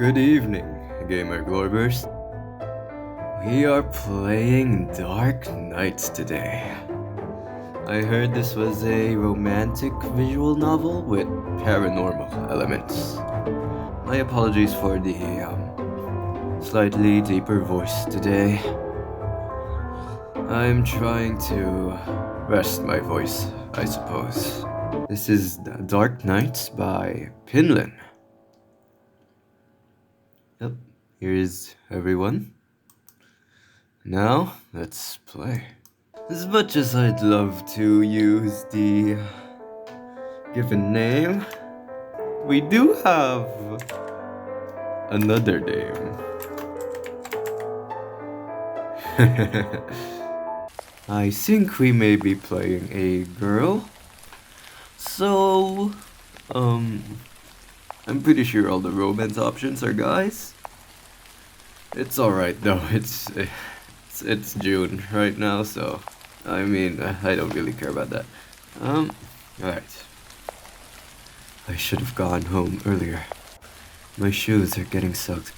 Good evening, Gamer Glorbers. We are playing Dark Knights today. I heard this was a romantic visual novel with paranormal elements. My apologies for the slightly deeper voice today. I'm trying to rest my voice, I suppose. This is Dark Knights by Pinlin. Yep, here's everyone. Now, let's play. As much as I'd love to use the given name, we do have another name. I think we may be playing a girl. So, I'm pretty sure all the romance options are guys. It's alright though, it's June right now, so I mean, I don't really care about that. Alright. I should have gone home earlier. My shoes are getting soaked.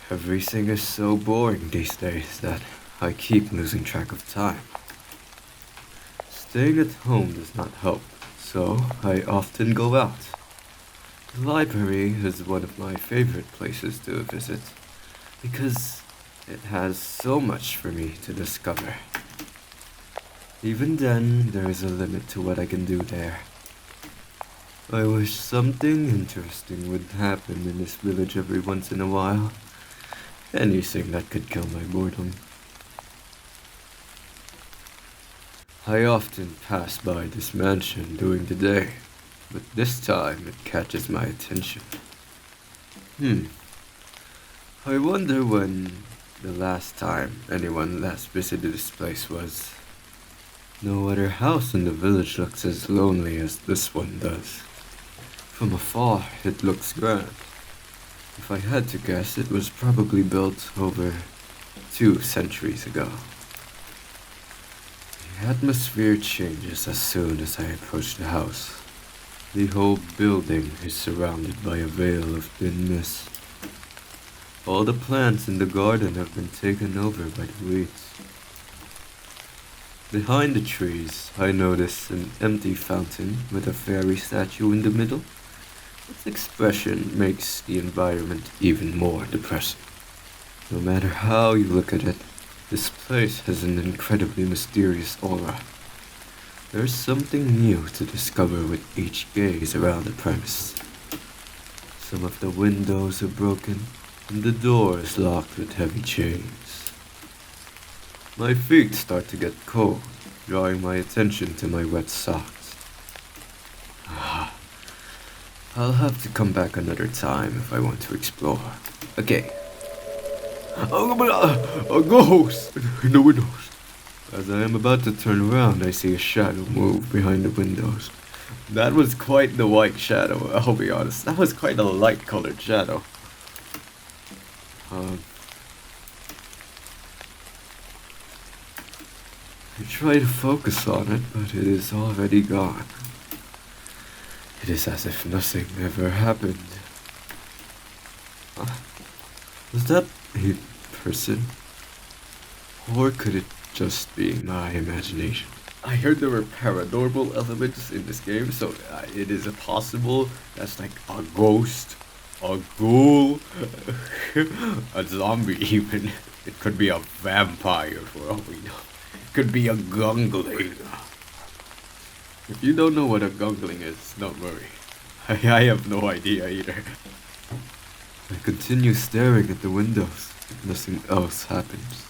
Everything is so boring these days that I keep losing track of time. Staying at home does not help, so I often go out. The library is one of my favorite places to visit, because it has so much for me to discover. Even then, there is a limit to what I can do there. I wish something interesting would happen in this village every once in a while. Anything that could kill my boredom. I often pass by this mansion during the day, but this time it catches my attention. I wonder when the last time anyone last visited this place was. No other house in the village looks as lonely as this one does. From afar, it looks grand. If I had to guess, it was probably built over 2 centuries ago. The atmosphere changes as soon as I approach the house. The whole building is surrounded by a veil of thin mist. All the plants in the garden have been taken over by the weeds. Behind the trees, I notice an empty fountain with a fairy statue in the middle. Its expression makes the environment even more depressing. No matter how you look at it, this place has an incredibly mysterious aura. There's something new to discover with each gaze around the premise. Some of the windows are broken, and the door is locked with heavy chains. My feet start to get cold, drawing my attention to my wet socks. I'll have to come back another time if I want to explore. Okay. A ghost! In the windows. As I am about to turn around, I see a shadow move behind the windows. That was quite the white shadow, I'll be honest. That was quite a light-colored shadow. I try to focus on it, but it is already gone. It is as if nothing ever happened. Was that a person? Or could it just be my imagination? I heard there were paranormal elements in this game, so it is possible that's like a ghost, a ghoul, a zombie even. It could be a vampire for all we know. It could be a gungling. If you don't know what a gungling is, don't worry. I have no idea either. I continue staring at the windows, but nothing else happens.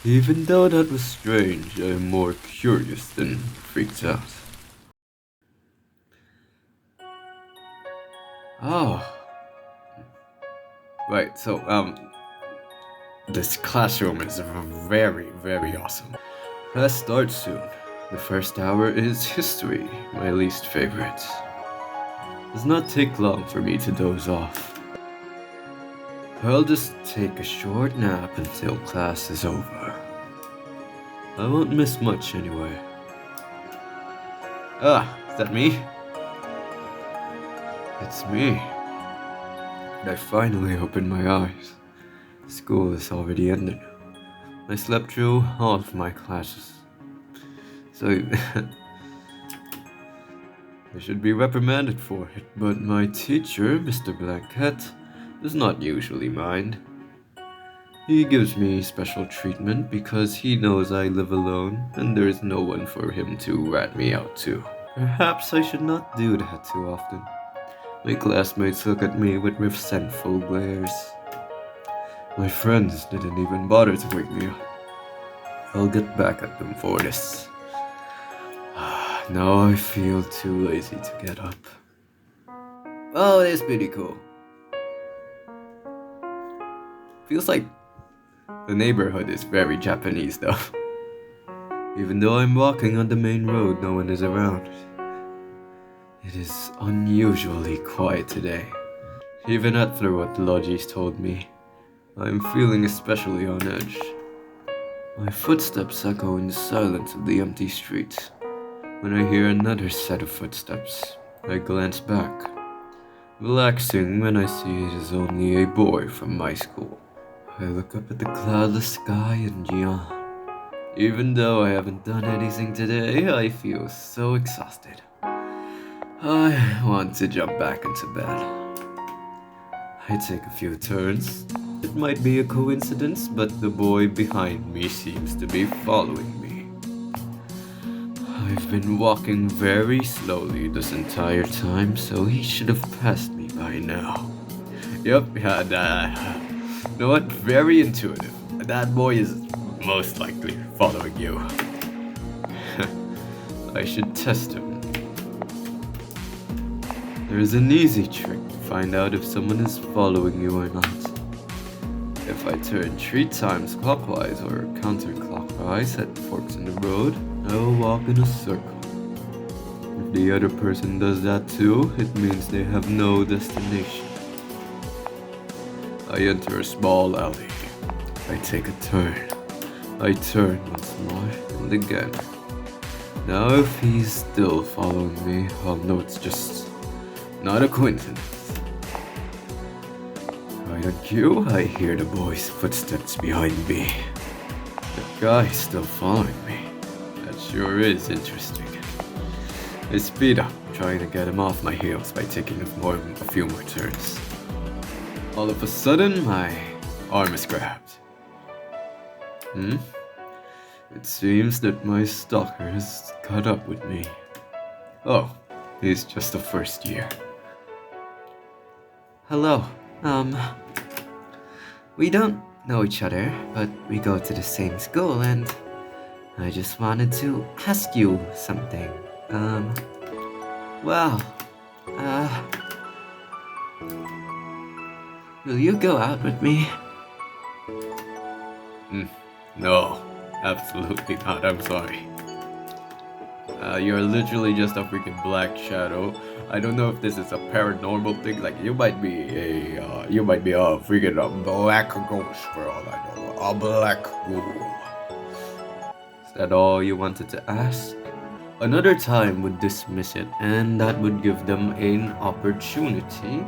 Even though that was strange, I am more curious than freaked out. Oh. Right, so, this classroom is very, very awesome. Class starts soon. The first hour is history, my least favorite. It does not take long for me to doze off. I'll just take a short nap until class is over. I won't miss much anyway. Ah, is that me? It's me. I finally opened my eyes. School is already ended. I slept through all of my classes. So I should be reprimanded for it, but my teacher, Mr. Blanket, does not usually mind. He gives me special treatment because he knows I live alone and there is no one for him to rat me out to. Perhaps I should not do that too often. My classmates look at me with resentful glares. My friends didn't even bother to wake me up. I'll get back at them for this. Now I feel too lazy to get up. Oh, it is pretty cool. Feels like the neighborhood is very Japanese though. Even though I'm walking on the main road, no one is around. It is unusually quiet today. Even after what Logis told me, I'm feeling especially on edge. My footsteps echo in the silence of the empty street. When I hear another set of footsteps, I glance back, relaxing when I see it is only a boy from my school. I look up at the cloudless sky and yawn. Even though I haven't done anything today, I feel so exhausted. I want to jump back into bed. I take a few turns. It might be a coincidence, but the boy behind me seems to be following me. I've been walking very slowly this entire time, so he should have passed me by now. Yep, yeah, you know what? Very intuitive. That boy is most likely following you. I should test him. There's an easy trick to find out if someone is following you or not. If I turn 3 times clockwise or counterclockwise at forks in the road, I will walk in a circle. If the other person does that too, it means they have no destination. I enter a small alley. I take a turn. I turn once more and again. Now if he's still following me, I'll know it's just not a coincidence. Right on cue, I hear the boy's footsteps behind me. The guy's still following me. That sure is interesting. I speed up, trying to get him off my heels by taking a few more turns. All of a sudden, my arm is grabbed. It seems that my stalker has caught up with me. Oh, he's just a first year. Hello, we don't know each other, but we go to the same school and I just wanted to ask you something. Well, will you go out with me? No, absolutely not, I'm sorry. You're literally just a freaking black shadow. I don't know if this is a paranormal thing, like you might be a freaking black ghost for all I know. A black ghoul. Is that all you wanted to ask? Another time would dismiss it, and that would give them an opportunity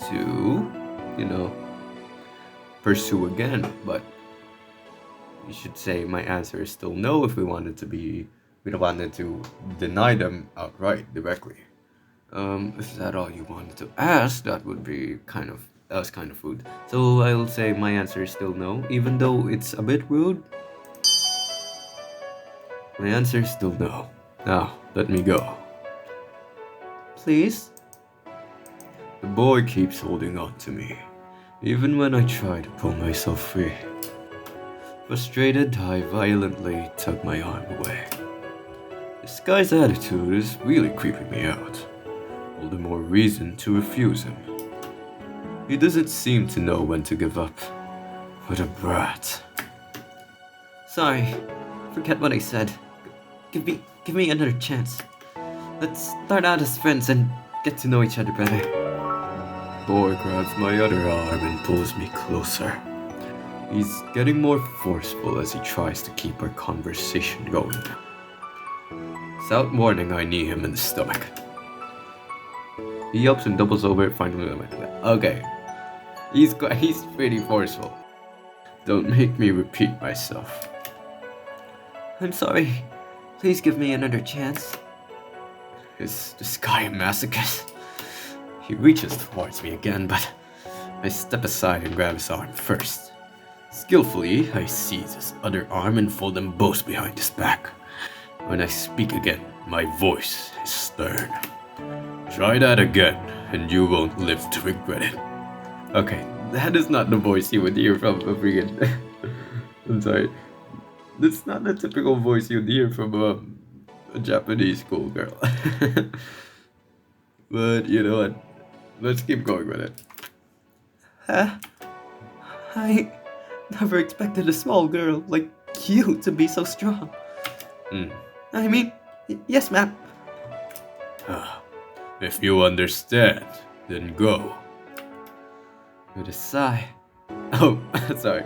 to, pursue again, but you should say my answer is still no if we wanted to deny them outright directly. If that all you wanted to ask, that was kind of rude. So I'll say my answer is still no, even though it's a bit rude. My answer is still no. Now, let me go. Please? The boy keeps holding on to me, even when I try to pull myself free. Frustrated, I violently tug my arm away. This guy's attitude is really creeping me out. All the more reason to refuse him. He doesn't seem to know when to give up. What a brat. Sorry, forget what I said. Give me another chance. Let's start out as friends and get to know each other better. Boy grabs my other arm and pulls me closer. He's getting more forceful as he tries to keep our conversation going. Without warning, I knee him in the stomach. He yelps and doubles over, finally. Okay. He's pretty forceful. Don't make me repeat myself. I'm sorry. Please give me another chance. Is this guy a masochist? He reaches towards me again, but I step aside and grab his arm first. Skillfully, I seize his other arm and fold them both behind his back. When I speak again, my voice is stern. Try that again, and you won't live to regret it. Okay, that is not the voice you would hear from a freaking... I'm sorry. That's not the typical voice you'd hear from a Japanese schoolgirl. But you know what? Let's keep going with it. I never expected a small girl like you to be so strong. I mean, yes, ma'am. If you understand, then go. With a sigh. Oh, sorry.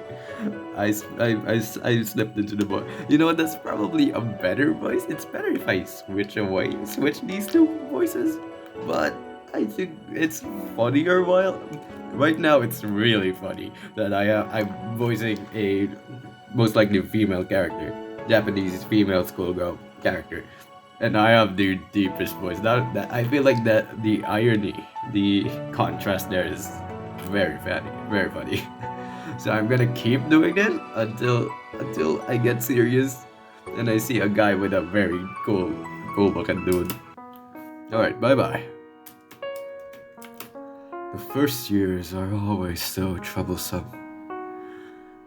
I slipped into the voice. You know what? That's probably a better voice. It's better if I switch these two voices. But I think it's funnier while right now it's really funny that I'm voicing a most likely female character, Japanese female schoolgirl character, and I have the deepest voice. That I feel like that the irony, the contrast there is very funny, very funny. So I'm gonna keep doing it until I get serious and I see a guy with a very cool looking dude. Alright, bye bye. The first years are always so troublesome.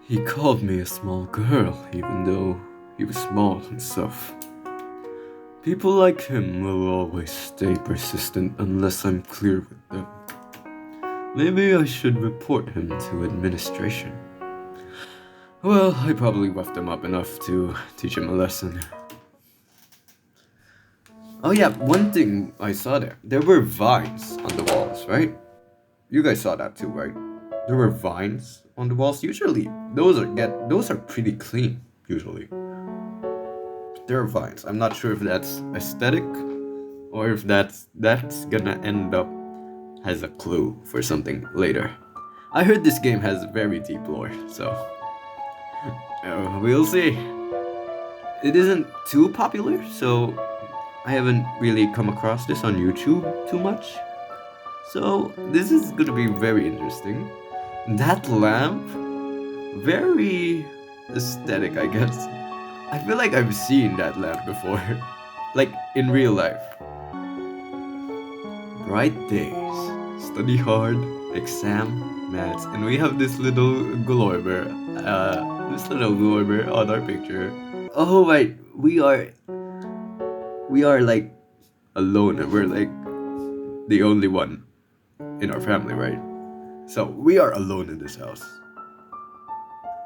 He called me a small girl, even though he was small himself. People like him will always stay persistent unless I'm clear with them. Maybe I should report him to administration. Well, I probably roughed him up enough to teach him a lesson. Oh yeah, one thing I saw there were vines on the walls, right? You guys saw that too, right? There were vines on the walls. Usually, those are pretty clean. Usually, but there are vines. I'm not sure if that's aesthetic or if that's gonna end up as a clue for something later. I heard this game has very deep lore, so we'll see. It isn't too popular, so I haven't really come across this on YouTube too much. So this is gonna be very interesting. That lamp, very aesthetic, I guess. I feel like I've seen that lamp before, like in real life. Bright days, study hard, exam, maths, and we have this little glorber, on our picture. Oh wait, we are like alone, and we're like the only one in our family, right? So we are alone in this house.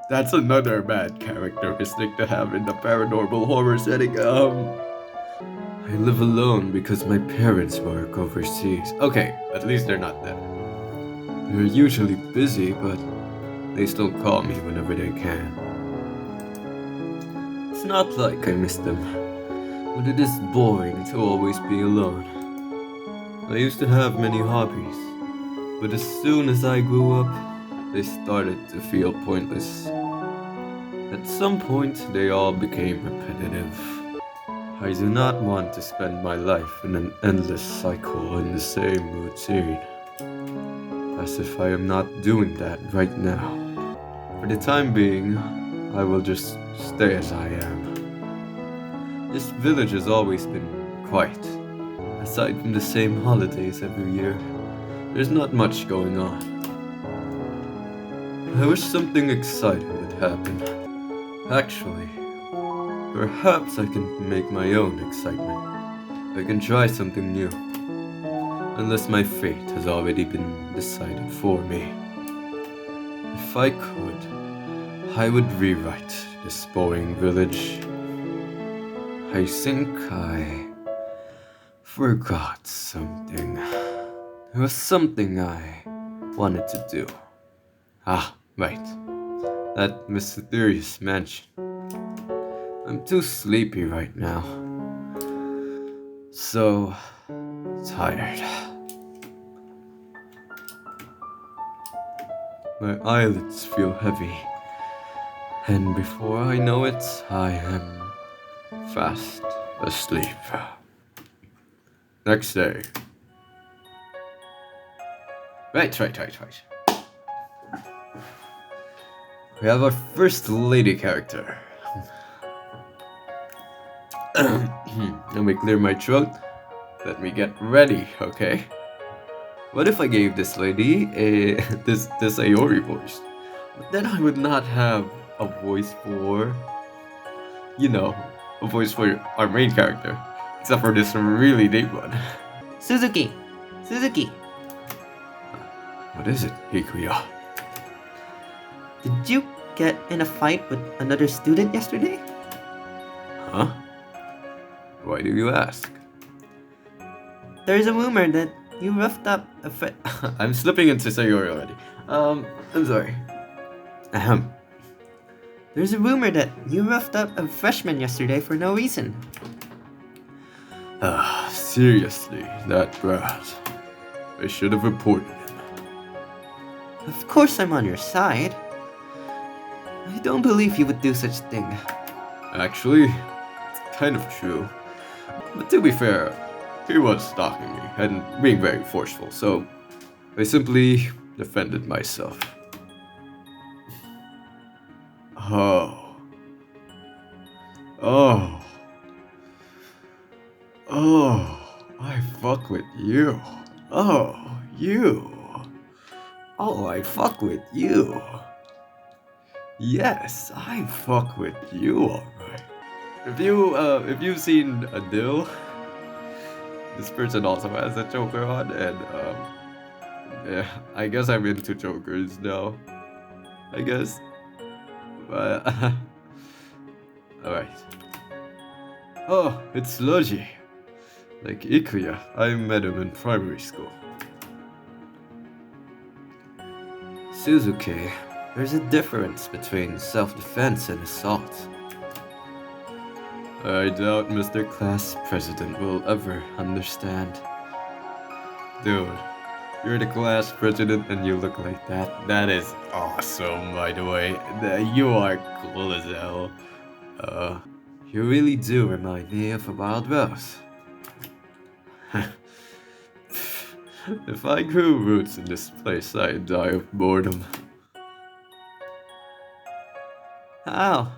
That's another bad characteristic to have in the paranormal horror setting. I live alone because my parents work overseas. Okay, at least they're not dead. They're usually busy, but they still call me whenever they can. It's not like I miss them, but it is boring to always be alone. I used to have many hobbies, but as soon as I grew up, they started to feel pointless. At some point, they all became repetitive. I do not want to spend my life in an endless cycle in the same routine. As if I am not doing that right now. For the time being, I will just stay as I am. This village has always been quiet. Aside from the same holidays every year, there's not much going on. I wish something exciting would happen. Actually, perhaps I can make my own excitement. I can try something new. Unless my fate has already been decided for me. If I could, I would rewrite this boring village. I think I forgot something. There was something I wanted to do. Ah, right. That mysterious mansion. I'm too sleepy right now. So tired. My eyelids feel heavy. And before I know it, I am fast asleep. Next day. Right. We have our first lady character. Let me clear my throat. Let me get ready, okay? What if I gave this lady this Ayori voice? Then I would not have a voice for, a voice for our main character, except for this really deep one. Suzuki! What is it, Hikuya? Did you get in a fight with another student yesterday? Huh? Why do you ask? There's a rumor that you roughed up a I'm slipping into Sayori already. I'm sorry. Ahem. There's a rumor that you roughed up a freshman yesterday for no reason. Seriously, that brat. I should have reported him. Of course I'm on your side. I don't believe you would do such a thing. Actually, it's kind of true. But to be fair, he was stalking me and being very forceful, so I simply defended myself. I fuck with you. You. I fuck with you. Yes, I fuck with you, alright. If you've seen Adil, this person also has a choker on, and yeah, I guess I'm into chokers now. I guess. But alright. Oh, it's Logi. Like Ikuya, I met him in primary school. Suzuki, there's a difference between self-defense and assault. I doubt Mr. Class President will ever understand. Dude, you're the class president and you look like that. That is awesome, by the way. You are cool as hell. You really do remind me of a wild rose. If I grew roots in this place, I'd die of boredom. Oh,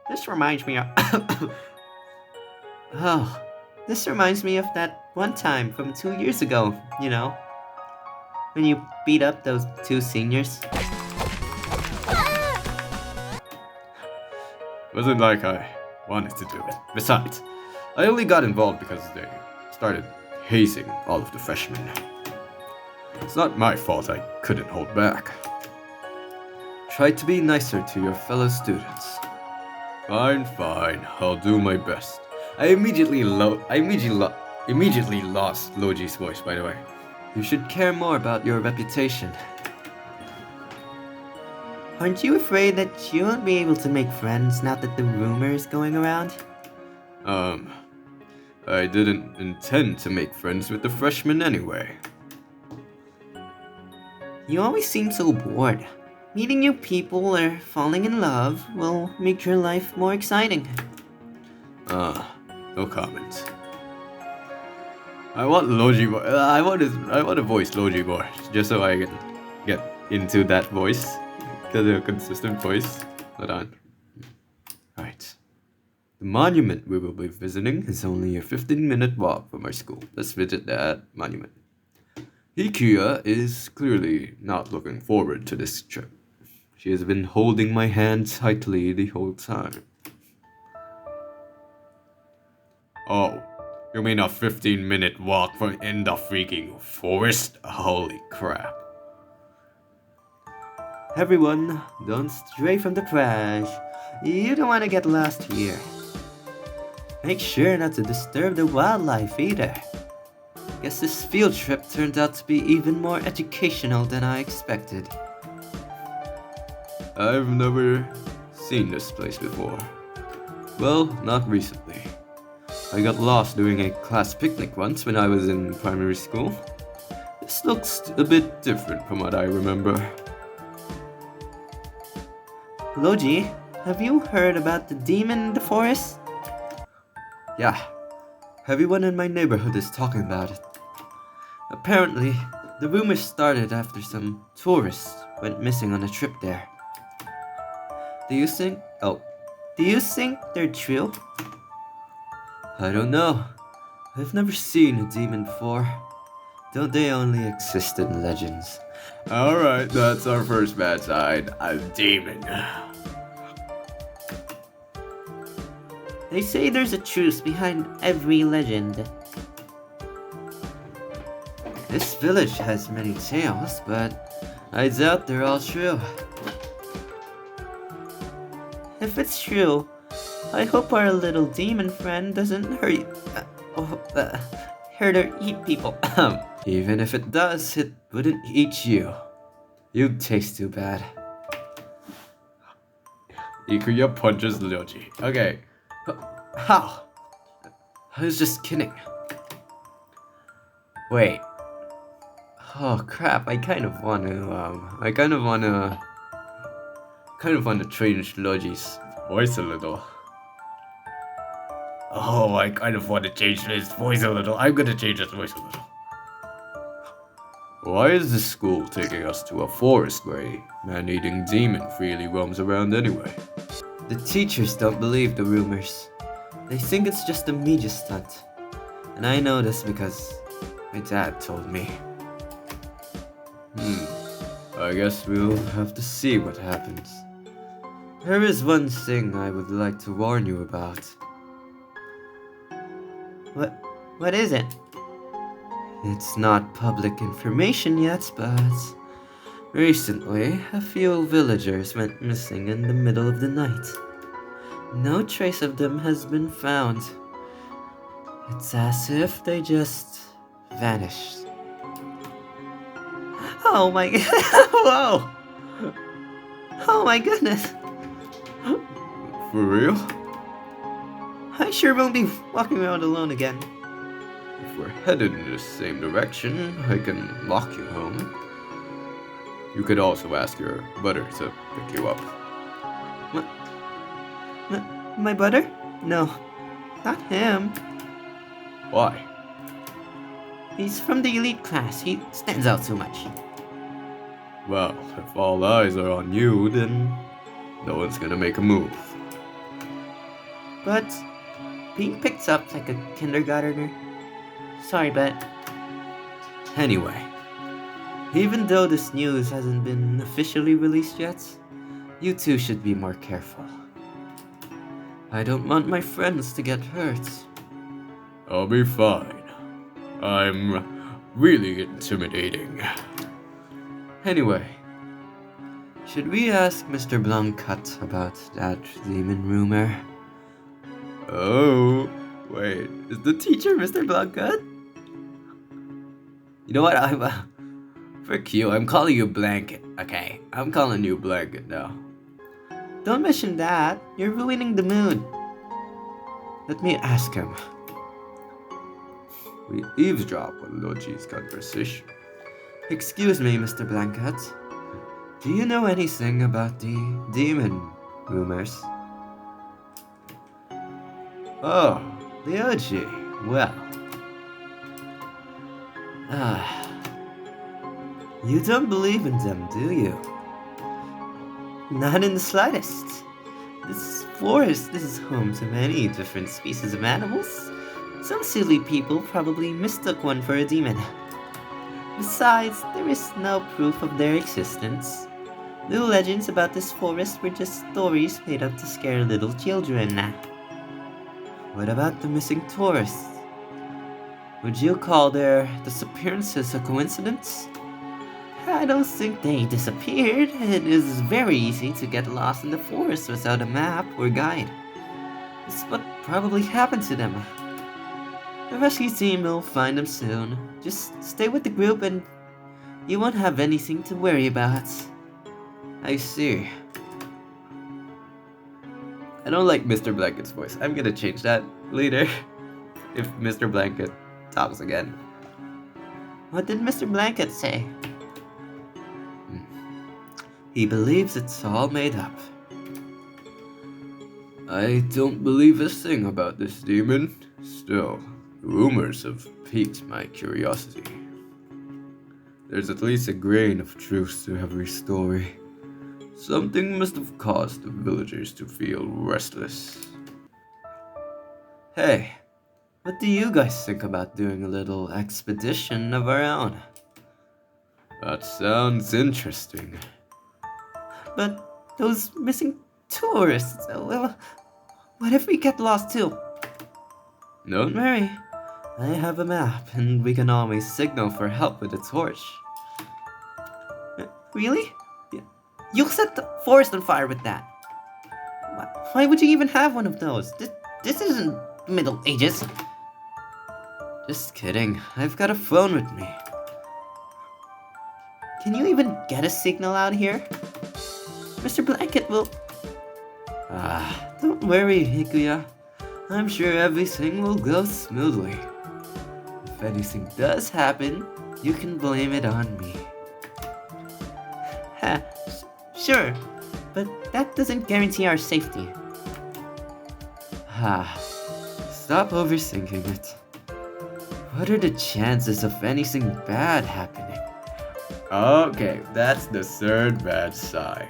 this reminds me of... this reminds me of that one time from 2 years ago, you know? When you beat up those two seniors. Wasn't like I wanted to do it. Besides, I only got involved because they started hazing all of the freshmen. It's not my fault I couldn't hold back. Try to be nicer to your fellow students. Fine, I'll do my best. I immediately lost Logi's voice, by the way. You should care more about your reputation. Aren't you afraid that you won't be able to make friends now that the rumor is going around? I didn't intend to make friends with the freshmen anyway. You always seem so bored. Meeting new people or falling in love will make your life more exciting. No comment. I want to voice Logi more, just so I can get into that voice. Get a consistent voice. Hold on. Right. The monument we will be visiting is only a 15-minute walk from our school. Let's visit that monument. Hikuya is clearly not looking forward to this trip. She has been holding my hand tightly the whole time. Oh, you mean a 15-minute walk from in the freaking forest? Holy crap. Everyone, don't stray from the crash. You don't want to get lost here. Make sure not to disturb the wildlife either. Guess this field trip turned out to be even more educational than I expected. I've never seen this place before. Well, not recently. I got lost during a class picnic once when I was in primary school. This looks a bit different from what I remember. Logi, have you heard about the demon in the forest? Yeah, everyone in my neighborhood is talking about it. Apparently, the rumors started after some tourists went missing on a trip there. Do you think they're true? I don't know. I've never seen a demon before. Don't they only exist in legends? Alright, that's our first bad sign. A demon. They say there's a truth behind every legend. This village has many tales, but I doubt they're all true. If it's true, I hope our little demon friend doesn't hurt or eat people. Even if it does, it wouldn't eat you. You'd taste too bad. Ikuya punches Ryoji. Okay. How? I was just kidding. Wait. Oh crap, I kind of want to change Ryoji's voice a little. Oh, I kind of want to change his voice a little. I'm gonna change his voice a little. Why is this school taking us to a forest where a man-eating demon freely roams around anyway? The teachers don't believe the rumors. They think it's just a media stunt. And I know this because my dad told me. I guess we'll have to see what happens. There is one thing I would like to warn you about. What is it? It's not public information yet, but recently a few villagers went missing in the middle of the night. No trace of them has been found. It's as if they just vanished. Oh my god! Whoa! Oh my goodness! For real? I sure won't be walking around alone again. If we're headed in the same direction, I can walk you home. You could also ask your brother to pick you up. My brother? No, not him. Why? He's from the elite class. He stands out too much. Well, if all eyes are on you, then no one's gonna make a move. But being picked up like a kindergartner. Sorry, but Anyway, even though this news hasn't been officially released yet, you two should be more careful. I don't want my friends to get hurt. I'll be fine. I'm really intimidating. Anyway, should we ask Mr. Blancat about that demon rumor? Oh, wait, is the teacher Mr. Blancat? You know what, frick you, I'm calling you Blanket, okay? I'm calling you Blanket now. Don't mention that. You're ruining the mood. Let me ask him. We eavesdrop on Logi's conversation. Excuse me, Mr. Blanket. Do you know anything about the demon rumors? Oh, Ryoji. Well. You don't believe in them, do you? Not in the slightest. This forest is home to many different species of animals. Some silly people probably mistook one for a demon. Besides, there is no proof of their existence. The legends about this forest were just stories made up to scare little children. What about the missing tourists? Would you call their disappearances a coincidence? I don't think they disappeared. It is very easy to get lost in the forest without a map or guide. It's what probably happened to them. The rescue team will find them soon. Just stay with the group and you won't have anything to worry about. I see. I don't like Mr. Blanket's voice. I'm gonna change that later. If Mr. Blanket talks again. What did Mr. Blanket say? He believes it's all made up. I don't believe a thing about this demon. Still, rumors have piqued my curiosity. There's at least a grain of truth to every story. Something must have caused the villagers to feel restless. Hey, what do you guys think about doing a little expedition of our own? That sounds interesting. But those missing tourists, well, what if we get lost too? Don't worry, I have a map and we can always signal for help with a torch. Really? You'll set the forest on fire with that. Why would you even have one of those? This isn't Middle Ages. Just kidding, I've got a phone with me. Can you even get a signal out here? Mr. Blanket will... don't worry, Hikuya. I'm sure everything will go smoothly. If anything does happen, you can blame it on me. Sure, but that doesn't guarantee our safety. Stop overthinking it. What are the chances of anything bad happening? Okay, that's the third bad sign.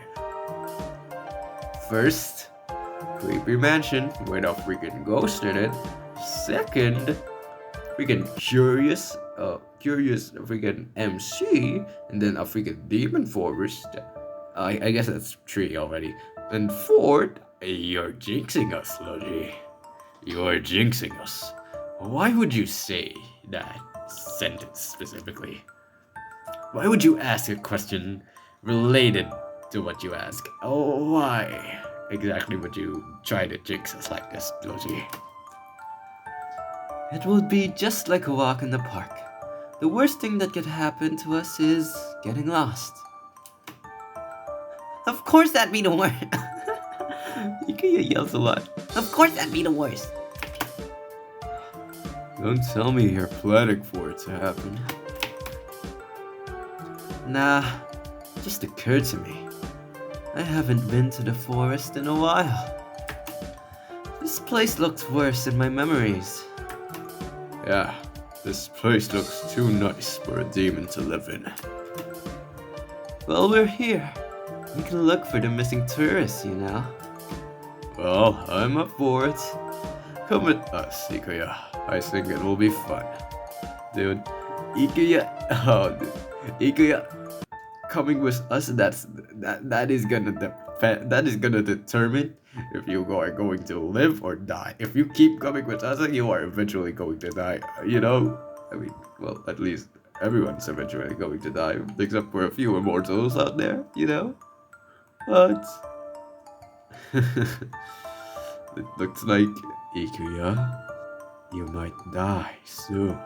First, creepy mansion with a freaking ghost in it. Second, freaking curious freaking MC, and then a freaking demon forest. I guess that's 3 already. And fourth, you're jinxing us, Logi. You're jinxing us. Why would you say that sentence specifically? Why would you ask a question related to what you ask? Oh, why exactly would you try to jinx us like this, Logi? It would be just like a walk in the park. The worst thing that could happen to us is getting lost. Of course that'd be the worst. Ikuya yells a lot. Of course that'd be the worst. Don't tell me you're planning for it to happen. Nah, it just occurred to me. I haven't been to the forest in a while. This place looked worse in my memories. Yeah, this place looks too nice for a demon to live in. Well, we're here. We can look for the missing tourists, you know. Well, I'm up for it. Come with us, Ikuya. I think it will be fun. Dude, Ikuya, Ikuya, coming with us, that is gonna determine if you are going to live or die. If you keep coming with us, you are eventually going to die. You know, I mean, well, at least everyone's eventually going to die, except for a few immortals out there, you know. But it looks like, Ikuya, you might die soon.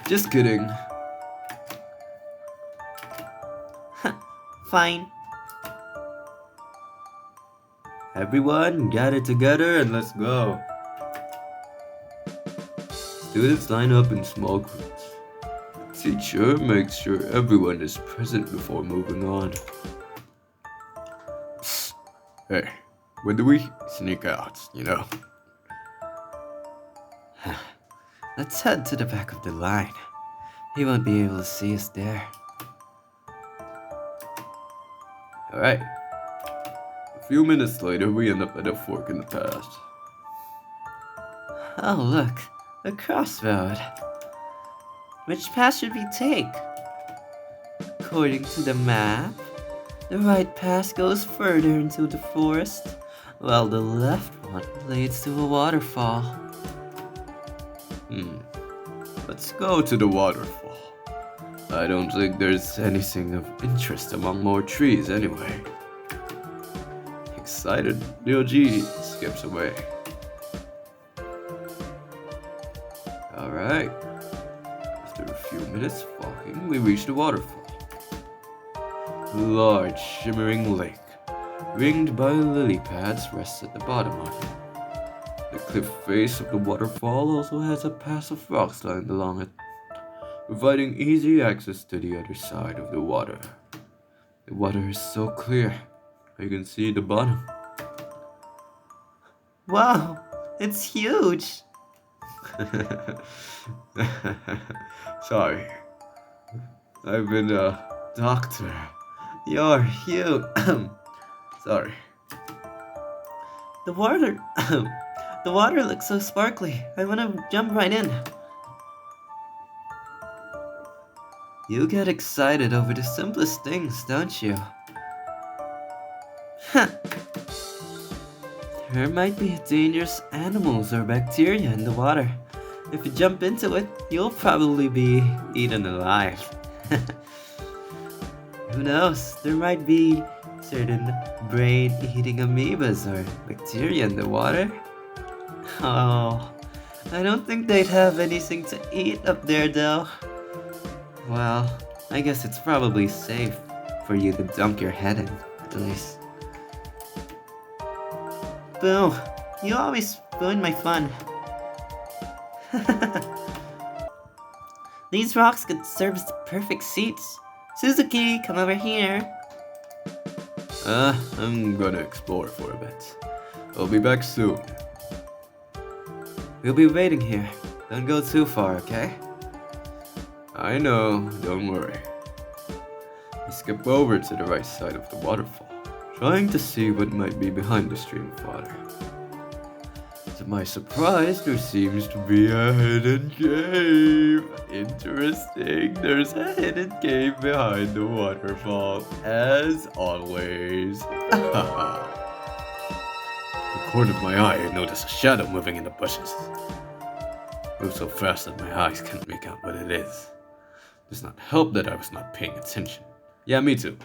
Just kidding. Fine. Everyone, gather together and let's go. Students line up in small groups. The teacher makes sure everyone is present before moving on. Psst. Hey, when do we sneak out, you know? Let's head to the back of the line. He won't be able to see us there. Alright. A few minutes later, we end up at a fork in the path. Oh, look, a crossroad. Which path should we take? According to the map, the right path goes further into the forest, while the left one leads to a waterfall. Let's go to the waterfall. I don't think there's anything of interest among more trees anyway. Excited, Ryoji skips away. Alright. After a few minutes walking, we reach the waterfall. A large, shimmering lake, ringed by lily pads, rests at the bottom of it. The cliff face of the waterfall also has a path of rocks lined along it, providing easy access to the other side of the water. The water is so clear, you can see the bottom. Wow, it's huge. Sorry, I've been a doctor. You're huge. Sorry. The water, the water looks so sparkly. I want to jump right in. You get excited over the simplest things, don't you? Huh. There might be dangerous animals or bacteria in the water. If you jump into it, you'll probably be eaten alive. Who knows? There might be certain brain-eating amoebas or bacteria in the water. Oh, I don't think they'd have anything to eat up there though. Well, I guess it's probably safe for you to dunk your head in, at least. Boo, you always ruin my fun. These rocks could serve as the perfect seats. Suzuki, come over here. I'm gonna explore for a bit. I'll be back soon. We'll be waiting here. Don't go too far, okay? I know, don't worry. I skip over to the right side of the waterfall, trying to see what might be behind the stream of water. To my surprise, there seems to be a hidden cave. Interesting, there's a hidden cave behind the waterfall, as always. The corner of my eye, I notice a shadow moving in the bushes. Moves so fast that my eyes can't make out what it is. Does not help that I was not paying attention. Yeah, me too.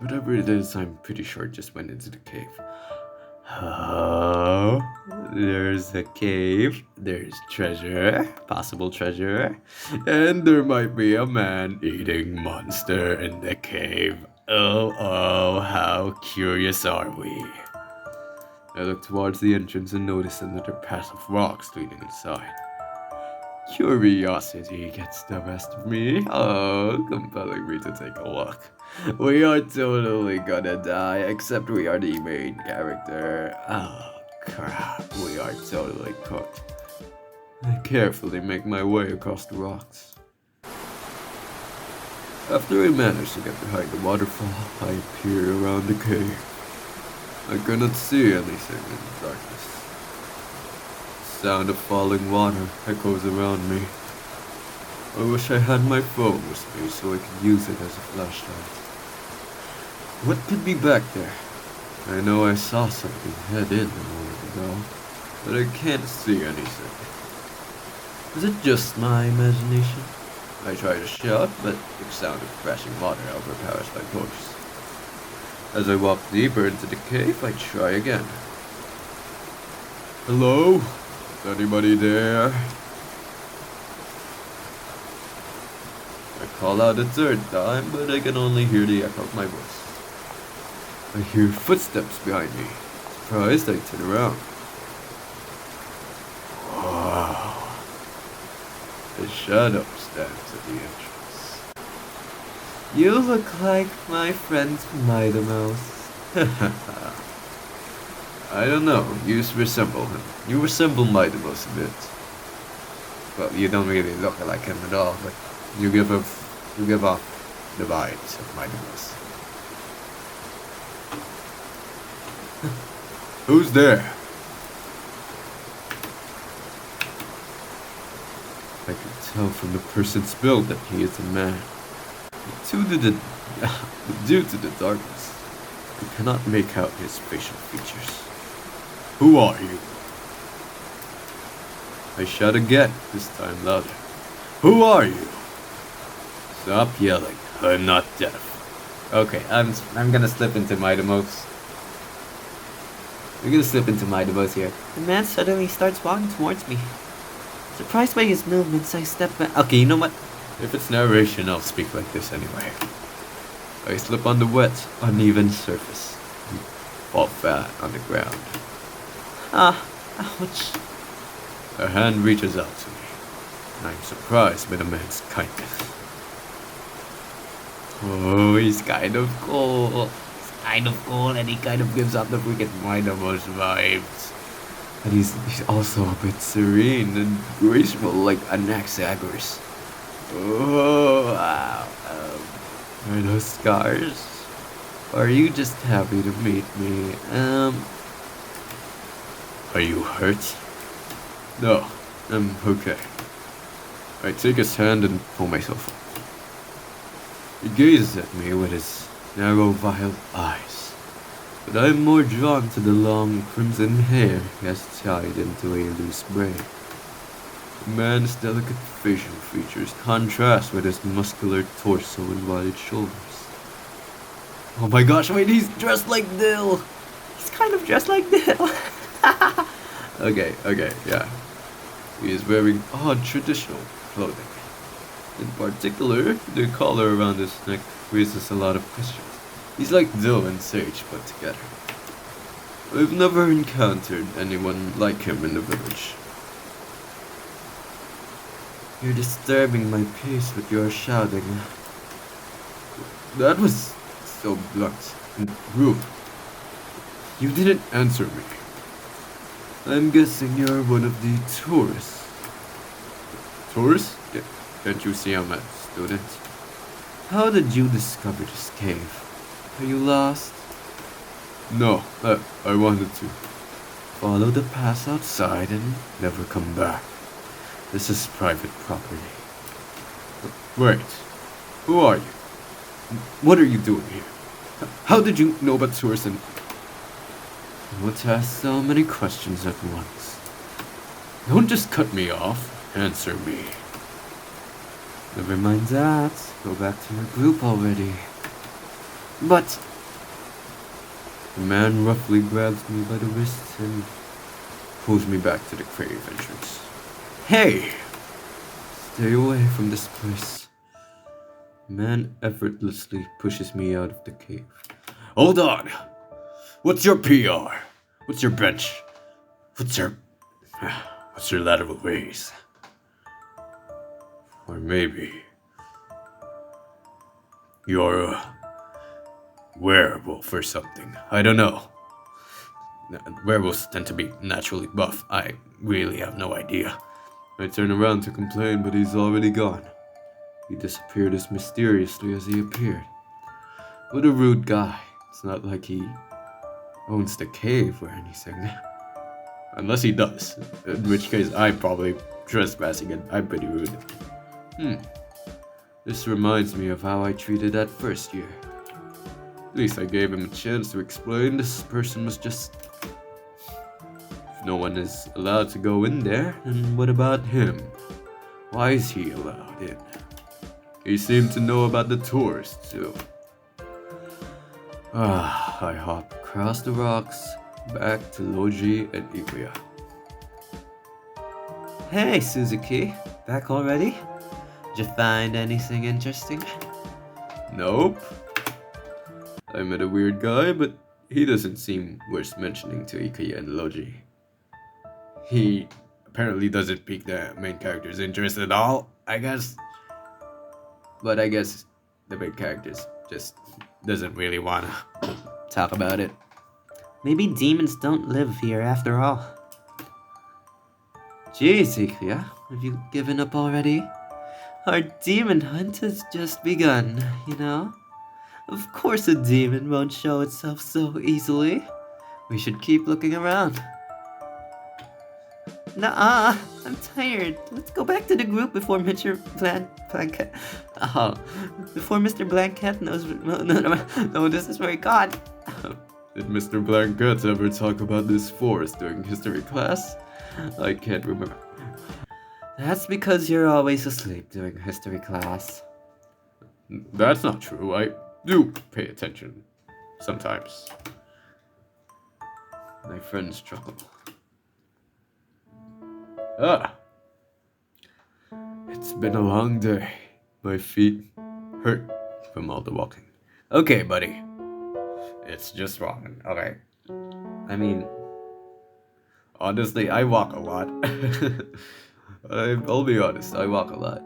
Whatever it is, I'm pretty sure it just went into the cave. Oh, there's a cave, there's treasure, possible treasure, and there might be a man-eating monster in the cave. Oh, how curious are we? I look towards the entrance and notice another path of rocks leading inside. Curiosity gets the best of me, compelling me to take a look. We are totally gonna die, except we are the main character. Oh crap, we are totally cooked. I carefully make my way across the rocks. After I manage to get behind the waterfall, I peer around the cave. I cannot see anything in the darkness. The sound of falling water echoes around me. I wish I had my phone with me so I could use it as a flashlight. What could be back there? I know I saw something head in a moment ago, but I can't see anything. Is it just my imagination? I try to shout, but the sound of crashing water overpowers my voice. As I walk deeper into the cave, I try again. Hello? Is anybody there? I call out a third time, but I can only hear the echo of my voice. I hear footsteps behind me. Surprised, I turn around. Wow. A shadow stands at the entrance. You look like my friend Mighty Mouse. I don't know, you resemble him. You resemble Mighty Mouse a bit. Well, you don't really look like him at all, but you give off the vibes of Mighty Mouse. Who's there? I can tell from the person's build that he is a man. But due to the darkness, I cannot make out his facial features. Who are you? I shout again, this time louder. Who are you? Stop yelling. I'm not deaf. Okay, I'm gonna slip into Mighty Mouse. We're gonna slip into Mighty Mouse here. The man suddenly starts walking towards me. Surprised by his movements, I step back. Okay, you know what? If it's narration, I'll speak like this anyway. I slip on the wet, uneven surface. And fall flat on the ground. Ouch. A hand reaches out to me, and I'm surprised by the man's kindness. Oh, he's kind of cool. He's kind of cool, and he kind of gives off the freaking Mighty Mouse vibes. But he's also a bit serene and graceful like Anaxagoras. Oh, wow. Are those scars? Or are you just happy to meet me? Are you hurt? No, I'm okay. I take his hand and pull myself up. He gazes at me with his narrow, violet eyes, but I am more drawn to the long crimson hair he has tied into a loose braid. The man's delicate facial features contrast with his muscular torso and wide shoulders. Oh my gosh, wait, he's dressed like Dill! He's kind of dressed like Dill! Okay, yeah. He is wearing odd traditional clothing. In particular, the collar around his neck raises a lot of questions. He's like Dill and Sage put together. I've never encountered anyone like him in the village. You're disturbing my peace with your shouting. That was so blunt and rude. You didn't answer me. I'm guessing you're one of the tourists. Tourists? Can't you see I'm a student? How did you discover this cave? Are you lost? No, I wanted to. Follow the path outside and never come back. This is private property. Wait, who are you? What are you doing here? How did you know about tourists and... Don't ask so many questions at once. Don't just cut me off. Answer me. Never mind that. Go back to your group already. But... The man roughly grabs me by the wrist and pulls me back to the cave entrance. Hey! Stay away from this place. The man effortlessly pushes me out of the cave. Hold on! What's your PR? What's your bench? What's your lateral raise? Or maybe you're a werewolf or something. I don't know. Werewolves tend to be naturally buff. I really have no idea. I turn around to complain, but he's already gone. He disappeared as mysteriously as he appeared. What a rude guy. It's not like he owns the cave or anything. Unless he does. In which case I'm probably trespassing and I'm pretty rude. This reminds me of how I treated that first year. At least I gave him a chance to explain. This person was just... If no one is allowed to go in there, then what about him? Why is he allowed in? He seemed to know about the tourists too. I hop across the rocks, back to Logi and Ikuya. Hey, Suzuki. Back already? Did you find anything interesting? Nope. I met a weird guy, but he doesn't seem worth mentioning to Ikuya and Logi. He apparently doesn't pique the main character's interest at all, I guess. But I guess the main characters just doesn't really wanna talk about it. Maybe demons don't live here after all. Jeez, Ikuya, have you given up already? Our demon hunt has just begun, you know? Of course a demon won't show itself so easily. We should keep looking around. Nah, I'm tired. Let's go back to the group before Mr. Blanket. Before Mr. Blanket knows. No, this is where he got. Did Mr. Blanket ever talk about this forest during history class? I can't remember. That's because you're always asleep during history class. That's not true. I do pay attention. Sometimes. My friends chuckle. It's been a long day. My feet hurt from all the walking. Okay, buddy. It's just wrong, okay? I mean, honestly, I walk a lot. I'll be honest, I walk a lot.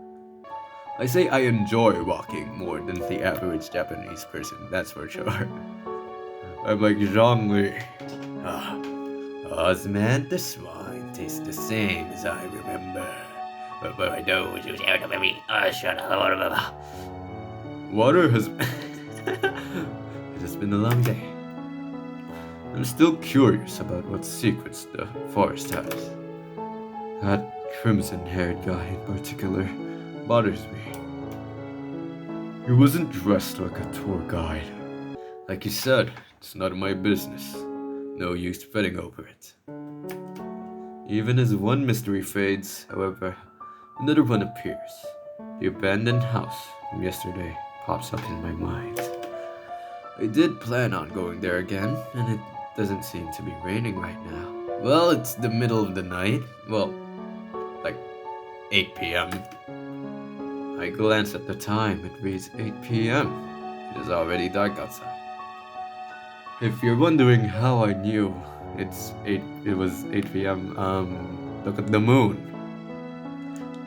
I say I enjoy walking more than the average Japanese person, that's for sure. I'm like Zhang Li. Osman, the swine tastes the same as I remember. But I know you share the baby. Shut up. Water has. It has been a long day. I'm still curious about what secrets the forest has. That crimson-haired guy in particular bothers me. He wasn't dressed like a tour guide. Like you said, it's none of my business. No use fretting over it. Even as one mystery fades, however, another one appears. The abandoned house from yesterday pops up in my mind. I did plan on going there again, and it doesn't seem to be raining right now. Well, it's the middle of the night. Well, like 8 p.m. I glance at the time. It reads 8 p.m. It is already dark outside. If you're wondering how I knew it was 8 p.m., look at the moon.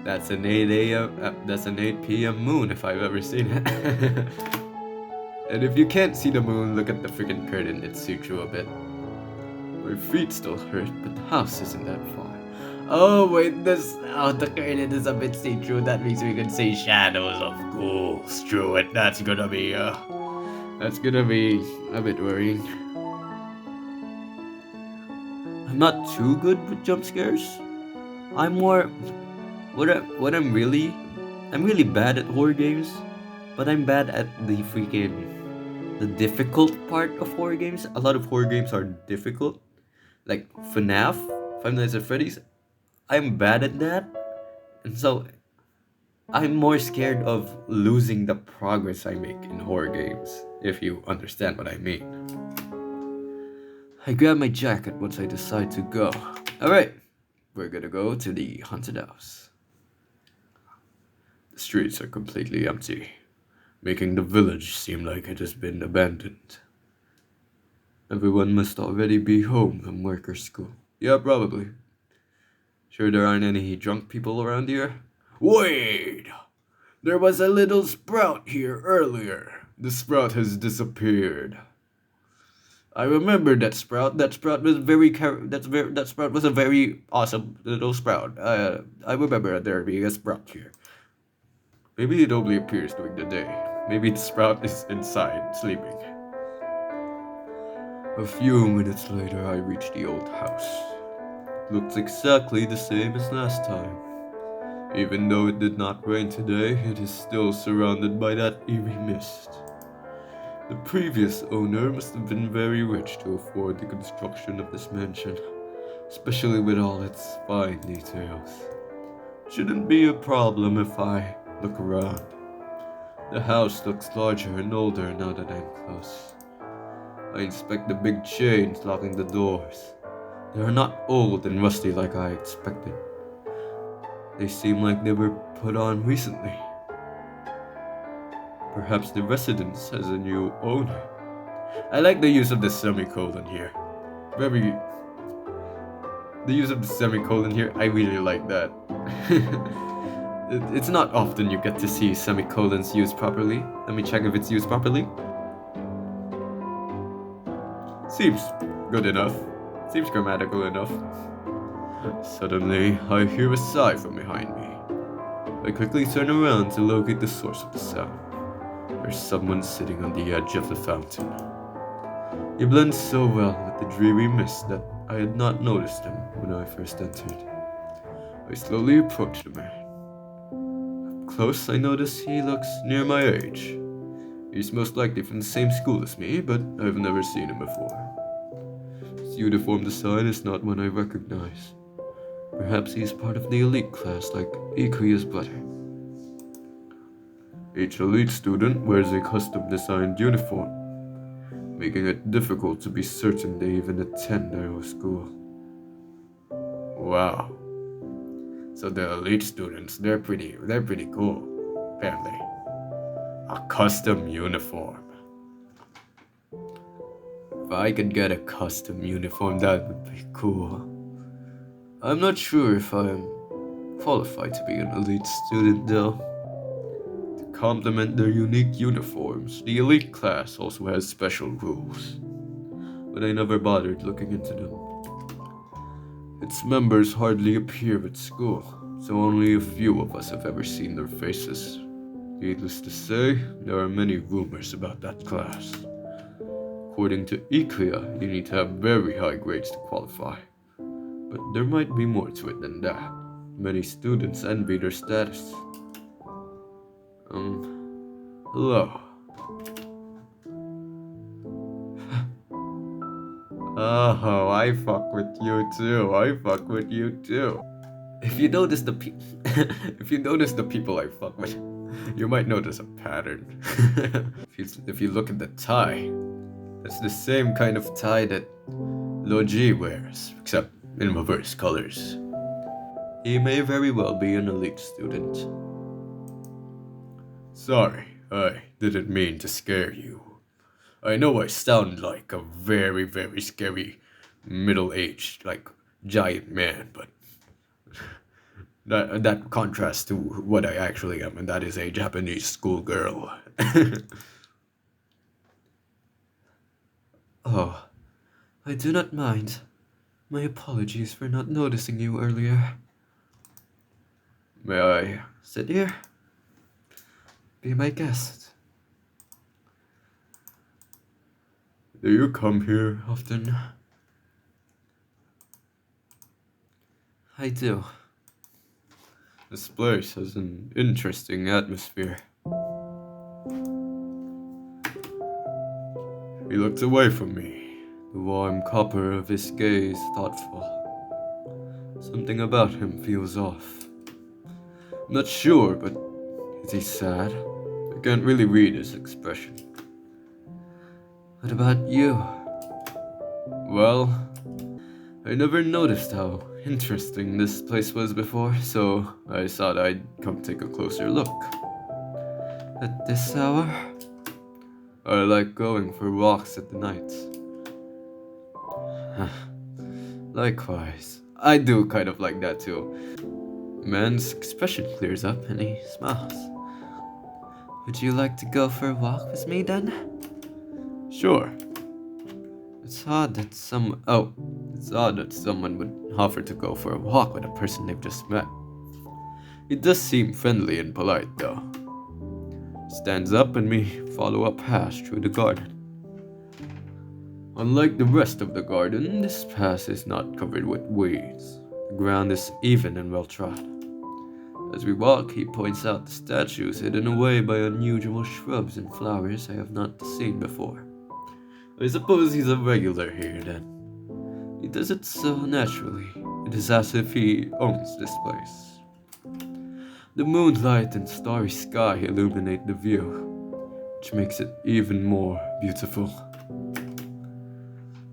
That's an 8 a.m. That's an 8 p.m. moon if I've ever seen it. And if you can't see the moon, look at the freaking curtain. It suits you a bit. My feet still hurt, but the house isn't that far. Oh wait, the curtain is a bit see-through. That means we can see shadows of ghouls through it. That's gonna be a bit worrying. I'm not too good with jump scares. I'm really bad at horror games, but I'm bad at the difficult part of horror games. A lot of horror games are difficult, like FNAF, Five Nights at Freddy's. I'm bad at that, and so I'm more scared of losing the progress I make in horror games, if you understand what I mean. I grab my jacket once I decide to go. Alright, we're gonna go to the haunted house. The streets are completely empty, making the village seem like it has been abandoned. Everyone must already be home from work or school. Yeah, probably. Sure there aren't any drunk people around here? Wait! There was a little sprout here earlier. The sprout has disappeared. I remember that sprout. That sprout was that sprout was a very awesome little sprout. I remember there being a sprout here. Maybe it only appears during the day. Maybe the sprout is inside, sleeping. A few minutes later, I reach the old house. Looks exactly the same as last time. Even though it did not rain today, it is still surrounded by that eerie mist. The previous owner must have been very rich to afford the construction of this mansion, especially with all its fine details. Shouldn't be a problem if I look around. The house looks larger and older now that I'm close. I inspect the big chains locking the doors. They are not old and rusty like I expected. They seem like they were put on recently. Perhaps the residence has a new owner. I like the use of the semicolon here. The use of the semicolon here, I really like that. It's not often you get to see semicolons used properly. Let me check if it's used properly. Seems good enough. Seems grammatical enough. Suddenly, I hear a sigh from behind me. I quickly turn around to locate the source of the sound. There's someone sitting on the edge of the fountain. He blends so well with the dreary mist that I had not noticed him when I first entered. I slowly approach the man. Up close, I notice he looks near my age. He's most likely from the same school as me, but I've never seen him before. His uniform design is not one I recognize. Perhaps he's part of the elite class like Ikuya's brother. Each elite student wears a custom-designed uniform, making it difficult to be certain they even attend our school. Wow. So the elite students, they're pretty cool, apparently. A custom uniform. If I could get a custom uniform, that would be cool. I'm not sure if I'm qualified to be an elite student though. To complement their unique uniforms, the elite class also has special rules, but I never bothered looking into them. Its members hardly appear at school, so only a few of us have ever seen their faces. Needless to say, there are many rumors about that class. According to Ikea, you need to have very high grades to qualify. But there might be more to it than that. Many students envy their status. Hello. Oh, I fuck with you too. I fuck with you too. If you notice the if you notice the people I fuck with, you might notice a pattern. if you look at the tie, it's the same kind of tie that Loji wears, except in reverse colors. He may very well be an elite student. Sorry, I didn't mean to scare you. I know I sound like a very, very scary middle-aged, giant man, but that contrasts to what I actually am, and that is a Japanese schoolgirl. Oh, I do not mind. My apologies for not noticing you earlier. May I Sit here. Be my guest. Do you come here often? I do. This place has an interesting atmosphere. He looked away from me, the warm copper of his gaze thoughtful. Something about him feels off. I'm not sure, but is he sad? I can't really read his expression. What about you? Well, I never noticed how interesting this place was before, so I thought I'd come take a closer look. At this hour? I like going for walks at the night. Likewise. I do kind of like that too. Man's expression clears up and he smiles. Would you like to go for a walk with me then? Sure. It's odd that someone would offer to go for a walk with a person they've just met. He does seem friendly and polite though. Stands up and we follow a path through the garden. Unlike the rest of the garden, this path is not covered with weeds. The ground is even and well trod. As we walk, he points out the statues hidden away by unusual shrubs and flowers I have not seen before. I suppose he's a regular here then. He does it so naturally. It is as if he owns this place. The moonlight and starry sky illuminate the view, which makes it even more beautiful.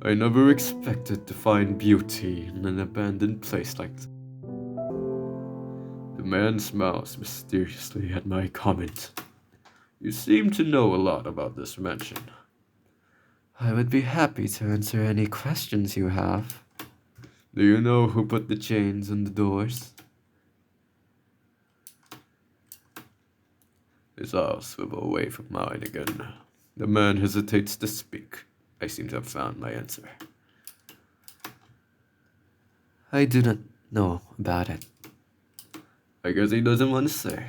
I never expected to find beauty in an abandoned place like this. The man smiles mysteriously at my comment. You seem to know a lot about this mansion. I would be happy to answer any questions you have. Do you know who put the chains on the doors? His eyes swivel away from mine again. The man hesitates to speak. I seem to have found my answer. I do not know about it. I guess he doesn't want to say.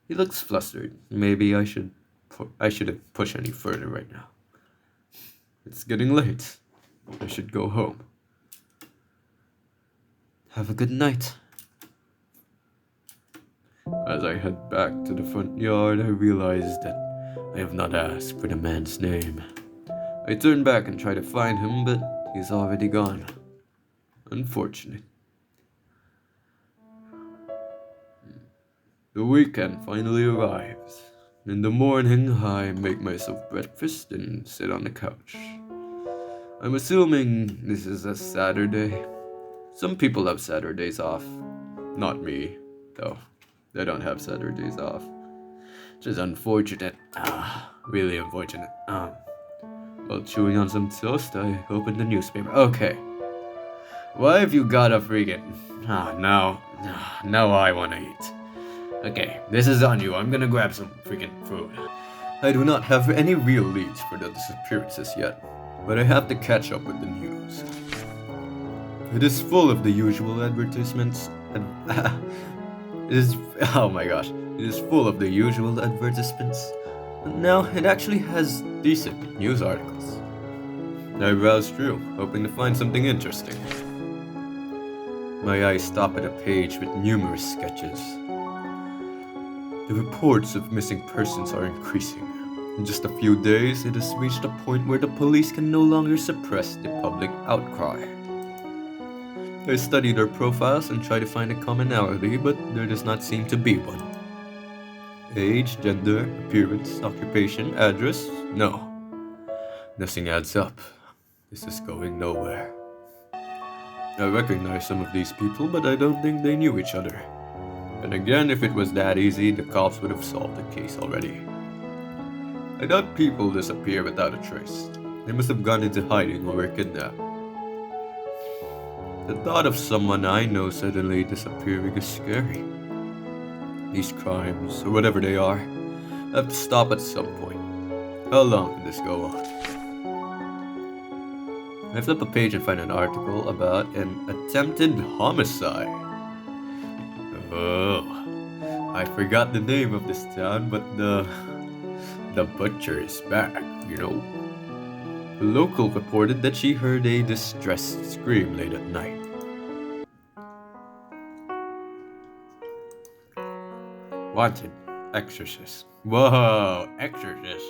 He looks flustered. Maybe I shouldn't push any further right now. It's getting late. I should go home. Have a good night. As I head back to the front yard, I realize that I have not asked for the man's name. I turn back and try to find him, but he's already gone. Unfortunate. The weekend finally arrives. In the morning, I make myself breakfast and sit on the couch. I'm assuming this is a Saturday. Some people have Saturdays off. Not me, though. I don't have Saturdays off. Which is unfortunate. Really unfortunate. While chewing on some toast, I opened the newspaper. Okay. Why have you got a freaking... Now I want to eat. Okay, this is on you. I'm gonna grab some freaking food. I do not have any real leads for the disappearances yet, but I have to catch up with the news. It is full of the usual advertisements. It is. Oh my gosh. It is full of the usual advertisements. No, it actually has decent news articles. I browsed through, hoping to find something interesting. My eyes stop at a page with numerous sketches. The reports of missing persons are increasing. In just a few days, it has reached a point where the police can no longer suppress the public outcry. I study their profiles and try to find a commonality, but there does not seem to be one. Age, gender, appearance, occupation, address? No. Nothing adds up. This is going nowhere. I recognize some of these people, but I don't think they knew each other. And again, if it was that easy, the cops would have solved the case already. I doubt people disappear without a trace. They must have gone into hiding or were kidnapped. The thought of someone I know suddenly disappearing is scary. These crimes, or whatever they are, have to stop at some point. How long can this go on? I flip a page and find an article about an attempted homicide. Oh, I forgot the name of this town, but the butcher is back, you know. A local reported that she heard a distressed scream late at night. Wanted, exorcist. Whoa, exorcist.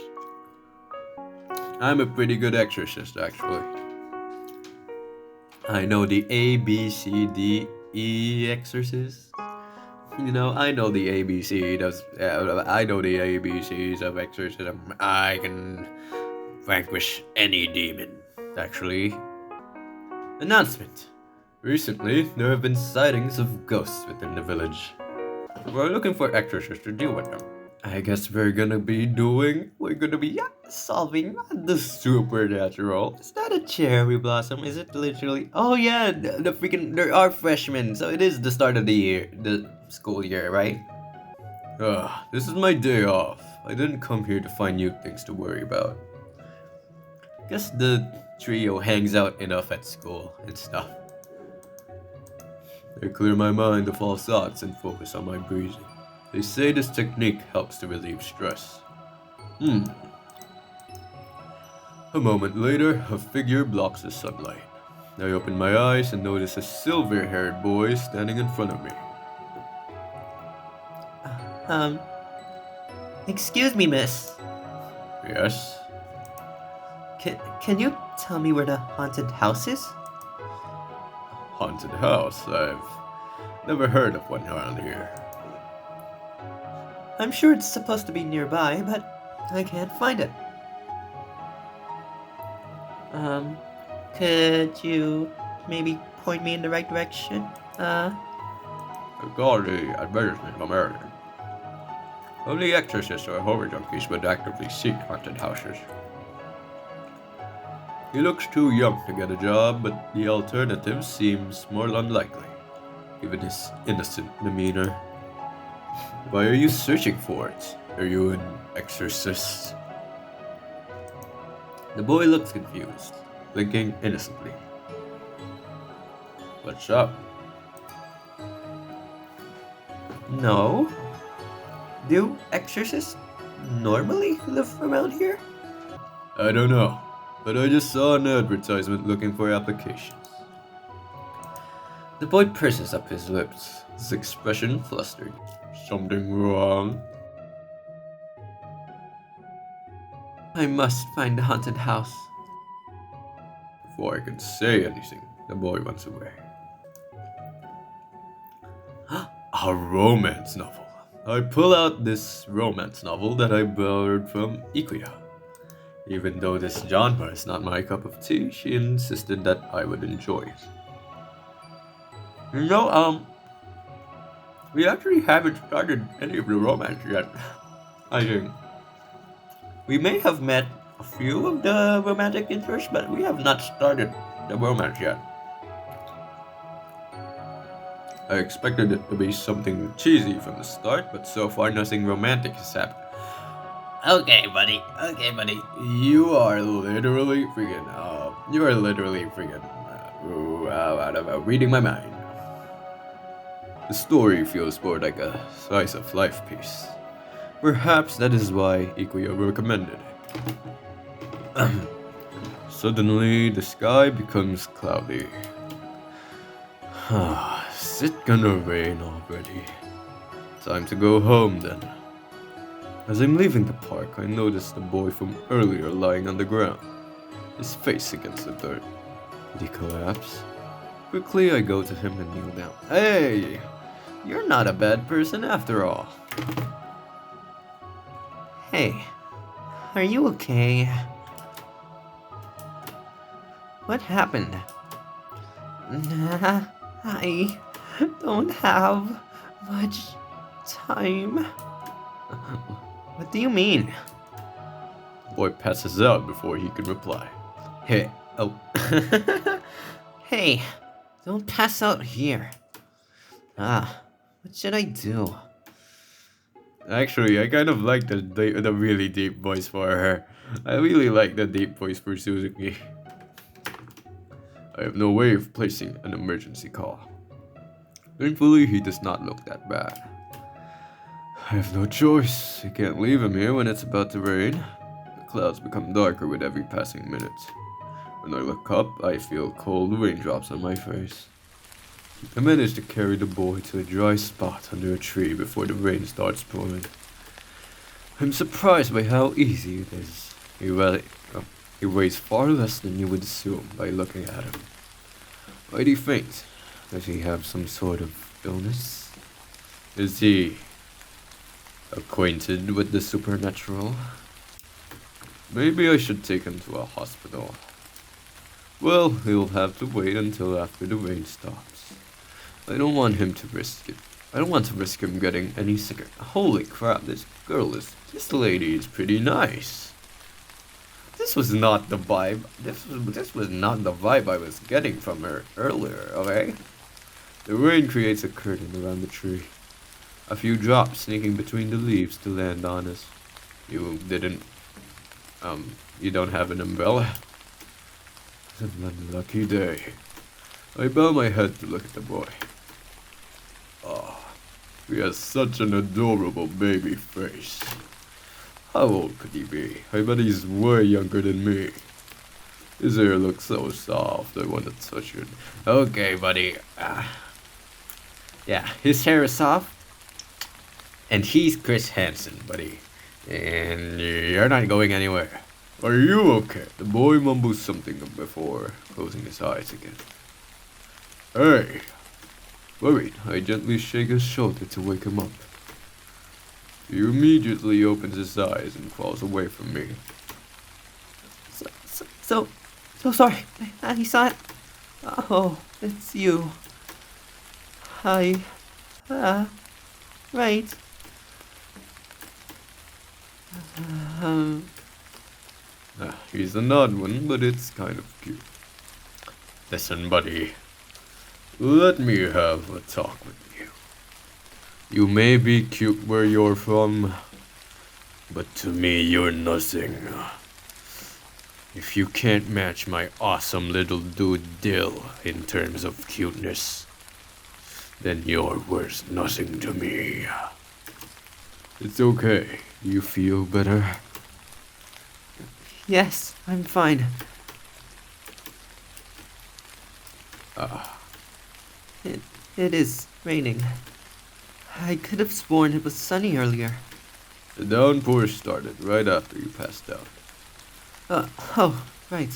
I'm a pretty good exorcist, actually. I know the A, B, C, D, E exorcist. You know, I know the ABCs of exorcism. I can vanquish any demon, actually. Announcement. Recently, there have been sightings of ghosts within the village. We're looking for exorcists to deal with them. I guess we're gonna be solving the supernatural. Is that a cherry blossom? Is it literally? Oh yeah, the freaking, there are freshmen, so it is the start of the year, the school year, right? This is my day off. I didn't come here to find new things to worry about. Guess the trio hangs out enough at school and stuff. I clear my mind of all thoughts and focus on my breathing. They say this technique helps to relieve stress. A moment later, a figure blocks the sunlight. I open my eyes and notice a silver-haired boy standing in front of me. Excuse me, miss. Yes? Can you tell me where the haunted house is? Haunted house? I've never heard of one around here. I'm sure it's supposed to be nearby, but I can't find it. Could you maybe point me in the right direction? I got the advertisement from earlier. Only exorcists or horror junkies would actively seek haunted houses. He looks too young to get a job, but the alternative seems more unlikely, given his innocent demeanor. Why are you searching for it? Are you an exorcist? The boy looks confused, blinking innocently. What's up? No. Do exorcists normally live around here? I don't know, but I just saw an advertisement looking for applications. The boy purses up his lips, his expression flustered. Something wrong? I must find the haunted house. Before I can say anything, the boy runs away. A romance novel. I pull out this romance novel that I borrowed from Ikuya. Even though this genre is not my cup of tea, she insisted that I would enjoy it. You know, we actually haven't started any of the romance yet. I think. We may have met a few of the romantic interests, but we have not started the romance yet. I expected it to be something cheesy from the start, but so far nothing romantic has happened. Okay, buddy. You are literally freaking reading my mind. The story feels more like a slice of life piece. Perhaps that is why Ikuya recommended it. Suddenly, the sky becomes cloudy. Is it gonna rain already? Time to go home then. As I'm leaving the park, I notice the boy from earlier lying on the ground, his face against the dirt. Did he collapse? Quickly, I go to him and kneel down. Hey! You're not a bad person after all. Hey, are you okay? What happened? I don't have much time. What do you mean? The boy passes out before he can reply. Hey, oh. Hey, don't pass out here. What should I do? Actually, I kind of like the really deep voice for her. I really like the deep voice for Suzuki. I have no way of placing an emergency call. Thankfully, he does not look that bad. I have no choice. I can't leave him here when it's about to rain. The clouds become darker with every passing minute. When I look up, I feel cold raindrops on my face. I manage to carry the boy to a dry spot under a tree before the rain starts pouring. I'm surprised by how easy it is. He weighs far less than you would assume by looking at him. Why do you faint? Does he have some sort of illness? Is he acquainted with the supernatural? Maybe I should take him to a hospital. Well, he'll have to wait until after the rain stops. I don't want him to risk it. I don't want to risk him getting any sicker. Holy crap, this lady is pretty nice. This was not the vibe. This was not the vibe I was getting from her earlier, okay? The rain creates a curtain around the tree. A few drops sneaking between the leaves to land on us. You don't have an umbrella? It's an unlucky day. I bow my head to look at the boy. He has such an adorable baby face. How old could he be? I bet he's way younger than me. His hair looks so soft, I want to touch it. Okay, buddy. Yeah, his hair is soft. And he's Chris Hansen, buddy. And you're not going anywhere. Are you okay? The boy mumbles something before closing his eyes again. Hey! Worried, I gently shake his shoulder to wake him up. He immediately opens his eyes and crawls away from me. So sorry. I saw it. Oh, it's you. Right. He's an odd one, but it's kind of cute. Listen, buddy. Let me have a talk with you. You may be cute where you're from, but to me you're nothing. If you can't match my awesome little dude Dill in terms of cuteness, then you're worth nothing to me. It's okay. You feel better? Yes, I'm fine. It is raining. I could have sworn it was sunny earlier. The downpour started right after you passed out. Oh, right.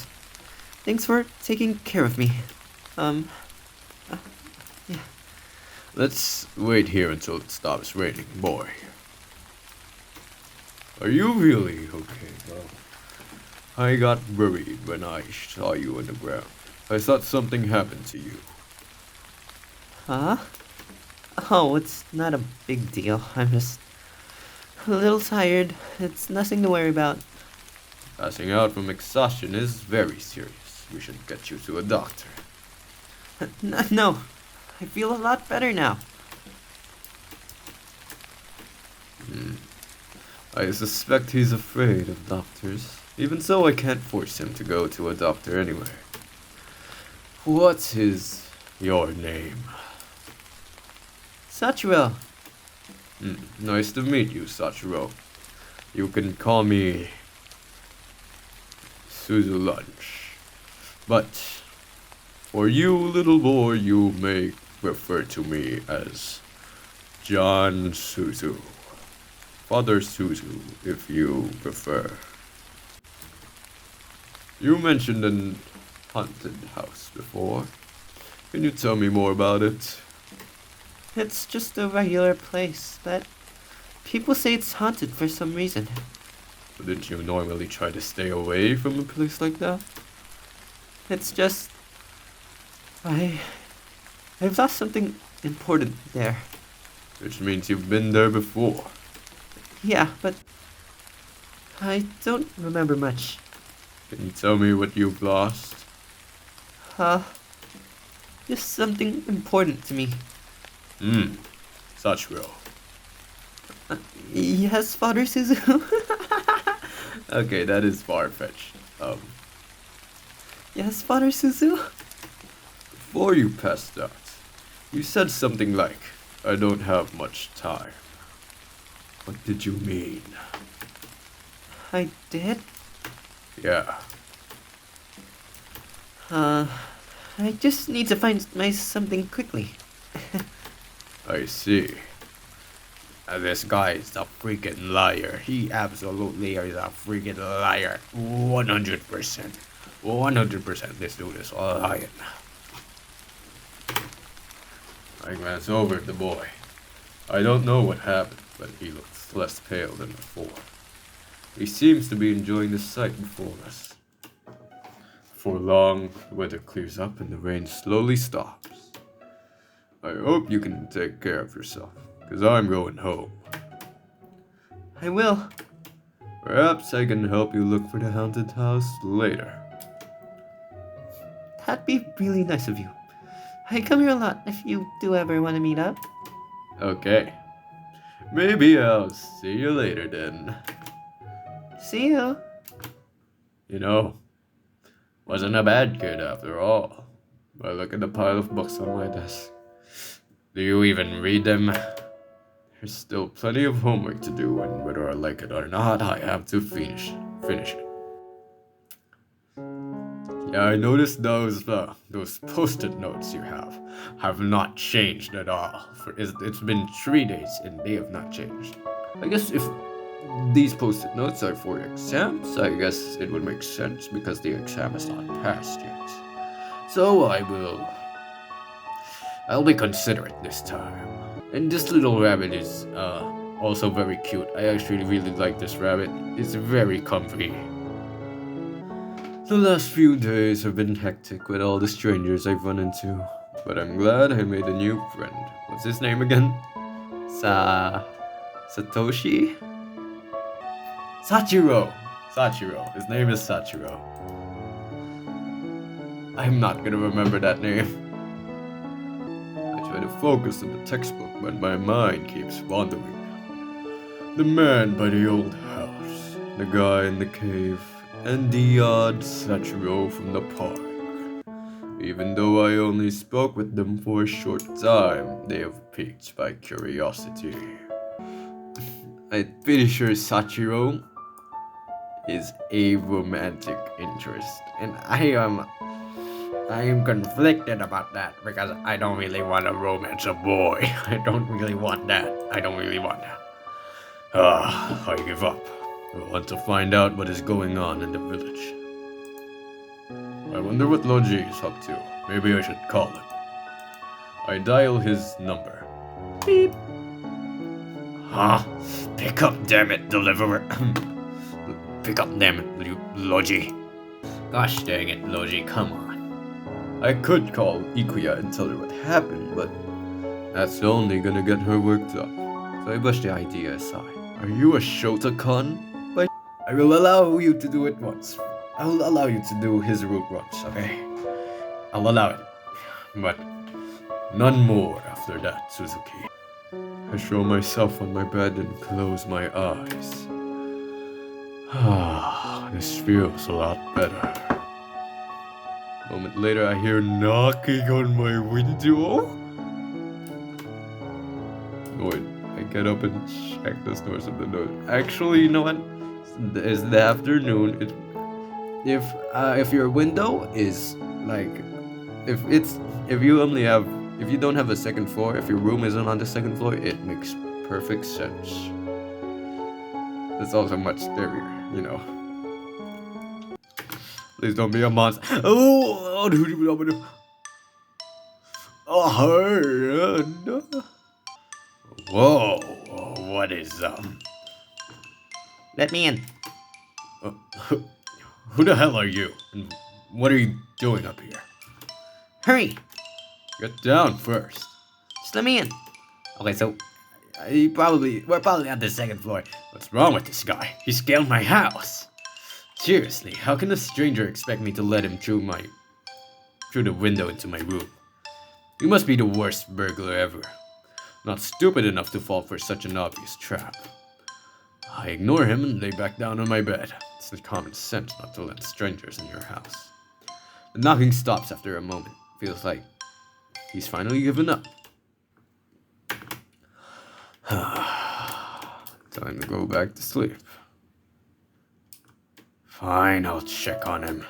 Thanks for taking care of me. Yeah. Let's wait here until it stops raining, boy. Are you really okay, bro? I got worried when I saw you on the ground. I thought something happened to you. Huh? Oh, it's not a big deal. I'm just a little tired. It's nothing to worry about. Passing out from exhaustion is very serious. We should get you to a doctor. No, I feel a lot better now. I suspect he's afraid of doctors. Even so, I can't force him to go to a doctor anyway. What is your name? Sachiro. Nice to meet you, Sachiro. You can call me Suzu Lunch. But for you, little boy, you may refer to me as John Suzu. Father Suzu, if you prefer. You mentioned an haunted house before. Can you tell me more about it? It's just a regular place, but people say it's haunted for some reason. Wouldn't you normally try to stay away from a place like that? It's just... I've lost something important there. Which means you've been there before. Yeah, but I don't remember much. Can you tell me what you've lost? Just something important to me. Sachiro. Yes, Father Suzu? Okay, that is far-fetched. Yes, Father Suzu? Before you passed out, you said something like, I don't have much time. What did you mean? I did? Yeah. I just need to find my something quickly. I see. This guy is a freaking liar. He absolutely is a freaking liar. 100%. 100% this dude is lying. I glance over at the boy. I don't know what happened, but he looks less pale than before. He seems to be enjoying the sight before us. For long, the weather clears up and the rain slowly stops. I hope you can take care of yourself, because I'm going home. I will. Perhaps I can help you look for the haunted house later. That'd be really nice of you. I come here a lot if you do ever want to meet up. Okay. Maybe I'll see you later then. See you. You know, wasn't a bad kid after all. I look at the pile of books on my desk. Do you even read them? There's still plenty of homework to do, and whether I like it or not, I have to finish it. Yeah, I noticed those post-it notes you have not changed at all. It's been 3 days and they have not changed. I guess if these post-it notes are for exams, I guess it would make sense because the exam is not passed yet. So I'll be considerate this time. And this little rabbit is also very cute. I actually really like this rabbit. It's very comfy. The last few days have been hectic with all the strangers I've run into, but I'm glad I made a new friend. What's his name again? Satoshi? Sachiro! His name is Sachiro. I'm not gonna remember that name. I try to focus on the textbook, but my mind keeps wandering. The man by the old house, the guy in the cave, and the odd Sachiro from the park. Even though I only spoke with them for a short time, they have piqued my curiosity. I'm pretty sure Sachiro is a romantic interest, and I am conflicted about that because I don't really want to romance a boy. I don't really want that. I give up. I want to find out what is going on in the village. I wonder what Logi is up to. Maybe I should call him. I dial his number. Beep. Pick up, damn it, deliverer. Pick up, damn it, Logi. Gosh dang it, Logi, come on. I could call Ikuya and tell her what happened, but that's only gonna get her worked up. So I brush the idea aside. Are you a Shota-kun? I will allow you to do it once. I will allow you to do his route once, okay? I'll allow it. But none more after that, Suzuki. I throw myself on my bed and close my eyes. This feels a lot better. A moment later, I hear knocking on my window. Wait, I get up and check the source of the noise. Actually, you know what? It's the afternoon. If your window is like, if you don't have a second floor, if your room isn't on the second floor, it makes perfect sense. It's also much scarier, you know. Please don't be a monster. Oh, no. Whoa, what is Let me in. uh, who the hell are you? And what are you doing up here? Hurry! Get down first. Just let me in. Okay, so we're probably on the second floor. What's wrong with this guy? He scaled my house. Seriously, how can a stranger expect me to let him through the window into my room? You must be the worst burglar ever. Not stupid enough to fall for such an obvious trap. I ignore him and lay back down on my bed. It's the common sense not to let strangers in your house. The knocking stops after a moment. Feels like he's finally given up. Time to go back to sleep. Fine, I'll check on him.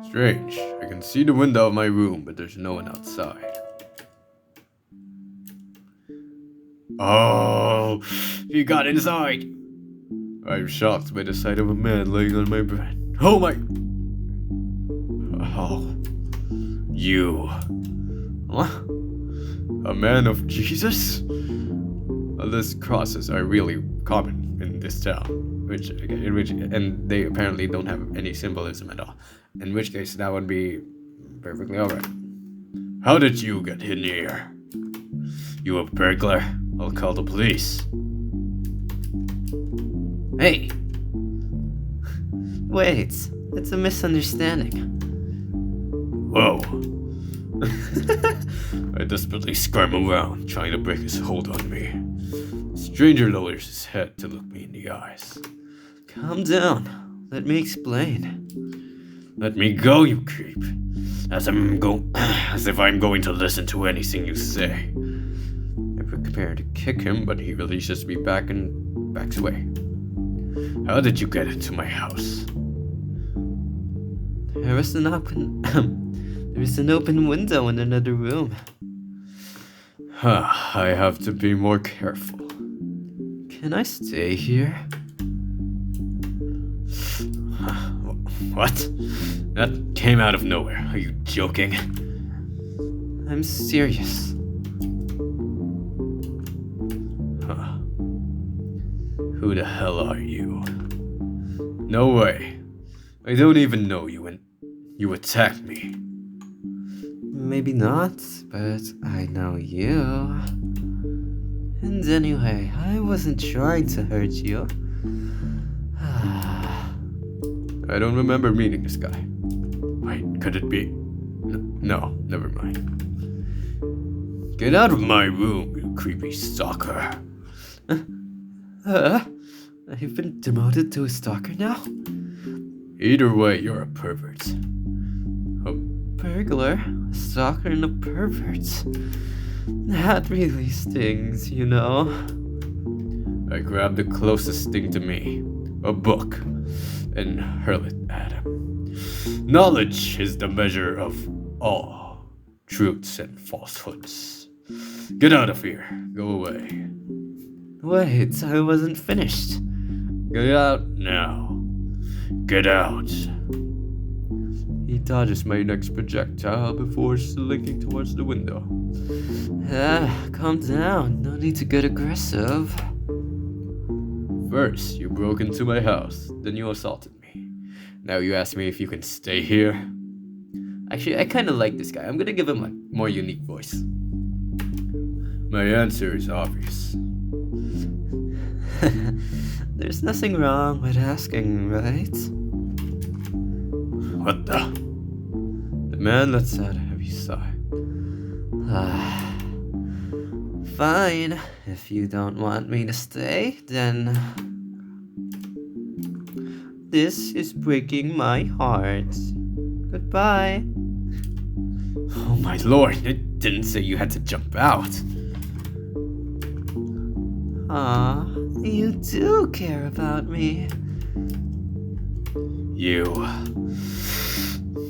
Strange. I can see the window of my room, but there's no one outside. Oh, he got inside. I'm shocked by the sight of a man laying on my bed. Oh my... Oh. You. What? A man of Jesus? These crosses are really common in this town, and they apparently don't have any symbolism at all. In which case, that would be perfectly alright. How did you get in here? You a burglar? I'll call the police. Hey! Wait, it's a misunderstanding. Whoa. I desperately squirm around, trying to break his hold on me. The stranger lowers his head to look me in the eyes. Calm down. Let me explain. Let me go, you creep. As if I'm going to listen to anything you say. I prepare to kick him, but he releases me back and backs away. How did you get into my house? There was an open window in another room. I have to be more careful. Can I stay here? What? That came out of nowhere. Are you joking? I'm serious. Who the hell are you? No way. I don't even know you and you attacked me. Maybe not, but I know you. And anyway, I wasn't trying to hurt you. I don't remember meeting this guy. Wait, could it be? No, never mind. Get out of my room, you creepy stalker. I've been demoted to a stalker now? Either way, you're a pervert. A burglar, a stalker, and a pervert. That really stings, you know. I grab the closest thing to me, a book, and hurl it at him. Knowledge is the measure of all truths and falsehoods. Get out of here. Go away. Wait, I wasn't finished. Get out now. Get out. He dodges my next projectile before slinking towards the window. Calm down. No need to get aggressive. First, you broke into my house, then you assaulted me. Now you ask me if you can stay here? Actually, I kinda like this guy. I'm gonna give him a more unique voice. My answer is obvious. There's nothing wrong with asking, right? What the? The man lets out a heavy sigh. Fine. If you don't want me to stay, then... This is breaking my heart. Goodbye. Oh my lord, it didn't say you had to jump out. Aw, you do care about me. You.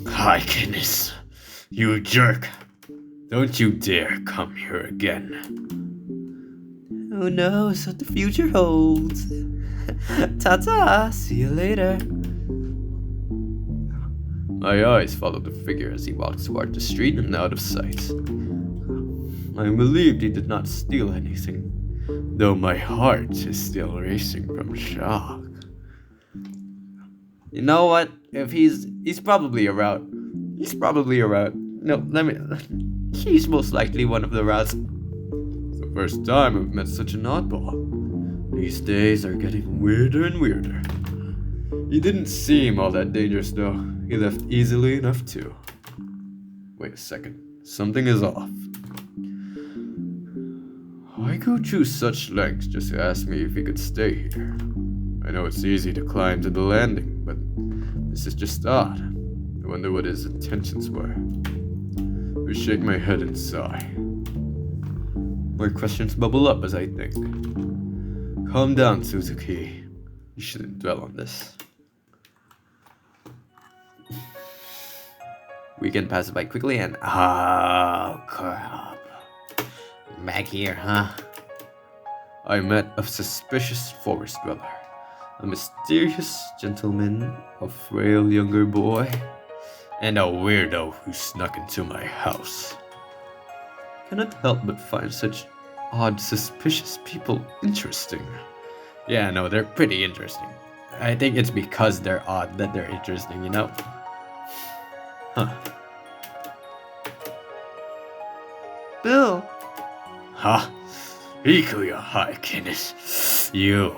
High goodness. You jerk. Don't you dare come here again. Who knows what the future holds? Ta-ta, see you later. My eyes followed the figure as he walked toward the street and out of sight. I believed he did not steal anything, though my heart is still racing from shock. You know what? If he's probably a route. He's probably a route. No, he's most likely one of the routes. It's the first time I've met such an oddball. These days are getting weirder and weirder. He didn't seem all that dangerous though. He left easily enough too. Wait a second. Something is off. Why go through such lengths just to ask me if he could stay here? I know it's easy to climb to the landing, but this is just odd. I wonder what his intentions were. I shake my head and sigh. More questions bubble up as I think. Calm down, Suzuki. You shouldn't dwell on this. Weekend passes by quickly and oh crap. Back here, huh? I met a suspicious forest dweller. A mysterious gentleman, a frail younger boy, and a weirdo who snuck into my house. Cannot help but find such odd, suspicious people interesting. Yeah, no, they're pretty interesting. I think it's because they're odd that they're interesting, you know? Huh. Bill, Huh? Ikuya Haikinis. You.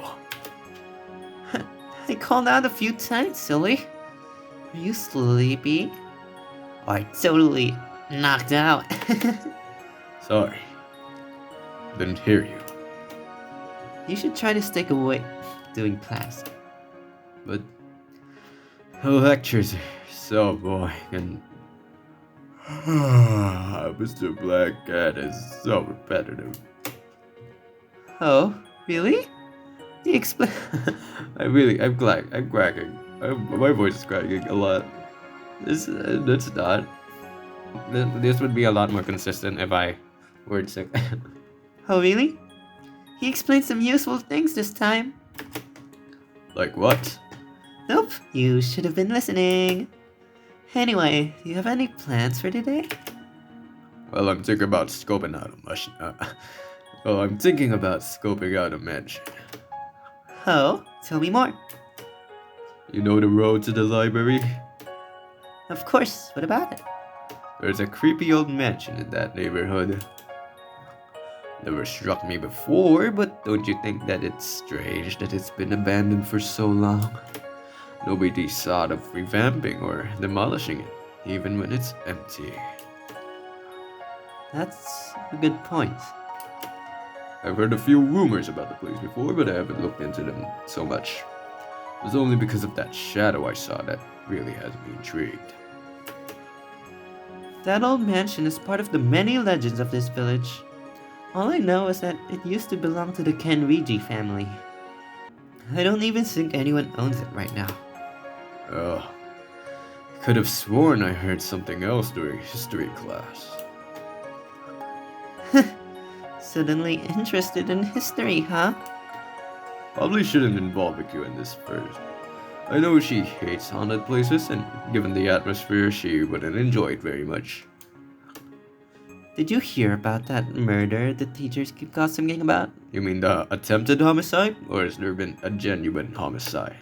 I called out a few times, silly. Are you sleepy? Or totally knocked out? Sorry. Didn't hear you. You should try to stick away doing class. But lectures are so boring and Mr. Black Cat is so repetitive. Oh, really? He explain. I'm cracking. My voice is cracking a lot. That's not. This would be a lot more consistent if I were sick. Oh, really? He explained some useful things this time. Like what? Nope, you should have been listening. Anyway, do you have any plans for today? Well, I'm thinking about scoping out I'm thinking about scoping out a mansion. Oh, tell me more. You know the road to the library? Of course, what about it? There's a creepy old mansion in that neighborhood. Never struck me before, but don't you think that it's strange that it's been abandoned for so long? Nobody thought of revamping or demolishing it, even when it's empty. That's a good point. I've heard a few rumors about the place before, but I haven't looked into them so much. It was only because of that shadow I saw that really has me intrigued. That old mansion is part of the many legends of this village. All I know is that it used to belong to the Kenriji family. I don't even think anyone owns it right now. I could have sworn I heard something else during history class. Suddenly interested in history, huh? Probably shouldn't involve Miku in this first. I know she hates haunted places, and given the atmosphere, she wouldn't enjoy it very much. Did you hear about that murder the teachers keep gossiping about? You mean the attempted homicide, or has there been a genuine homicide?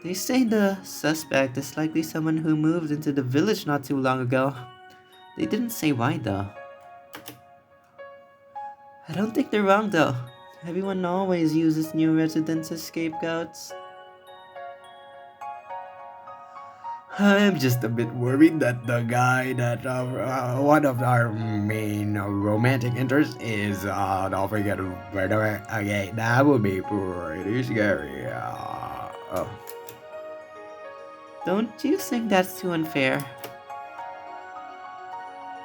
They say the suspect is likely someone who moved into the village not too long ago. They didn't say why though. I don't think they're wrong though. Everyone always uses new residents as scapegoats. I'm just a bit worried that the guy that one of our main romantic interests is don't forget to murder. Okay, that would be pretty scary. Don't you think that's too unfair?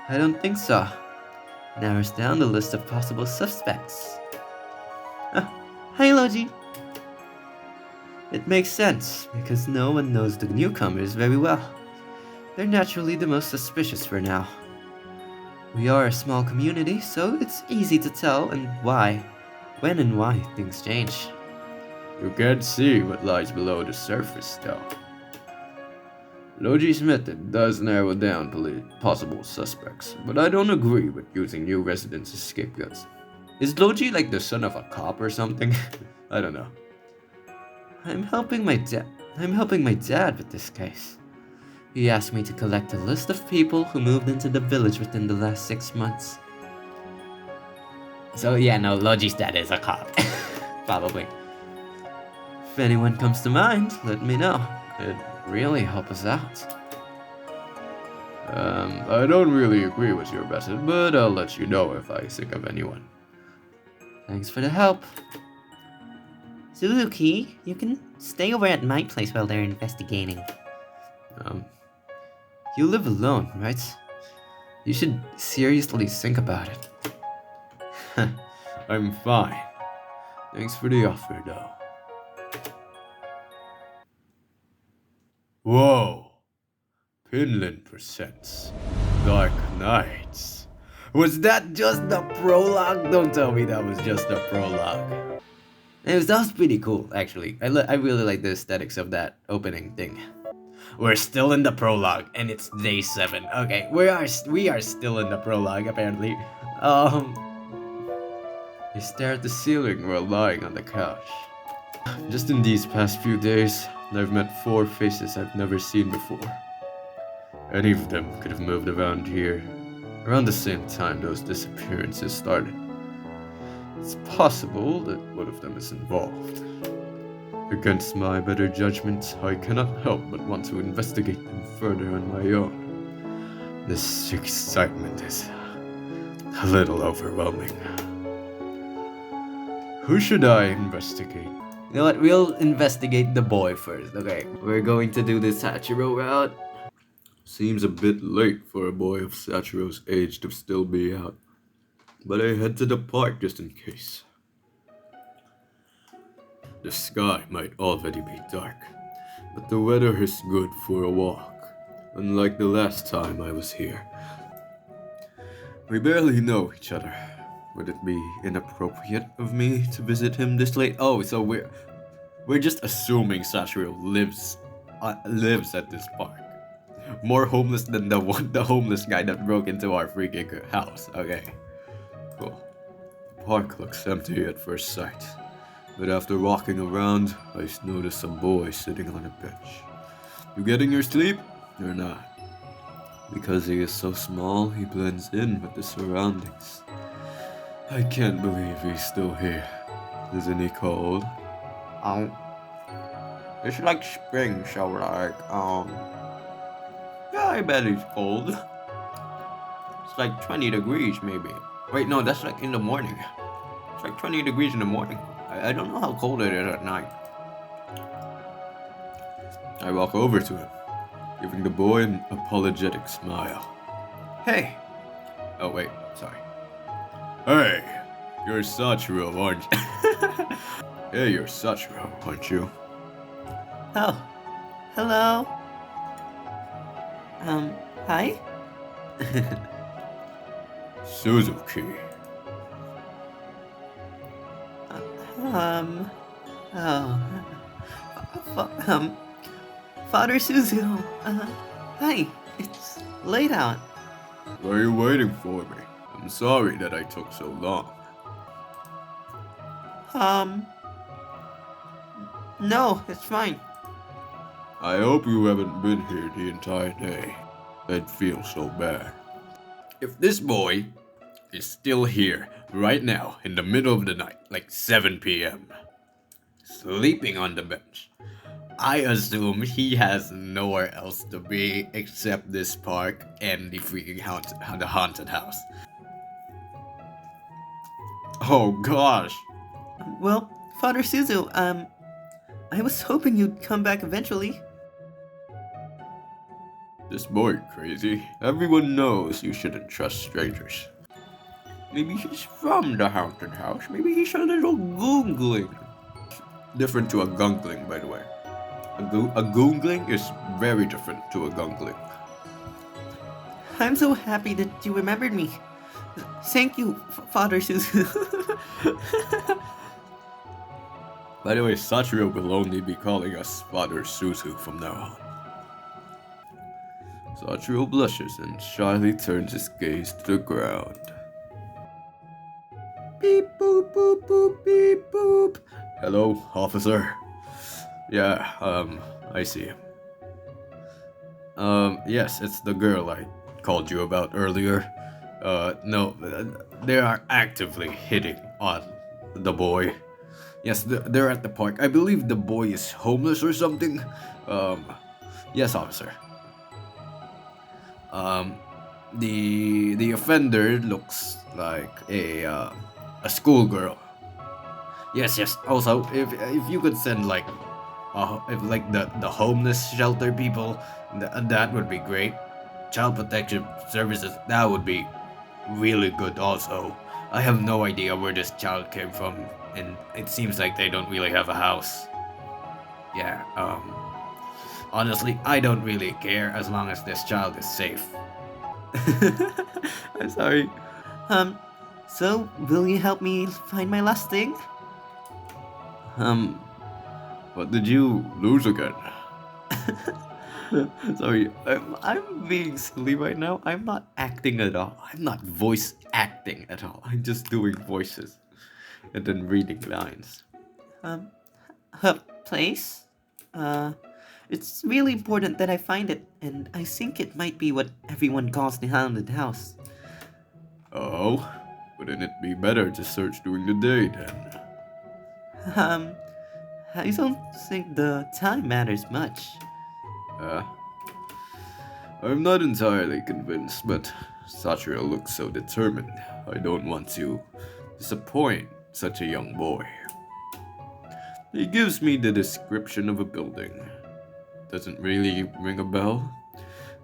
I don't think so. Narrows down the list of possible suspects. Ah, hi, Logi. It makes sense, because no one knows the newcomers very well. They're naturally the most suspicious for now. We are a small community, so it's easy to tell when and why things change. You can't see what lies below the surface, though. Logi's method does narrow down possible suspects, but I don't agree with using new residents as scapegoats. Is Logi like the son of a cop or something? I don't know. I'm helping my dad with this case. He asked me to collect a list of people who moved into the village within the last 6 months. So yeah, no, Logi's dad is a cop. Probably. If anyone comes to mind, let me know. It'd really help us out. I don't really agree with your method, but I'll let you know if I think of anyone. Thanks for the help. Suzuki, you can stay over at my place while they're investigating. You live alone, right? You should seriously think about it. I'm fine. Thanks for the offer, though. Whoa! Pinlin presents Dark Nights. Was that just the prologue? Don't tell me that was just the prologue. That was pretty cool, actually. I really like the aesthetics of that opening thing. We're still in the prologue, and it's day 7. Okay, we are still in the prologue, apparently. I stare at the ceiling while lying on the couch. Just in these past few days, I've met 4 faces I've never seen before. Any of them could have moved around here, around the same time those disappearances started. It's possible that one of them is involved. Against my better judgment, I cannot help but want to investigate them further on my own. This excitement is a little overwhelming. Who should I investigate? You know what? We'll investigate the boy first, okay? We're going to do the Sachiro route. Seems a bit late for a boy of Sachiro's age to still be out, but I head to the park just in case. The sky might already be dark, but the weather is good for a walk, unlike the last time I was here. We barely know each other. Would it be inappropriate of me to visit him this late? Oh, so we're just assuming Sachiro lives at this park. More homeless than the homeless guy that broke into our freaking house. Okay, cool. The park looks empty at first sight, but after walking around, I notice a boy sitting on a bench. You getting your sleep or not? Because he is so small, he blends in with the surroundings. I can't believe he's still here. Isn't he cold? It's like spring, so yeah, I bet he's cold. It's like 20 degrees, maybe. Wait, no, that's like in the morning. It's like 20 degrees in the morning. I don't know how cold it is at night. I walk over to him, giving the boy an apologetic smile. Hey! Oh, wait, sorry. Hey! You're Sachiro, aren't you? Hey, you're Sachiro, aren't you? Oh, hello. Hi? Suzuki. Father Suzu. Hi. It's late out. Were you waiting for me? I'm sorry that I took so long. No, it's fine. I hope you haven't been here the entire day. I'd feel so bad. If this boy is still here right now in the middle of the night, like 7 p.m., sleeping on the bench, I assume he has nowhere else to be except this park and the freaking haunted house. Oh gosh. Well, Father Suzu, I was hoping you'd come back eventually. This boy crazy. Everyone knows you shouldn't trust strangers. Maybe he's from the haunted house. Maybe he's a little googling. Different to a gungling, by the way. A googling is very different to a gungling. I'm so happy that you remembered me. Thank you, Father Susu. By the way, Sachiro will only be calling us Father Susu from now on. Sachiro blushes and shyly turns his gaze to the ground. Beep boop boop boop beep boop. Hello, officer. Yeah, I see him. Yes, it's the girl I called you about earlier. No, they are actively hitting on the boy. Yes, they're at the park. I believe the boy is homeless or something. Yes, officer. The offender looks like a schoolgirl. Yes, yes. Also, if you could send like, if like the homeless shelter people, that would be great. Child protection services, that would be really good also. I have no idea where this child came from, and it seems like they don't really have a house. Yeah, honestly, I don't really care as long as this child is safe. I'm sorry. So, will you help me find my last thing? What did you lose again? Sorry, I'm being silly right now. I'm not acting at all. I'm not voice acting at all. I'm just doing voices and then reading lines. Her place? It's really important that I find it, and I think it might be what everyone calls the haunted house. Oh, wouldn't it be better to search during the day then? Um, I don't think the time matters much. I'm not entirely convinced, but Sachiro looks so determined. I don't want to disappoint such a young boy. He gives me the description of a building. Doesn't really ring a bell.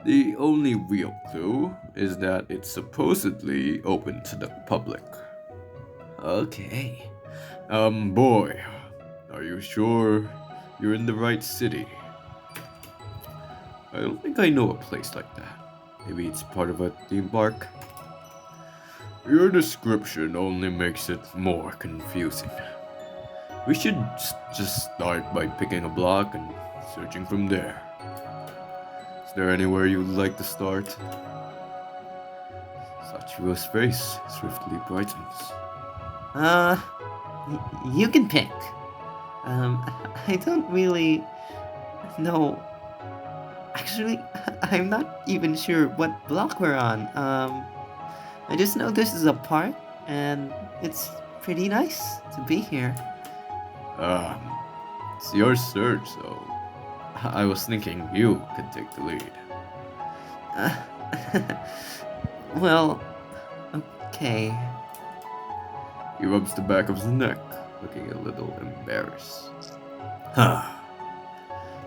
The only real clue is that it's supposedly open to the public. Okay. Boy, are you sure you're in the right city? I don't think I know a place like that. Maybe it's part of a theme park? Your description only makes it more confusing. We should just start by picking a block and searching from there. Is there anywhere you'd like to start? Sachiro's face swiftly brightens. You can pick. I don't really know. Actually, I'm not even sure what block we're on. I just know this is a park, and it's pretty nice to be here. It's your search, so I was thinking you could take the lead. Well, okay. He rubs the back of his neck, looking a little embarrassed. Huh.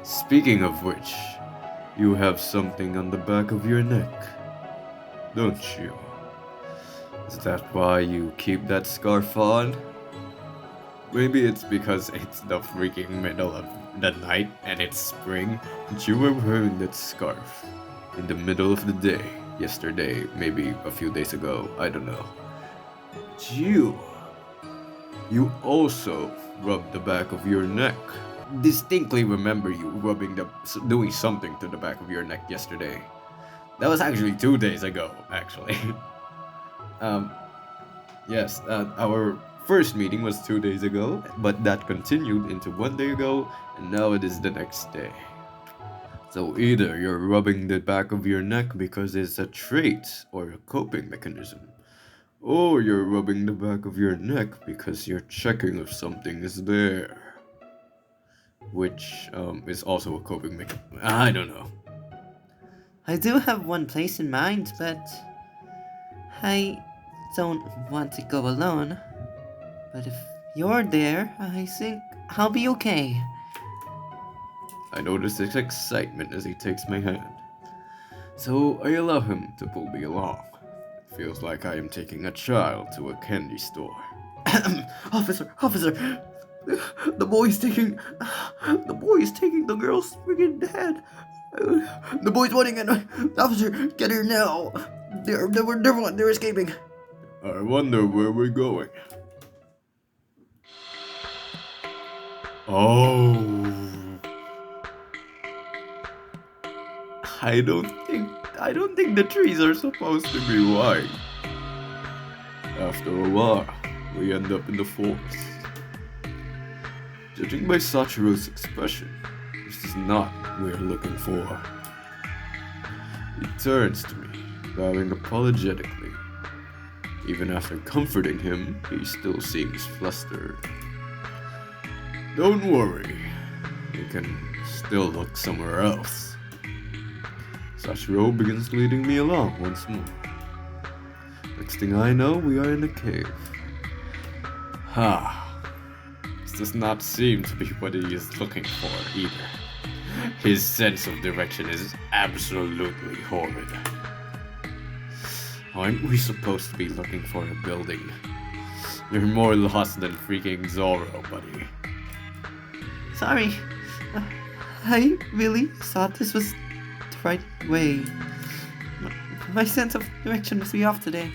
Speaking of which, you have something on the back of your neck, don't you? Is that why you keep that scarf on? Maybe it's because it's the freaking middle of the night and it's spring, and you were wearing that scarf in the middle of the day, yesterday, maybe a few days ago, I don't know. You also rubbed the back of your neck. Distinctly remember you doing something to the back of your neck yesterday. That was actually 2 days ago, actually. Yes, our first meeting was 2 days ago, but that continued into 1 day ago, and now it is the next day. So either you're rubbing the back of your neck because it's a trait or a coping mechanism, or you're rubbing the back of your neck because you're checking if something is there. Which is also a coping mechanism. I don't know. I do have one place in mind, but I don't want to go alone. But if you're there, I think I'll be okay. I notice his excitement as he takes my hand. so I allow him to pull me along. It feels like I am taking a child to a candy store. Officer, the boy is taking the girl's freaking head. The boy's running and officer, get her now. They're escaping. I wonder where we're going. Oh. I don't think the trees are supposed to be wide. After a while, we end up in the forest. Judging by Sachiro's expression, this is not what we're looking for. He turns to me, bowing apologetically. Even after comforting him, he still seems flustered. Don't worry, you can still look somewhere else. Sachiro begins leading me along once more. Next thing I know, we are in a cave. This does not seem to be what he is looking for either. His sense of direction is absolutely horrid. Aren't we supposed to be looking for a building? You're more lost than freaking Zoro, buddy. Sorry, I really thought this was the right way. My sense of direction must be off today.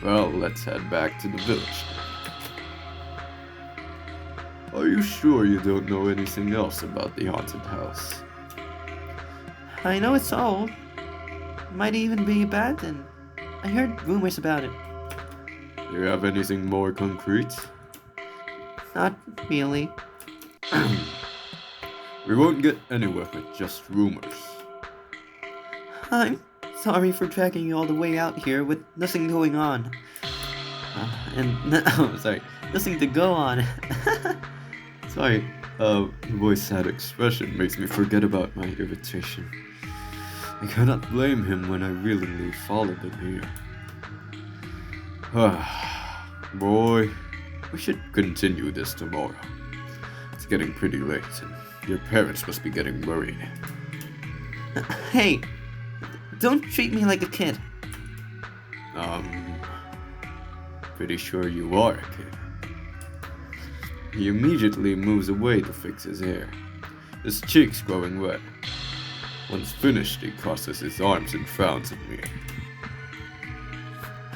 Well, let's head back to the village. Are you sure you don't know anything else about the haunted house? I know it's old. Might even be abandoned. I heard rumors about it. Do you have anything more concrete? Not really. We won't get anywhere with just rumors. I'm sorry for dragging you all the way out here with nothing going on. Nothing to go on. Sorry, the boy's sad expression makes me forget about my irritation. I cannot blame him when I willingly followed him here. Boy, we should continue this tomorrow. It's getting pretty late, and your parents must be getting worried. Hey, don't treat me like a kid. Pretty sure you are a kid. He immediately moves away to fix his hair, his cheeks growing wet. Once finished, he crosses his arms and frowns at me.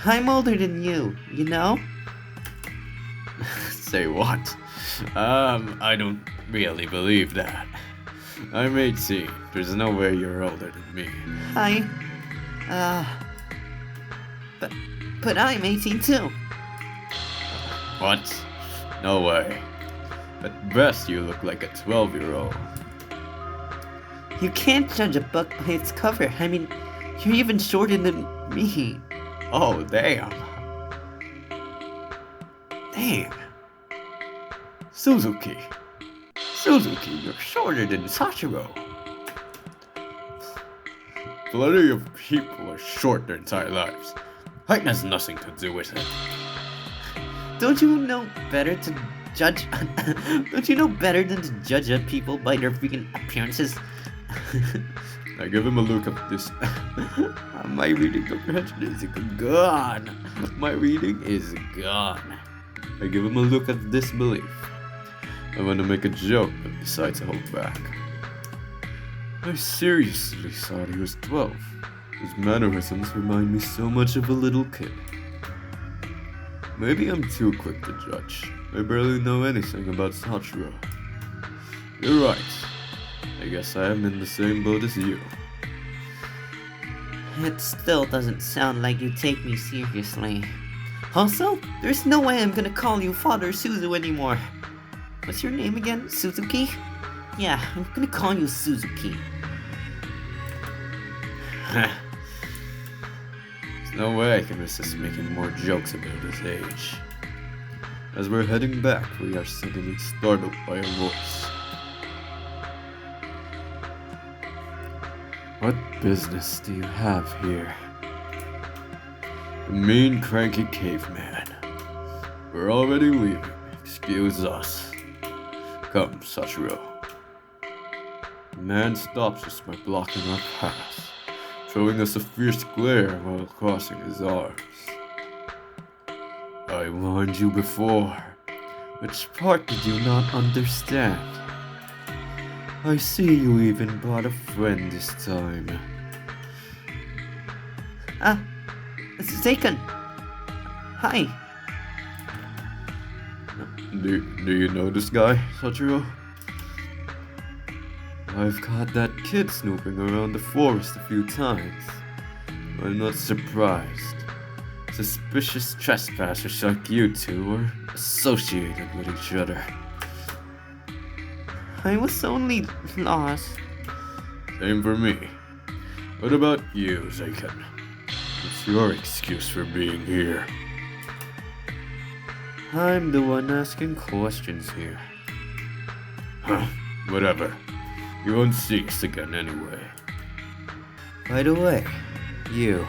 I'm older than you, you know? Say what? I don't really believe that. I'm 18. There's no way you're older than me. But I'm 18 too. What? No way. At best, you look like a 12-year-old. You can't judge a book by its cover. I mean, you're even shorter than me. Oh, damn. Damn. Suzuki, you're shorter than Sachiro. Plenty of people are short their entire lives. Height has nothing to do with it. Don't you know better to judge? Don't you know better than to judge people by their freaking appearances? I give him a look at this. My reading comprehension is gone. My reading is gone. I give him a look at disbelief. I want to make a joke, but decide to hold back. I seriously thought he was 12. His mannerisms remind me so much of a little kid. Maybe I'm too quick to judge. I barely know anything about Sachiro. You're right. I guess I am in the same boat as you. It still doesn't sound like you take me seriously. Also, there's no way I'm gonna call you Father Suzu anymore. What's your name again? Suzuki? Yeah, I'm gonna call you Suzuki. There's no way I can resist making more jokes about his age. As we're heading back, we are suddenly startled by a voice. What business do you have here? A mean, cranky caveman. We're already leaving. Excuse us. Come, Sachiro. The man stops us by blocking our path, throwing us a fierce glare while crossing his arms. I warned you before. Which part did you not understand? I see you even brought a friend this time. Ah, it's Zaken. Hi. Do you know this guy, Sachiro? I've caught that kid snooping around the forest a few times. I'm not surprised. Suspicious trespassers like you two are associated with each other. I was only lost. Same for me. What about you, Zaken? What's your excuse for being here? I'm the one asking questions here. Huh, whatever. You won't see us again anyway. By the way, you.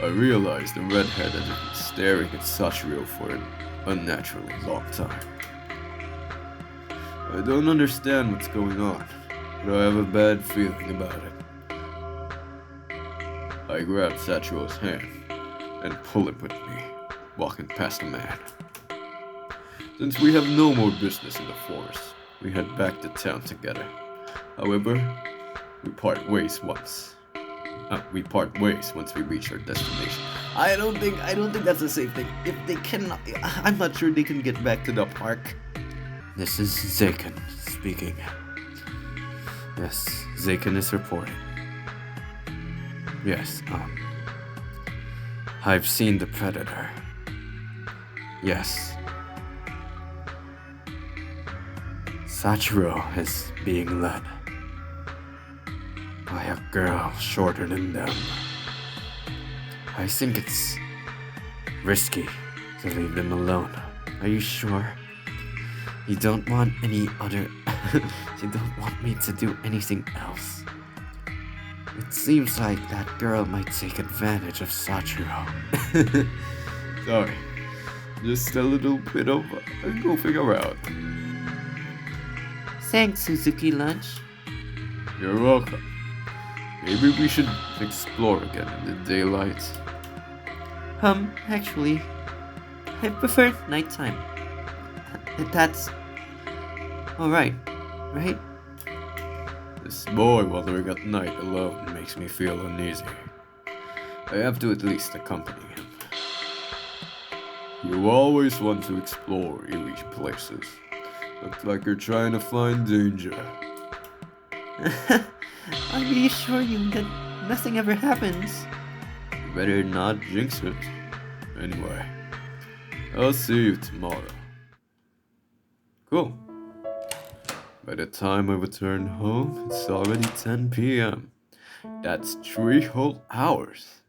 I realized the redhead had been staring at Sachiro for an unnaturally long time. I don't understand what's going on, but I have a bad feeling about it. I grab Sachiro's hand and pull him with me, walking past the man. Since we have no more business in the forest, we head back to town together. However, we part ways once we reach our destination. I don't think that's a safe thing. If they cannot, I'm not sure they can get back to the park. This is Zaken speaking. Yes, Zaken is reporting. Yes, I've seen the predator. Yes. Sachiro is being led by a girl shorter than them. I think it's risky to leave them alone. Are you sure? You don't want any other... You don't want me to do anything else? It seems like that girl might take advantage of Sachiro. Sorry. Just a little bit of goofing around. Thanks, Suzuki Lunch. You're welcome. Maybe we should explore again in the daylight. Actually, I prefer nighttime. That's alright, right? This boy wandering at night alone makes me feel uneasy. I have to at least accompany him. You always want to explore eerie places. Looks like you're trying to find danger. I reassure you that nothing ever happens. You better not jinx it. Anyway, I'll see you tomorrow. Cool. By the time I return home, it's already 10 p.m. That's 3 whole hours.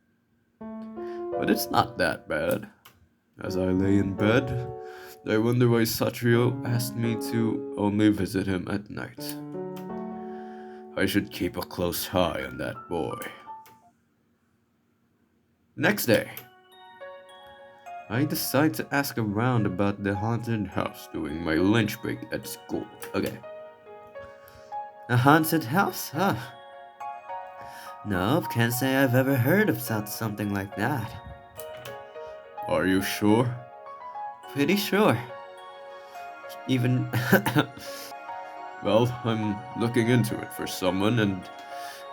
But it's not that bad. As I lay in bed, I wonder why Sachiro asked me to only visit him at night. I should keep a close eye on that boy. Next day, I decide to ask around about the haunted house during my lunch break at school. Okay. A haunted house? Huh. Nope, can't say I've ever heard of something like that. Are you sure? Pretty sure. Even... Well, I'm looking into it for someone, and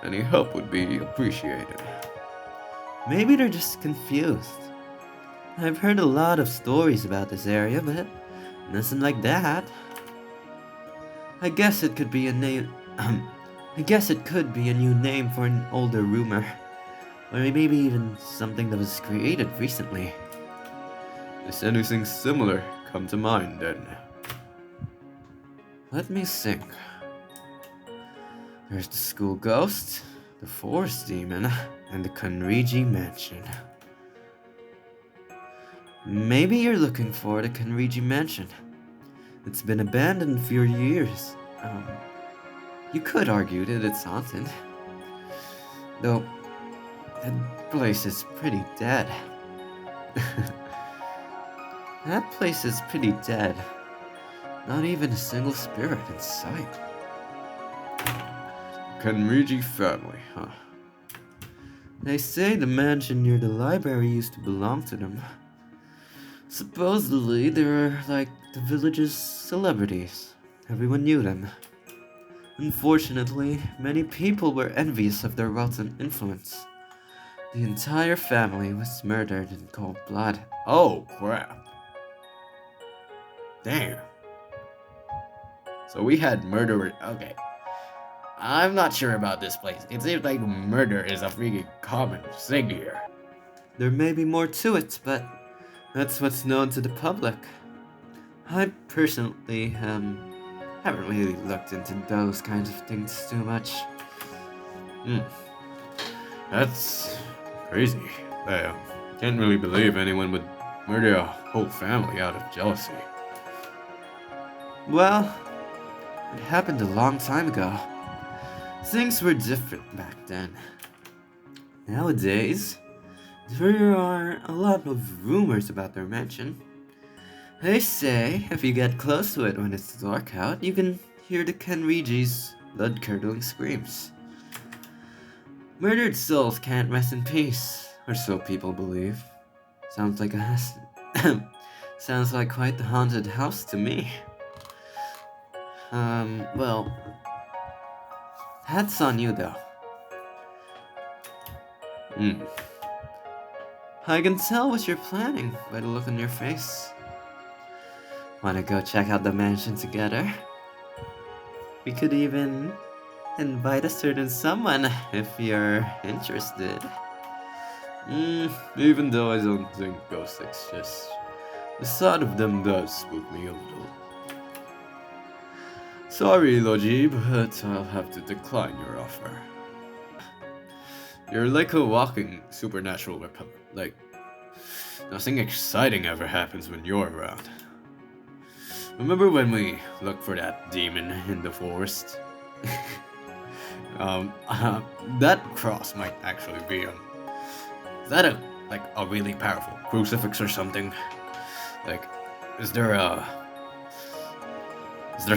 any help would be appreciated. Maybe they're just confused. I've heard a lot of stories about this area, but nothing like that. I guess it could be a name... I guess it could be a new name for an older rumor. Or maybe even something that was created recently. Does anything similar come to mind, then? Let me think. There's the school ghost, the forest demon, and the Kanriji mansion. Maybe you're looking for the Kanriji mansion. It's been abandoned for years. You could argue that it's haunted. Though, that place is pretty dead. That place is pretty dead. Not even a single spirit in sight. Kenriji family, huh? They say the mansion near the library used to belong to them. Supposedly, they were like the village's celebrities. Everyone knew them. Unfortunately, many people were envious of their wealth and influence. The entire family was murdered in cold blood. Oh, crap. Damn. So we had murderer. Okay. I'm not sure about this place. It seems like murder is a freaking common thing here. There may be more to it, but that's what's known to the public. I personally, haven't really looked into those kinds of things too much. That's crazy. I can't really believe anyone would murder a whole family out of jealousy. Well, it happened a long time ago. Things were different back then. Nowadays, there are a lot of rumors about their mansion. They say if you get close to it when it's dark out, you can hear the Kenriji's blood-curdling screams. Murdered souls can't rest in peace, or so people believe. Sounds like sounds like quite the haunted house to me. Well, that's on you though. I can tell what you're planning by the look on your face. Wanna go check out the mansion together? We could even invite a certain someone if you're interested. Even though I don't think ghosts exist, the thought of them does spook me a little. Sorry, Logi, but I'll have to decline your offer. You're like a walking supernatural weapon. Like, nothing exciting ever happens when you're around. Remember when we looked for that demon in the forest? That cross might actually be is that a really powerful crucifix or something? Like, is there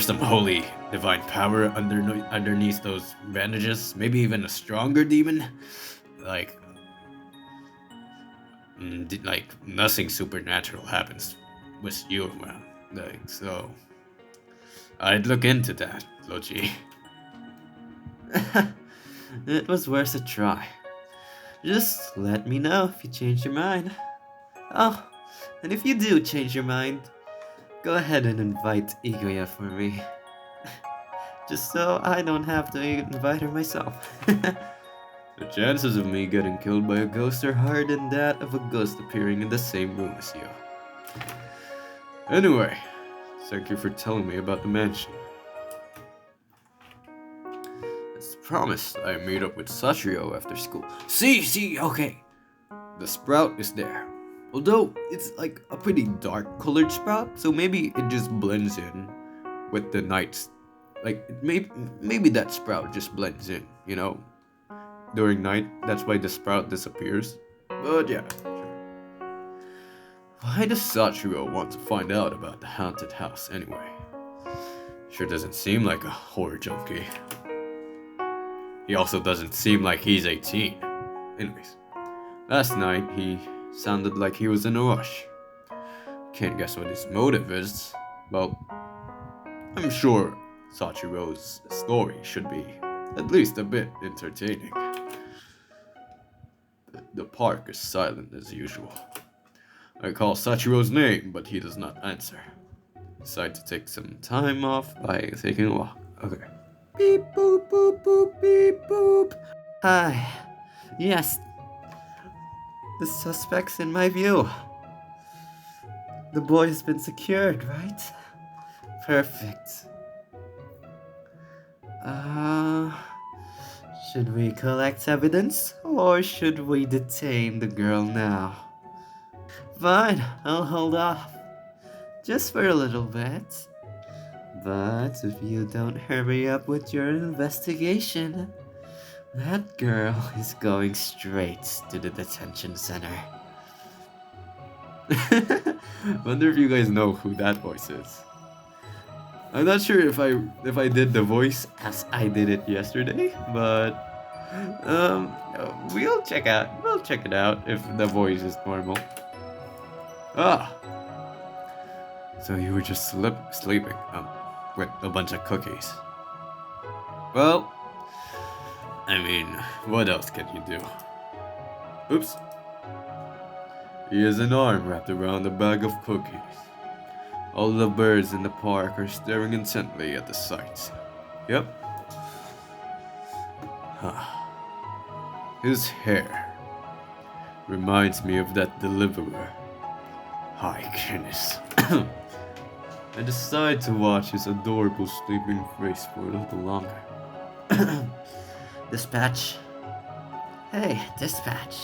some holy divine power underneath those bandages? Maybe even a stronger demon? Like nothing supernatural happens with you around. Like, so I'd look into that, Logi. It was worth a try. Just let me know if you change your mind. Oh, and if you do change your mind, go ahead and invite Iguya for me. Just so I don't have to invite her myself. The chances of me getting killed by a ghost are higher than that of a ghost appearing in the same room as you. Anyway, thank you for telling me about the mansion. As promised, I meet up with Sachiro after school. See, okay. The sprout is there. Although, it's like a pretty dark colored sprout, so maybe it just blends in with the nights. Like, maybe that sprout just blends in, you know? During night, that's why the sprout disappears. But yeah, sure. Why does Sachiro want to find out about the haunted house anyway? Sure doesn't seem like a horror junkie. He also doesn't seem like he's 18. Anyways, last night he sounded like he was in a rush. Can't guess what his motive is. Well, I'm sure Sachiro's story should be at least a bit entertaining. The park is silent as usual. I call Sachiro's name, but he does not answer. Decide to take some time off by taking a walk. Okay. Beep boop boop boop beep boop. Hi. Yes. The suspect's in my view. The boy has been secured, right? Perfect. Should we collect evidence or should we detain the girl now? Fine, I'll hold off. Just for a little bit. But if you don't hurry up with your investigation, that girl is going straight to the detention center. Wonder if you guys know who that voice is. I'm not sure if I did the voice as I did it yesterday, but we'll check it out if the voice is normal. Ah, so you were just sleeping with a bunch of cookies. Well, I mean, what else can you do? Oops. He has an arm wrapped around a bag of cookies. All the birds in the park are staring intently at the sight. Yep. His hair reminds me of that deliverer. Hi, goodness. I decide to watch his adorable sleeping face for a little longer. Dispatch. Hey, dispatch.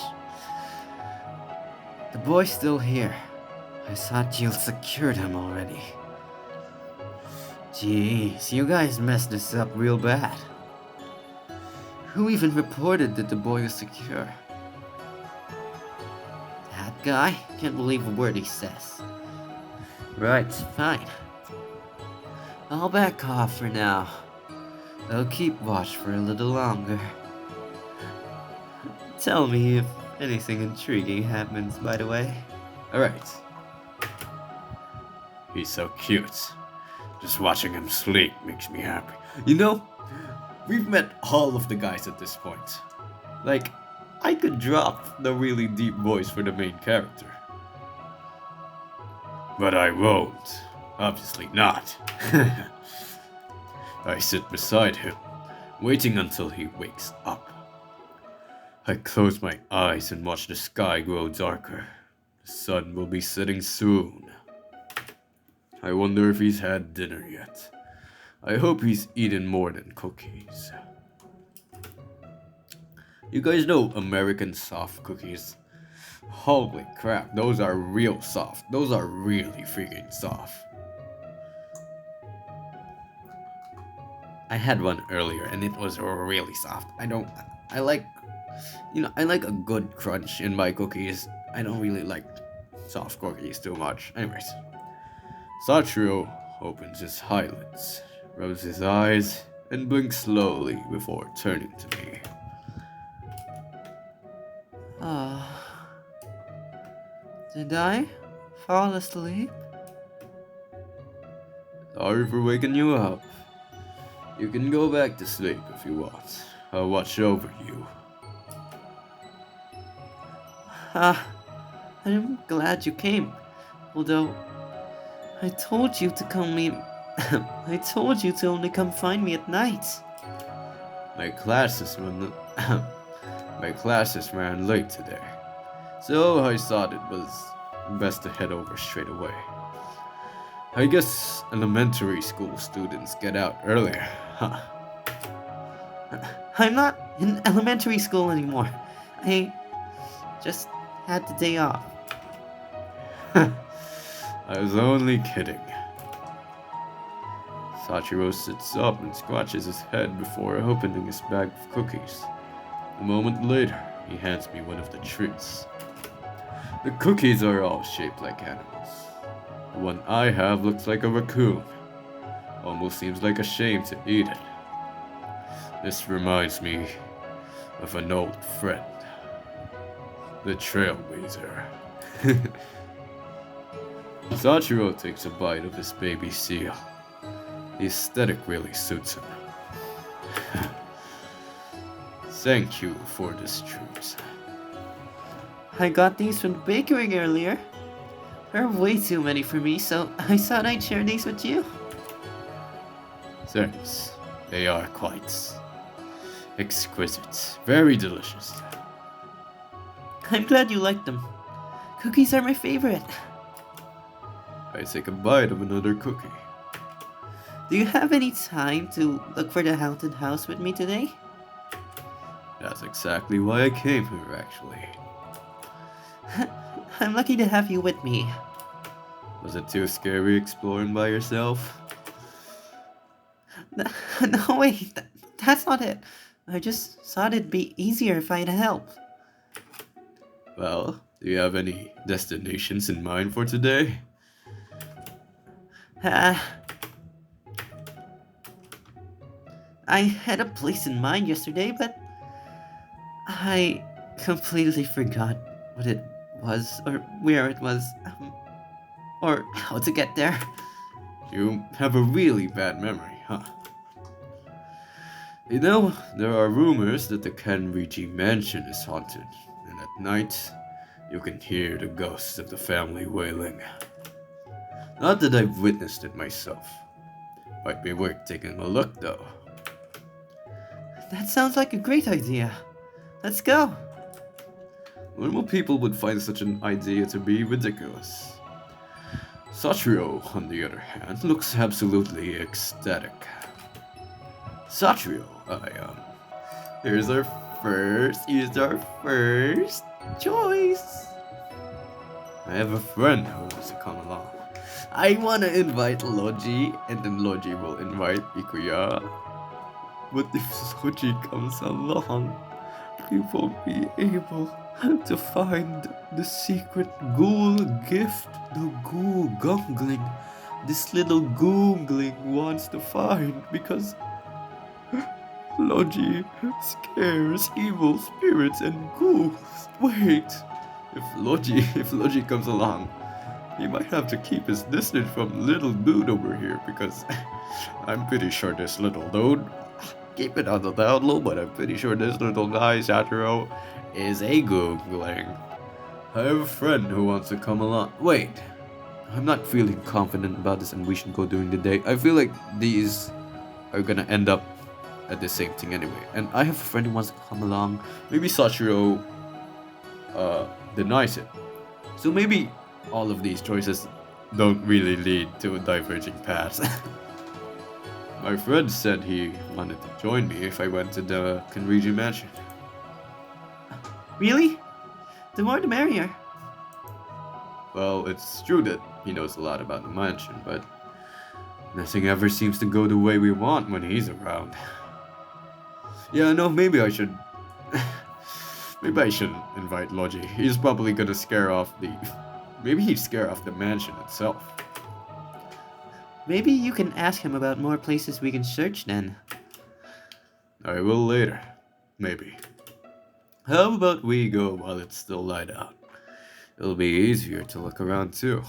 The boy's still here. I thought you secured him already. Jeez, you guys messed this up real bad. Who even reported that the boy was secure? That guy? Can't believe a word he says. Right, fine. I'll back off for now. I'll keep watch for a little longer. Tell me if anything intriguing happens, by the way. Alright. He's so cute. Just watching him sleep makes me happy. You know, we've met all of the guys at this point. Like, I could drop the really deep voice for the main character. But I won't. Obviously not. I sit beside him, waiting until he wakes up. I close my eyes and watch the sky grow darker. The sun will be setting soon. I wonder if he's had dinner yet. I hope he's eaten more than cookies. You guys know American soft cookies? Holy crap, those are real soft. Those are really freaking soft. I had one earlier and it was really soft. I like a good crunch in my cookies. I don't really like soft cookies too much. Anyways, Sachiro opens his eyelids, rubs his eyes, and blinks slowly before turning to me. Did I fall asleep? Sorry for waking you up. You can go back to sleep if you want. I'll watch over you. I'm glad you came. Although, I told you to come me. I told you to only come find me at night. My classes ran late today, so I thought it was best to head over straight away. I guess elementary school students get out earlier, huh? I'm not in elementary school anymore. I just had the day off. I was only kidding. Sachiro sits up and scratches his head before opening his bag of cookies. A moment later, he hands me one of the treats. The cookies are all shaped like animals. The one I have looks like a raccoon. Almost seems like a shame to eat it. This reminds me of an old friend. The Trailblazer. Sachiro takes a bite of his baby seal. The aesthetic really suits him. Thank you for this treat. I got these from the bakery earlier. There are way too many for me, so I thought I'd share these with you. Thanks. They are quite exquisite. Very delicious. I'm glad you liked them. Cookies are my favorite. I take a bite of another cookie. Do you have any time to look for the haunted house with me today? That's exactly why I came here, actually. I'm lucky to have you with me. Was it too scary exploring by yourself? No, wait, that's not it. I just thought it'd be easier if I had help. Well, do you have any destinations in mind for today? I had a place in mind yesterday, but I completely forgot what it was, or where it was, or how to get there. You have a really bad memory, huh? You know, there are rumors that the Kenrichi mansion is haunted, and at night, you can hear the ghosts of the family wailing. Not that I've witnessed it myself. Might be worth taking a look, though. That sounds like a great idea. Let's go. Normal people would find such an idea to be ridiculous. Sachiro, on the other hand, looks absolutely ecstatic. Sachiro, here's our first choice. I have a friend who wants to come along. I wanna invite Logi, and then Logi will invite Ikuya. But if Logi comes along, we won't be able to find the secret ghoul gift the ghoul gungling. This little googling wants to find because Logi scares evil spirits and ghouls. Wait, if Logi comes along, he might have to keep his distance from little dude over here because I'm pretty sure this little dude, keep it on the down low, but I'm pretty sure this little guy, Sachiro, is a googling. I have a friend who wants to come along. Wait, I'm not feeling confident about this and we should go during the day. I feel like these are gonna end up at the same thing anyway. And I have a friend who wants to come along. Maybe Sachiro denies it. So maybe all of these choices don't really lead to diverging paths. My friend said he wanted to join me if I went to the Kenriji mansion. Really? The more the merrier. Well, it's true that he knows a lot about the mansion, but nothing ever seems to go the way we want when he's around. Yeah, no, maybe I should... maybe I shouldn't invite Logi. He's probably gonna scare off the... Maybe he'd scare off the mansion itself. Maybe you can ask him about more places we can search then. I will later. Maybe. How about we go while it's still light out? It'll be easier to look around too.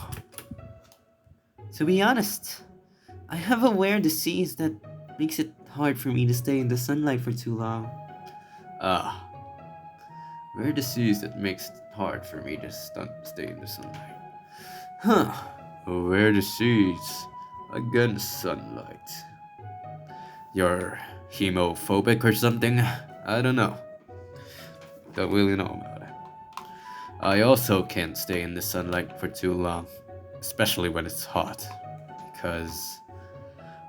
To be honest, I have a rare disease that makes it hard for me to stay in the sunlight for too long. Ah. Rare disease that makes it hard for me to stay in the sunlight. Huh. A rare disease against sunlight. You're hemophobic or something? I don't know. Don't really know about it. I also can't stay in the sunlight for too long, especially when it's hot, because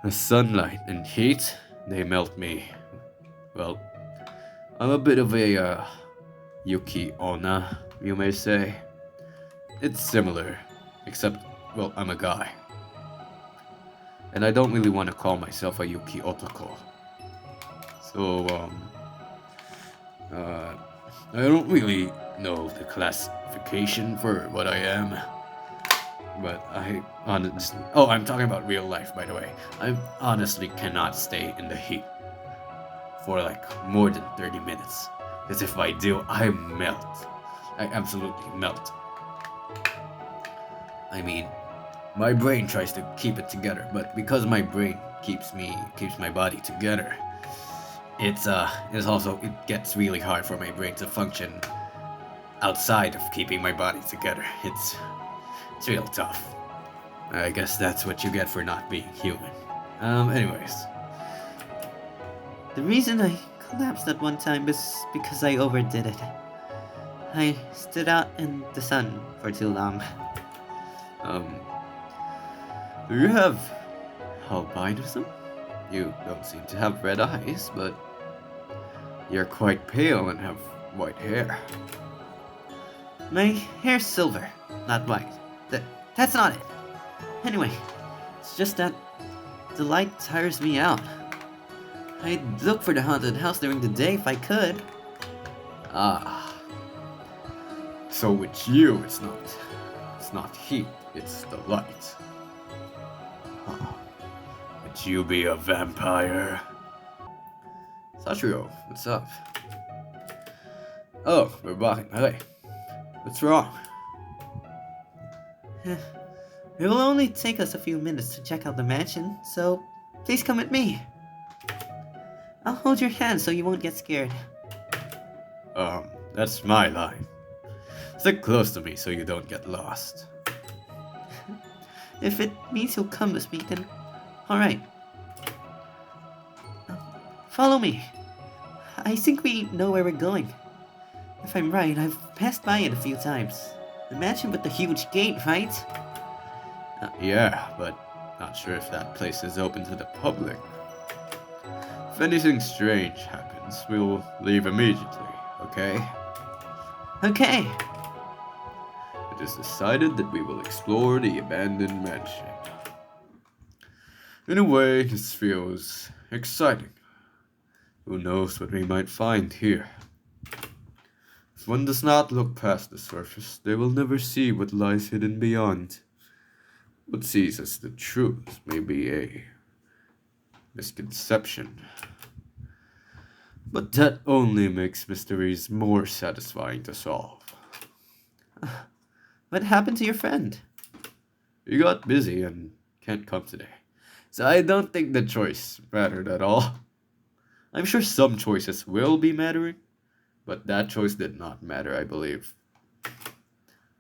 the sunlight and heat, they melt me. Well, I'm a bit of a Yuki Onna, you may say. It's similar, except, well, I'm a guy. And I don't really want to call myself a Yuki Otoko. So, I don't really know the classification for what I am. But I honestly... Oh, I'm talking about real life, by the way. I honestly cannot stay in the heat for like more than 30 minutes. Because if I do, I melt. I absolutely melt. I mean, my brain tries to keep it together, but because my brain keeps my body together, it gets really hard for my brain to function outside of keeping my body together. It's real tough. I guess that's what you get for not being human. Anyways. The reason I collapsed at one time is because I overdid it. I stood out in the sun for too long. Do you have albinism? You don't seem to have red eyes, but you're quite pale and have white hair. My hair's silver, not white. That's not it. Anyway, it's just that the light tires me out. I'd look for the haunted house during the day if I could. Ah. So with you, it's not heat, it's the light. Huh. Would you be a vampire? Sachiro, what's up? Oh, we're back. Hey, what's wrong? It will only take us a few minutes to check out the mansion, so please come with me. I'll hold your hand so you won't get scared. That's my line. Stick close to me so you don't get lost. If it means you'll come with me, then alright. Follow me. I think we know where we're going. If I'm right, I've passed by it a few times. The mansion with the huge gate, right? Yeah, but not sure if that place is open to the public. If anything strange happens, we'll leave immediately, okay? Okay. It is decided that we will explore the abandoned mansion. In a way, this feels exciting. Who knows what we might find here? If one does not look past the surface, they will never see what lies hidden beyond. What sees as the truth may be a misconception. But that only makes mysteries more satisfying to solve. What happened to your friend? He got busy and can't come today, so I don't think the choice mattered at all. I'm sure some choices will be mattering, but that choice did not matter, I believe.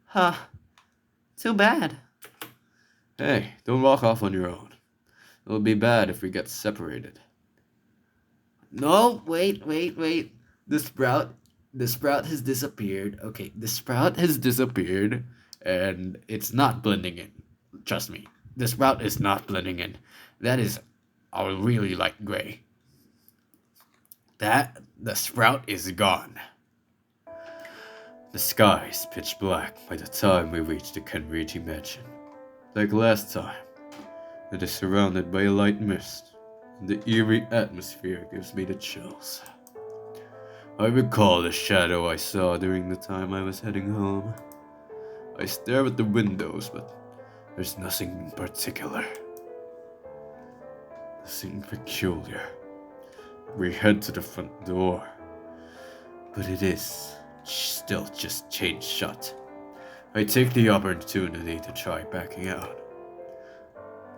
Huh. Too bad. Hey, don't walk off on your own. It'll be bad if we get separated. No, wait. The sprout has disappeared. Okay, the sprout has disappeared, and it's not blending in. Trust me, the sprout is not blending in. That is a really light gray. The sprout is gone. The sky is pitch black by the time we reach the Kenriji mansion. Like last time, it is surrounded by a light mist, and the eerie atmosphere gives me the chills. I recall the shadow I saw during the time I was heading home. I stare at the windows, but there's nothing in particular. Nothing peculiar. We head to the front door, but it is still just chained shut. I take the opportunity to try backing out.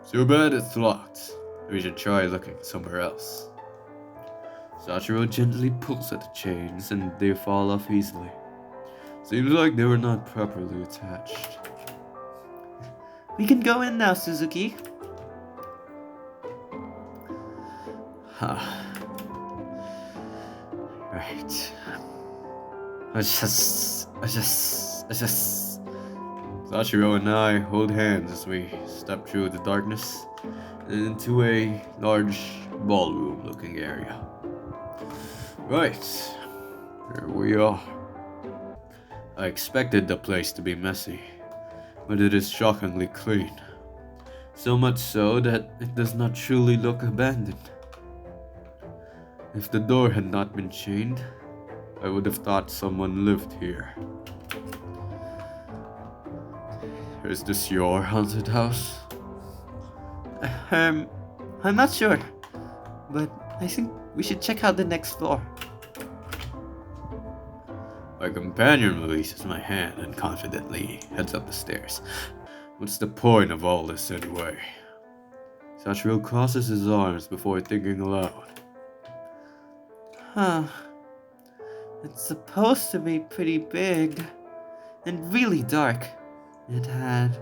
Too bad it's locked. We should try looking somewhere else. Sachiro gently pulls at the chains and they fall off easily. Seems like they were not properly attached. We can go in now, Suzuki. Right. I just... Sachiro and I hold hands as we step through the darkness and into a large ballroom-looking area. Right. Here we are. I expected the place to be messy, but it is shockingly clean. So much so that it does not truly look abandoned. If the door had not been chained, I would have thought someone lived here. Is this your haunted house? I'm not sure, but I think we should check out the next floor. My companion releases my hand and confidently heads up the stairs. What's the point of all this anyway? Sachiro crosses his arms before thinking aloud. Huh. It's supposed to be pretty big and really dark. It had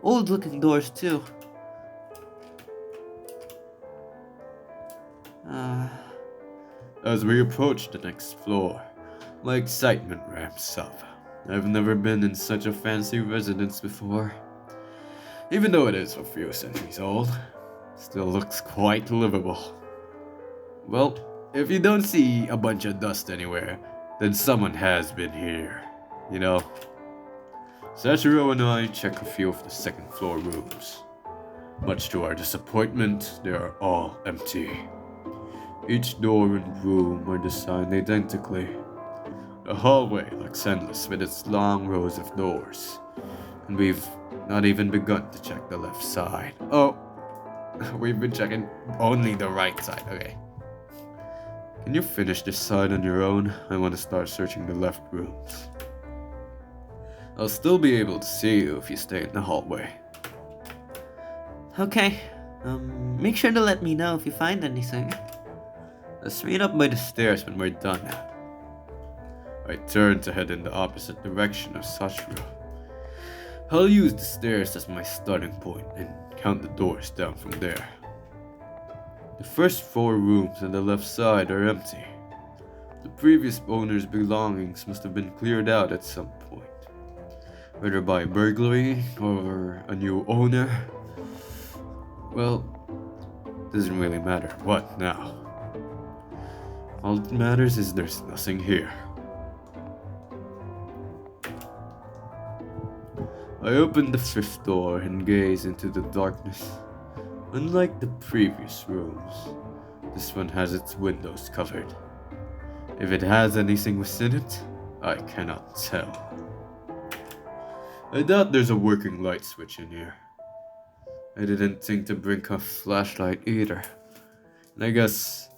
old-looking doors too. As we approach the next floor, my excitement ramps up. I've never been in such a fancy residence before. Even though it is a few centuries old, it still looks quite livable. Well, if you don't see a bunch of dust anywhere, then someone has been here, you know. Sachiro and I check a few of the second floor rooms. Much to our disappointment, they are all empty. Each door and room are designed identically. The hallway looks endless with its long rows of doors. And we've not even begun to check the left side. Oh, we've been checking only the right side, okay. Can you finish this side on your own? I want to start searching the left rooms. I'll still be able to see you if you stay in the hallway. Okay. Make sure to let me know if you find anything. Let's meet up by the stairs when we're done. I turn to head in the opposite direction of Sachiro. I'll use the stairs as my starting point and count the doors down from there. The first 4 rooms on the left side are empty. The previous owner's belongings must have been cleared out at some point, whether by burglary or a new owner. Well, doesn't really matter what now. All that matters is there's nothing here. I open the 5th door and gaze into the darkness. Unlike the previous rooms, this one has its windows covered. If it has anything within it, I cannot tell. I doubt there's a working light switch in here. I didn't think to bring a flashlight either. And I guess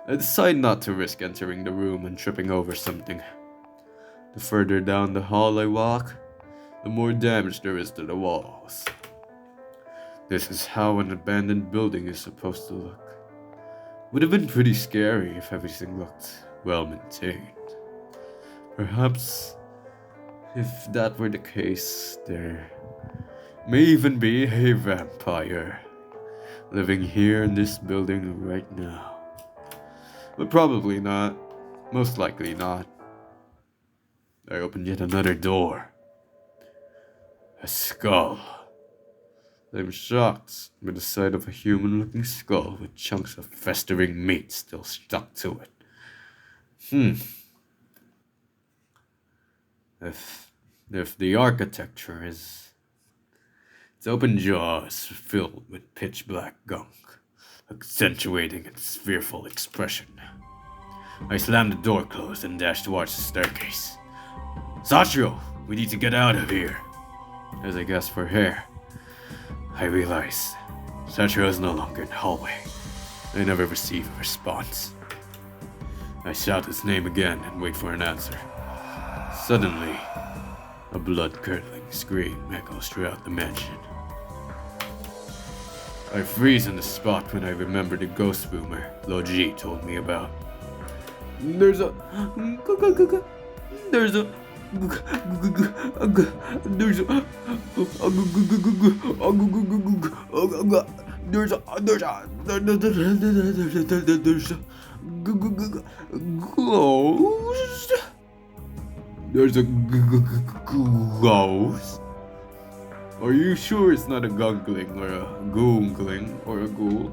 I decide not to risk entering the room and tripping over something. The further down the hall I walk, the more damage there is to the walls. This is how an abandoned building is supposed to look. Would have been pretty scary if everything looked well maintained. Perhaps, if that were the case, there may even be a vampire living here in this building right now. But probably not. Most likely not. I open yet another door. A skull. I'm shocked by the sight of a human-looking skull with chunks of festering meat still stuck to it. If the architecture is... Its open jaws filled with pitch-black gunk, accentuating its fearful expression. I slam the door closed and dash towards the staircase. Sachiro, we need to get out of here. As I gasp for air, I realize Sachiro is no longer in the hallway. I never receive a response. I shout his name again and wait for an answer. Suddenly, a blood-curdling scream echoes throughout the mansion. I freeze on the spot when I remember the ghost rumor Loji told me about. There's a ghost? Are you sure it's not a gunkling or a goonkling or a ghoul?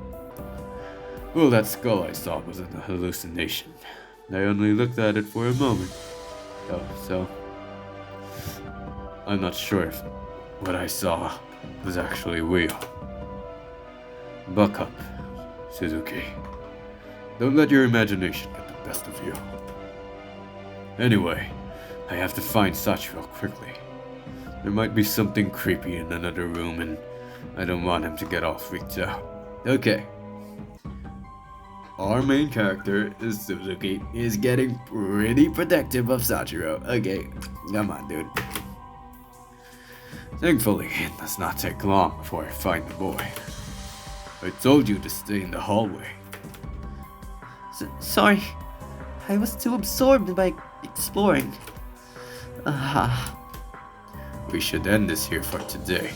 Well, that skull I saw wasn't a hallucination. I only looked at it for a moment. So I'm not sure if what I saw was actually real. Buck up, Suzuki. Don't let your imagination get the best of you. Anyway, I have to find Sachiro quickly. There might be something creepy in another room and I don't want him to get all freaked out. Okay. Our main character, Suzuki, is getting pretty protective of Sachiro. Okay, come on, dude. Thankfully, it does not take long before I find the boy. I told you to stay in the hallway. Sorry, I was too absorbed by exploring. We should end this here for today.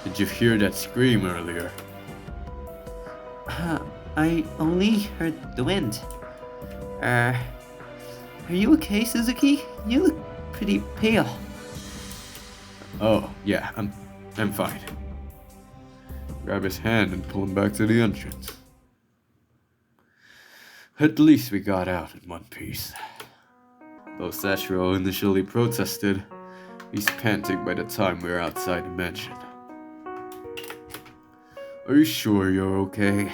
Did you hear that scream earlier? I only heard the wind. Are you okay, Suzuki? You look pretty pale. Oh, yeah, I'm fine. Grab his hand and pull him back to the entrance. At least we got out in one piece. Though Sachiro initially protested, he's panting by the time we're outside the mansion. Are you sure you're okay?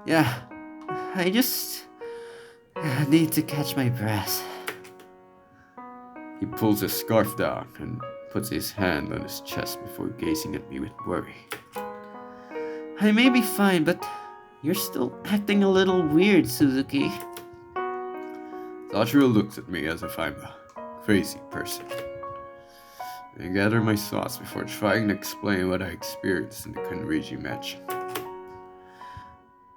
Yeah, I just need to catch my breath. He pulls his scarf down and puts his hand on his chest before gazing at me with worry. I may be fine, but You're still acting a little weird, Suzuki. Sachiro looks at me as if I'm a crazy person. I gather my thoughts before trying to explain what I experienced in the Kunriji mansion.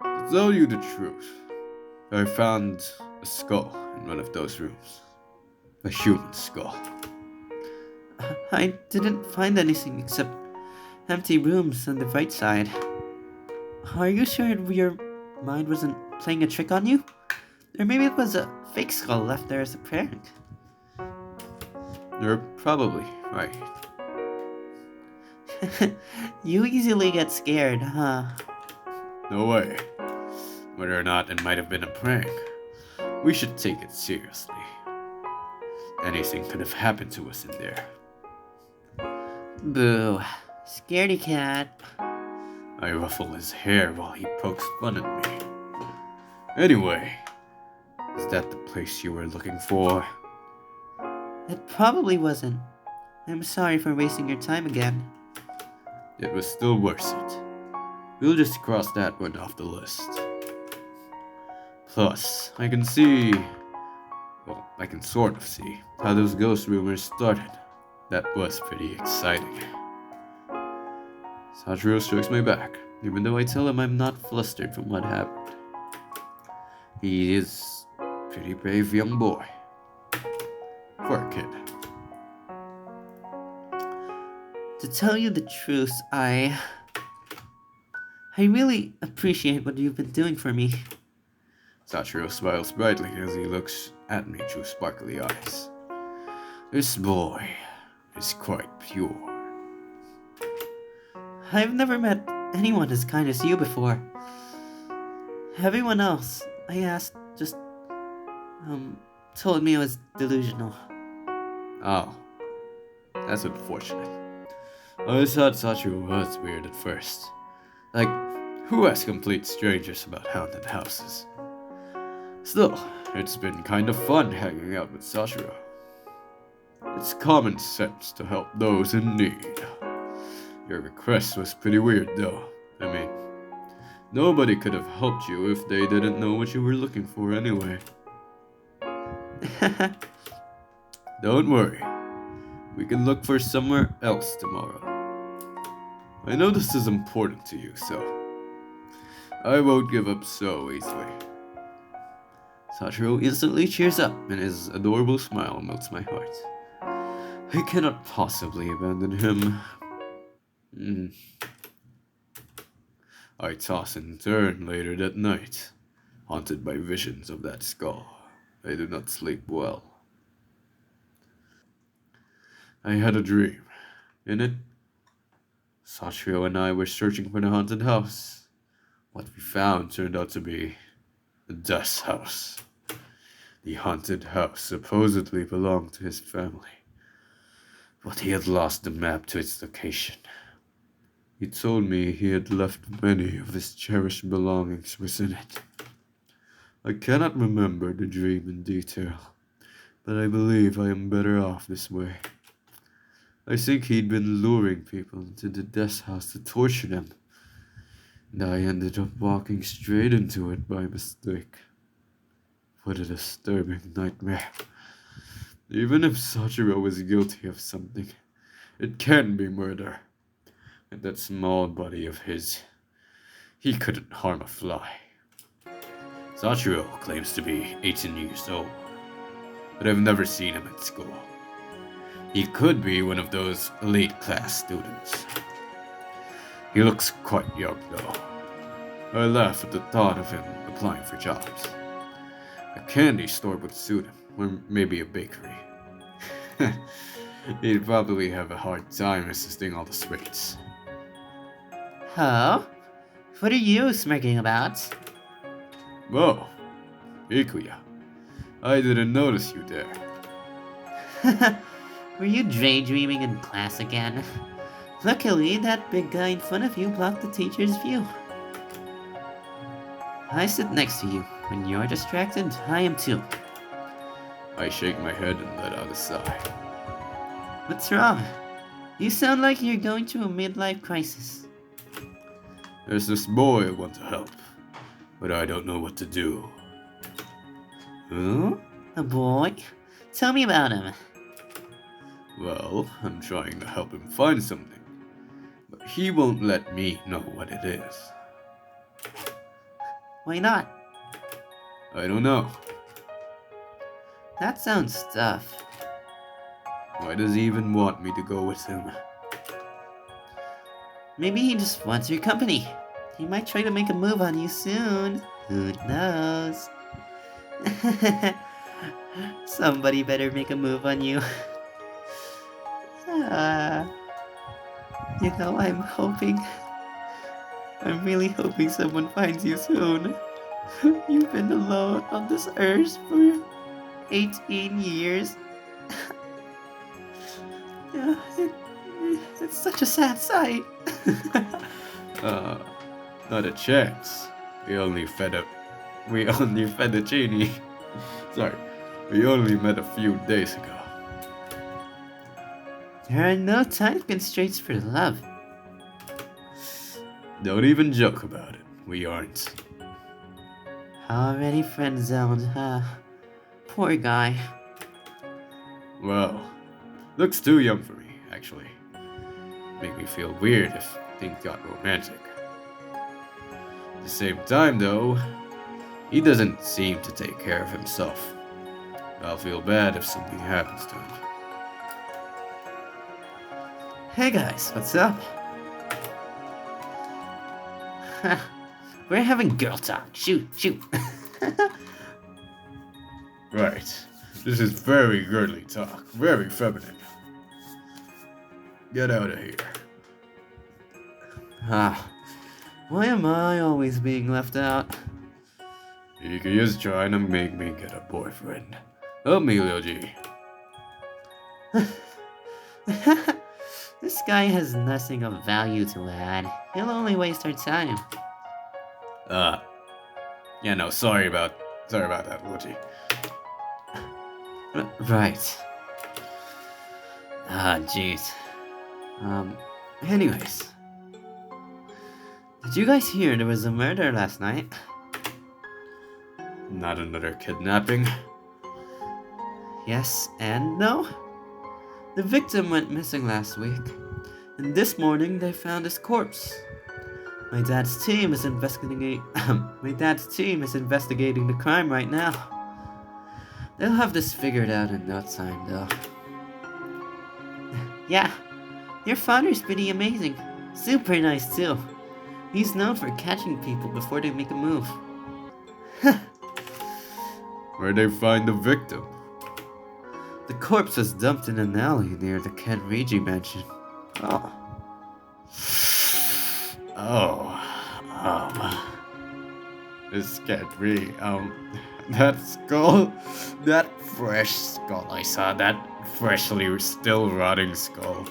To tell you the truth, I found a skull in one of those rooms. A human skull. I didn't find anything except empty rooms on the right side. Are you sure your mind wasn't playing a trick on you? Or maybe it was a fake skull left there as a prank. You're probably right. You easily get scared, huh? No way. Whether or not it might have been a prank, we should take it seriously. Anything could have happened to us in there. Boo. Scaredy cat. I ruffle his hair while he pokes fun at me. Anyway, is that the place you were looking for? It probably wasn't. I'm sorry for wasting your time again. It was still worth it. We'll just cross that one off the list. Plus, I can see... Well, I can sort of see how those ghost rumors started. That was pretty exciting. Sachiro strokes my back, even though I tell him I'm not flustered from what happened. He is a pretty brave young boy. For a kid. To tell you the truth, I really appreciate what you've been doing for me. Sachiro smiles brightly as he looks at me through sparkly eyes. This boy is quite pure. I've never met anyone as kind as you before. Everyone else I asked just, told me I was delusional. Oh, that's unfortunate. I thought Sachiro was weird at first. Like, who asks complete strangers about haunted houses? Still, it's been kind of fun hanging out with Sachiro. It's common sense to help those in need. Your request was pretty weird though. I mean, nobody could have helped you if they didn't know what you were looking for anyway. Don't worry. We can look for somewhere else tomorrow. I know this is important to you, so I won't give up so easily. Sachiro instantly cheers up, and his adorable smile melts my heart. I cannot possibly abandon him. I toss and turn later that night, haunted by visions of that skull. I do not sleep well. I had a dream. In it, Sachiro and I were searching for the haunted house. What we found turned out to be a Death's house. The haunted house supposedly belonged to his family, but he had lost the map to its location. He told me he had left many of his cherished belongings within it. I cannot remember the dream in detail, but I believe I am better off this way. I think he'd been luring people into the Death's house to torture them, and I ended up walking straight into it by mistake. What a disturbing nightmare. Even if Sachiro was guilty of something, it can't be murder. And that small body of his, he couldn't harm a fly. Sachiro claims to be 18 years old, but I've never seen him at school. He could be one of those elite class students. He looks quite young though. I laugh at the thought of him applying for jobs. A candy store would suit him, or maybe a bakery. He'd probably have a hard time assisting all the sweets. Oh? What are you smirking about? Whoa, Ikuya. I didn't notice you there. Were you daydreaming in class again? Luckily, that big guy in front of you blocked the teacher's view. I sit next to you. When you're distracted, I am too. I shake my head and let out a sigh. What's wrong? You sound like you're going through a midlife crisis. There's this boy I want to help. but I don't know what to do. Huh? A boy? Tell me about him. Well, I'm trying to help him find something, but he won't let me know what it is. Why not? I don't know. That sounds tough. Why does he even want me to go with him? Maybe he just wants your company. He might try to make a move on you soon. Who knows? Somebody better make a move on you. I'm really hoping someone finds you soon. You've been alone on this earth for 18 years. Yeah, it's such a sad sight. Not a chance. We only fed the genie. Sorry, we only met a few days ago. There are no time constraints for love. Don't even joke about it. We aren't. Already friend zoned, huh? Poor guy. Well, looks too young for me, actually. Make me feel weird if things got romantic. At the same time, though, he doesn't seem to take care of himself. I'll feel bad if something happens to him. Hey guys, what's up? We're having girl talk. Shoot. Right. This is very girly talk. Very feminine. Get out of here. Why am I always being left out? He is trying to make me get a boyfriend. Help me, Lil G. This guy has nothing of value to add. He'll only waste our time. Yeah, no, sorry about that, Lil G. Right. Jeez. Anyways. Did you guys hear there was a murder last night? Not another kidnapping? Yes and no. The victim went missing last week, and this morning they found his corpse. My dad's team is investigating the crime right now. They'll have this figured out in no time, though. Yeah, your father's pretty amazing. Super nice, too. He's known for catching people before they make a move. Where'd they find the victim? The corpse was dumped in an alley near the Kenriji mansion. Oh. This can't be, that skull, that fresh skull I saw, that freshly still rotting skull.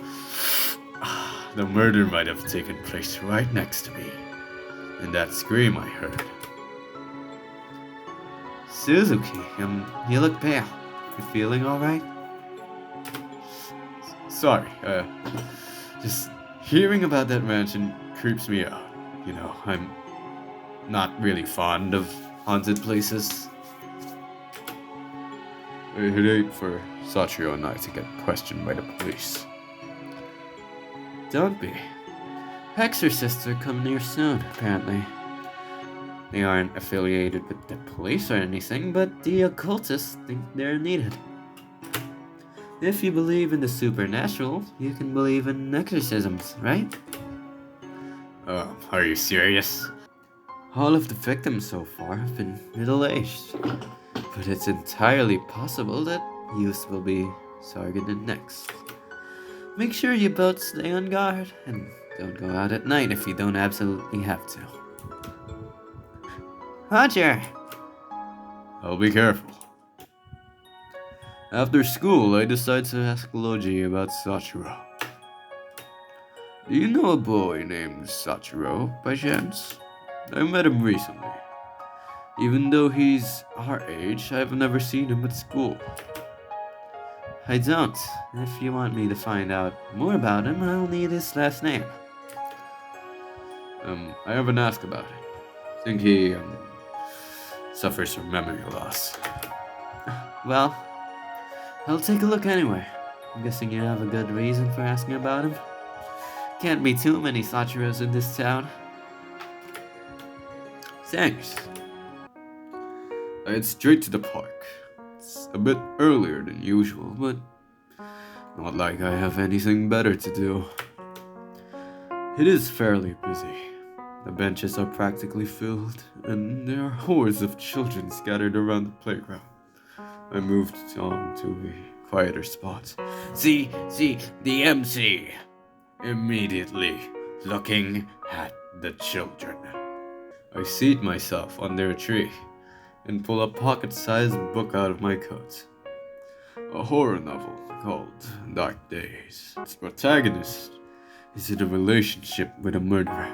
The murder might have taken place right next to me, and that scream I heard. Suzuki, you look pale. You feeling alright? Sorry, just hearing about that mansion creeps me out. You know, I'm not really fond of haunted places. It ain't for Sachiro and I to get questioned by the police. Don't be. Exorcists are coming here soon, apparently. They aren't affiliated with the police or anything, but the occultists think they're needed. If you believe in the supernatural, you can believe in exorcisms, right? Are you serious? All of the victims so far have been middle-aged, but it's entirely possible that youth will be targeted next. Make sure you both stay on guard, and don't go out at night if you don't absolutely have to. Roger! I'll be careful. After school, I decide to ask Logi about Sachiro. Do you know a boy named Sachiro, by chance? I met him recently. Even though he's our age, I've never seen him at school. I don't. If you want me to find out more about him, I'll need his last name. I haven't asked about it. Think he suffers from memory loss. Well, I'll take a look anyway. I'm guessing you have a good reason for asking about him. Can't be too many Sachiros in this town. Thanks. I head straight to the park. It's a bit earlier than usual, but not like I have anything better to do. It is fairly busy. The benches are practically filled, and there are hordes of children scattered around the playground. I moved on to a quieter spot. See, the MC! Immediately looking at the children. I seat myself under a tree and pull a pocket-sized book out of my coat. A horror novel called Dark Days. Its protagonist is in a relationship with a murderer.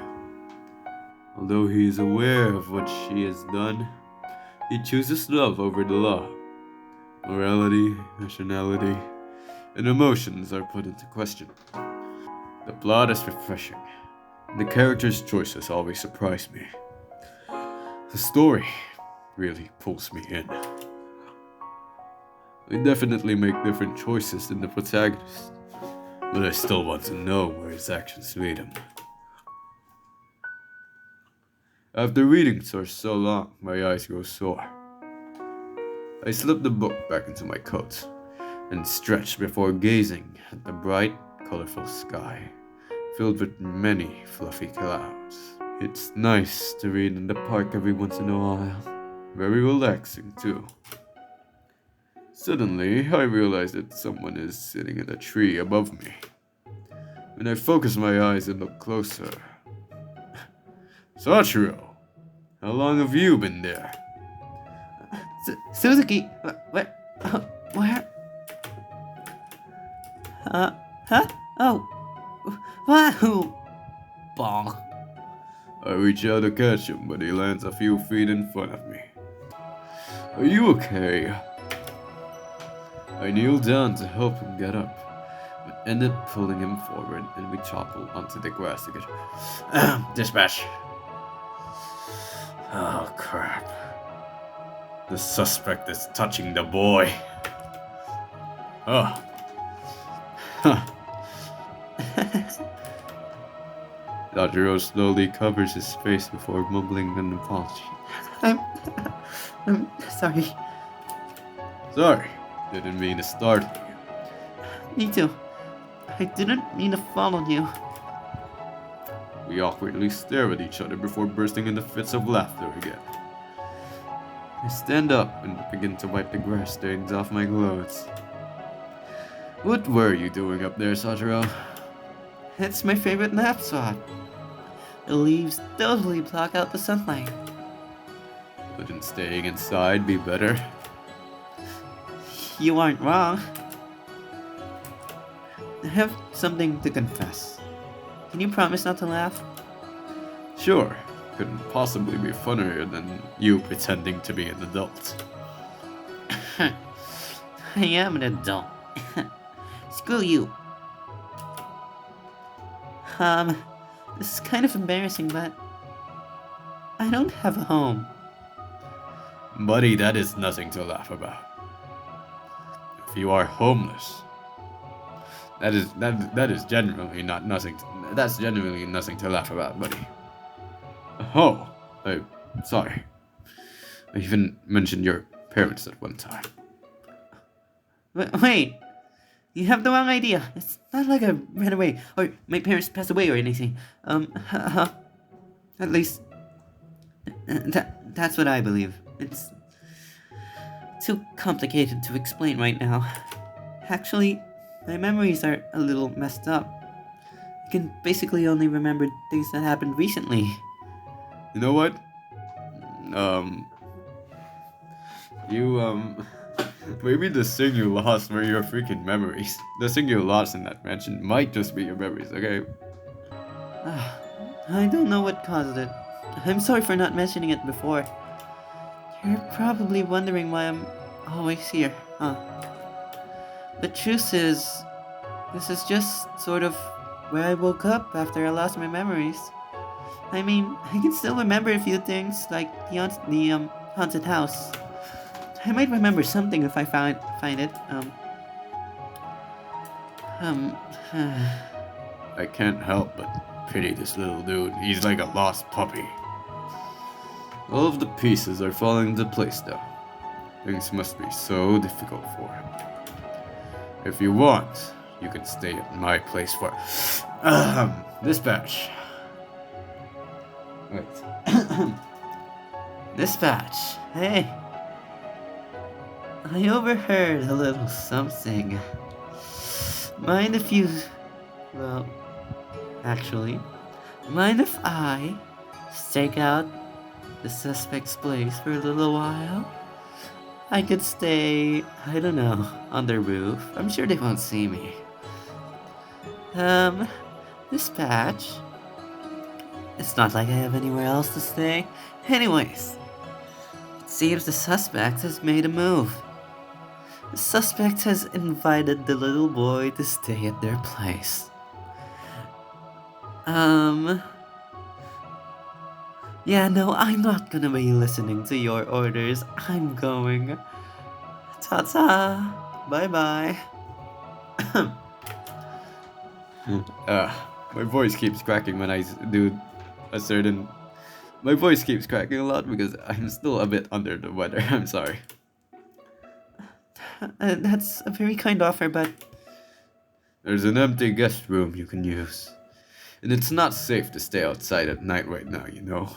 Although he is aware of what she has done, he chooses love over the law. Morality, nationality, and emotions are put into question. The plot is refreshing. The characters' choices always surprise me. The story really pulls me in. I definitely make different choices than the protagonist, but I still want to know where his actions lead him. After reading for so long, my eyes grow sore. I slip the book back into my coat and stretch before gazing at the bright, colorful sky, filled with many fluffy clouds. It's nice to read in the park every once in a while. Very relaxing, too. Suddenly, I realize that someone is sitting in a tree above me. When I focus my eyes and look closer... Sachiro! How long have you been there? Suzuki, where? Where? Huh? Oh, wow! Bonk. I reach out to catch him, but he lands a few feet in front of me. Are you okay? I kneel down to help him get up, but end up pulling him forward and we topple onto the grass together. Dispatch. Oh, crap. The suspect is touching the boy. Oh. Huh. Sachiro slowly covers his face before mumbling an apology. I'm sorry. Sorry, didn't mean to startle you. Me too. I didn't mean to fall on you. We awkwardly stare at each other before bursting into fits of laughter again. I stand up and begin to wipe the grass stains off my clothes. What were you doing up there, Sachiro? It's my favorite nap spot. The leaves totally block out the sunlight. Wouldn't staying inside be better? You aren't wrong. I have something to confess. Can you promise not to laugh? Sure, couldn't possibly be funnier than you pretending to be an adult. I am an adult. Screw you. This is kind of embarrassing, but I don't have a home. Buddy, that is nothing to laugh about. If you are homeless, that is genuinely not nothing. That's genuinely nothing to laugh about, buddy. Oh, I'm sorry. I even mentioned your parents at one time. Wait, you have the wrong idea. It's not like I ran away or my parents passed away or anything. At least that's what I believe. It's too complicated to explain right now. Actually, my memories are a little messed up. I can basically only remember things that happened recently. You know what? Maybe the thing you lost were your freaking memories. The thing you lost in that mansion might just be your memories, okay? I don't know what caused it. I'm sorry for not mentioning it before. You're probably wondering why I'm always here, huh? The truth is, this is just sort of where I woke up after I lost my memories. I mean, I can still remember a few things, like the haunted house. I might remember something if I find it. Um, I can't help but pity this little dude. He's like a lost puppy. All of the pieces are falling into place now. Things must be so difficult for him. If you want, you can stay at my place for dispatch. Wait. Dispatch. Hey. I overheard a little something. Mind if you... Well, actually, mind if I stake out the suspect's place for a little while? I could stay, I don't know, on their roof. I'm sure they won't see me. Dispatch. It's not like I have anywhere else to stay. Anyways, it seems the suspect has made a move. The suspect has invited the little boy to stay at their place. Yeah, no, I'm not gonna be listening to your orders. I'm going. Ta-ta. Bye-bye. My voice keeps cracking when I do a certain... My voice keeps cracking a lot because I'm still a bit under the weather. I'm sorry. That's a very kind offer, but... There's an empty guest room you can use. And it's not safe to stay outside at night right now, you know.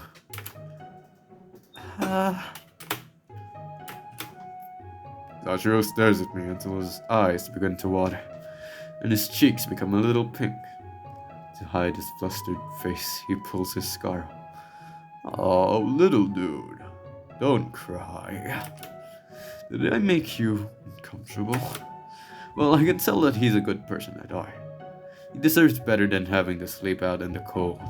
Sachiro stares at me until his eyes begin to water, and his cheeks become a little pink. To hide his flustered face, he pulls his scarf. Oh, little dude, don't cry. Did I make you uncomfortable? Well, I can tell that he's a good person at heart. He deserves better than having to sleep out in the cold.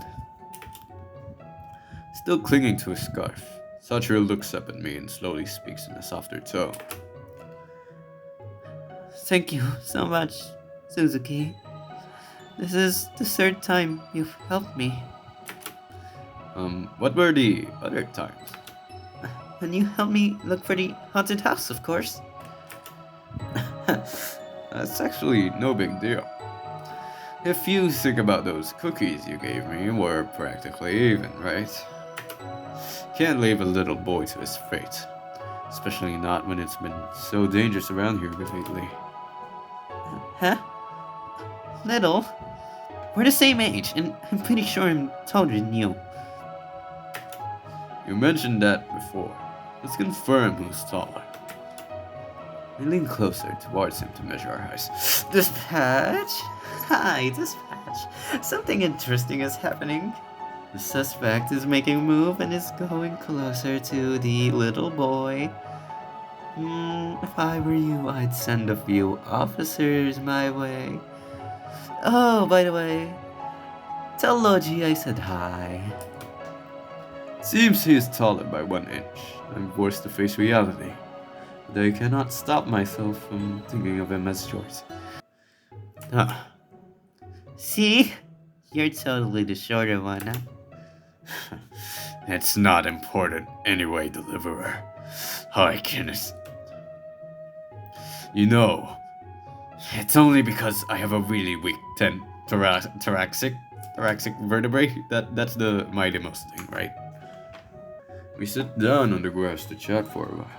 Still clinging to his scarf, Sachiro looks up at me and slowly speaks in a softer tone. Thank you so much, Suzuki. This is the third time you've helped me. What were the other times? When you helped me look for the haunted house, of course. That's actually no big deal. If you think about those cookies you gave me, we're practically even, right? Can't leave a little boy to his fate. Especially not when it's been so dangerous around here lately. Huh? Little? We're the same age, and I'm pretty sure I'm taller than you. You mentioned that before. Let's confirm who's taller. I lean closer towards him to measure our heights. Dispatch? Hi, Dispatch. Something interesting is happening. The suspect is making a move and is going closer to the little boy. If I were you, I'd send a few officers my way. Oh, by the way, tell Logi I said hi. Seems he is taller by 1 inch. I'm forced to face reality. But I cannot stop myself from thinking of him as choice. See? You're totally the shorter one, huh? It's not important anyway, Deliverer. I can... You know, it's only because I have a really weak thoracic vertebrae. That's the mightymost thing, right? We sit down on the grass to chat for a while.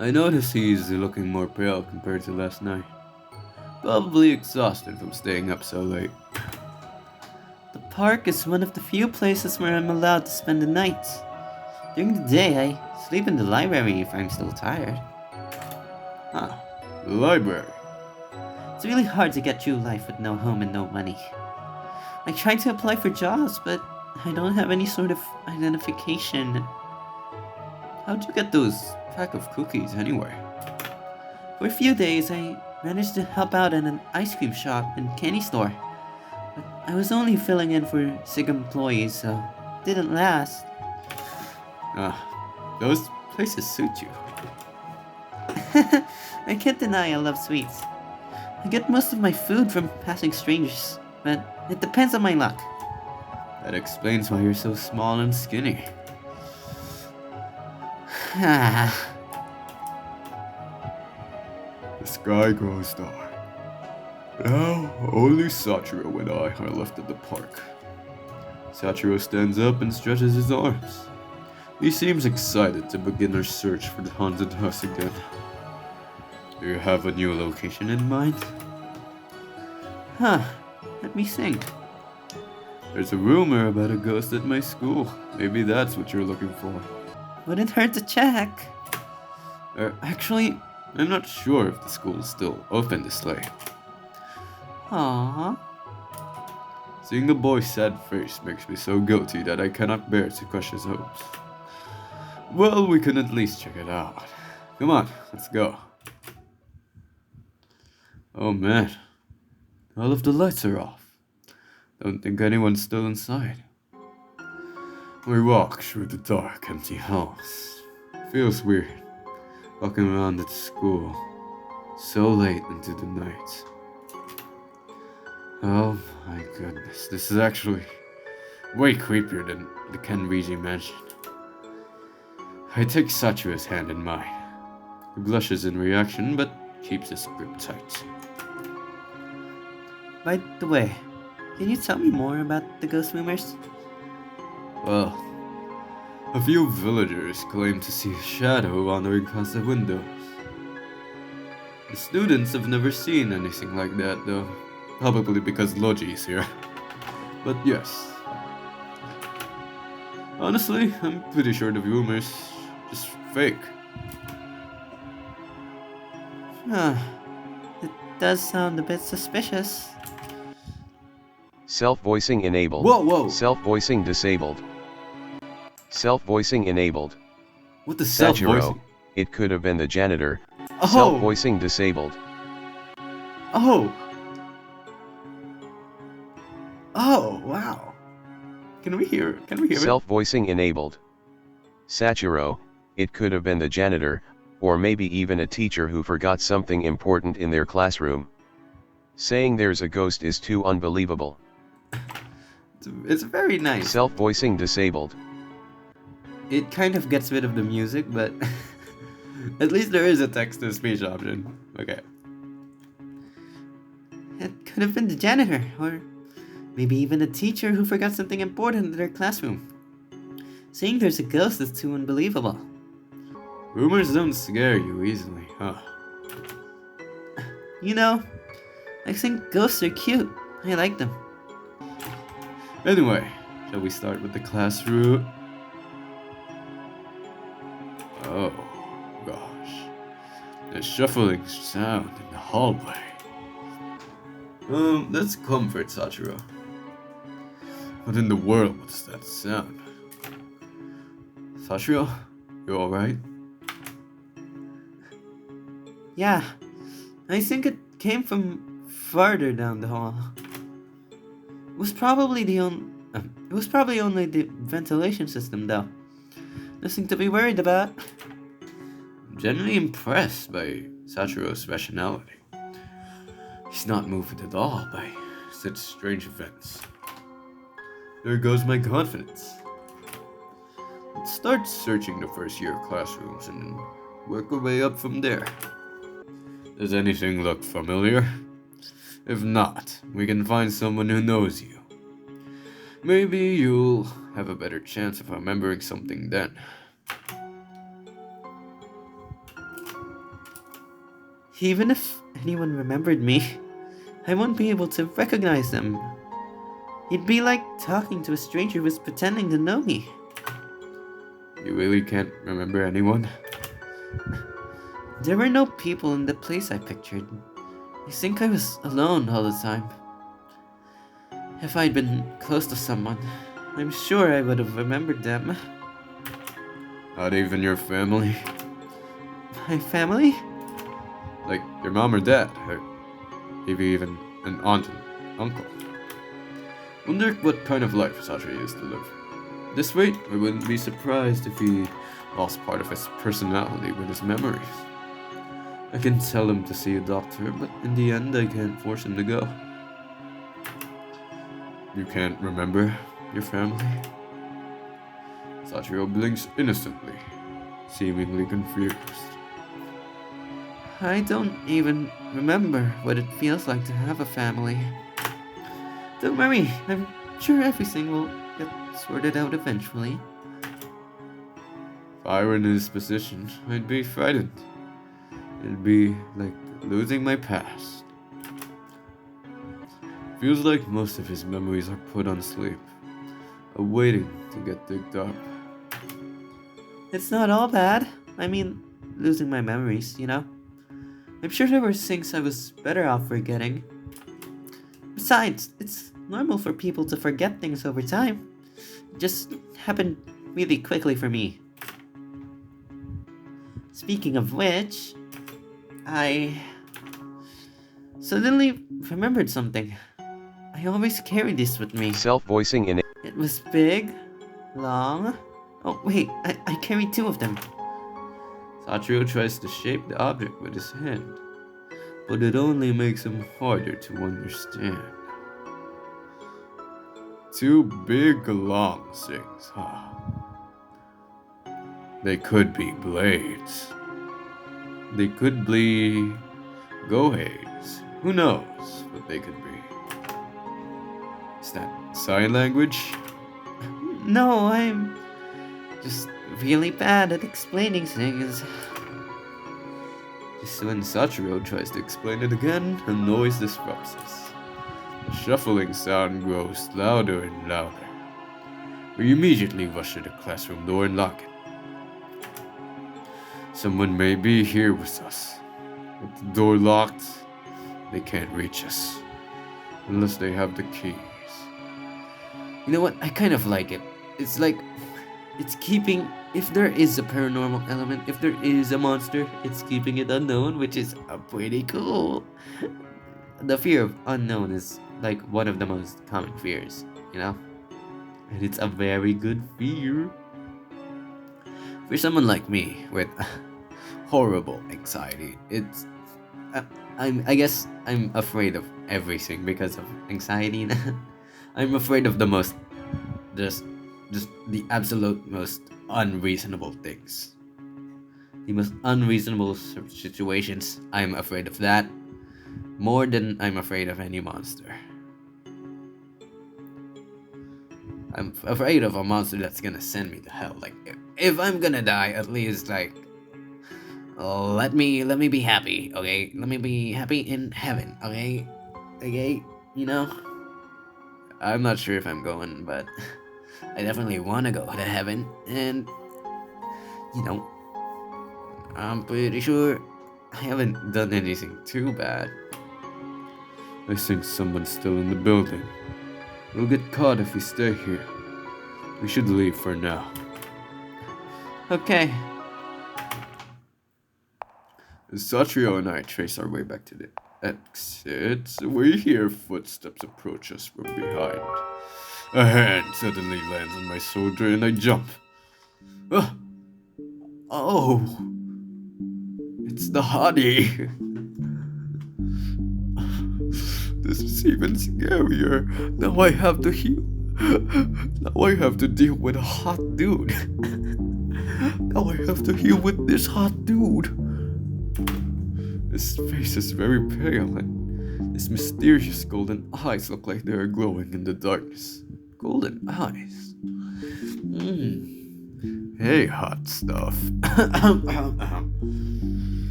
I notice he's looking more pale compared to last night. Probably exhausted from staying up so late. The park is one of the few places where I'm allowed to spend the night. During the day, I sleep in the library if I'm still tired. Huh. The library. It's really hard to get through life with no home and no money. I tried to apply for jobs, but I don't have any sort of identification. How'd you get those pack of cookies anyway? For a few days, I managed to help out at an ice cream shop and candy store. But I was only filling in for sick employees, so it didn't last. Those places suit you. I can't deny I love sweets. I get most of my food from passing strangers, but it depends on my luck. That explains why you're so small and skinny. Ah, The sky grows dark. Now, only Sachiro and I are left at the park. Sachiro stands up and stretches his arms. He seems excited to begin our search for the haunted house again. Do you have a new location in mind? huh. Let me think. There's a rumor about a ghost at my school. Maybe that's what you're looking for. Wouldn't hurt to check. Actually, I'm not sure if the school is still open this late. Aww. Seeing the boy's sad face makes me so guilty that I cannot bear to crush his hopes. Well, we can at least check it out. Come on, let's go. Oh man, all of the lights are off. Don't think anyone's still inside. We walk through the dark, empty halls. Feels weird, walking around at school so late into the night. Oh my goodness, this is actually way creepier than the Kenriji mansion. I take Sachiro's hand in mine. He blushes in reaction, but keeps his grip tight. By the way, can you tell me more about the ghost rumors? Well, a few villagers claim to see a shadow wandering past the windows. The students have never seen anything like that, though. Probably because Logi is here. But yes. Honestly, I'm pretty sure the rumors just fake. Huh. It does sound a bit suspicious. Self-voicing enabled. Whoa! Self-voicing disabled. Self-voicing enabled. What the Sachiro, self-voicing? it could have been the janitor. Oh! Self-voicing disabled. Oh! Oh, wow. Can we hear it? Self-voicing enabled. Sachiro, it could have been the janitor, or maybe even a teacher who forgot something important in their classroom. Saying there's a ghost is too unbelievable. It's very nice. Self-voicing disabled. It kind of gets rid of the music, but At least there is a text-to-speech option. Okay. it could have been the janitor, or maybe even a teacher who forgot something important in their classroom. Saying there's a ghost is too unbelievable. Rumors don't scare you easily, huh? You know, I think ghosts are cute. I like them. Anyway, shall we start with the class route? Oh, gosh. The shuffling sound in the hallway. Let's comfort Sachiro. What in the world was that sound? Sachiro, you alright? Yeah, I think it came from farther down the hall. It was probably only the ventilation system, though. Nothing to be worried about. I'm generally impressed by Sachiro's rationality. He's not moved at all by such strange events. There goes my confidence. Let's start searching the first year classrooms and then work our way up from there. Does anything look familiar? If not, we can find someone who knows you. Maybe you'll have a better chance of remembering something then. Even if anyone remembered me, I won't be able to recognize them. It'd be like talking to a stranger who was pretending to know me. You really can't remember anyone? There were no people in the place I pictured. I think I was alone all the time. If I'd been close to someone, I'm sure I would have remembered them. Not even your family? My family? Like your mom or dad, or maybe even an aunt and uncle. Wonder what kind of life Sachiro used to live. This rate, I wouldn't be surprised if he lost part of his personality with his memories. I can tell him to see a doctor, but in the end I can't force him to go. You can't remember your family? Sachiro blinks innocently. seemingly confused. I don't even remember what it feels like to have a family. Don't worry, I'm sure everything will get sorted out eventually. If I were in his position, I'd be frightened. It'd be like losing my past. Feels like most of his memories are put on sleep, awaiting to get digged up. It's not all bad. I mean, losing my memories, you know? I'm sure there were things I was better off forgetting. Besides, it's normal for people to forget things over time. It just happened really quickly for me. Speaking of which, I suddenly remembered something. I always carry this with me. Self-voicing in It was big, long. Oh, wait, I carried two of them. Sachiro tries to shape the object with his hand, but it only makes him harder to understand. Two big long things, huh? They could be blades. They could be gohei's. Who knows what they could be? Is that sign language? No, I'm just really bad at explaining things. Just when Sachiro tries to explain it again, a noise disrupts us. The shuffling sound grows louder and louder. We immediately rush to the classroom door and lock it. Someone may be here with us. With the door locked, they can't reach us. Unless they have the keys. You know what? I kind of like it. It's like, it's keeping, if there is a paranormal element, if there is a monster, it's keeping it unknown, which is pretty cool. The fear of unknown is like one of the most common fears, you know? And it's a very good fear. For someone like me with horrible anxiety, it's I guess I'm afraid of everything because of anxiety. I'm afraid of the most, just the absolute most unreasonable things. The most unreasonable situations. I'm afraid of that more than I'm afraid of any monster. I'm afraid of a monster that's gonna send me to hell. Like, if I'm gonna die, at least like, let me be happy, okay? Let me be happy in heaven, okay? Okay, you know. I'm not sure if I'm going, but I definitely want to go to heaven, and you know, I'm pretty sure I haven't done anything too bad. I think someone's still in the building. We'll get caught if we stay here. We should leave for now. Okay. As Sachiro and I trace our way back to the exit, we hear footsteps approach us from behind. A hand suddenly lands on my shoulder and I jump. Ah! Oh! It's the hottie! This is even scarier. Now I have to heal. Now I have to deal with a hot dude. Now I have to heal with this hot dude. His face is very pale and his mysterious golden eyes look like they are glowing in the darkness. Golden eyes? Hey, hot stuff.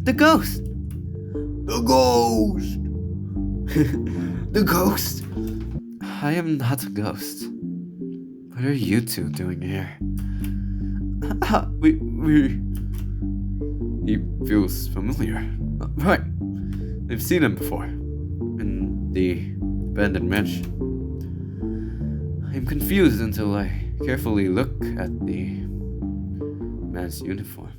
The ghost! The ghost! The ghost! I am not a ghost. What are you two doing here? He feels familiar. Right. I've seen him before. In the abandoned mansion. I'm confused until I carefully look at the man's uniform.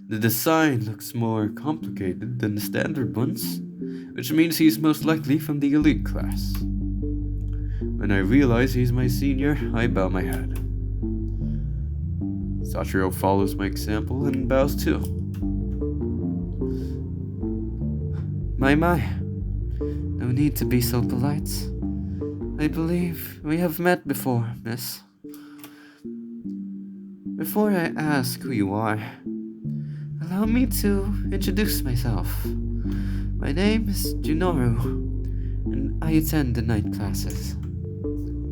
The design looks more complicated than the standard ones, which means he's most likely from the elite class. When I realize he's my senior, I bow my head. Sachiro follows my example and bows too. My. No need to be so polite. I believe we have met before, miss. Before I ask who you are, allow me to introduce myself. My name is Junoru, and I attend the night classes.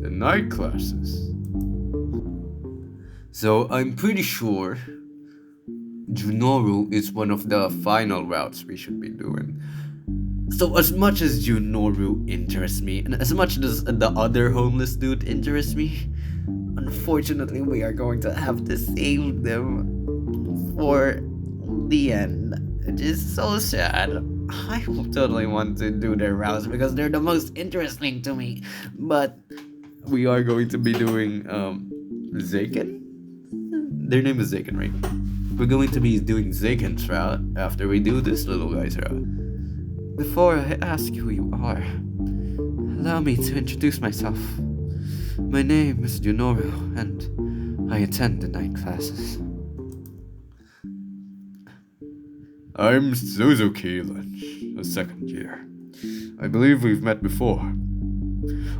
The night classes? So I'm pretty sure Junoru is one of the final routes we should be doing. So as much as Junoru interests me, and as much as the other homeless dude interests me, unfortunately we are going to have to save them for the end. It is so sad. I totally want to do their routes because they're the most interesting to me. But we are going to be doing Zaken? Their name is Zaken, right? We're going to be doing Zaken's route after we do this little guy's route. Before I ask who you are, allow me to introduce myself. My name is Junoru, and I attend the night classes. I'm Suzuki Lynch, a second year. I believe we've met before.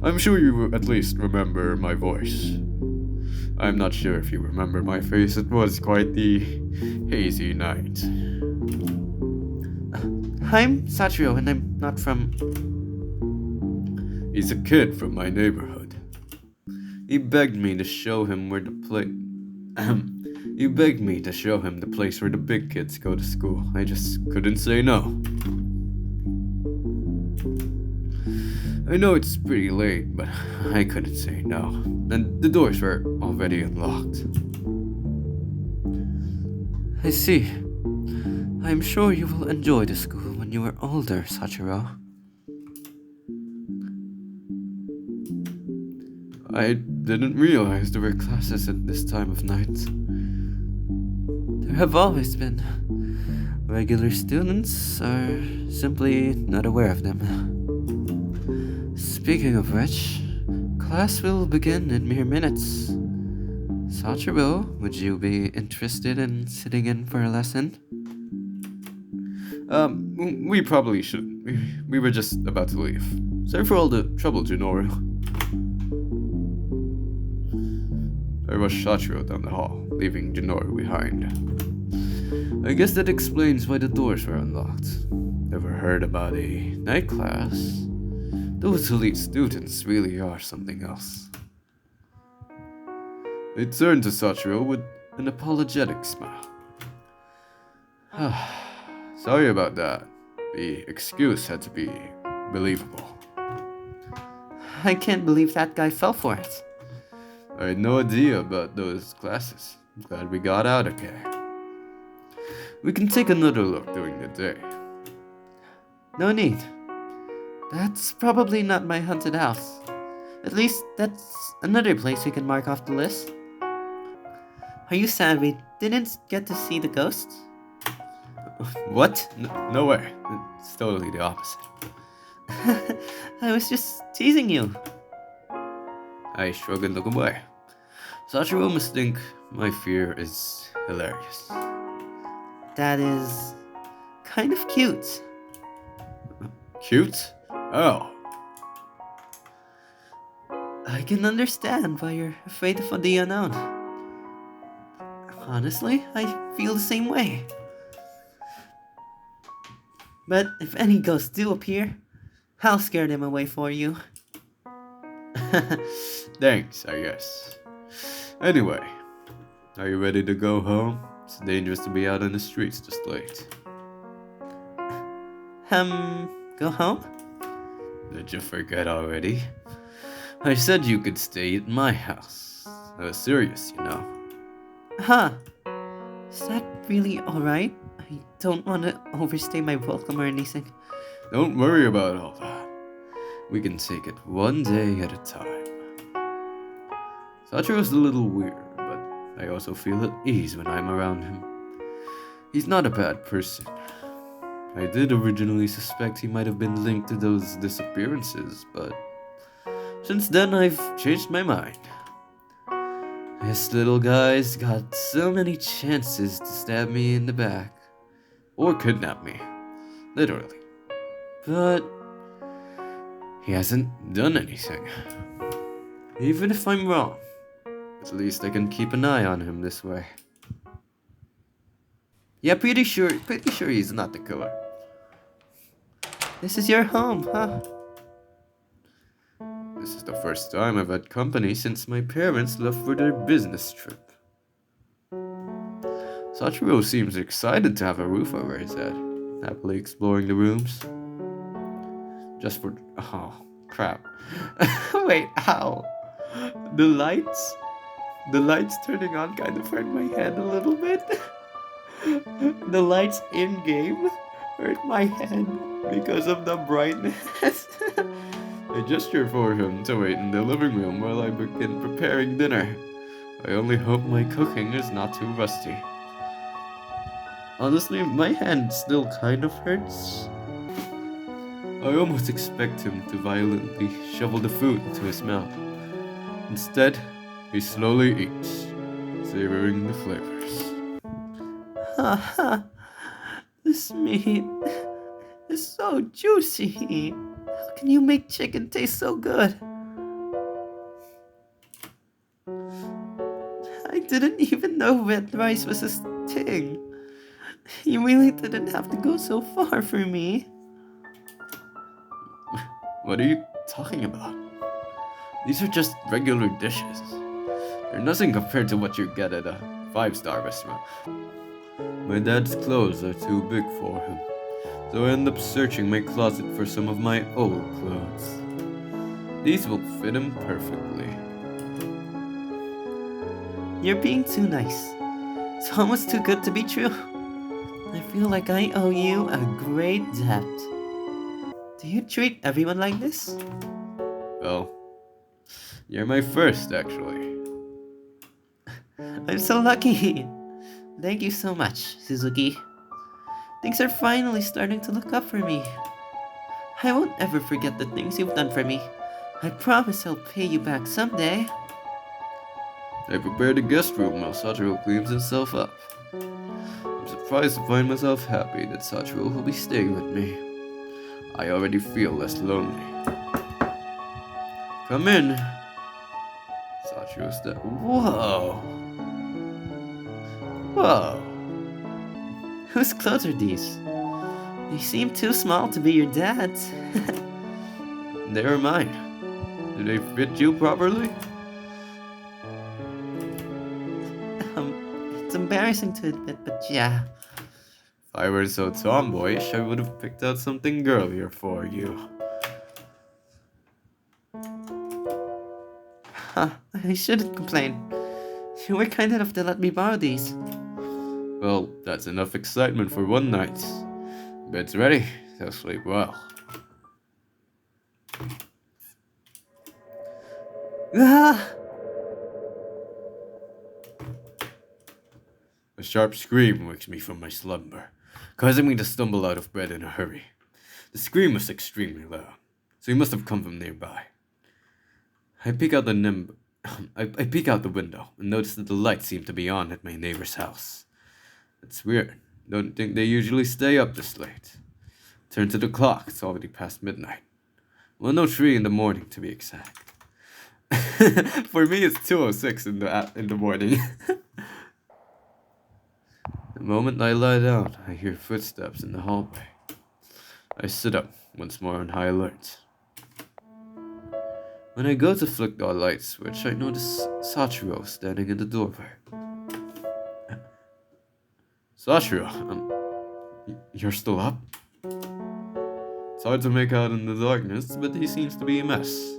I'm sure you at least remember my voice. I'm not sure if you remember my face, it was quite the hazy night. I'm Sachiro, and I'm not from... He's a kid from my neighborhood. He begged me to show him where the He begged me to show him the place where the big kids go to school. I just couldn't say no. I know it's pretty late, but I couldn't say no. And the doors were already unlocked. I see. I'm sure you will enjoy the school when you are older, Sachiro. I didn't realize there were classes at this time of night. There have always been. Regular students are simply not aware of them. Speaking of which, class will begin in mere minutes. Sachiro, would you be interested in sitting in for a lesson? We probably should. We were just about to leave. Sorry for all the trouble, Junoru. I rushed Sachiro down the hall, leaving Junoru behind. I guess that explains why the doors were unlocked. Ever heard about a night class? Those elite students really are something else. I turned to Sachiro with an apologetic smile. Sorry about that. The excuse had to be believable. I can't believe that guy fell for it. I had no idea about those classes. I'm glad we got out okay. We can take another look during the day. No need. That's probably not my haunted house. At least that's another place we can mark off the list. Are you sad we didn't get to see the ghosts? What? No way. It's totally the opposite. I was just teasing you. I shrug and look away. Sachiro must think my fear is hilarious. That is kind of cute. Cute? Oh. I can understand why you're afraid of the unknown. Honestly, I feel the same way. But if any ghosts do appear, I'll scare them away for you. Thanks, I guess. Anyway, are you ready to go home? It's dangerous to be out on the streets this late. Go home? Did you forget already? I said you could stay at my house. I was serious, you know. Huh. Is that really alright? I don't want to overstay my welcome or anything. Don't worry about all that. We can take it one day at a time. Sachiro's a little weird, but I also feel at ease when I'm around him. He's not a bad person. I did originally suspect he might have been linked to those disappearances, but since then I've changed my mind. This little guy's got so many chances to stab me in the back. Or kidnap me. Literally. But he hasn't done anything. Even if I'm wrong, At least I can keep an eye on him this way. Yeah, pretty sure he's not the killer. This is your home, huh? This is the first time I've had company since my parents left for their business trip. Sachiro seems excited to have a roof over his head, happily exploring the rooms. Just for... oh, crap. Wait, how? The lights? The lights turning on kind of hurt my head a little bit. The lights in-game hurt my head because of the brightness. I gestured for him to wait in the living room while I begin preparing dinner. I only hope my cooking is not too rusty. Honestly, my hand still kind of hurts. I almost expect him to violently shovel the food into his mouth. Instead, he slowly eats, savoring the flavors. Haha, this meat is so juicy. How can you make chicken taste so good? I didn't even know red rice was a thing. You really didn't have to go so far for me. What are you talking about? These are just regular dishes. They're nothing compared to what you get at a 5-star restaurant. My dad's clothes are too big for him, so I end up searching my closet for some of my old clothes. These will fit him perfectly. You're being too nice. It's almost too good to be true. I feel like I owe you a great debt. Do you treat everyone like this? Well, you're my first, actually. I'm so lucky. Thank you so much, Suzuki. Things are finally starting to look up for me. I won't ever forget the things you've done for me. I promise I'll pay you back someday. I prepared a guest room while Sachiro cleans himself up. I'm surprised to find myself happy that Sachiro will be staying with me. I already feel less lonely. Come in. Sachiro stepped. Whoa! Whoa! Whose clothes are these? They seem too small to be your dad's. They are mine. Do they fit you properly? It's embarrassing to admit, but yeah. If I were so tomboyish, I would have picked out something girlier for you. Huh, I shouldn't complain. You were kind enough to let me borrow these. Well, that's enough excitement for one night. Bed's ready, so sleep well. Ah! A sharp scream wakes me from my slumber, causing me to stumble out of bed in a hurry. The scream was extremely loud, so he must have come from nearby. I peek out I peek out the window and notice that the lights seem to be on at my neighbor's house. It's weird. Don't think they usually stay up this late. Turn to the clock. It's already past midnight. Well, no 3 in the morning to be exact. For me, it's 2:06 in the morning. The moment I lie down, I hear footsteps in the hallway. I sit up, once more on high alert. When I go to flick the light switch, I notice Sachiro standing in the doorway. Sachiro, you're still up? It's hard to make out in the darkness, but he seems to be a mess.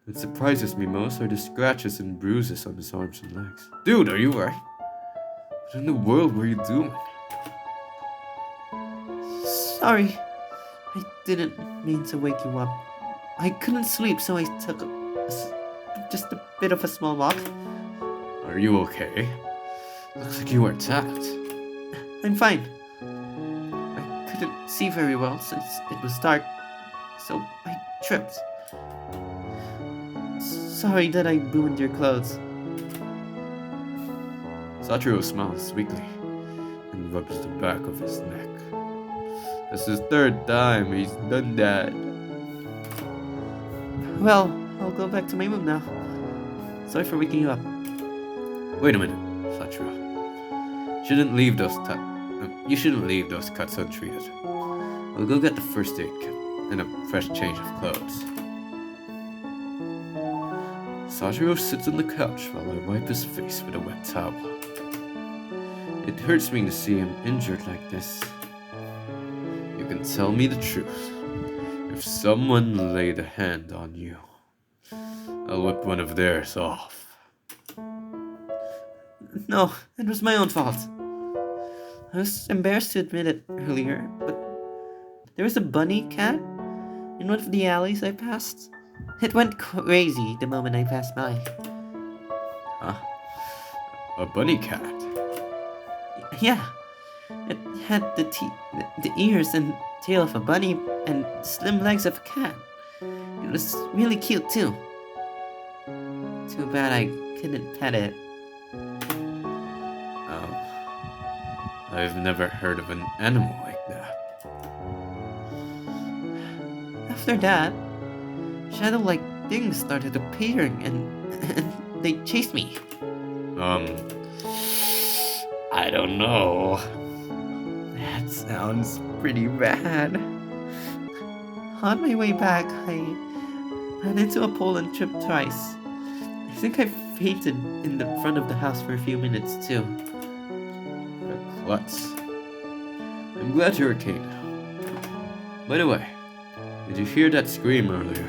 What surprises me most are the scratches and bruises on his arms and legs. Dude, are you alright? What in the world were you doing? Sorry. I didn't mean to wake you up. I couldn't sleep, so I took just a bit of a small walk. Are you okay? Looks like you were attacked. I'm fine. I couldn't see very well since it was dark, so I tripped. Sorry that I ruined your clothes. Sachiro smiles weakly and rubs the back of his neck. That's his 3rd time he's done that. Well, I'll go back to my room now. Sorry for waking you up. Wait a minute, Sachiro. You shouldn't leave those cuts untreated. I'll go get the first aid kit and a fresh change of clothes. Sachiro sits on the couch while I wipe his face with a wet towel. It hurts me to see him injured like this. You can tell me the truth. If someone laid a hand on you, I'll whip one of theirs off. No, it was my own fault. I was embarrassed to admit it earlier, but there was a bunny cat in one of the alleys I passed. It went crazy the moment I passed by. Huh? A bunny cat? Yeah, it had the ears and tail of a bunny and slim legs of a cat. It was really cute too. Too bad I couldn't pet it. I've never heard of an animal like that. After that, shadow-like things started appearing and they chased me. I don't know. That sounds pretty bad. On my way back, I ran into a pole and tripped twice. I think I fainted in the front of the house for a few minutes too. Klutz. I'm glad you're okay now. By the way, did you hear that scream earlier?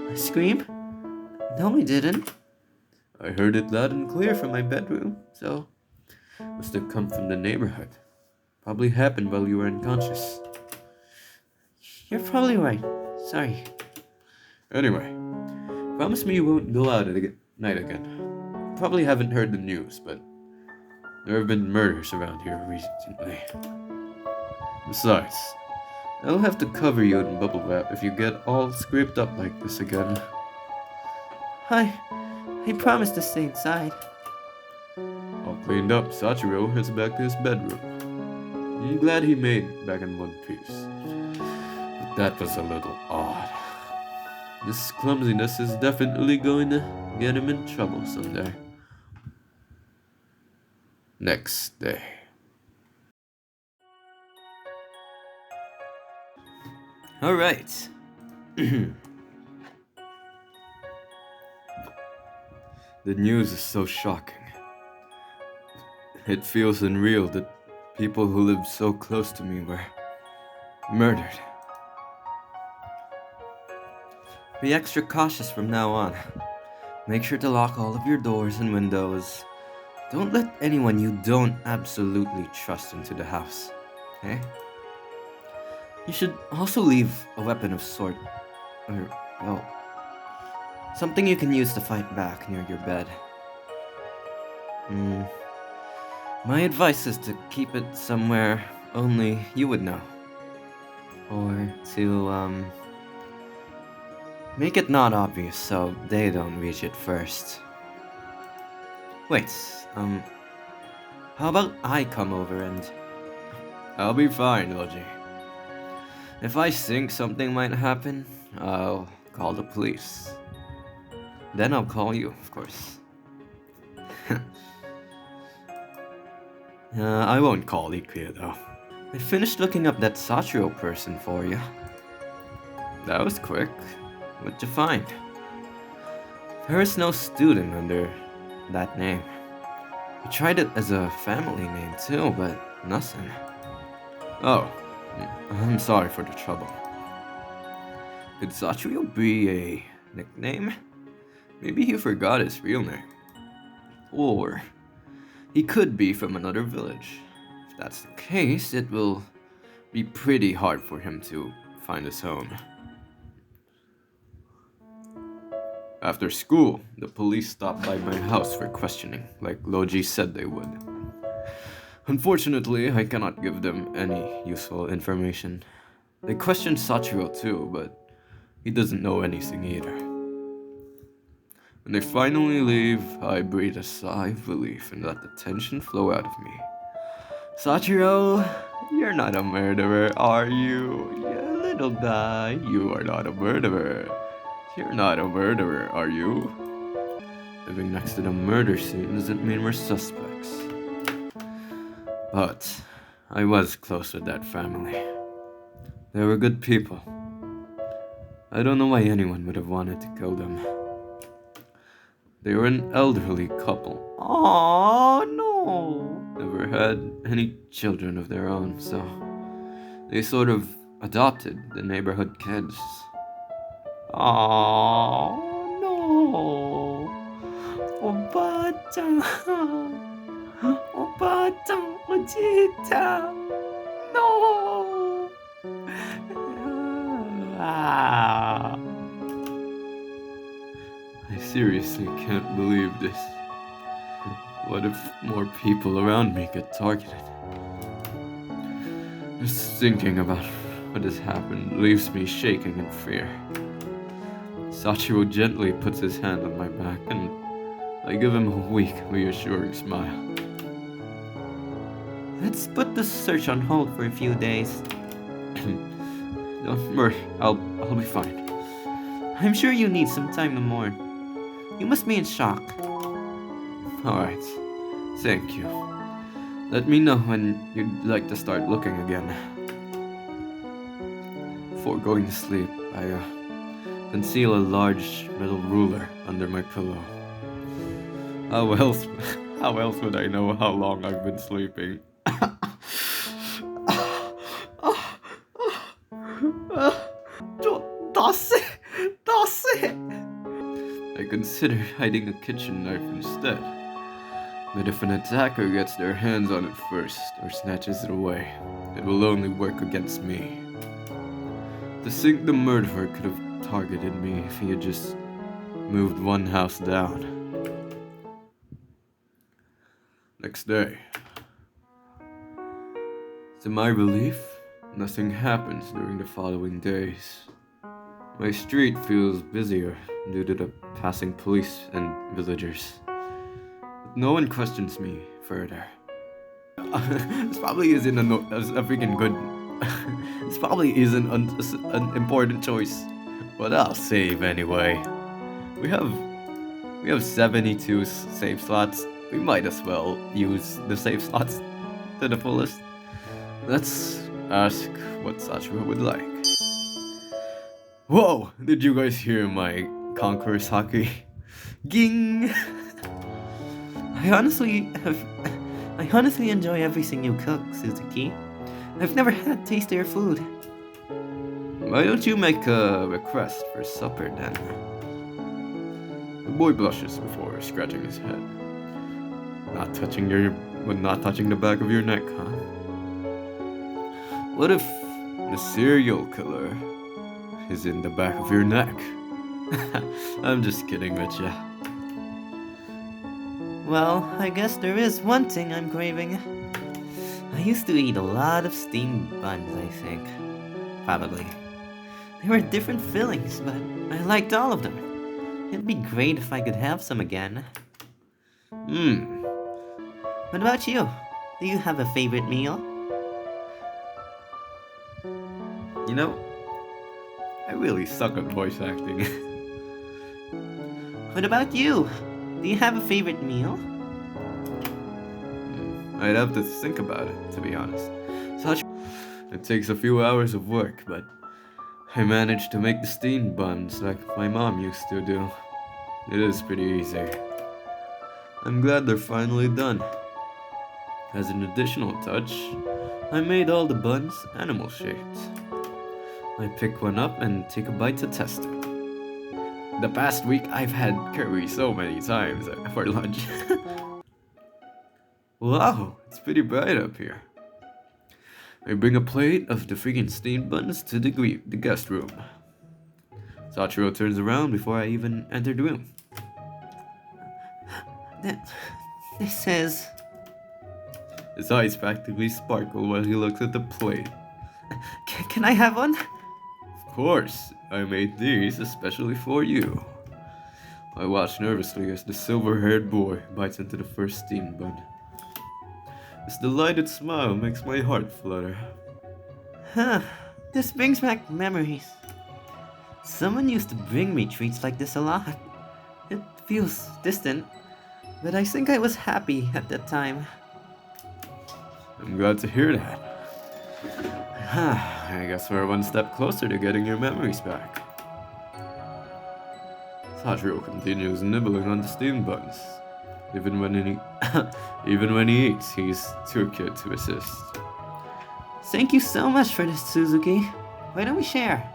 A scream? No, I didn't. I heard it loud and clear from my bedroom, so must have come from the neighborhood. Probably happened while you were unconscious. You're probably right. Sorry. Anyway, promise me you won't go out at night again. Probably haven't heard the news, but there have been murders around here recently. Besides, I'll have to cover you in bubble wrap if you get all scraped up like this again. I promise to stay inside. All cleaned up, Sachiro heads back to his bedroom. I'm glad he made it back in one piece. But that was a little odd. This clumsiness is definitely going to get him in trouble someday. Next day. Alright. The news is so shocking. It feels unreal that people who lived so close to me were murdered. Be extra cautious from now on. Make sure to lock all of your doors and windows. Don't let anyone you don't absolutely trust into the house. Okay? You should also leave a weapon of sort. Or, well, something you can use to fight back near your bed. My advice is to keep it somewhere only you would know. Or to, make it not obvious so they don't reach it first. Wait, how about I come over and... I'll be fine, Logi. If I think something might happen, I'll call the police. Then I'll call you, of course. I won't call Ikea though. I finished looking up that Sachiro person for you. That was quick. What'd you find? There is no student under that name. I tried it as a family name too, but nothing. Oh, I'm sorry for the trouble. Could Sachiro be a nickname? Maybe he forgot his real name. Or he could be from another village. If that's the case, it will be pretty hard for him to find his home. After school, the police stopped by my house for questioning, like Logi said they would. Unfortunately, I cannot give them any useful information. They questioned Sachiro too, but he doesn't know anything either. When they finally leave, I breathe a sigh of relief and let the tension flow out of me. Sachiro, you're not a murderer, are you? Yeah, little guy, you are not a murderer. You're not a murderer, are you? Living next to the murder scene doesn't mean we're suspects. But I was close with that family. They were good people. I don't know why anyone would have wanted to kill them. They were an elderly couple. Oh no! Never had any children of their own, so they sort of adopted the neighborhood kids. Oh no! Obata! Obata! Ojita! No! Ah. I seriously can't believe this. What if more people around me get targeted? Just thinking about what has happened leaves me shaking in fear. Sachiro gently puts his hand on my back and I give him a weak, reassuring smile. Let's put the search on hold for a few days. Don't worry, I'll be fine. I'm sure you need some time to mourn. You must be in shock. Alright, thank you. Let me know when you'd like to start looking again. Before going to sleep, I conceal a large metal ruler under my pillow. How else would I know how long I've been sleeping? I consider hiding a kitchen knife instead. But if an attacker gets their hands on it first or snatches it away, it will only work against me. To think the murderer could have targeted me if he had just moved one house down. Next day. To my relief, nothing happens during the following days. My street feels busier due to the passing police and villagers. But no one questions me further. This probably isn't a freaking good... This probably isn't an important choice. But I'll save anyway. We have 72 save slots. We might as well use the save slots to the fullest. Let's ask what Sachiro would like. Whoa! Did you guys hear my Conqueror's Haki? Ging! I honestly enjoy everything you cook, Suzuki. I've never had taste of your food. Why don't you make a request for supper then? The boy blushes before scratching his head. Not touching the back of your neck, huh? What if the serial killer is in the back of your neck? I'm just kidding with ya. Well, I guess there is one thing I'm craving. I used to eat a lot of steamed buns, I think. Probably. They were different fillings, but I liked all of them. It'd be great if I could have some again. What about you? Do you have a favorite meal? You know, I really suck at voice acting. What about you? Do you have a favorite meal? I'd have to think about it, to be honest. It takes a few hours of work, but I managed to make the steamed buns like my mom used to do. It is pretty easy. I'm glad they're finally done. As an additional touch, I made all the buns animal-shaped. I pick one up and take a bite to test it. The past week, I've had curry so many times for lunch. Wow, it's pretty bright up here. I bring a plate of the freaking steamed buns to the guest room. Sachiro turns around before I even enter the room. This is... His eyes practically sparkle while he looks at the plate. Can I have one? Of course, I made these especially for you. I watch nervously as the silver-haired boy bites into the first steamed bun. His delighted smile makes my heart flutter. This brings back memories. Someone used to bring me treats like this a lot. It feels distant, but I think I was happy at that time. I'm glad to hear that. I guess we're one step closer to getting your memories back. Sachiro continues nibbling on the steam buns. Even when he eats, he's too cute to assist. Thank you so much for this, Suzuki. Why don't we share?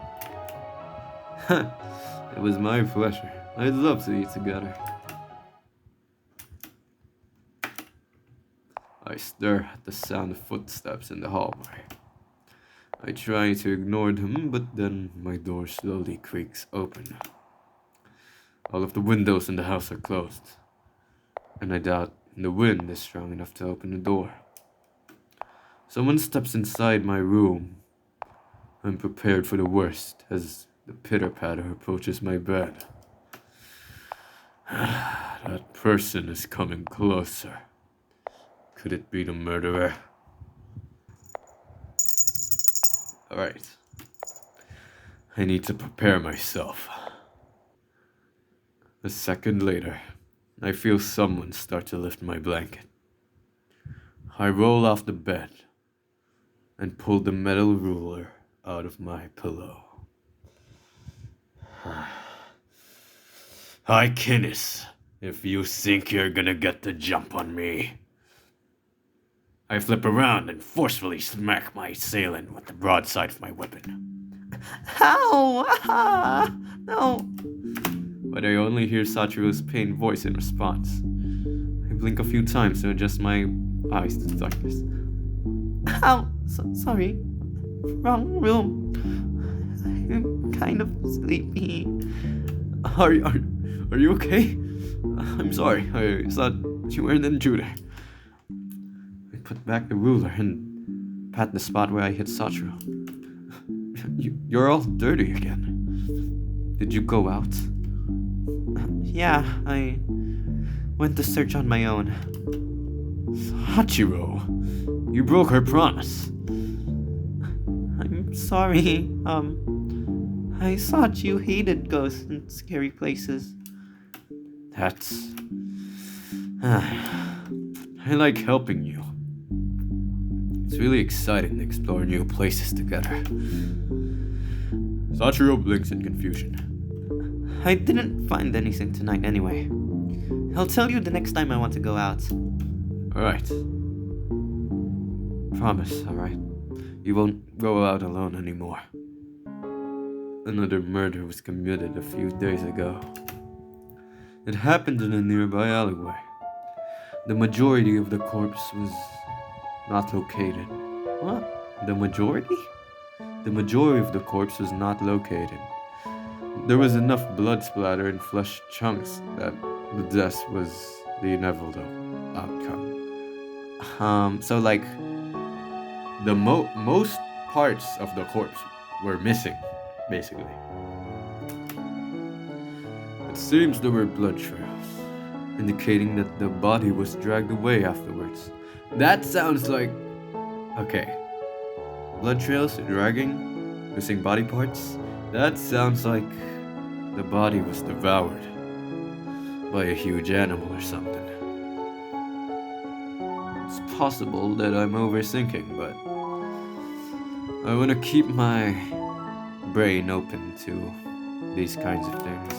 It was my pleasure. I'd love to eat together. I stare at the sound of footsteps in the hallway. I try to ignore them, but then my door slowly creaks open. All of the windows in the house are closed, and I doubt the wind is strong enough to open the door. Someone steps inside my room. I'm prepared for the worst as the pitter-patter approaches my bed. That person is coming closer. Could it be the murderer? Alright. I need to prepare myself. A second later, I feel someone start to lift my blanket. I roll off the bed and pull the metal ruler out of my pillow. Hi, Kinnis. If you think you're gonna get the jump on me. I flip around and forcefully smack my assailant with the broadside of my weapon. Ow! Ah, no! But I only hear Sachiro's pained voice in response. I blink a few times to adjust my eyes to the darkness. Ow! Sorry. Wrong room. I'm kind of sleepy. Are you okay? I'm sorry. I thought you were an intruder. I put back the ruler and pat the spot where I hit Sachiro. You're all dirty again. Did you go out? Yeah, I went to search on my own. Sachiro, you broke her promise. I'm sorry. I thought you hated ghosts and scary places. That's... I like helping you. It's really exciting to explore new places together. Sachiro blinks in confusion. I didn't find anything tonight anyway. I'll tell you the next time I want to go out. Alright. Promise, alright? You won't go out alone anymore. Another murder was committed a few days ago. It happened in a nearby alleyway. The majority of the corpse was not located. What? The majority? The majority of the corpse was not located. There was enough blood splatter and flesh chunks that the death was the inevitable outcome. So like... The most parts of the corpse were missing, basically. It seems there were blood trails, indicating that the body was dragged away afterwards. That sounds like... Okay. Blood trails, dragging, missing body parts. That sounds like the body was devoured by a huge animal or something. It's possible that I'm overthinking, but I want to keep my brain open to these kinds of things.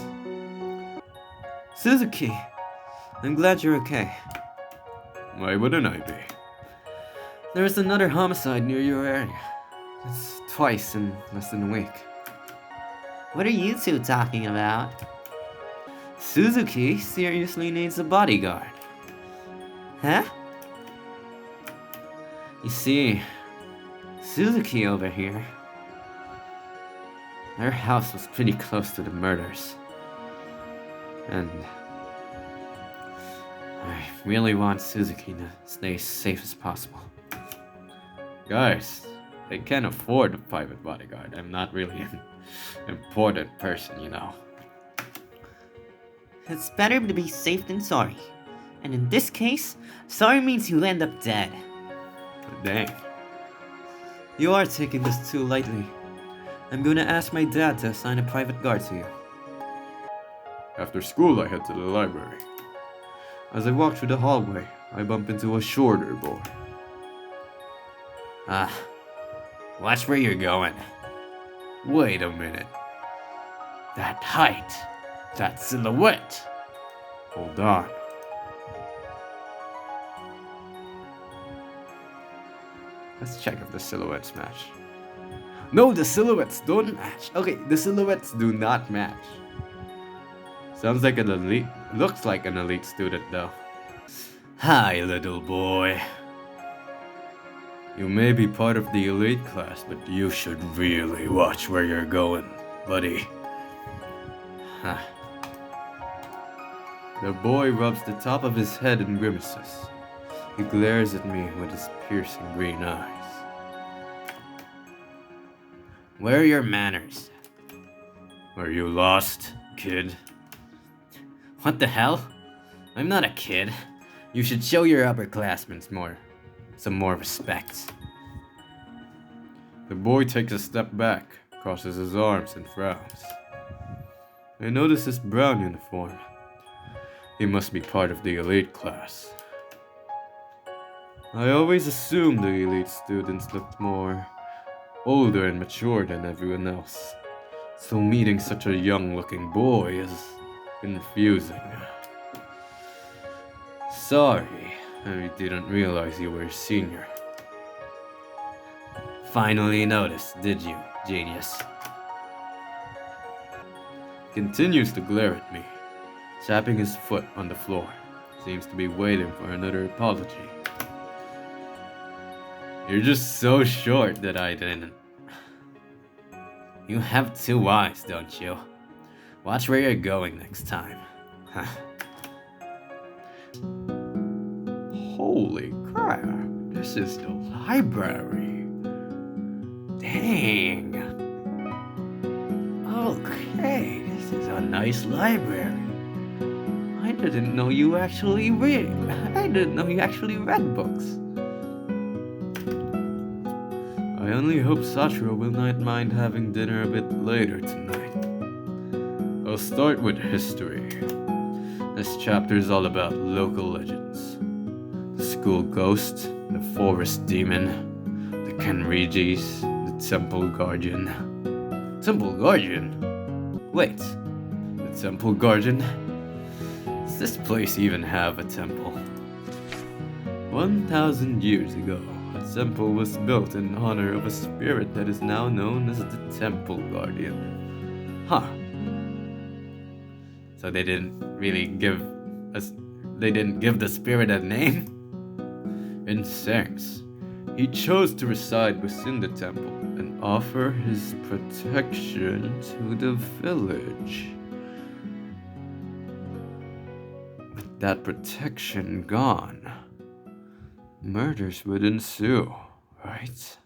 Suzuki! I'm glad you're okay. Why wouldn't I be? There was another homicide near your area. It's twice in less than a week. What are you two talking about? Suzuki seriously needs a bodyguard. Huh? You see, Suzuki over here, her house was pretty close to the murders. And I really want Suzuki to stay as safe as possible. Guys, I can't afford a private bodyguard. I'm not really an important person, you know. It's better to be safe than sorry. And in this case, sorry means you end up dead. But dang. You are taking this too lightly. I'm gonna ask my dad to assign a private guard to you. After school, I head to the library. As I walk through the hallway, I bump into a shorter boy. Watch where you're going. Wait a minute. That height, that silhouette. Hold on. Let's check if the silhouettes match. No, the silhouettes don't match. Okay, the silhouettes do not match. Sounds like an elite. Looks like an elite student though. Hi, little boy. You may be part of the elite class, but you should really watch where you're going, buddy. Huh. The boy rubs the top of his head and grimaces. He glares at me with his piercing green eyes. Where are your manners? Are you lost, kid? What the hell? I'm not a kid. You should show your upperclassmen some more respect. The boy takes a step back, crosses his arms, and frowns. I notice his brown uniform. He must be part of the elite class. I always assumed the elite students looked more older and mature than everyone else, so meeting such a young-looking boy is confusing. Sorry, I didn't realize you were a senior. Finally noticed, did you, genius? Continues to glare at me, tapping his foot on the floor. Seems to be waiting for another apology. You're just so short that I didn't. You have 2 eyes, don't you? Watch where you're going next time. Holy crap, this is the library. Dang. Okay, this is a nice library. I didn't know you actually read. I didn't know you actually read books. I only hope Sachiro will not mind having dinner a bit later tonight. I'll start with history. This chapter is all about local legends. The school ghost, the forest demon, the Kenrigis, the temple guardian. Temple Guardian? Wait, The temple guardian? Does this place even have a temple? 1,000 years ago, a temple was built in honor of a spirit that is now known as the Temple Guardian. huh. So they didn't give the spirit a name? In sense, he chose to reside within the temple and offer his protection to the village. With that protection gone, murders would ensue, right?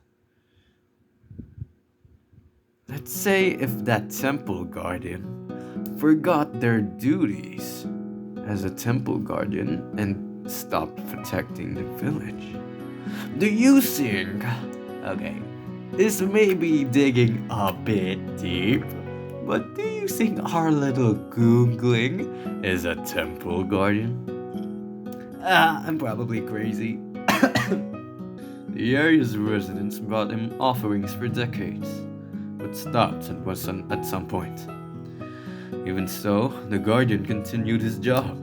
Let's say if that temple guardian forgot their duties as a temple guardian and stopped protecting the village. Do you think? Okay, this may be digging a bit deep, but do you think our little googling is a temple guardian? I'm probably crazy. The area's residents brought him offerings for decades, but stopped at some point. Even so, the Guardian continued his job.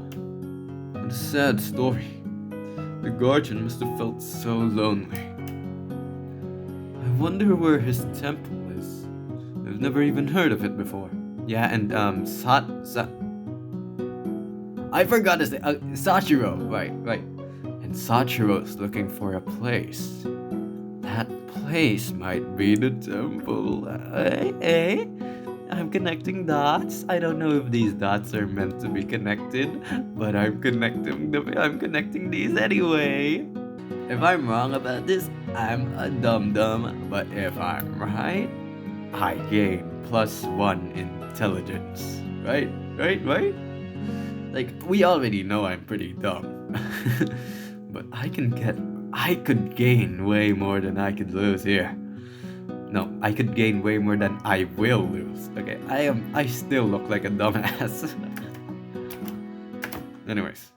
What a sad story. The Guardian must have felt so lonely. I wonder where his temple is. I've never even heard of it before. Yeah, and I forgot his name. Sachiro. Right. And Sachiro's looking for a place. That place might be the temple. Hey. I'm connecting dots. I don't know if these dots are meant to be connected, but I'm connecting these anyway. If I'm wrong about this, I'm a dum-dum, but if I'm right, I gain +1 intelligence. Right? Like, we already know I'm pretty dumb. But I could gain way more than I could lose here. No, I could gain way more than I will lose. Okay, I still look like a dumbass. Anyways,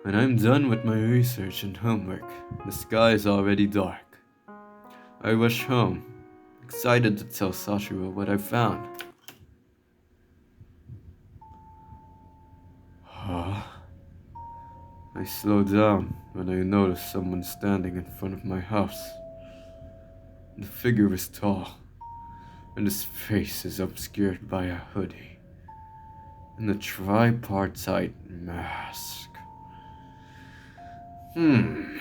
when I'm done with my research and homework, the sky is already dark. I rush home, excited to tell Sachiro what I found. I slow down when I notice someone standing in front of my house. The figure is tall, and his face is obscured by a hoodie and a tripartite mask. You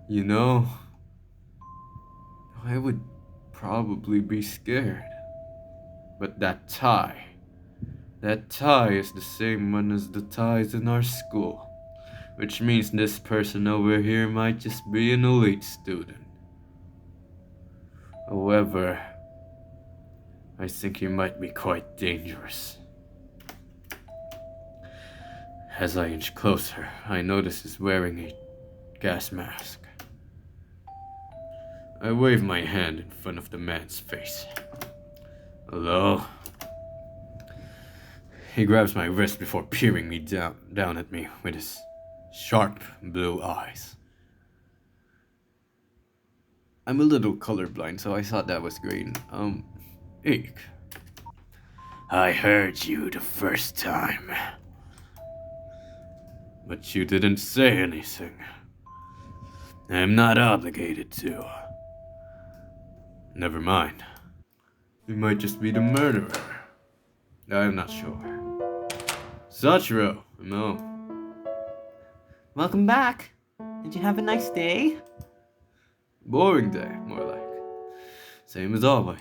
know, I would probably be scared. But that tie is the same one as the ties in our school, which means this person over here might just be an elite student. However, I think he might be quite dangerous. As I inch closer, I notice he's wearing a gas mask. I wave my hand in front of the man's face. Hello? He grabs my wrist before peering me down at me with his sharp blue eyes. I'm a little colorblind, so I thought that was green. Eek. I heard you the first time. But you didn't say anything. I'm not obligated to. Never mind. You might just be the murderer. I'm not sure. Sachiro, no. Welcome back. Did you have a nice day? Boring day, more like. Same as always.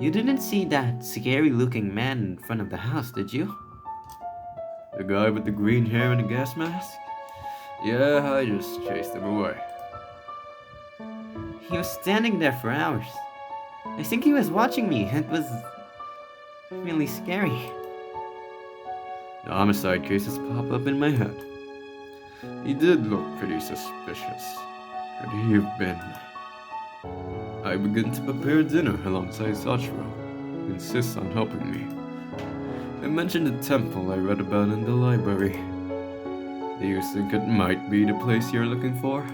You didn't see that scary-looking man in front of the house, did you? The guy with the green hair and the gas mask? Yeah, I just chased him away. He was standing there for hours. I think he was watching me. It was really scary. The homicide cases pop up in my head. He did look pretty suspicious. Could he have been? I begin to prepare dinner alongside Sachiro, who insists on helping me. I mention the temple I read about in the library. Do you think it might be the place you're looking for?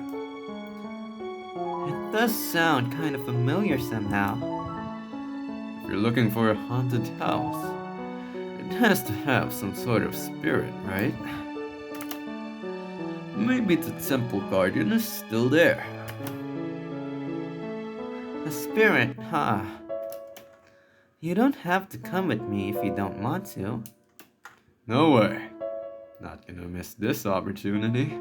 It does sound kind of familiar somehow. If you're looking for a haunted house, it has to have some sort of spirit, right? Maybe the temple guardian is still there. A spirit, huh? You don't have to come with me if you don't want to. No way. Not gonna miss this opportunity.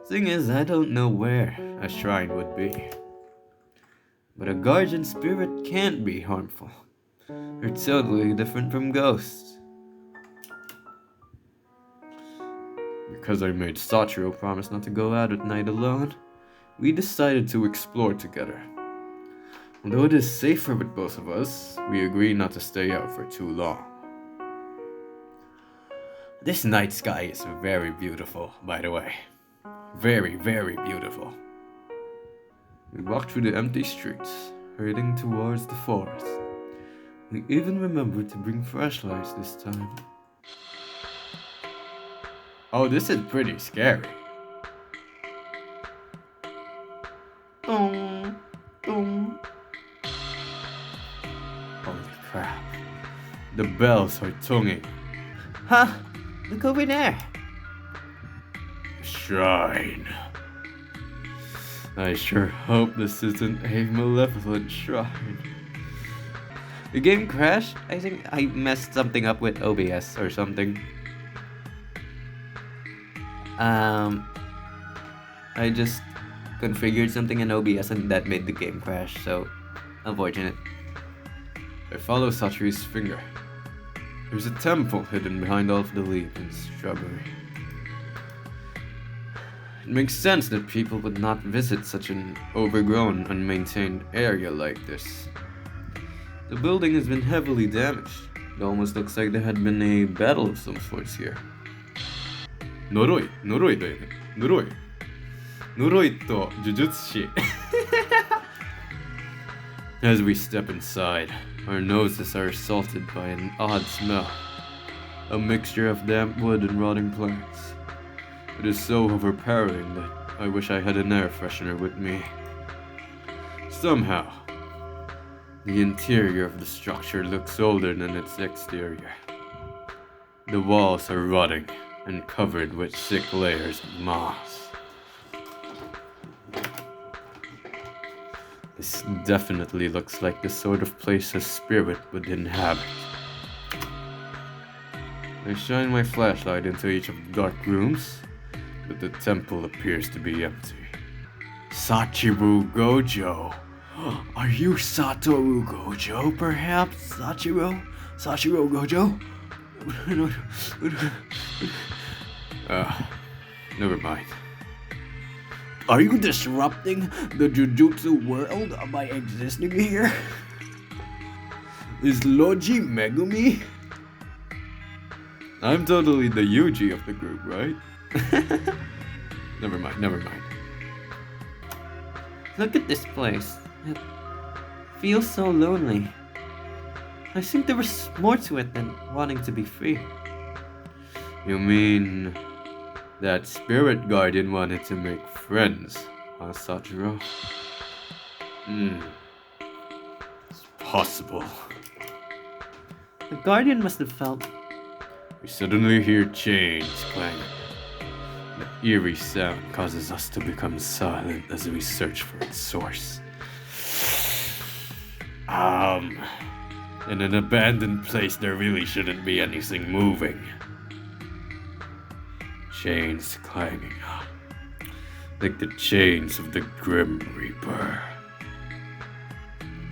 Thing is, I don't know where a shrine would be. But a guardian spirit can't be harmful. They're totally different from ghosts. Because I made Sachiro promise not to go out at night alone, we decided to explore together. Although it is safer with both of us, we agree not to stay out for too long. This night sky is very beautiful, by the way. Very, very beautiful. We walked through the empty streets, heading towards the forest. We even remembered to bring flashlights this time. Oh, this is pretty scary. Boom, boom. Holy crap. The bells are tonguing. Huh? Look over there. Shrine. I sure hope this isn't a malevolent shrine. The game crashed? I think I messed something up with OBS or something. I just configured something in OBS and that made the game crash, so unfortunate. I follow Sachiro's finger. There's a temple hidden behind all of the leaves and shrubbery. It makes sense that people would not visit such an overgrown, unmaintained area like this. The building has been heavily damaged. It almost looks like there had been a battle of some sorts here. Noroi, Noroi だよね。Noroi. Noroi と呪術師. As we step inside, Our noses are assaulted by an odd smell. A mixture of damp wood and rotting plants. It is so overpowering that I wish I had an air freshener with me. Somehow, the interior of the structure looks older than its exterior. The walls are rotting and covered with thick layers of moss. This definitely looks like the sort of place a spirit would inhabit. I shine my flashlight into each of the dark rooms, but the temple appears to be empty. Sachiro Gojo! Are you Satoru Gojo, perhaps? Sachiro? Sachiro Gojo? Never mind. Are you disrupting the Jujutsu world by existing here? Is Logi Megumi? I'm totally the Yuji of the group, right? Never mind. Look at this place. It feels so lonely. I think there was more to it than wanting to be free. You mean that spirit guardian wanted to make friends, huh, Sachiro? It's possible. The guardian must have felt. We suddenly hear chains clanging. The eerie sound causes us to become silent as we search for its source. In an abandoned place, there really shouldn't be anything moving. Chains clanging, like the chains of the Grim Reaper.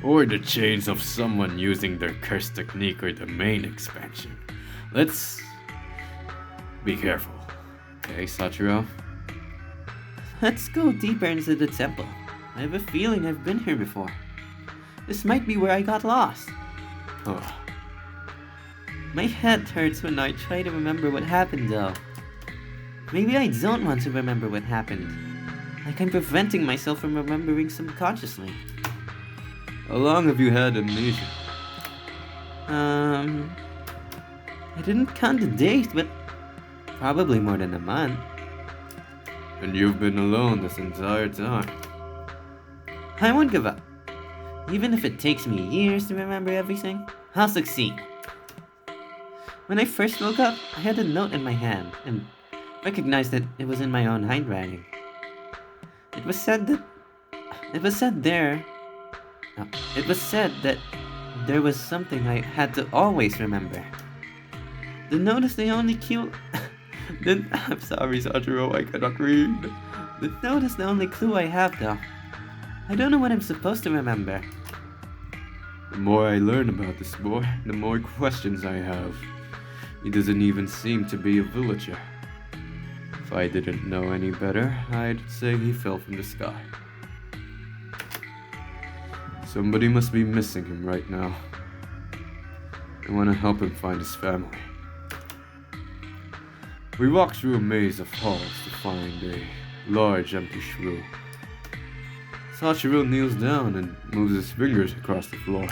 Or the chains of someone using their curse technique or the main expansion. Let's be careful. Okay, Sachiro? Let's go deeper into the temple. I have a feeling I've been here before. This might be where I got lost. Oh, My head hurts when I try to remember what happened though. Maybe I don't want to remember what happened. Like I'm preventing myself from remembering subconsciously. how long have you had amnesia? I didn't count the days, but probably more than a month. And you've been alone this entire time. I won't give up. Even if it takes me years to remember everything, I'll succeed. When I first woke up, I had a note in my hand and recognized that it was in my own handwriting. It was said that there was something I had to always remember. The note is the only clue. I'm sorry, Sachiro, I cannot read. The note is the only clue I have, though. I don't know what I'm supposed to remember. The more I learn about this boy, the more questions I have. He doesn't even seem to be a villager. If I didn't know any better, I'd say he fell from the sky. Somebody must be missing him right now. I want to help him find his family. We walk through a maze of halls to find a large empty shroom. Sachiro kneels down and moves his fingers across the floor.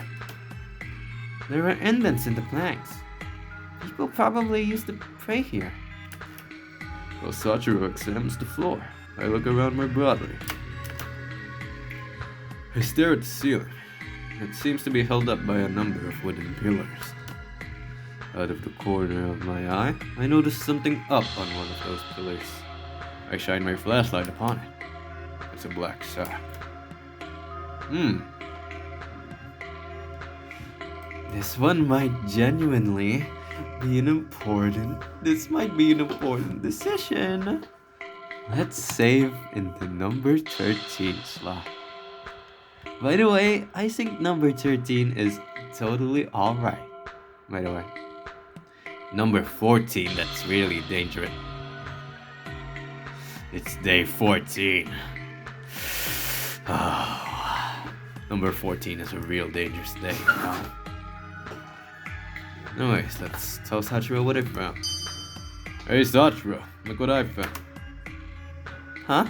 There are indents in the planks. People probably used to pray here. While Sachiro examines the floor, I look around more broadly. I stare at the ceiling. It seems to be held up by a number of wooden pillars. Out of the corner of my eye, I notice something up on one of those pillars. I shine my flashlight upon it. It's a black sack. This might be an important decision. Let's save in the number 13 slot. By the way, I think number 13 is totally alright. By the way, number 14, that's really dangerous. It's day 14. Number 14 is a real dangerous day. Anyways, let's tell Sachiro what I found. Hey Sachiro, look what I found. Huh?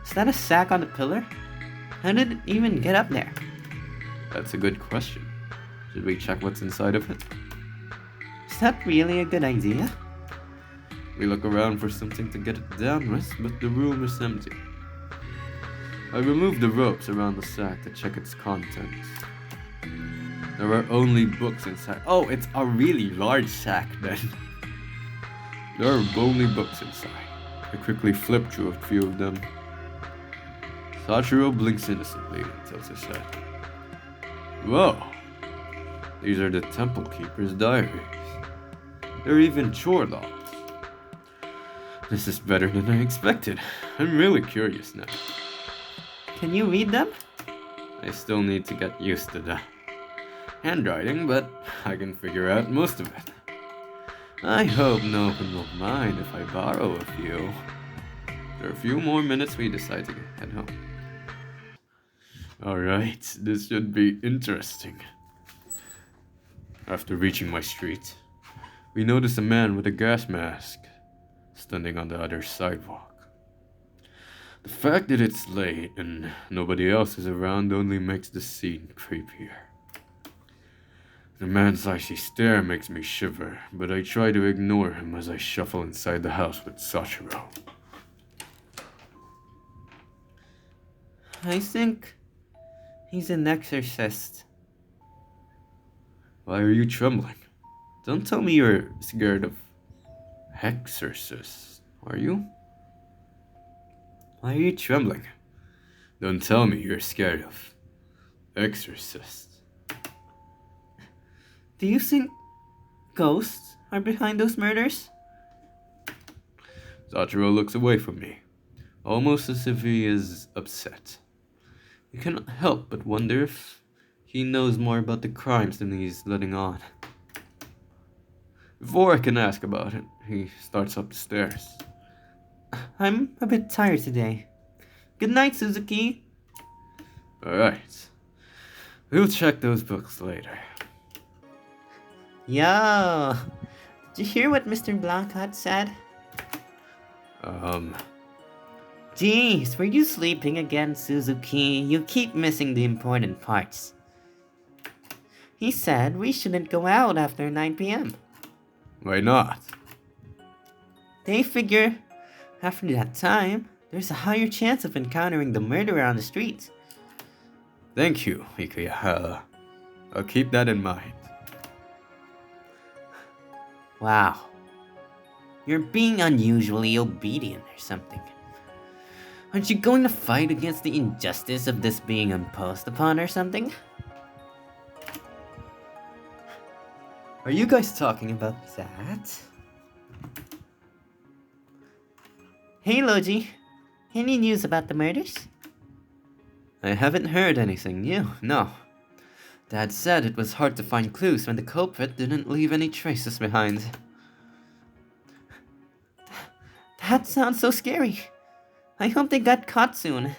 Is that a sack on the pillar? How did it even get up there? That's a good question. Should we check what's inside of it? Is that really a good idea? We look around for something to get it down with, but the room is empty. I remove the ropes around the sack to check its contents. There are only books inside. Oh, it's a really large sack then. There are only books inside. I quickly flip through a few of them. Sachiro blinks innocently and tilts his head. Whoa! These are the Temple Keeper's diaries. They're even chore logs. This is better than I expected. I'm really curious now. Can you read them? I still need to get used to the handwriting, but I can figure out most of it. I hope no one will mind if I borrow a few. After a few more minutes, we decide to head home. Alright, this should be interesting. After reaching my street, we notice a man with a gas mask standing on the other sidewalk. The fact that it's late and nobody else is around only makes the scene creepier. The man's icy stare makes me shiver, but I try to ignore him as I shuffle inside the house with Sachiro. I think he's an exorcist. Why are you trembling? Don't tell me you're scared of exorcists, are you? Why are you trembling? Don't tell me you're scared of exorcists. Do you think ghosts are behind those murders? Sachiro looks away from me, almost as if he is upset. You cannot help but wonder if he knows more about the crimes than he's letting on. Before I can ask about it, he starts up the stairs. I'm a bit tired today. Good night, Suzuki. Alright. We'll check those books later. Yo! Did you hear what Mr. Blackhat said? Jeez, were you sleeping again, Suzuki? You keep missing the important parts. He said we shouldn't go out after 9 p.m. Why not? They figure after that time, there's a higher chance of encountering the murderer on the streets. Thank you, Ikuya. I'll keep that in mind. Wow. You're being unusually obedient or something. Aren't you going to fight against the injustice of this being imposed upon or something? Are you guys talking about that? Hey Logi, any news about the murders? I haven't heard anything new, no. Dad said it was hard to find clues when the culprit didn't leave any traces behind. That sounds so scary. I hope they got caught soon.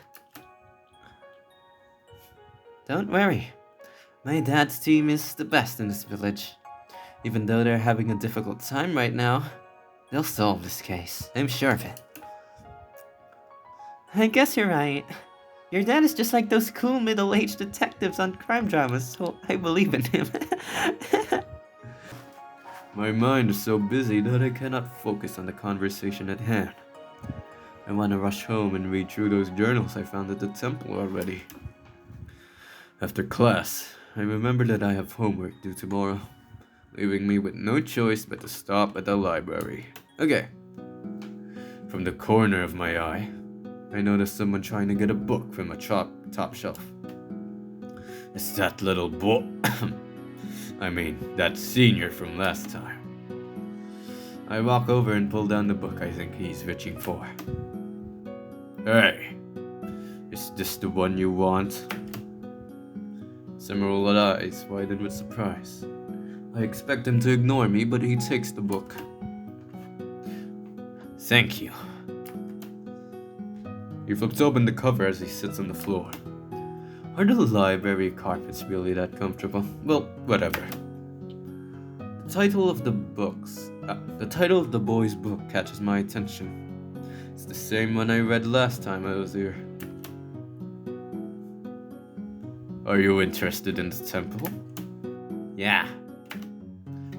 Don't worry. My dad's team is the best in this village. Even though they're having a difficult time right now, they'll solve this case. I'm sure of it. I guess you're right. Your dad is just like those cool middle-aged detectives on crime dramas, so I believe in him. My mind is so busy that I cannot focus on the conversation at hand. I want to rush home and read through those journals I found at the temple already. After class, I remember that I have homework due tomorrow, leaving me with no choice but to stop at the library. Okay. From the corner of my eye, I noticed someone trying to get a book from a top shelf. It's that little boy. I mean, that senior from last time. I walk over and pull down the book I think he's reaching for. Hey, is this the one you want? Similar eyes widen with surprise. I expect him to ignore me, but he takes the book. Thank you. He flips open the cover as he sits on the floor. Are the library carpets really that comfortable? Well, whatever. The title of the boy's book catches my attention. It's the same one I read last time I was here. Are you interested in the temple? Yeah.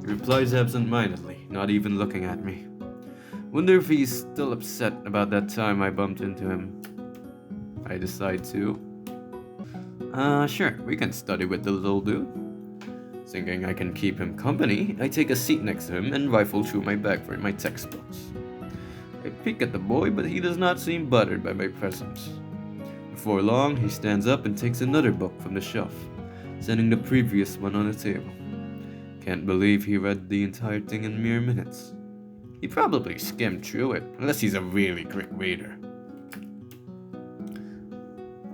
He replies absent-mindedly, not even looking at me. Wonder if he's still upset about that time I bumped into him. I decide to. Sure, we can study with the little dude. Thinking I can keep him company, I take a seat next to him and rifle through my bag for my textbooks. I peek at the boy, but he does not seem bothered by my presence. Before long, he stands up and takes another book from the shelf, setting the previous one on the table. Can't believe he read the entire thing in mere minutes. He probably skimmed through it, unless he's a really quick reader.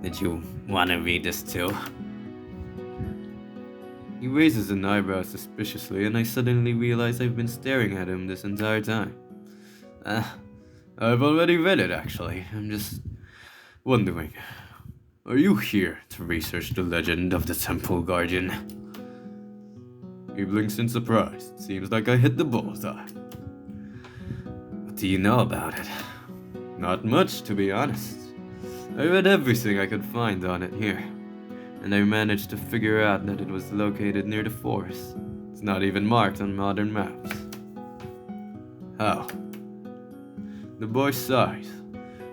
Did you want to read this too? He raises an eyebrow suspiciously, and I suddenly realize I've been staring at him this entire time. I've already read it, actually. I'm just wondering, are you here to research the legend of the Temple Guardian? He blinks in surprise. Seems like I hit the bullseye. What do you know about it? Not much, to be honest. I read everything I could find on it here, and I managed to figure out that it was located near the forest. It's not even marked on modern maps. How? The boy sighs,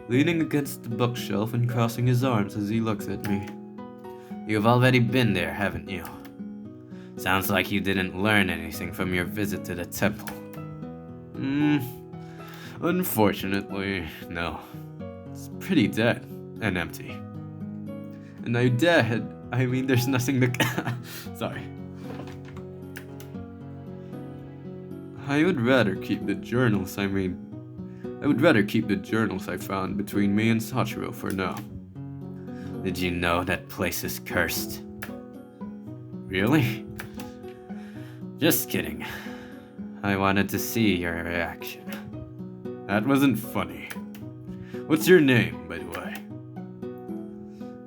leaning against the bookshelf and crossing his arms as he looks at me. You've already been there, haven't you? Sounds like you didn't learn anything from your visit to the temple. Unfortunately, no. It's pretty dead and empty. And I mean there's nothing to... Sorry. I would rather keep the journals I found between me and Sachiro for now. Did you know that place is cursed? Really? Just kidding. I wanted to see your reaction. That wasn't funny. What's your name, by the way?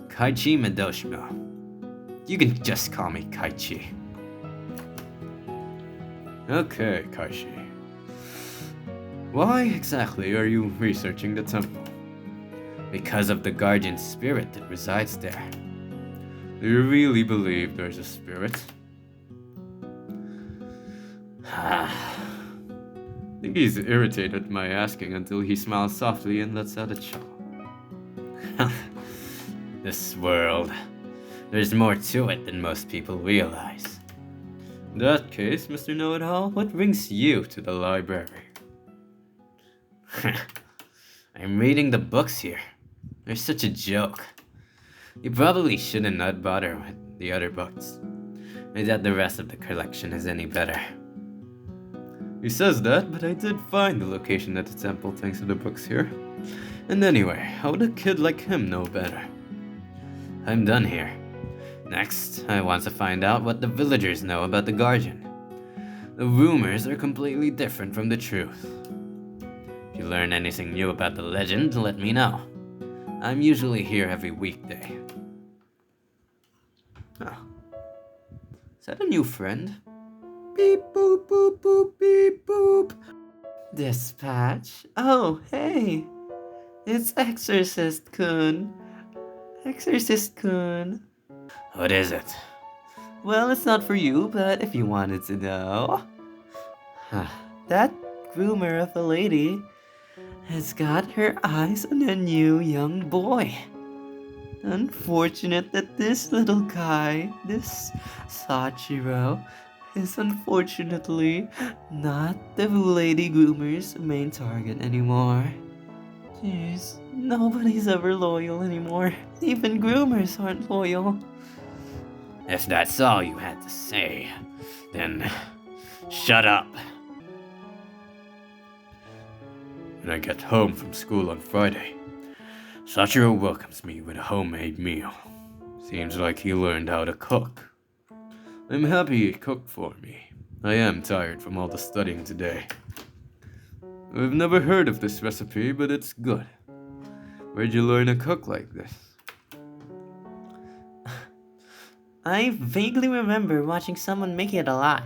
Kaichi Midoshimo. You can just call me Kaichi. Okay, Kaichi. Why exactly are you researching the temple? Because of the guardian spirit that resides there. Do you really believe there's a spirit? I think he's irritated at my asking until he smiles softly and lets out a chuckle. This world, there's more to it than most people realize. In that case, Mr. Know-It-All, what brings you to the library? I'm reading the books here. They're such a joke. You probably shouldn't not bother with the other books. I doubt the rest of the collection is any better. He says that, but I did find the location at the temple thanks to the books here. And anyway, how would a kid like him know better? I'm done here. Next, I want to find out what the villagers know about the Guardian. The rumors are completely different from the truth. If you learn anything new about the legend, let me know. I'm usually here every weekday. Oh. Is that a new friend? Beep boop boop boop beep boop. Dispatch? Oh, hey. It's Exorcist-kun. Exorcist-kun. What is it? Well, it's not for you, but if you wanted to know. That groomer of a lady has got her eyes on a new young boy. Unfortunate that this little guy, this Sachiro, is unfortunately not the lady groomer's main target anymore. Jeez, nobody's ever loyal anymore. Even groomers aren't loyal. If that's all you had to say, then shut up. When I get home from school on Friday, Sachiro welcomes me with a homemade meal. Seems like he learned how to cook. I'm happy he cooked for me. I am tired from all the studying today. I've never heard of this recipe, but it's good. Where'd you learn to cook like this? I vaguely remember watching someone make it a lot,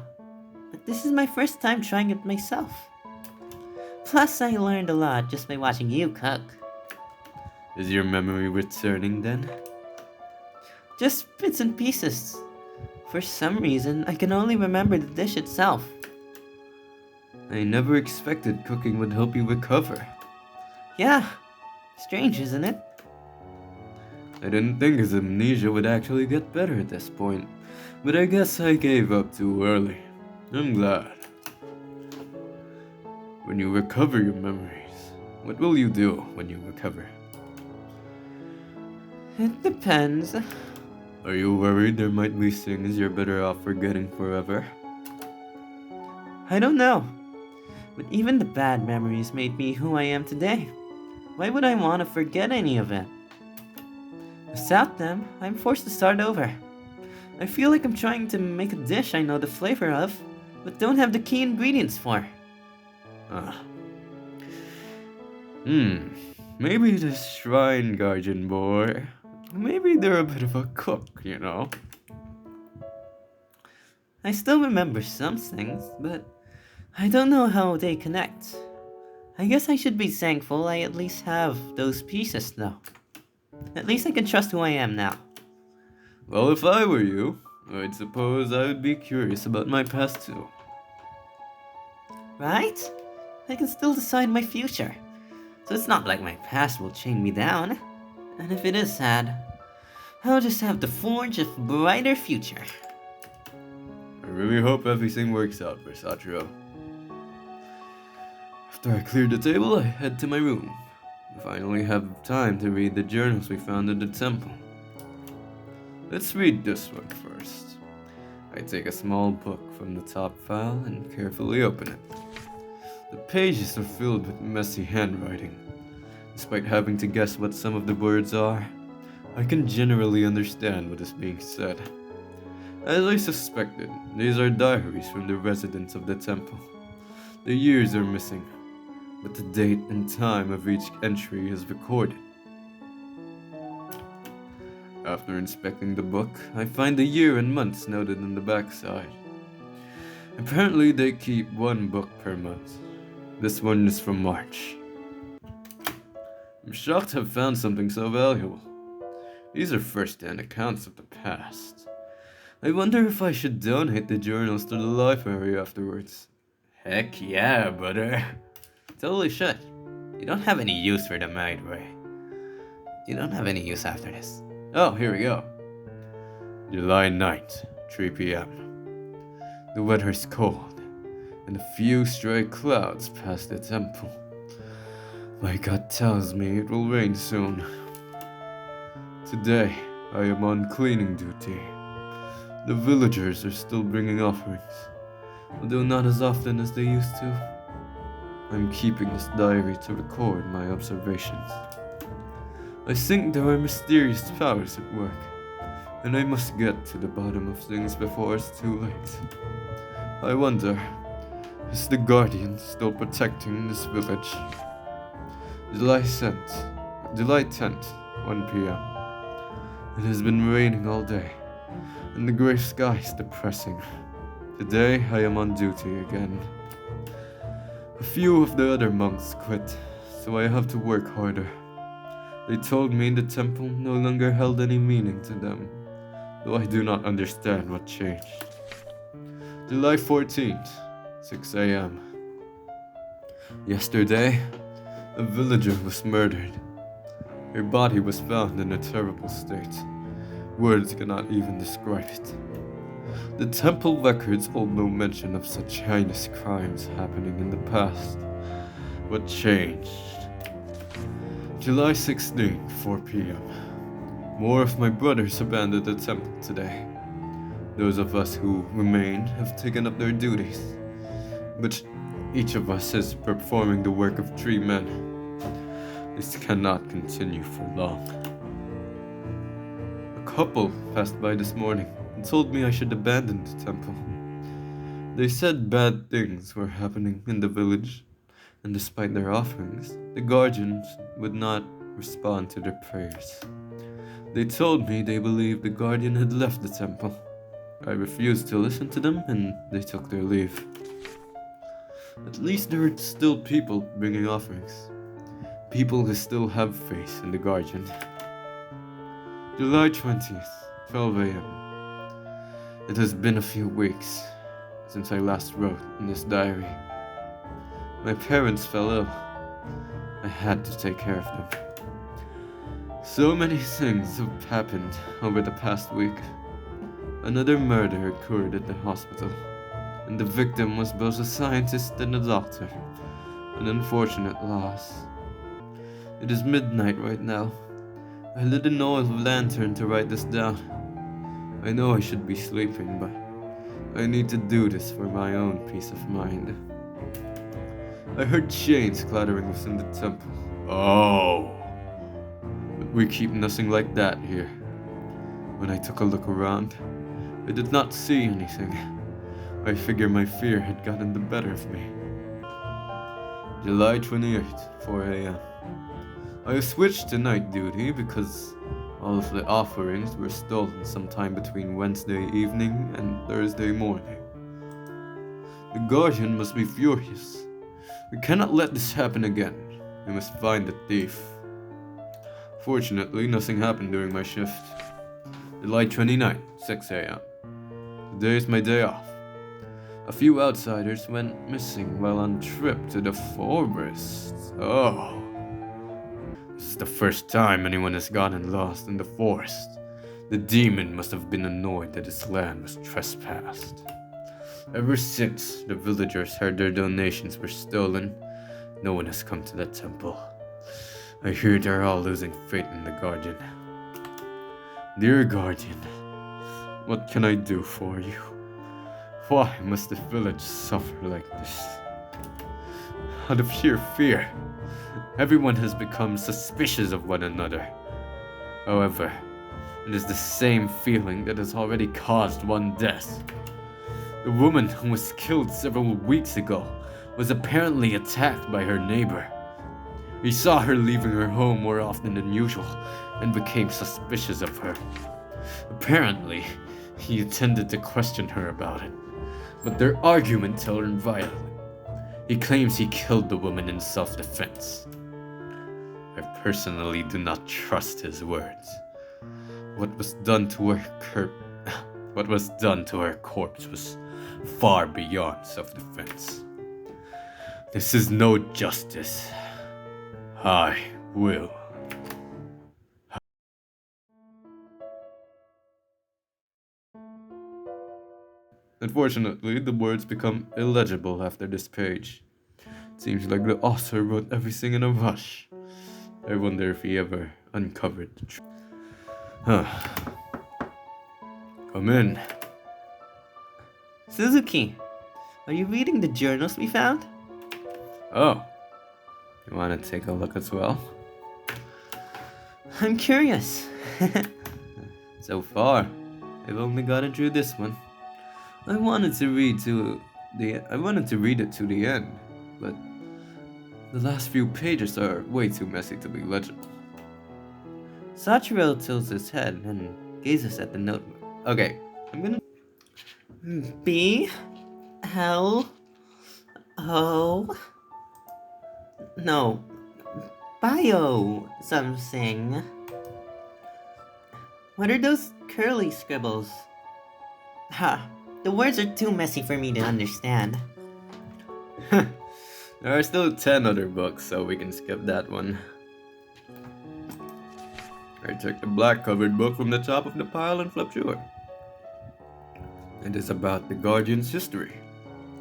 but this is my first time trying it myself. Plus, I learned a lot just by watching you cook. Is your memory returning then? Just bits and pieces. For some reason, I can only remember the dish itself. I never expected cooking would help you recover. Yeah, strange, isn't it? I didn't think his amnesia would actually get better at this point, but I guess I gave up too early. I'm glad. When you recover your memories, what will you do when you recover? It depends. Are you worried there might be things you're better off forgetting forever? I don't know. But even the bad memories made me who I am today. Why would I want to forget any of it? Without them, I'm forced to start over. I feel like I'm trying to make a dish I know the flavor of, but don't have the key ingredients for. Ah. Maybe this shrine guardian boy. Maybe they're a bit of a cook, you know? I still remember some things, but I don't know how they connect. I guess I should be thankful I at least have those pieces though. At least I can trust who I am now. Well, if I were you, I'd suppose I would be curious about my past too. Right? I can still decide my future. So it's not like my past will chain me down. And if it is sad, I'll just have to forge a brighter future. I really hope everything works out for Sachiro. After I cleared the table, I head to my room. I finally have time to read the journals we found in the temple. Let's read this one first. I take a small book from the top file and carefully open it. The pages are filled with messy handwriting. Despite having to guess what some of the words are, I can generally understand what is being said. As I suspected, these are diaries from the residents of the temple. The years are missing, but the date and time of each entry is recorded. After inspecting the book, I find the year and months noted on the backside. Apparently they keep one book per month. This one is from March. I'm shocked to have found something so valuable. These are first-hand accounts of the past. I wonder if I should donate the journals to the library afterwards. Heck yeah, brother. Totally should. You don't have any use for them right away. You don't have any use after this. Oh, here we go. July 9th, 3 p.m. The weather is cold, and a few stray clouds pass the temple. My gut tells me it will rain soon. Today, I am on cleaning duty. The villagers are still bringing offerings, although not as often as they used to. I'm keeping this diary to record my observations. I think there are mysterious powers at work, and I must get to the bottom of things before it's too late. I wonder, is the Guardian still protecting this village? July 10th, 1 p.m. It has been raining all day, and the gray sky is depressing. Today I am on duty again. A few of the other monks quit, so I have to work harder. They told me the temple no longer held any meaning to them, though I do not understand what changed. July 14th, 6 a.m. Yesterday, a villager was murdered. Her body was found in a terrible state. Words cannot even describe it. The temple records hold no mention of such heinous crimes happening in the past. What changed? July 16th, 4 p.m. More of my brothers abandoned the temple today. Those of us who remain have taken up their duties, but each of us is performing the work of 3 men. This cannot continue for long. A couple passed by this morning and told me I should abandon the temple. They said bad things were happening in the village, and despite their offerings, the guardians would not respond to their prayers. They told me they believed the guardian had left the temple. I refused to listen to them, and they took their leave. At least there are still people bringing offerings. People who still have faith in the guardian. July 20th, 12 a.m. It has been a few weeks since I last wrote in this diary. My parents fell ill. I had to take care of them. So many things have happened over the past week. Another murder occurred at the hospital, and the victim was both a scientist and a doctor. An unfortunate loss. It is midnight right now. I lit an oil lantern to write this down. I know I should be sleeping, but I need to do this for my own peace of mind. I heard chains clattering within the temple. Oh! But we keep nothing like that here. When I took a look around, I did not see anything. I figure my fear had gotten the better of me. July 28th, 4 a.m. I switched to night duty because all of the offerings were stolen sometime between Wednesday evening and Thursday morning. The Guardian must be furious. We cannot let this happen again. We must find the thief. Fortunately, nothing happened during my shift. July 29th, 6 a.m. Today is my day off. A few outsiders went missing while on trip to the forest. Oh. This is the first time anyone has gotten lost in the forest. The demon must have been annoyed that his land was trespassed. Ever since the villagers heard their donations were stolen, no one has come to the temple. I hear they're all losing faith in the Guardian. Dear Guardian, what can I do for you? Why must the village suffer like this? Out of sheer fear, everyone has become suspicious of one another. However, it is the same feeling that has already caused one death. The woman who was killed several weeks ago was apparently attacked by her neighbor. He saw her leaving her home more often than usual and became suspicious of her. Apparently, he intended to question her about it, but their argument turned violent. He claims he killed the woman in self-defense. I personally do not trust his words. What was done to her corpse was far beyond self-defense. This is no justice. I will. Unfortunately, the words become illegible after this page. It seems like the author wrote everything in a rush. I wonder if he ever uncovered the truth. Come in. Suzuki, are you reading the journals we found? Oh, you want to take a look as well? I'm curious. So far, I've only gotten through this one. I wanted to read it to the end, but the last few pages are way too messy to be legible. Sachiro tilts his head and gazes at the notebook. Okay, I'm gonna... B L O No, bio something. What are those curly scribbles? Ha, the words are too messy for me to understand. There are still 10 other books, so we can skip that one. I took the black covered book from the top of the pile and flipped through it. It is about the Guardian's history,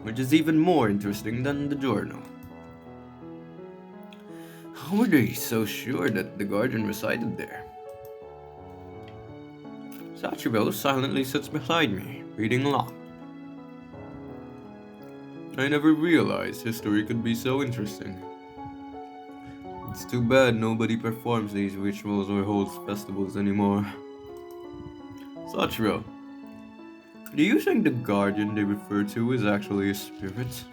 which is even more interesting than the journal. How were they so sure that the Guardian resided there? Sachiro silently sits beside me, reading along. I never realized history could be so interesting. It's too bad nobody performs these rituals or holds festivals anymore. Sachiro, do you think the Guardian they refer to is actually a spirit?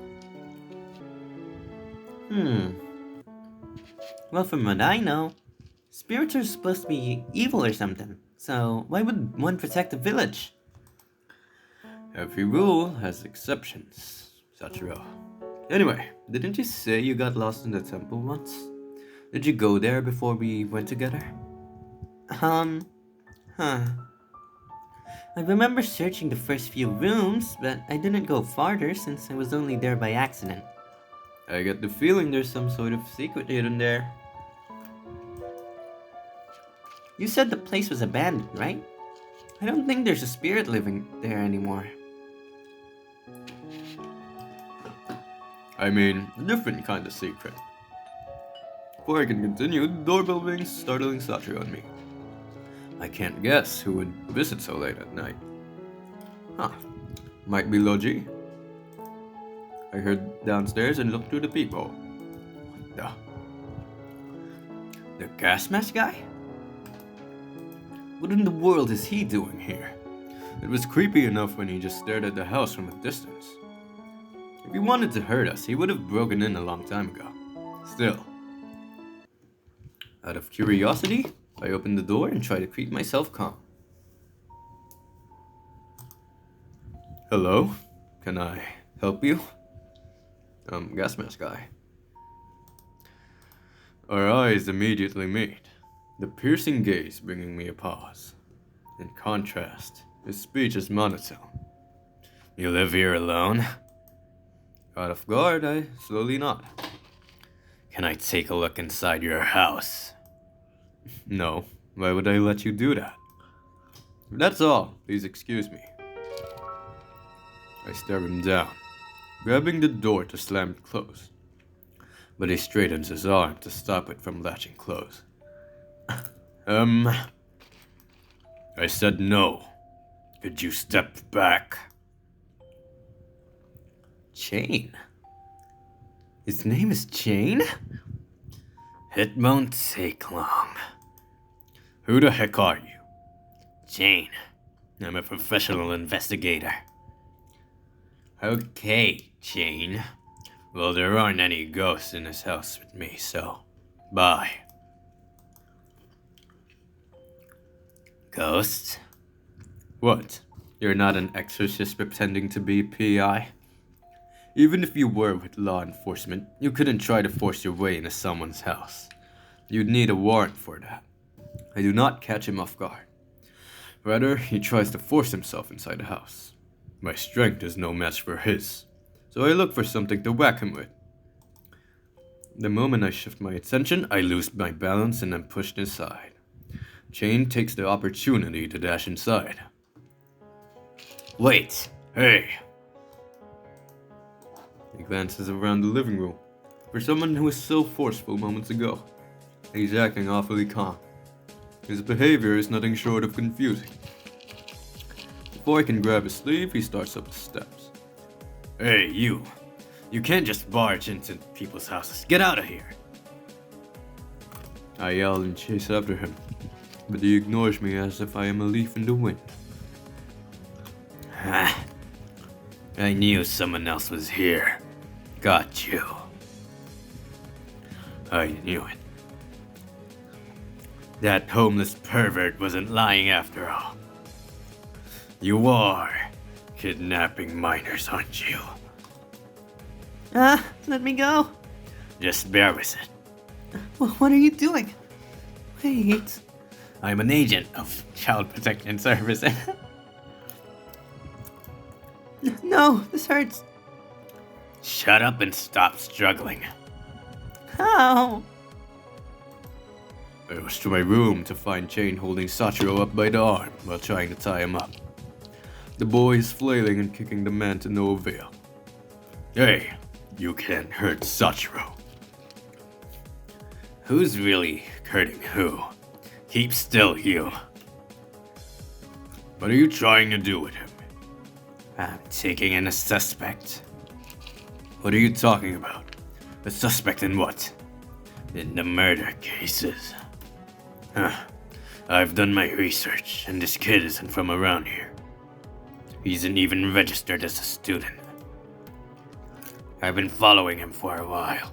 Well, from what I know, spirits are supposed to be evil or something, so why would one protect the village? Every rule has exceptions, Sachiro. Anyway, didn't you say you got lost in the temple once? Did you go there before we went together? Huh. I remember searching the first few rooms, but I didn't go farther since I was only there by accident. I get the feeling there's some sort of secret hidden there. You said the place was abandoned, right? I don't think there's a spirit living there anymore. I mean, a different kind of secret. Before I can continue, the doorbell rings, startling Sachiro and me. I can't guess who would visit so late at night. Huh. Might be Logi. I heard downstairs and looked through the peephole. What the gas mask guy? What in the world is he doing here? It was creepy enough when he just stared at the house from a distance. If he wanted to hurt us, he would have broken in a long time ago. Still. Out of curiosity, I opened the door and tried to keep myself calm. Hello? Can I help you? Gas mask guy. Our eyes immediately meet, the piercing gaze bringing me a pause. In contrast, his speech is monotone. You live here alone? Out of guard, I slowly nod. Can I take a look inside your house? No, why would I let you do that? If that's all, please excuse me. I stare him down, grabbing the door to slam it closed. But he straightens his arm to stop it from latching close. I said no. Could you step back? Chain? His name is Chain? It won't take long. Who the heck are you? Chain. I'm a professional investigator. Okay, Chain. Well, there aren't any ghosts in this house with me, so bye. Ghosts? What? You're not an exorcist pretending to be PI? Even if you were with law enforcement, you couldn't try to force your way into someone's house. You'd need a warrant for that. I do not catch him off guard. Rather, he tries to force himself inside the house. My strength is no match for his, so I look for something to whack him with. The moment I shift my attention, I lose my balance and am pushed inside. Chain takes the opportunity to dash inside. Wait. Hey! He glances around the living room. For someone who was so forceful moments ago, he's acting awfully calm. His behavior is nothing short of confusing. Before I can grab his sleeve, he starts up the steps. Hey, you! You can't just barge into people's houses. Get out of here! I yell and chase after him, but he ignores me as if I am a leaf in the wind. I knew someone else was here. Got you. I knew it. That homeless pervert wasn't lying after all. You are kidnapping minors, aren't you? Let me go. Just bear with it. What are you doing? Wait. I'm an agent of Child Protection Services. No, this hurts. Shut up and stop struggling. How? I rushed to my room to find Chain holding Sachiro up by the arm while trying to tie him up. The boy is flailing and kicking the man to no avail. Hey, you can't hurt Sachiro. Who's really hurting who? Keep still, you. What are you trying to do with him? I'm taking in a suspect. What are you talking about? A suspect in what? In the murder cases. I've done my research, and this kid isn't from around here. He isn't even registered as a student. I've been following him for a while,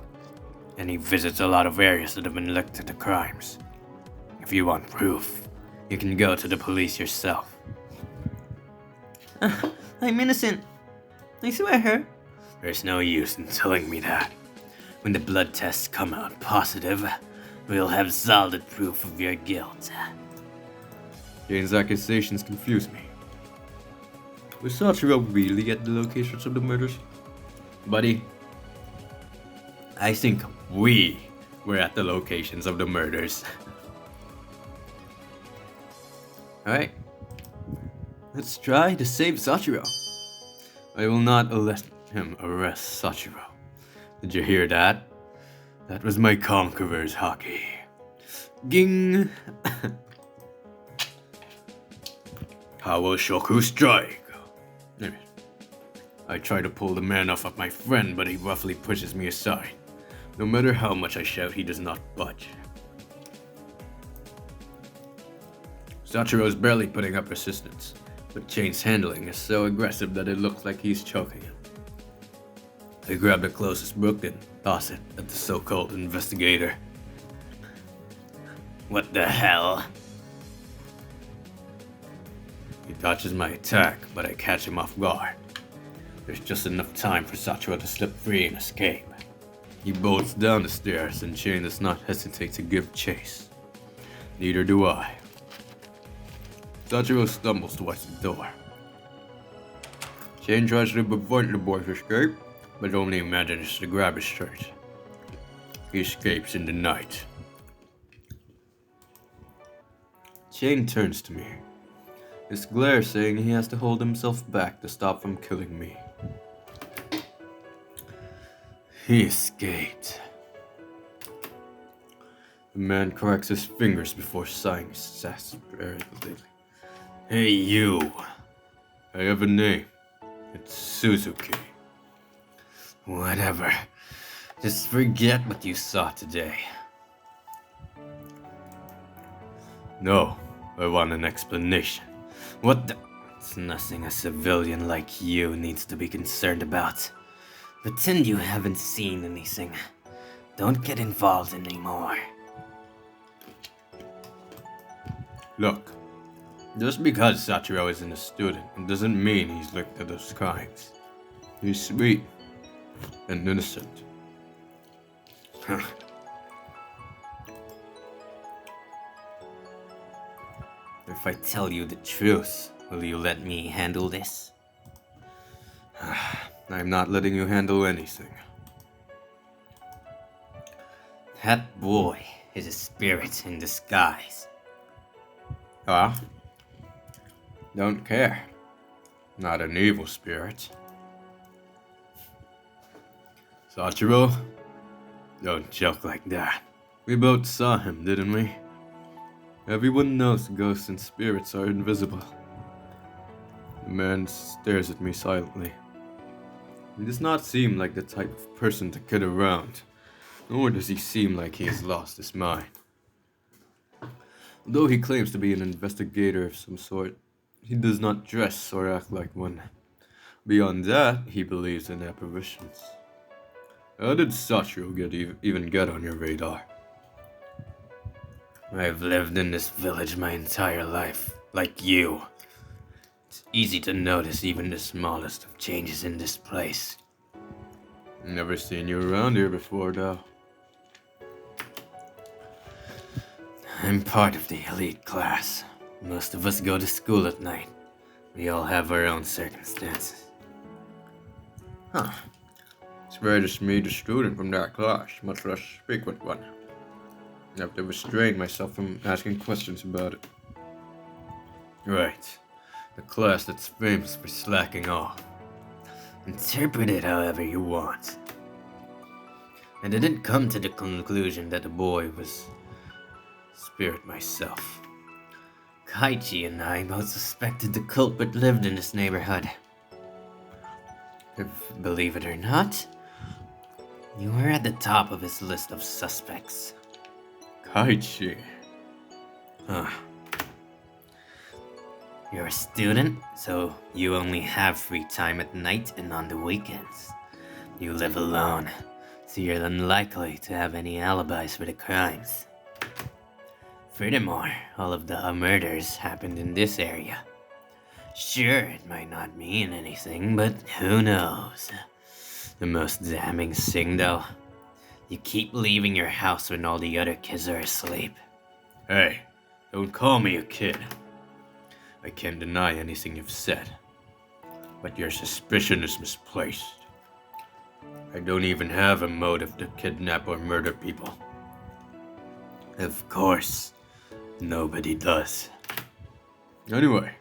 and he visits a lot of areas that have been linked to the crimes. If you want proof, you can go to the police yourself. I'm innocent. I swear. There's no use in telling me that. When the blood tests come out positive, we'll have solid proof of your guilt. Jane's accusations confuse me. Was Sachiro really at the locations of the murders? Buddy, I think we were at the locations of the murders. Alright. Let's try to save Sachiro. I will not let him arrest Sachiro. Did you hear that? That was my conqueror's hockey. Ging! How will Shoku strike? I try to pull the man off of my friend, but he roughly pushes me aside. No matter how much I shout, he does not budge. Sachiro is barely putting up resistance, but Chain's handling is so aggressive that it looks like he's choking him. I grab the closest book and toss it at the so-called investigator. What the hell? He dodges my attack, but I catch him off guard. There's just enough time for Sachiro to slip free and escape. He bolts down the stairs and Chain does not hesitate to give chase. Neither do I. Sachiro stumbles towards the door. Chain tries to prevent the boy's escape, but only manages to grab his shirt. He escapes in the night. Chain turns to me, his glare saying he has to hold himself back to stop from killing me. He escaped. The man cracks his fingers before sighing exasperatedly. Hey you! I have a name. It's Suzuki. Whatever. Just forget what you saw today. No, I want an explanation. What the... It's nothing a civilian like you needs to be concerned about. Pretend you haven't seen anything. Don't get involved anymore. Look, just because Sachiro isn't a student, it doesn't mean he's linked to those crimes. He's sweet and innocent. If I tell you the truth, will you let me handle this? I'm not letting you handle anything. That boy is a spirit in disguise. Huh? Don't care. Not an evil spirit. Sachiro, don't joke like that. We both saw him, didn't we? Everyone knows ghosts and spirits are invisible. The man stares at me silently. He does not seem like the type of person to kid around, nor does he seem like he has lost his mind. Although he claims to be an investigator of some sort, he does not dress or act like one. Beyond that, he believes in apparitions. How did Sachiro even get on your radar? I've lived in this village my entire life, like you. It's easy to notice even the smallest of changes in this place. Never seen you around here before, though. I'm part of the elite class. Most of us go to school at night. We all have our own circumstances. Huh. It's rare to meet a student from that class, much less a frequent one. I have to restrain myself from asking questions about it. Right. The class that's famous for slacking off. Interpret it however you want. I didn't come to the conclusion that the boy was spirit myself. Kaichi and I both suspected the culprit lived in this neighborhood. If believe it or not, you were at the top of his list of suspects. Kaichi. Huh. You're a student, so you only have free time at night and on the weekends. You live alone, so you're unlikely to have any alibis for the crimes. Furthermore, all of the murders happened in this area. Sure, it might not mean anything, but who knows? The most damning thing, though, you keep leaving your house when all the other kids are asleep. Hey, don't call me a kid. I can't deny anything you've said. but your suspicion is misplaced. I don't even have a motive to kidnap or murder people. Of course, nobody does. Anyway,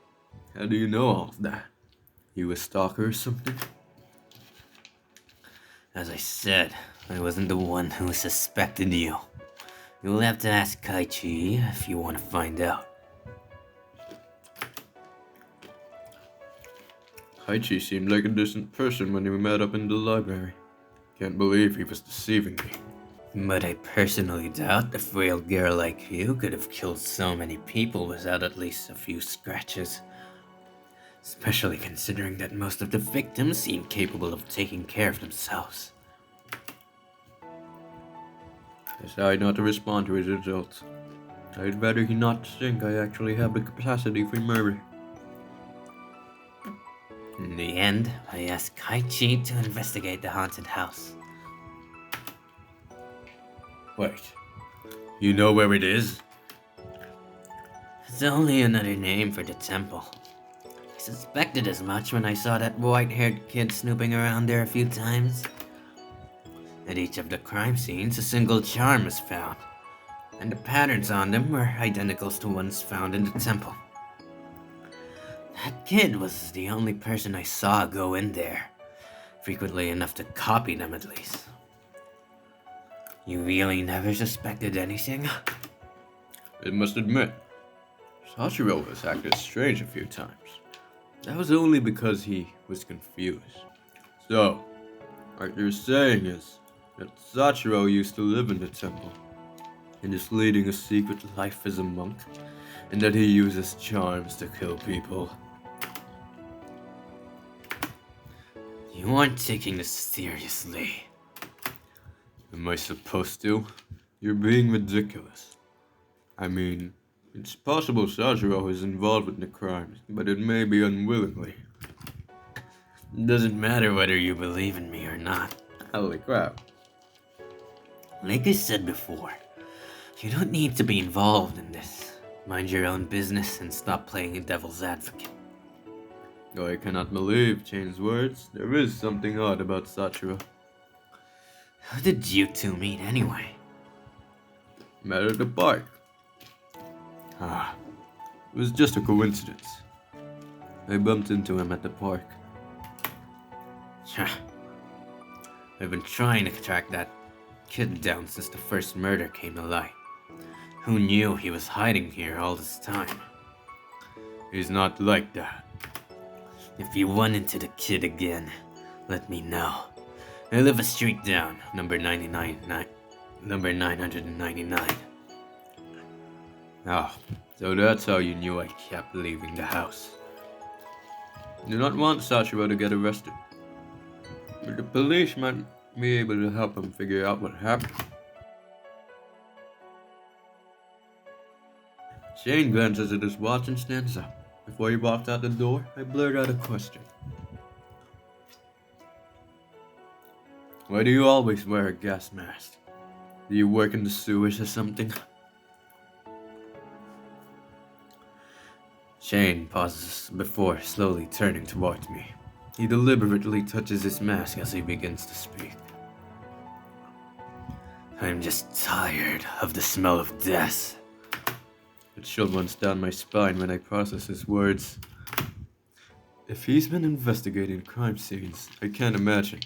how do you know all of that? You a stalker or something? As I said, I wasn't the one who suspected you. You'll have to ask Kaichi if you want to find out. Haichi seemed like a decent person when we met up in the library. Can't believe he was deceiving me. But I personally doubt a frail girl like you could have killed so many people without at least a few scratches. Especially considering that most of the victims seem capable of taking care of themselves. Decide not to respond to his insults. I'd rather he not think I actually have the capacity for murder. In the end, I asked Kaichi to investigate the haunted house. Wait, you know where it is? It's only another name for the temple. I suspected as much when I saw that white-haired kid snooping around there a few times. At each of the crime scenes, a single charm was found, and the patterns on them were identical to ones found in the temple. That kid was the only person I saw go in there, frequently enough to copy them at least. You really never suspected anything? I must admit, Sachiro has acted strange a few times. That was only because he was confused. So, what you're saying is that Sachiro used to live in the temple, and is leading a secret life as a monk, and that he uses charms to kill people. You aren't taking this seriously. Am I supposed to? You're being ridiculous. I mean, it's possible Sachiro is involved with the crimes, but it may be unwillingly. It doesn't matter whether you believe in me or not. Holy crap. Like I said before, you don't need to be involved in this. Mind your own business and stop playing a devil's advocate. Though I cannot believe Chain's words, there is something odd about Sachiro. How did you two meet anyway? Met at the park. It was just a coincidence. I bumped into him at the park. I've been trying to track that kid down since the first murder came to light. Who knew he was hiding here all this time? He's not like that. If you run into the kid again, let me know. I live a street down, number 999. So that's how you knew I kept leaving the house. I do not want Sachiro to get arrested, but the police might be able to help him figure out what happened. Shane glances at his watch and stands up. Before he walked out the door, I blurted out a question. Why do you always wear a gas mask? Do you work in the sewers or something? Shane pauses before slowly turning towards me. He deliberately touches his mask as he begins to speak. I'm just tired of the smell of death. It chill runs down my spine when I process his words. If he's been investigating crime scenes, I can't imagine.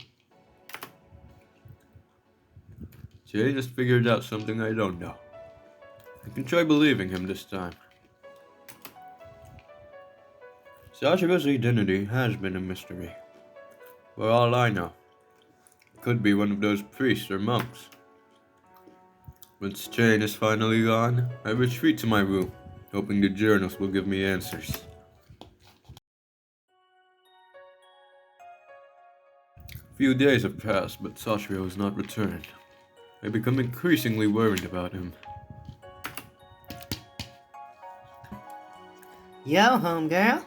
Jay just figured out something I don't know. I can try believing him this time. Sachiro's identity has been a mystery. For all I know, it could be one of those priests or monks. Once Chain is finally gone, I retreat to my room, hoping the journals will give me answers. A few days have passed, but Sachiro has not returned. I become increasingly worried about him. Yo, homegirl.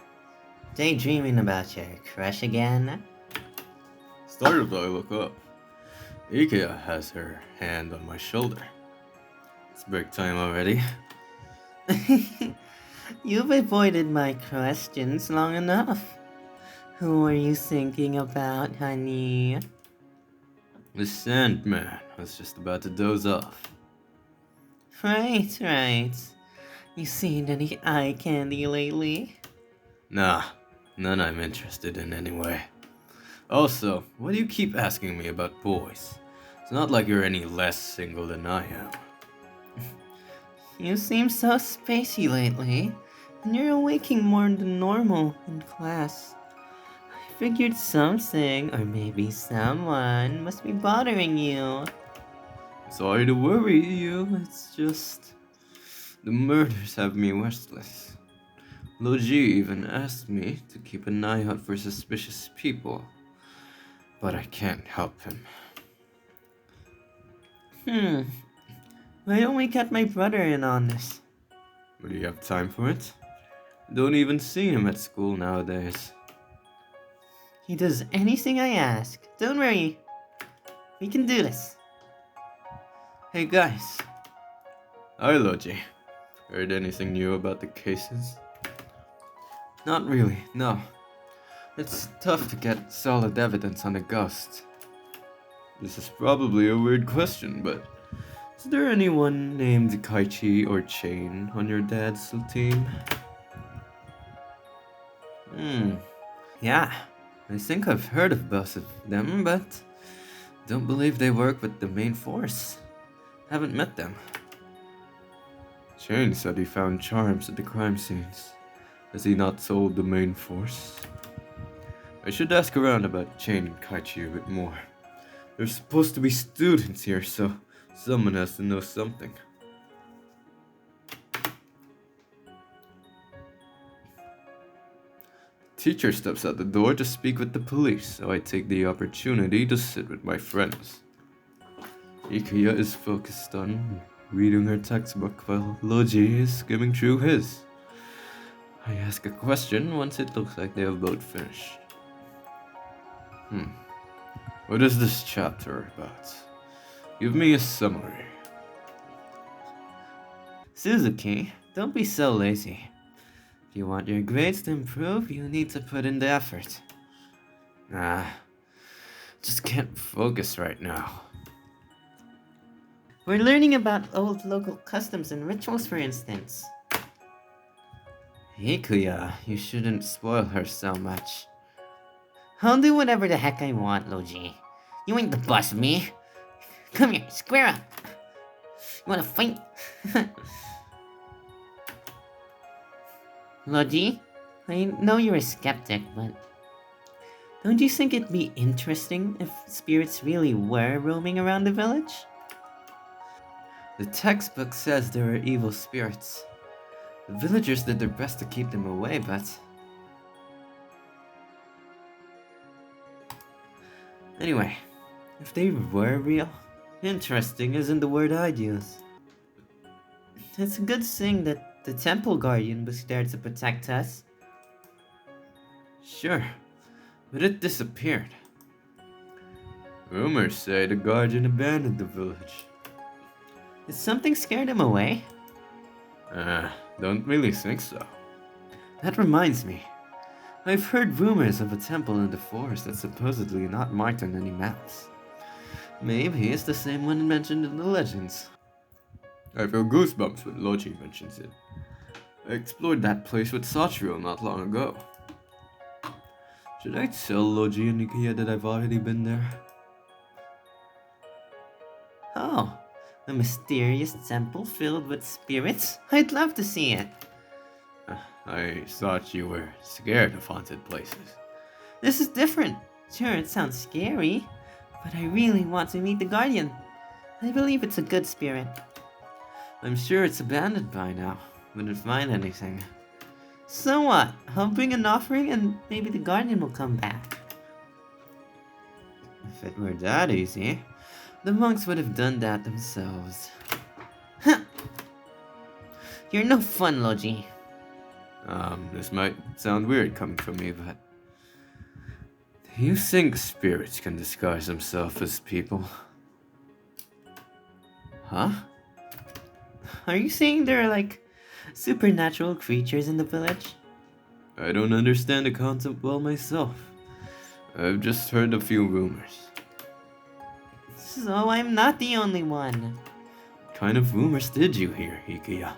Daydreaming about your crush again? Startled, I look up. Ikea has her hand on my shoulder. It's break time already. You've avoided my questions long enough. Who are you thinking about, honey? The Sandman. I was just about to doze off. Right. You seen any eye candy lately? Nah, none I'm interested in anyway. Also, why do you keep asking me about boys? It's not like you're any less single than I am. You seem so spacey lately, and you're awaking more than normal in class. I figured something, or maybe someone, must be bothering you. Sorry to worry you, it's just... the murders have me restless. Logi even asked me to keep an eye out for suspicious people, but I can't help him. Why don't we get my brother in on this? Would you have time for it? Don't even see him at school nowadays. He does anything I ask. Don't worry. We can do this. Hey guys. Hi Logi. Heard anything new about the cases? Not really, no. It's tough to get solid evidence on a ghost. This is probably a weird question, but is there anyone named Kaichi or Chain on your dad's team? Yeah, I think I've heard of both of them, but don't believe they work with the main force. Haven't met them. Chain said he found charms at the crime scenes. Has he not told the main force? I should ask around about Chain and Kaichi a bit more. They're supposed to be students here, so someone has to know something. Teacher steps out the door to speak with the police, so I take the opportunity to sit with my friends. Ikuya is focused on reading her textbook while Logi is skimming through his. I ask a question once it looks like they have both finished. What is this chapter about? Give me a summary. Suzuki, don't be so lazy. If you want your grades to improve, you need to put in the effort. Just can't focus right now. We're learning about old local customs and rituals, for instance. Ikuya, you shouldn't spoil her so much. I'll do whatever the heck I want, Logi. You ain't the boss of me. Come here, square up. You wanna fight? Logi, I know you're a skeptic, but don't you think it'd be interesting if spirits really were roaming around the village? The textbook says there are evil spirits. The villagers did their best to keep them away, but... Anyway, if they were real, interesting isn't the word I'd use. It's a good thing that the temple guardian was there to protect us. Sure, but it disappeared. Rumors say the guardian abandoned the village. Did something scare them away? Don't really think so. That reminds me. I've heard rumors of a temple in the forest that's supposedly not marked on any maps. Maybe it's the same one mentioned in the legends. I feel goosebumps when Logi mentions it. I explored that place with Sachiro not long ago. Should I tell Logi and Ikuya that I've already been there? Oh, a mysterious temple filled with spirits? I'd love to see it. I thought you were scared of haunted places. This is different. Sure, it sounds scary, but I really want to meet the guardian. I believe it's a good spirit. I'm sure it's abandoned by now. Wouldn't find anything. So what? I'll bring an offering and maybe the guardian will come back. If it were that easy, the monks would have done that themselves. Huh. You're no fun, Logi. This might sound weird coming from me, but... do you think spirits can disguise themselves as people? Huh? Are you saying there are like supernatural creatures in the village? I don't understand the concept well myself. I've just heard a few rumors. So I'm not the only one. What kind of rumors did you hear, Ikuya?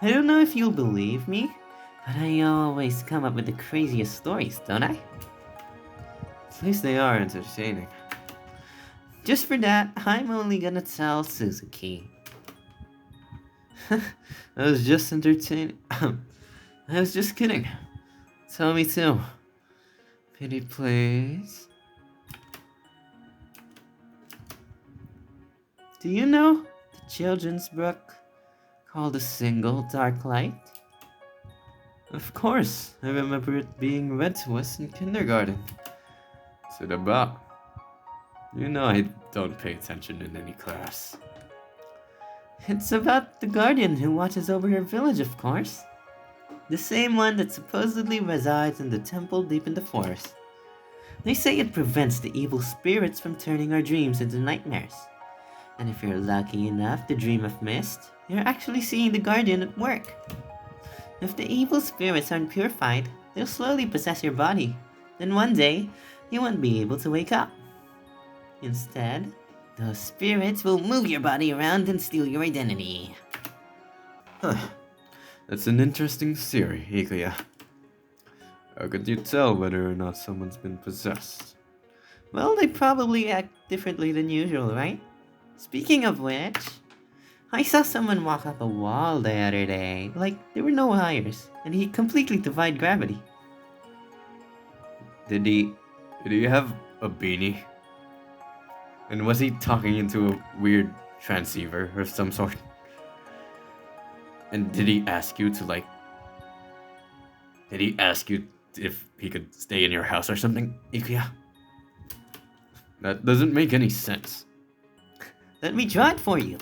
I don't know if you'll believe me, but I always come up with the craziest stories, don't I? At least they are entertaining. Just for that, I'm only gonna tell Suzuki. I was just entertaining. I was just kidding. Tell me too. Pretty please. Do you know the children's book called A Single Dark Light? Of course, I remember it being read to us in kindergarten. What's it about? You know I don't pay attention in any class. It's about the guardian who watches over your village, of course. The same one that supposedly resides in the temple deep in the forest. They say it prevents the evil spirits from turning our dreams into nightmares. And if you're lucky enough to dream of mist, you're actually seeing the guardian at work. If the evil spirits aren't purified, they'll slowly possess your body. Then one day, you won't be able to wake up. Instead, those spirits will move your body around and steal your identity. Huh. That's an interesting theory, Ikuya. How could you tell whether or not someone's been possessed? Well, they probably act differently than usual, right? Speaking of which, I saw someone walk up a wall the other day, like there were no wires, and he completely defied gravity. Did he have a beanie? And was he talking into a weird transceiver of some sort? And did he ask you if he could stay in your house or something, Ikuya? That doesn't make any sense. Let me draw it for you.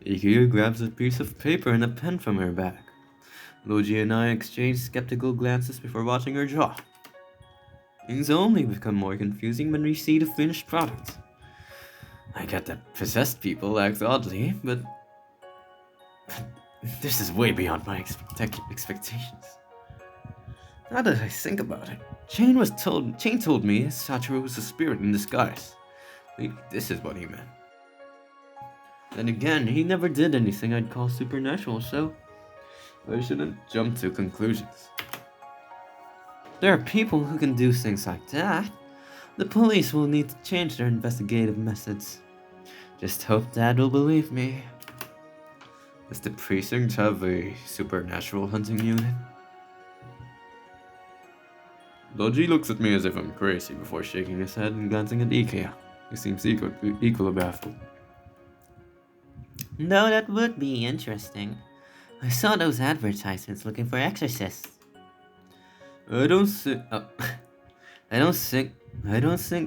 Ikuya grabs a piece of paper and a pen from her bag. Logi and I exchange skeptical glances before watching her draw. Things only become more confusing when we see the finished product. I get that possessed people act oddly, but this is way beyond my expectations. Now that I think about it, Chain told me Sachiro was a spirit in disguise. Maybe this is what he meant. Then again, he never did anything I'd call supernatural, so I shouldn't jump to conclusions. There are people who can do things like that. The police will need to change their investigative methods. Just hope Dad will believe me. Does the precinct have a supernatural hunting unit? Logi looks at me as if I'm crazy before shaking his head and glancing at Ikuya. He seems equally baffled. No, that would be interesting. I saw those advertisements looking for exorcists. I don't think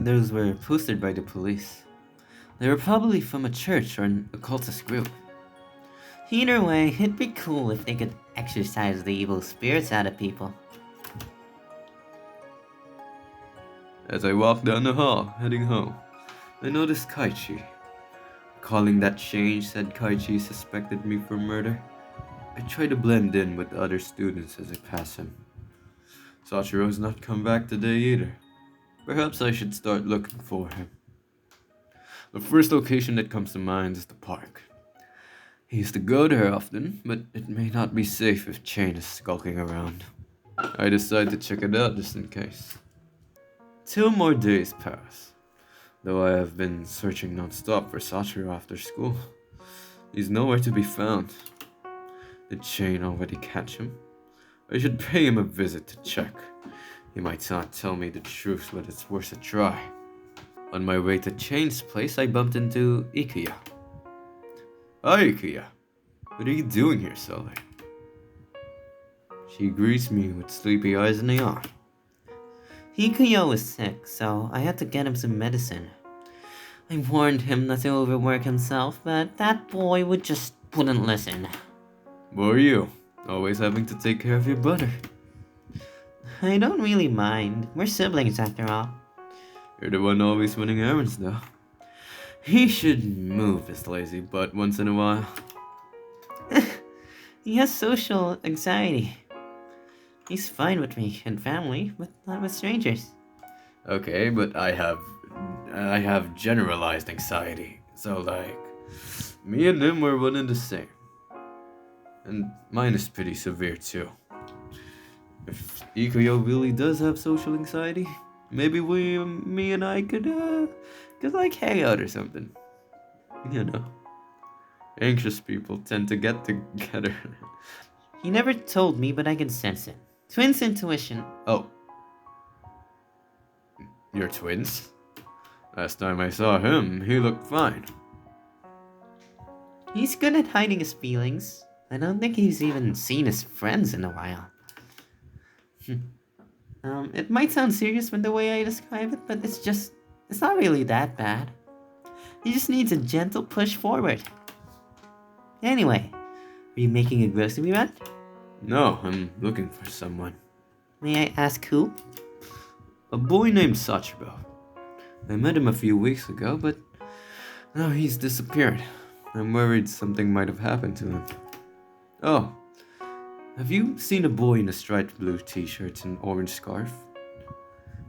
those were posted by the police. They were probably from a church or an occultist group. Either way, it'd be cool if they could exorcise the evil spirits out of people. As I walked down the hall, heading home, I noticed Kaichi. Calling that change said Kaichi suspected me for murder. I try to blend in with the other students as I pass him. Sachiro's not come back today either. Perhaps I should start looking for him. The first location that comes to mind is the park. He used to go there often, but it may not be safe if Chain is skulking around. I decide to check it out just in case. 2 more days pass, though I have been searching non-stop for Sachiro after school. He's nowhere to be found. Did Chain already catch him? I should pay him a visit to check. He might not tell me the truth, but it's worth a try. On my way to Chain's place, I bumped into Ikuya. Hi, Ikuya. What are you doing here so late? She greets me with sleepy eyes and a yawn. Ikuya was sick, so I had to get him some medicine. I warned him not to overwork himself, but that boy wouldn't listen. Who are you? Always having to take care of your brother. I don't really mind. We're siblings after all. You're the one always running errands, though. He should move his lazy butt once in a while. He has social anxiety. He's fine with me and family, but not with strangers. Okay, but I have generalized anxiety. So like, me and him were one and the same. And mine is pretty severe too. If Ikuyo really does have social anxiety, maybe me and I could like hang out or something. You know, anxious people tend to get together. He never told me, but I can sense it. Twins intuition. Oh, you're twins? Last time I saw him, he looked fine. He's good at hiding his feelings. I don't think he's even seen his friends in a while. It might sound serious with the way I describe it, but it's not really that bad. He just needs a gentle push forward. Anyway, are you making a grocery run? No, I'm looking for someone. May I ask who? A boy named Sachiro. I met him a few weeks ago, but now he's disappeared. I'm worried something might have happened to him. Oh, have you seen a boy in a striped blue t-shirt and orange scarf?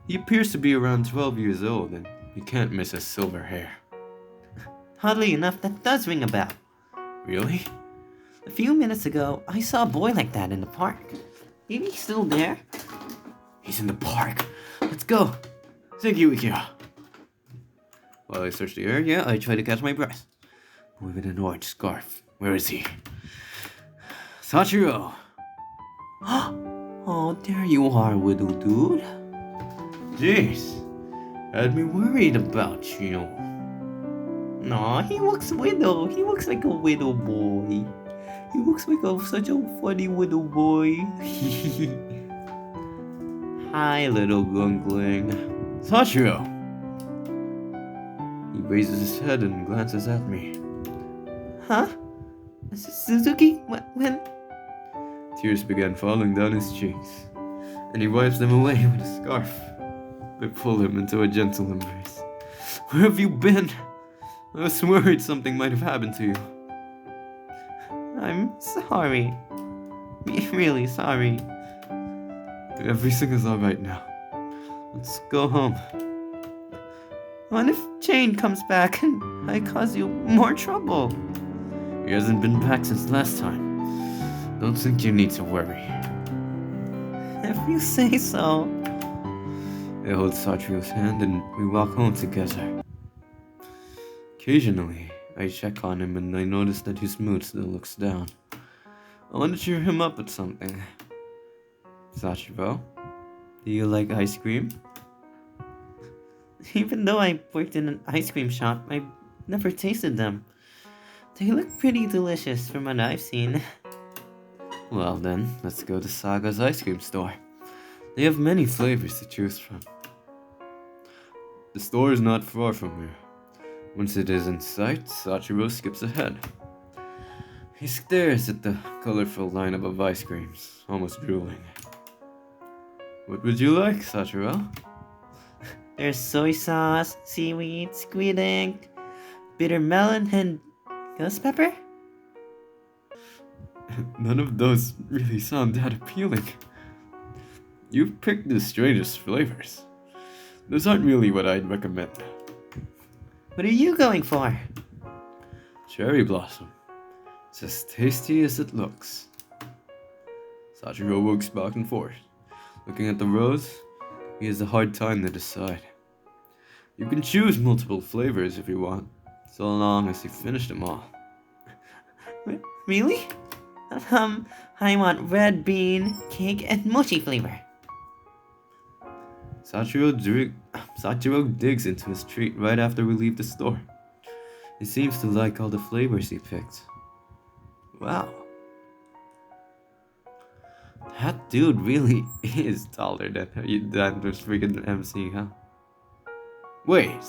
He appears to be around 12 years old, and you can't miss his silver hair. Oddly enough, that does ring a bell. Really? A few minutes ago, I saw a boy like that in the park. Maybe he's still there? He's in the park. Let's go. Thank you, Ikea. While I search the area, I try to catch my breath. Boy with an orange scarf. Where is he? Sachiro! Oh, there you are, widow dude. Jeez. Had me worried about you. Aw, he looks widow. He looks like a widow boy. He looks like such a funny widow boy. Hi, little gungling. Sachiro! He raises his head and glances at me. Huh? Suzuki? When? Tears began falling down his cheeks, and he wipes them away with a scarf. I pull him into a gentle embrace. Where have you been? I was worried something might have happened to you. I'm sorry. Really sorry. Everything is alright now. Let's go home. What if Jane comes back and I cause you more trouble? He hasn't been back since last time. Don't think you need to worry. If you say so. I hold Sachiro's hand and we walk home together. Occasionally, I check on him and I notice that his mood still looks down. I want to cheer him up with something. Sachiro, do you like ice cream? Even though I worked in an ice cream shop, I've never tasted them. They look pretty delicious from what I've seen. Well then, let's go to Saga's ice cream store. They have many flavors to choose from. The store is not far from here. Once it is in sight, Sachiro skips ahead. He stares at the colorful lineup of ice creams, almost drooling. What would you like, Sachiro? There's soy sauce, seaweed, squid ink, bitter melon, and ghost pepper? None of those really sound that appealing. You've picked the strangest flavors. Those aren't really what I'd recommend. What are you going for? Cherry blossom. It's as tasty as it looks. Sachiro walks back and forth. Looking at the rose, he has a hard time to decide. You can choose multiple flavors if you want, so long as you finish them all. Really? I want red bean, cake, and mochi flavor. Sachiro digs into his treat right after we leave the store. He seems to like all the flavors he picked. Wow. That dude really is taller than the freaking MC, huh? Wait.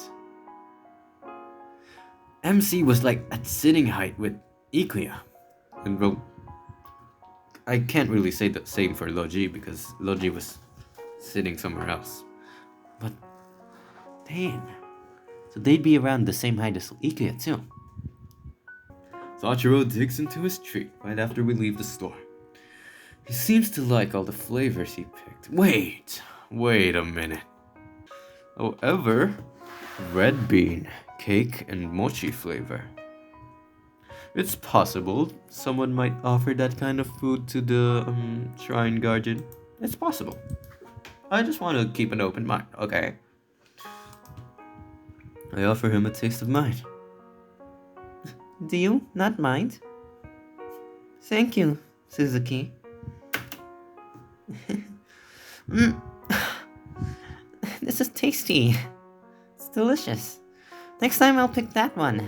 MC was like at sitting height with Ikuya. And well, I can't really say the same for Logi because Logi was sitting somewhere else. But damn. So they'd be around the same height as Ikuya too. Sachiro digs into his treat right after we leave the store. He seems to like all the flavors he picked. Wait a minute. However, red bean, cake, and mochi flavor. It's possible someone might offer that kind of food to the shrine guardian. It's possible. I just want to keep an open mind, okay? I offer him a taste of mine. Do you not mind? Thank you, Suzuki. This is tasty. It's delicious. Next time I'll pick that one.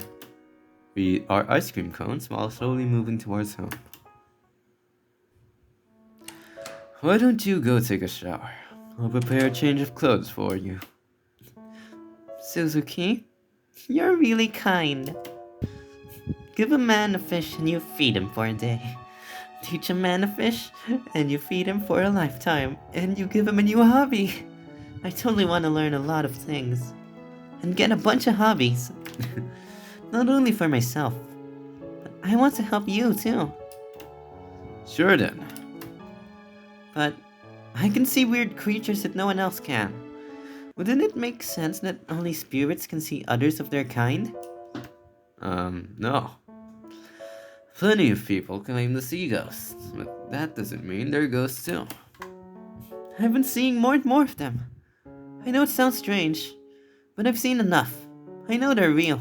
We eat our ice cream cones while slowly moving towards home. Why don't you go take a shower? I'll prepare a change of clothes for you. Suzuki, you're really kind. Give a man a fish and you feed him for a day. Teach a man a fish and you feed him for a lifetime. And you give him a new hobby. I totally want to learn a lot of things. And get a bunch of hobbies. Not only for myself, but I want to help you too. Sure then. But I can see weird creatures that no one else can. Wouldn't it make sense that only spirits can see others of their kind? No. Plenty of people claim to see ghosts, but that doesn't mean they're ghosts too. I've been seeing more and more of them. I know it sounds strange, but I've seen enough. I know they're real.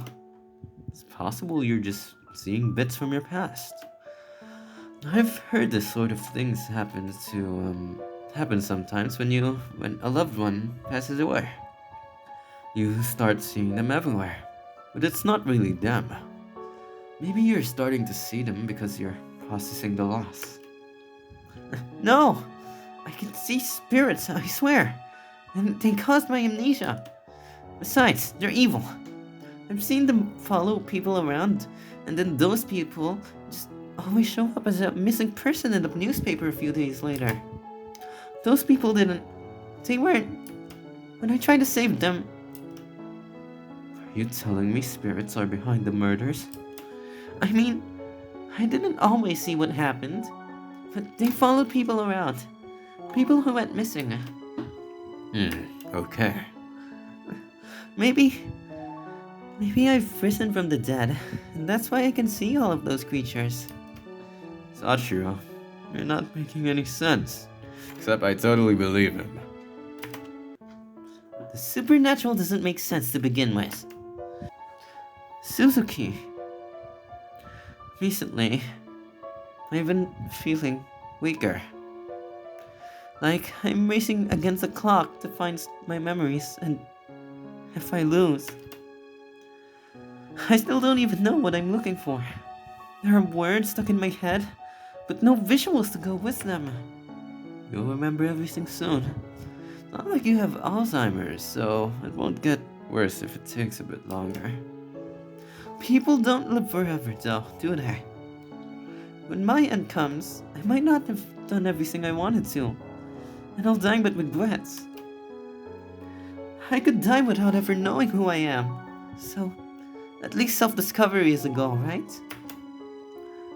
It's possible you're just seeing bits from your past. I've heard this sort of things happen sometimes when a loved one passes away. You start seeing them everywhere, but it's not really them. Maybe you're starting to see them because you're processing the loss. No! I can see spirits, I swear. And they caused my amnesia. Besides, they're evil. I've seen them follow people around, and then those people just always show up as a missing person in the newspaper a few days later. Those people they weren't. When I tried to save them... Are you telling me spirits are behind the murders? I mean, I didn't always see what happened, but they followed people around. People who went missing. Okay. Maybe I've risen from the dead, and that's why I can see all of those creatures. Sachiro, you're not making any sense. Except I totally believe him. The supernatural doesn't make sense to begin with. Suzuki. Recently, I've been feeling weaker. Like I'm racing against the clock to find my memories, and if I lose, I still don't even know what I'm looking for. There are words stuck in my head, but no visuals to go with them. You'll remember everything soon. Not like you have Alzheimer's, so it won't get worse if it takes a bit longer. People don't live forever though, do they? When my end comes, I might not have done everything I wanted to, and I'll die with regrets. I could die without ever knowing who I am, so at least self-discovery is a goal, right?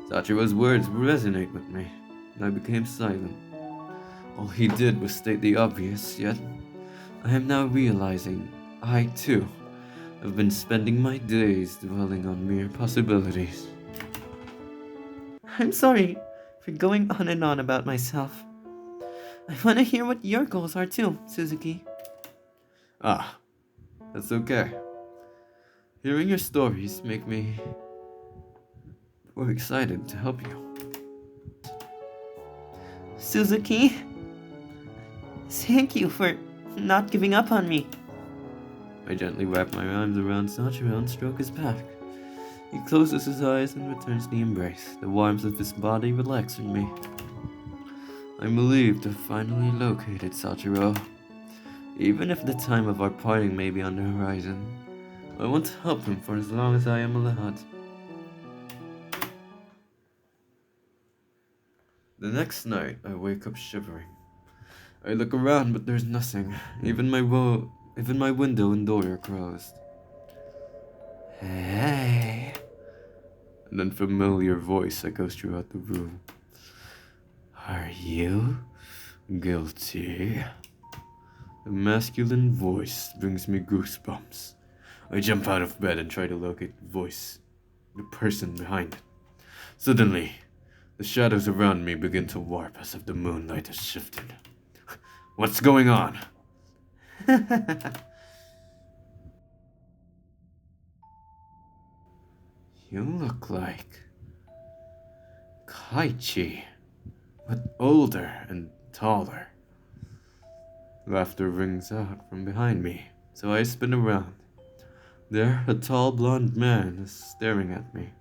Sachiro's words resonate with me, and I became silent. All he did was state the obvious, yet I am now realizing I, too, have been spending my days dwelling on mere possibilities. I'm sorry for going on and on about myself. I want to hear what your goals are too, Suzuki. Ah, that's okay. Hearing your stories make me more excited to help you. Suzuki, thank you for not giving up on me. I gently wrap my arms around Sachiro and stroke his back. He closes his eyes and returns the embrace, the warmth of his body relaxing me. I'm relieved to have finally located Sachiro. Even if the time of our parting may be on the horizon, I want to help him for as long as I am allowed. The next night, I wake up shivering. I look around, but there's nothing. Even my window and door are closed. Hey. An unfamiliar voice echoes throughout the room. Are you guilty? The masculine voice brings me goosebumps. I jump out of bed and try to locate the voice, the person behind it. Suddenly, the shadows around me begin to warp as if the moonlight has shifted. What's going on? You look like Kaichi, but older and taller. Laughter rings out from behind me, so I spin around. There, a tall blonde man is staring at me.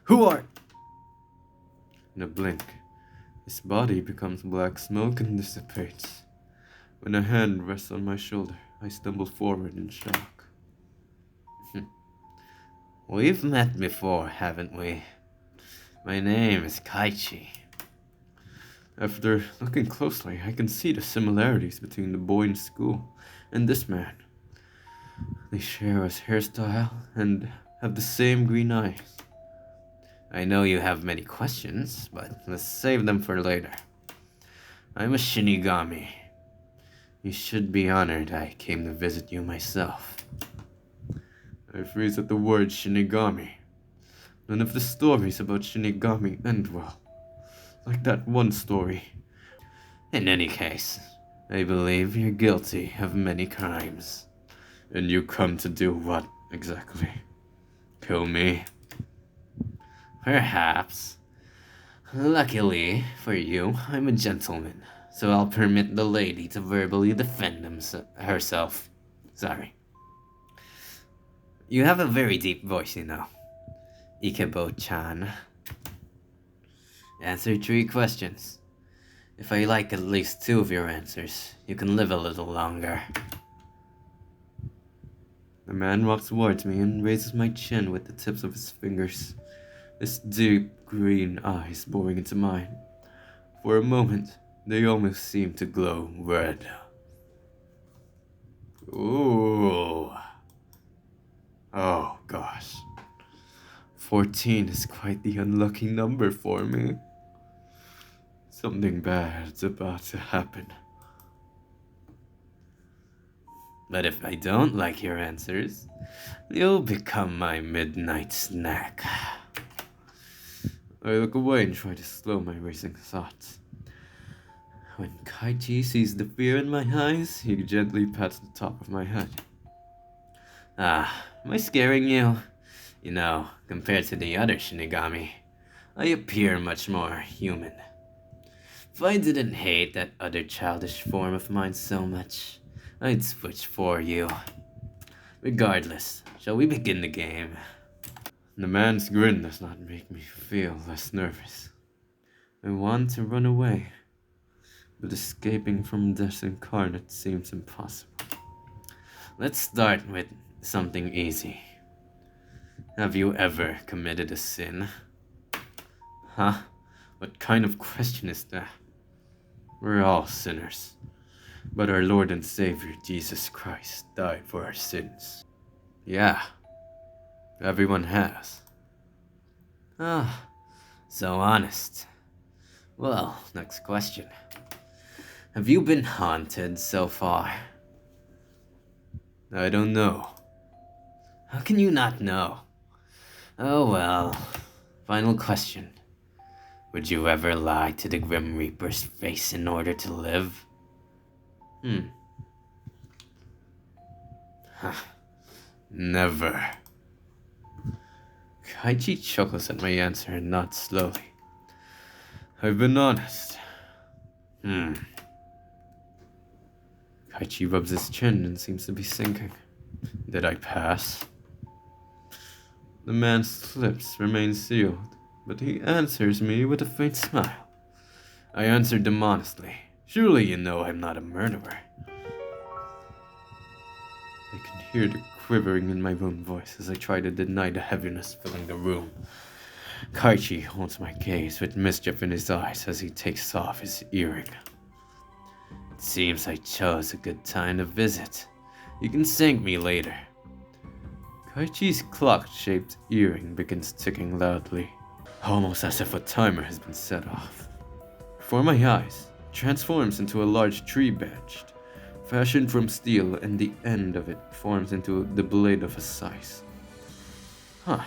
Who are... In a blink, his body becomes black smoke and dissipates. When a hand rests on my shoulder, I stumble forward in shock. We've met before, haven't we? My name is Kaichi. After looking closely, I can see the similarities between the boy in school and this man. They share his hairstyle and have the same green eyes. I know you have many questions, but let's save them for later. I'm a Shinigami. You should be honored I came to visit you myself. I freeze at the word Shinigami. None of the stories about Shinigami end well. Like that one story. In any case, I believe you're guilty of many crimes. And you come to do what, exactly? Kill me? Perhaps. Luckily for you, I'm a gentleman, so I'll permit the lady to verbally defend herself. Sorry. You have a very deep voice, you know. Ikebo-chan. Answer 3 questions. If I like at least 2 of your answers, you can live a little longer. The man walks towards me and raises my chin with the tips of his fingers, his deep green eyes boring into mine. For a moment, they almost seem to glow red. Ooh. Oh gosh. 14 is quite the unlucky number for me. Something bad's about to happen. But if I don't like your answers, you'll become my midnight snack. I look away and try to slow my racing thoughts. When Kaichi sees the fear in my eyes, he gently pats the top of my head. Ah, am I scaring you? You know, compared to the other Shinigami, I appear much more human. If I didn't hate that other childish form of mine so much, I'd switch for you. Regardless, shall we begin the game? The man's grin does not make me feel less nervous. I want to run away, but escaping from death incarnate seems impossible. Let's start with something easy. Have you ever committed a sin? Huh? What kind of question is that? We're all sinners, but our Lord and Savior Jesus Christ died for our sins. Yeah, everyone has. Ah, so honest. Well, next question. Have you been haunted so far? I don't know. How can you not know? Oh well. Final question. Would you ever lie to the Grim Reaper's face in order to live? Never. Kaichi chuckles at my answer and nods slowly. I've been honest. Kaichi rubs his chin and seems to be thinking. Did I pass? The man's lips remain sealed, but he answers me with a faint smile. I answered them honestly. Surely you know I'm not a murderer. I can hear the quivering in my own voice as I try to deny the heaviness filling the room. Kaichi holds my gaze with mischief in his eyes as he takes off his earring. It seems I chose a good time to visit. You can thank me later. Kaichi's clock-shaped earring begins ticking loudly. almost as if a timer has been set off. Before my eyes, it transforms into a large tree bench, fashioned from steel, and the end of it forms into the blade of a scythe. Huh.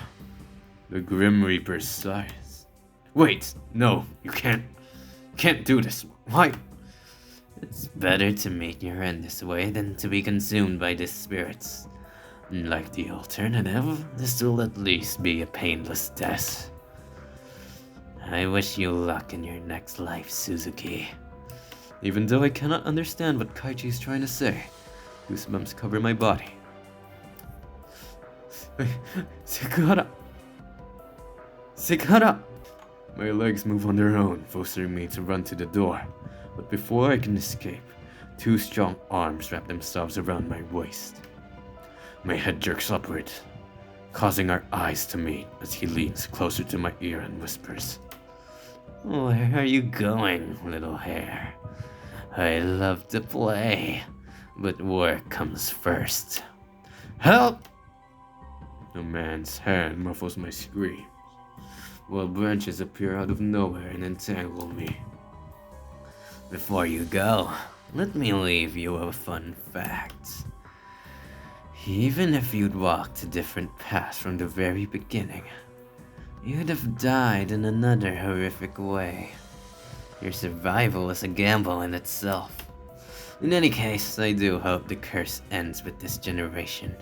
The Grim Reaper's scythe. Wait, no, you can't do this. Why? It's better to meet your end this way than to be consumed by these spirits. Like the alternative, this will at least be a painless death. I wish you luck in your next life, Suzuki. Even though I cannot understand what Kaichi is trying to say, goosebumps cover my body. Sakura! Sakura! My legs move on their own, forcing me to run to the door. But before I can escape, two strong arms wrap themselves around my waist. My head jerks upward, causing our eyes to meet as he leans closer to my ear and whispers, Where are you going, little hare? I love to play, but work comes first. Help! The man's hand muffles my scream, while branches appear out of nowhere and entangle me. Before you go, let me leave you a fun fact. Even if you'd walked a different path from the very beginning, you'd have died in another horrific way. Your survival is a gamble in itself. In any case, I do hope the curse ends with this generation.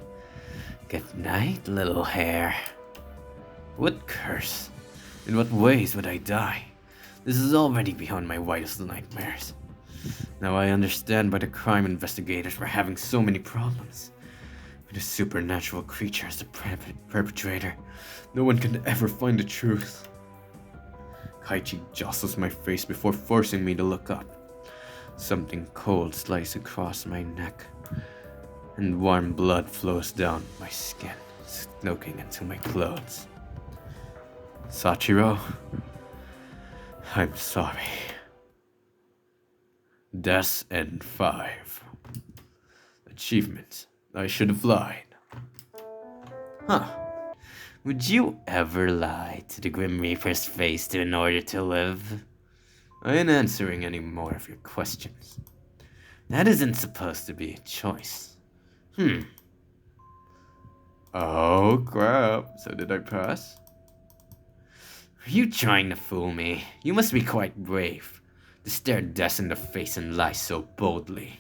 Good night, little hare. What curse? In what ways would I die? This is already beyond my wildest nightmares. Now I understand why the crime investigators were having so many problems. With a supernatural creature as the perpetrator, no one can ever find the truth. Kaichi jostles my face before forcing me to look up. Something cold slices across my neck, and warm blood flows down my skin, soaking into my clothes. Sachiro, I'm sorry. Death End 5. Achievement. I should have lied. Huh. Would you ever lie to the Grim Reaper's face in order to live? I ain't answering any more of your questions. That isn't supposed to be a choice. Oh crap, so did I pass? Are you trying to fool me? You must be quite brave to stare death in the face and lie so boldly.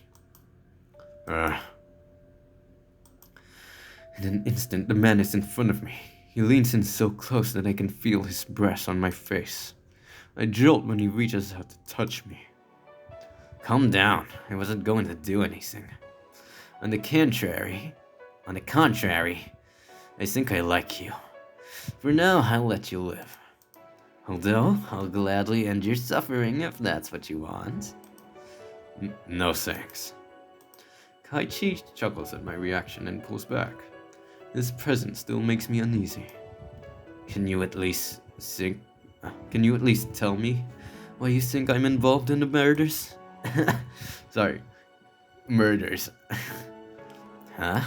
In an instant, the man is in front of me. He leans in so close that I can feel his breath on my face. I jolt when he reaches out to touch me. Calm down. I wasn't going to do anything. On the contrary, I think I like you. For now, I'll let you live. Although, I'll gladly end your suffering if that's what you want. No thanks. Kaichi chuckles at my reaction and pulls back. His presence still makes me uneasy. Can you at least tell me why you think I'm involved in the murders? Sorry, murders. Huh?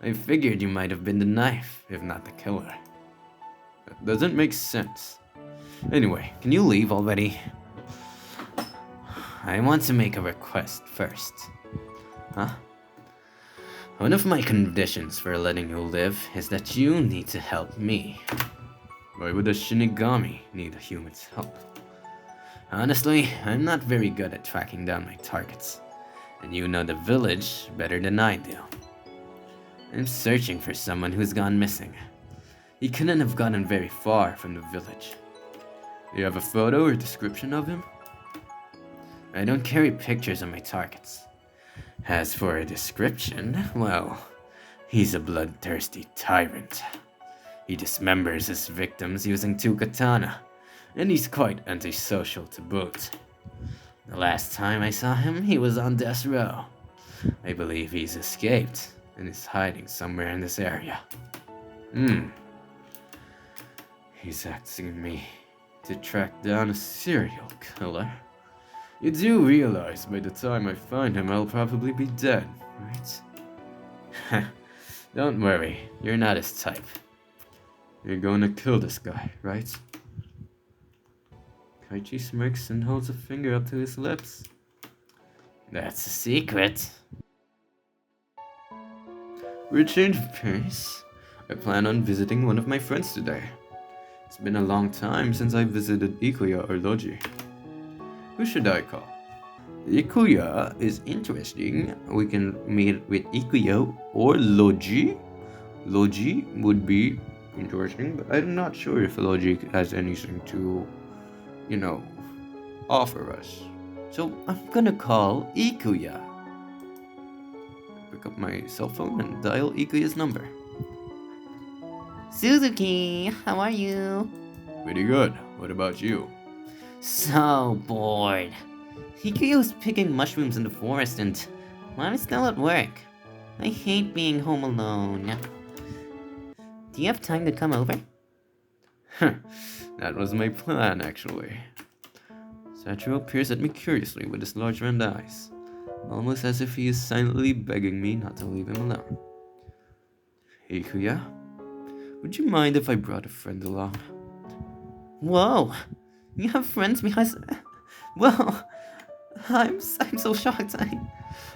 I figured you might have been the knife, if not the killer. That doesn't make sense. Anyway, can you leave already? I want to make a request first. Huh? One of my conditions for letting you live is that you need to help me. Why would a Shinigami need a human's help? Honestly, I'm not very good at tracking down my targets, and you know the village better than I do. I'm searching for someone who's gone missing. He couldn't have gotten very far from the village. Do you have a photo or description of him? I don't carry pictures of my targets. As for a description, well, he's a bloodthirsty tyrant. He dismembers his victims using 2 katana, and he's quite antisocial to boot. The last time I saw him, he was on death row. I believe he's escaped and is hiding somewhere in this area. He's asking me to track down a serial killer. You do realize by the time I find him, I'll probably be dead, right? Don't worry, you're not his type. You're gonna kill this guy, right? Kaichi smirks and holds a finger up to his lips. That's a secret. For a change of pace, I plan on visiting one of my friends today. It's been a long time since I visited Ikuya or Loji. Who should I call? Ikuya is interesting. We can meet with Ikuya or Loji. Loji would be interesting, but I'm not sure if Logi has anything to, offer us. So I'm gonna call Ikuya. Pick up my cell phone and dial Ikuya's number. Suzuki, how are you? Pretty good. What about you? So bored. Hikuyo was picking mushrooms in the forest and I'm still at work. I hate being home alone. Do you have time to come over? That was my plan, actually. Sachiro peers at me curiously with his large round eyes, almost as if he is silently begging me not to leave him alone. Hey, Kuya, would you mind if I brought a friend along? Whoa! You have friends besides... Whoa! I'm so shocked.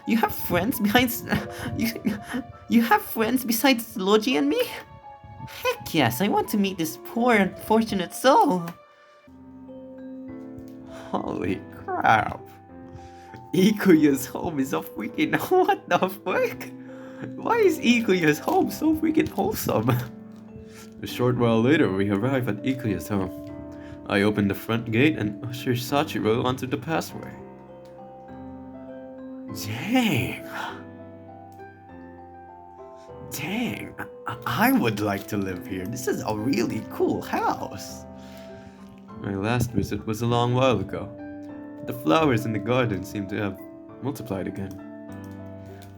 You have friends besides... You have friends besides Logi and me? Heck yes, I want to meet this poor unfortunate soul. Holy crap. Ikuya's home is a freaking... What the fuck? Why is Ikuya's home so freaking wholesome? A short while later, we arrive at Ikuya's home. I open the front gate and usher Sachiro onto the pathway. Dang, I would like to live here. This is a really cool house. My last visit was a long while ago. The flowers in the garden seem to have multiplied again.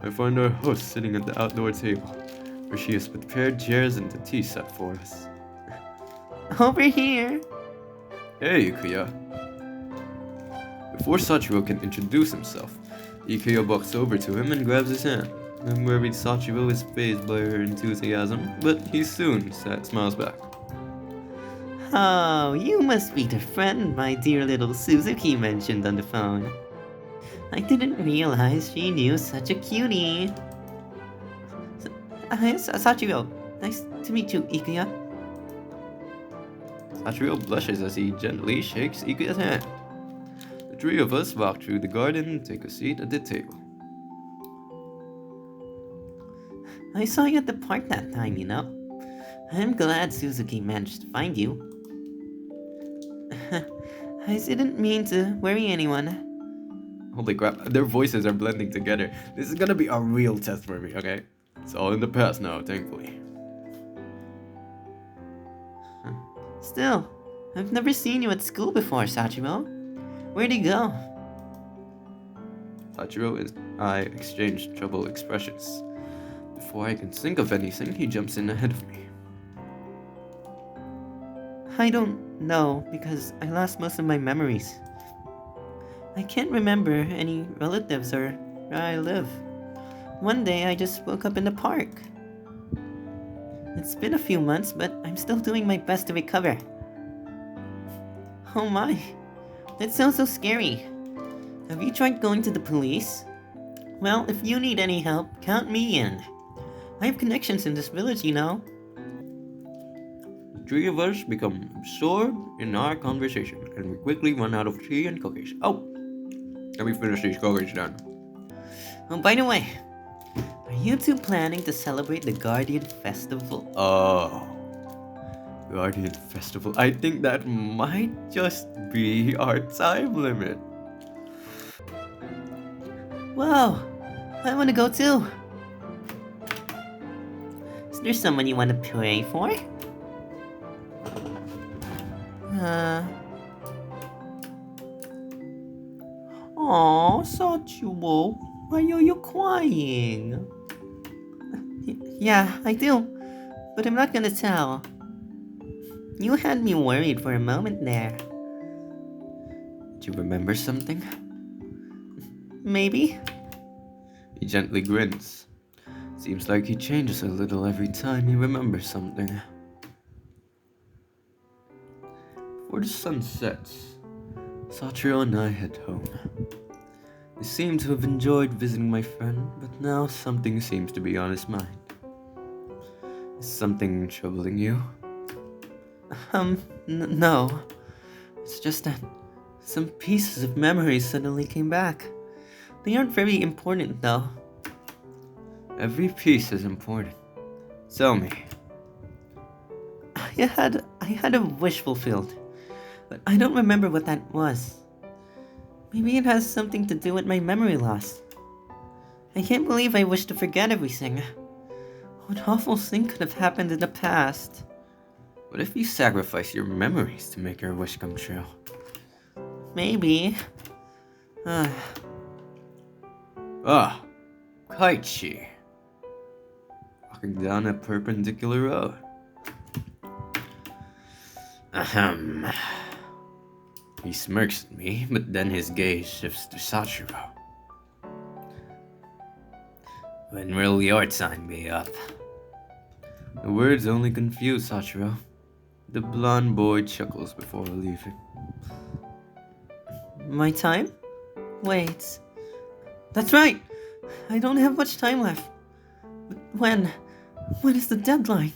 I find our host sitting at the outdoor table, where she has prepared chairs and the tea set for us. Over here. Hey, Ikuya. Before Sachiro can introduce himself, Ikuya walks over to him and grabs his hand. I'm worried Sachiro is fazed by her enthusiasm, but he soon smiles back. Oh, you must be the friend my dear little Suzuki mentioned on the phone. I didn't realize she knew such a cutie. Sachiro, nice to meet you, Ikuya. Sachiro blushes as he gently shakes Ikuya's hand. The three of us walk through the garden and take a seat at the table. I saw you at the park that time, you know. I'm glad Suzuki managed to find you. I didn't mean to worry anyone. Holy crap, their voices are blending together. This is gonna be a real test for me, okay? It's all in the past now, thankfully. Still, I've never seen you at school before, Sachiro. Where'd you go? Sachiro and I exchange troubled expressions. Before I can think of anything, he jumps in ahead of me. I don't know, because I lost most of my memories. I can't remember any relatives or where I live. One day I just woke up in the park. It's been a few months, but I'm still doing my best to recover. Oh my, that sounds so scary. Have you tried going to the police? Well, if you need any help, count me in. I have connections in this village, you know. The three of us become absorbed in our conversation, and we quickly run out of tea and cookies. Oh, let me finish these cookies then. Oh, by the way, are you two planning to celebrate the Guardian Festival? Oh, Guardian Festival. I think that might just be our time limit. Whoa, I want to go too. Is there someone you want to pray for? Aw, Sachiro, why are you crying? Yeah, I do, but I'm not gonna tell. You had me worried for a moment there. Do you remember something? Maybe? He gently grins. Seems like he changes a little every time he remembers something. Before the sun sets, Sachiro and I head home. He seemed to have enjoyed visiting my friend, but now something seems to be on his mind. Is something troubling you? No. It's just that some pieces of memories suddenly came back. They aren't very important, though. Every piece is important. Tell me. I had a wish fulfilled, but I don't remember what that was. Maybe it has something to do with my memory loss. I can't believe I wish to forget everything. What awful thing could have happened in the past? What if you sacrifice your memories to make your wish come true? Maybe. Kaichi. Walking down a perpendicular road. Ahem. He smirks at me, but then his gaze shifts to Sachiro. When will your time be up? The words only confuse Sachiro. The blonde boy chuckles before leaving. My time? Wait. That's right! I don't have much time left. But when? When is the deadline?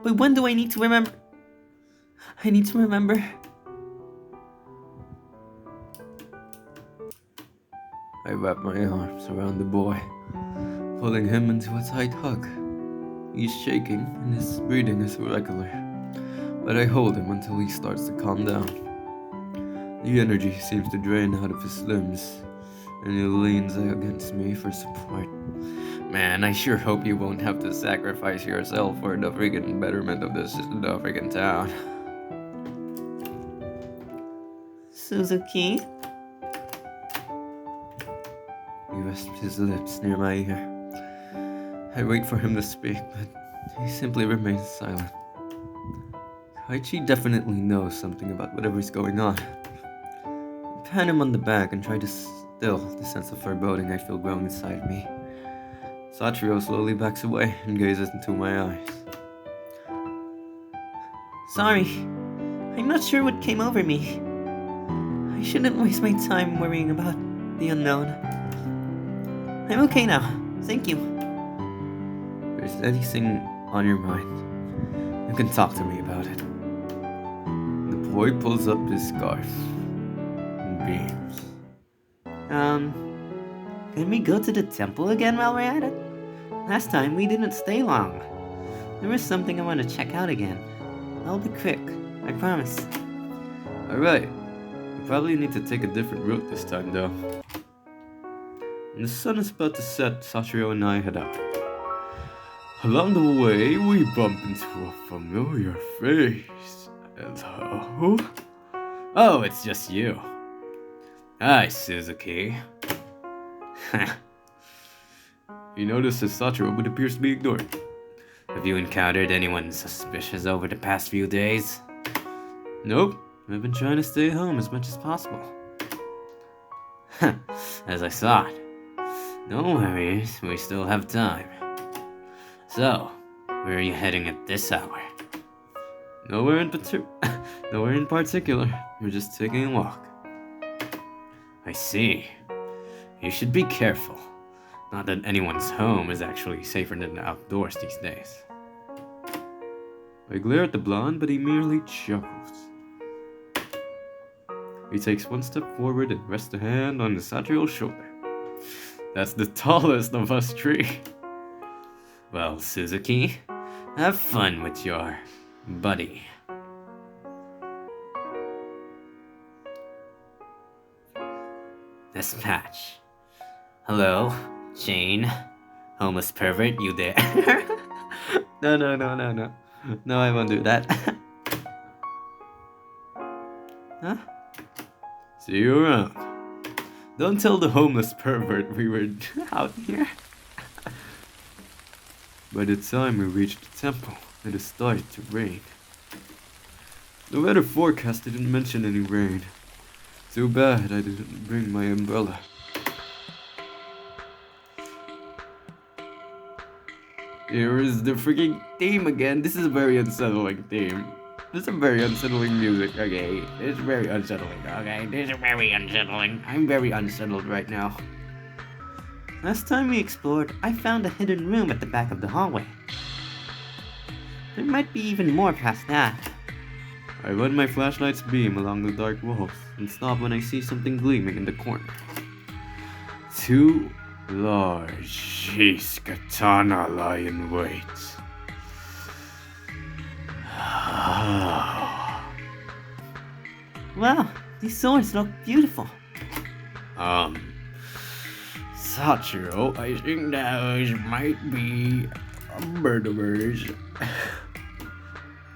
But when do I need to remember? I need to remember. I wrap my arms around the boy, pulling him into a tight hug. He's shaking and his breathing is irregular, but I hold him until he starts to calm down. The energy seems to drain out of his limbs, and he leans against me for support. Man, I sure hope you won't have to sacrifice yourself for the friggin' betterment of the friggin' town. Suzuki? He rests his lips near my ear. I wait for him to speak, but he simply remains silent. Kaichi definitely knows something about whatever's going on. I pat him on the back and try to still the sense of foreboding I feel growing inside me. Sachiro slowly backs away and gazes into my eyes. Sorry. I'm not sure what came over me. I shouldn't waste my time worrying about the unknown. I'm okay now. Thank you. If there's anything on your mind, you can talk to me about it. The boy pulls up his scarf and beams. Can we go to the temple again while we're at it? Last time we didn't stay long. There was something I want to check out again. I'll be quick, I promise. Alright, we probably need to take a different route this time though. When the sun is about to set, Sachiro and I head out. Along the way, we bump into a familiar face. Hello? Oh, it's just you. Hi, Suzuki. He notices Sachiro but appears to be ignored. Have you encountered anyone suspicious over the past few days? Nope. I've been trying to stay home as much as possible. As I thought. No worries, we still have time. So, where are you heading at this hour? Nowhere in particular. We're just taking a walk. I see. You should be careful. Not that anyone's home is actually safer than the outdoors these days. I glare at the blonde, but he merely chuckles. He takes one step forward and rests a hand on Sachiro's shoulder. That's the tallest of us three. Well, Suzuki, have fun with your buddy. Dispatch. Hello, Jane. Homeless pervert, you there? No. No, I won't do that. Huh? See you around. Don't tell the homeless pervert we were out here. By the time we reached the temple, it had started to rain. The weather forecast didn't mention any rain. Too bad I didn't bring my umbrella. Here is the freaking theme again. This is a very unsettling theme. This is very unsettling music, okay? It's very unsettling, okay? This is very unsettling. I'm very unsettled right now. Last time we explored, I found a hidden room at the back of the hallway. There might be even more past that. I run my flashlight's beam along the dark walls and stop when I see something gleaming in the corner. Two large sheath katana lie in wait. Wow, these swords look beautiful. Sachiro, I think those might be murderers.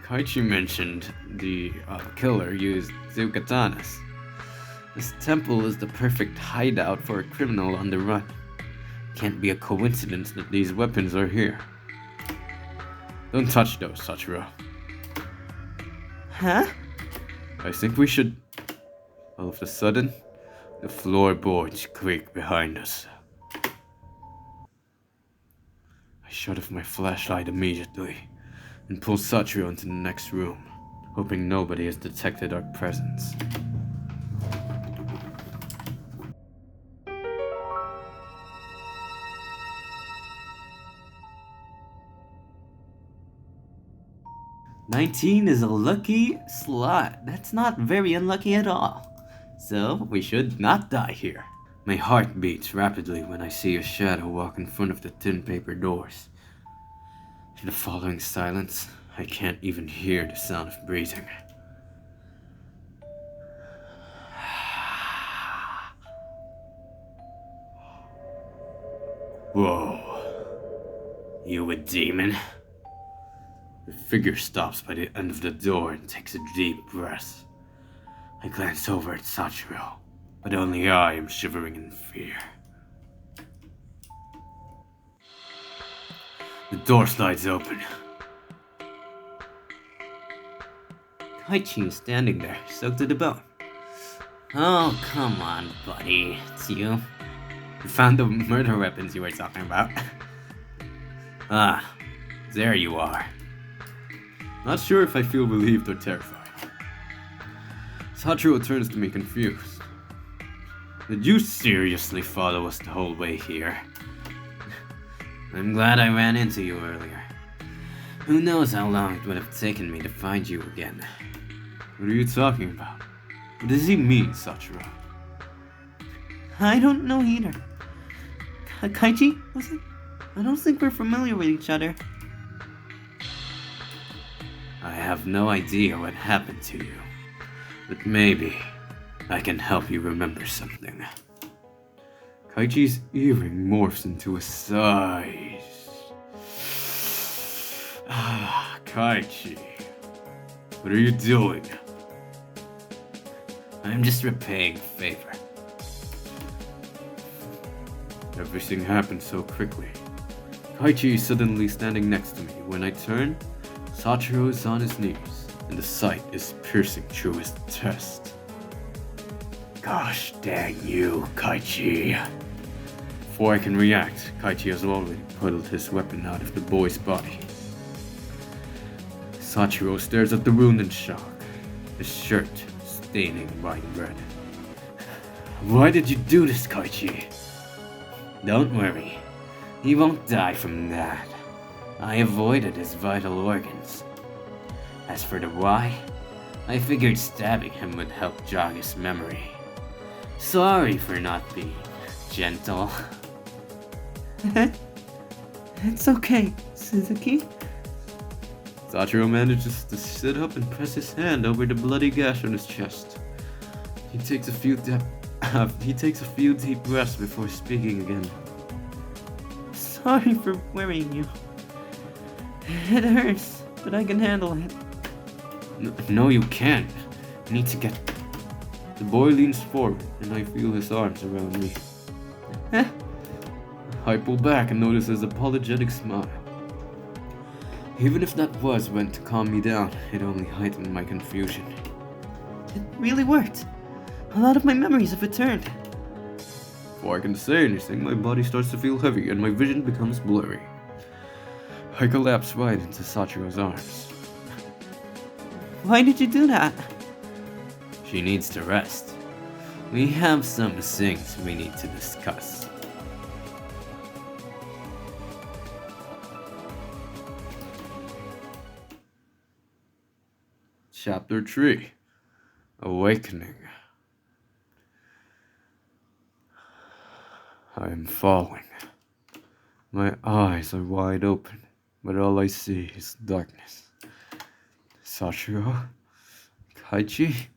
Kaichi mentioned the killer used two katanas. This temple is the perfect hideout for a criminal on the run. Can't be a coincidence that these weapons are here. Don't touch those, Sachiro. Huh? I think we should... All of a sudden, the floorboards creak behind us. I shut off my flashlight immediately and pull Sachiro into the next room, hoping nobody has detected our presence. "19 is a lucky slot. That's not very unlucky at all. So, we should not die here." My heart beats rapidly when I see a shadow walk in front of the tin paper doors. In the following silence, I can't even hear the sound of breathing. Whoa. You a demon? The figure stops by the end of the door and takes a deep breath. I glance over at Sachiro, but only I am shivering in fear. The door slides open. Kaichi is standing there, soaked to the bone. "Oh, come on, buddy. It's you. You found the murder weapons you were talking about. Ah, there you are. Not sure if I feel relieved or terrified. Sachiro turns to me confused. Did you seriously follow us the whole way here? I'm glad I ran into you earlier. Who knows how long it would have taken me to find you again. What are you talking about? What does he mean, Sachiro? I don't know either. Kaichi, was it? I don't think we're familiar with each other." I have no idea what happened to you, but maybe I can help you remember something. Kaichi's earring morphs into a sigh. Kaichi, what are you doing? I'm just repaying a favor. Everything happened so quickly. Kaichi is suddenly standing next to me. When I turn, Sachiro is on his knees, and the sight is piercing through his chest. Gosh dang you, Kaichi. Before I can react, Kaichi has already pulled his weapon out of the boy's body. Sachiro stares at the wound in shock, his shirt staining wine red. Why did you do this, Kaichi? Don't worry, he won't die from that. I avoided his vital organs. As for the why, I figured stabbing him would help jog his memory. Sorry for not being gentle. It's okay, Suzuki. Sachiro manages to sit up and press his hand over the bloody gash on his chest. He takes a few deep breaths before speaking again. Sorry for worrying you. It hurts, but I can handle it. No, you can't. You need to get... The boy leans forward, and I feel his arms around me. I pull back and notice his apologetic smile. Even if that was meant to calm me down, it only heightened my confusion. It really worked. A lot of my memories have returned. Before I can say anything, my body starts to feel heavy and my vision becomes blurry. I collapse right into Sachiro's arms. Why did you do that? She needs to rest. We have some things we need to discuss. Chapter 3 Awakening. I am falling. My eyes are wide open, but all I see is darkness. Sachiro? Kaichi?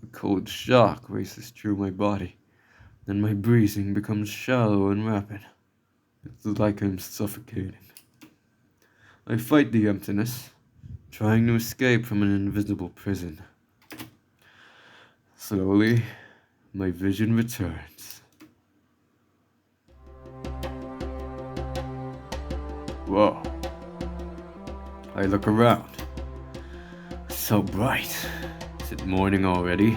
A cold shock races through my body, and my breathing becomes shallow and rapid. It's like I'm suffocating. I fight the emptiness, trying to escape from an invisible prison. Slowly, my vision returns. Whoa. I look around. So bright. Is it morning already?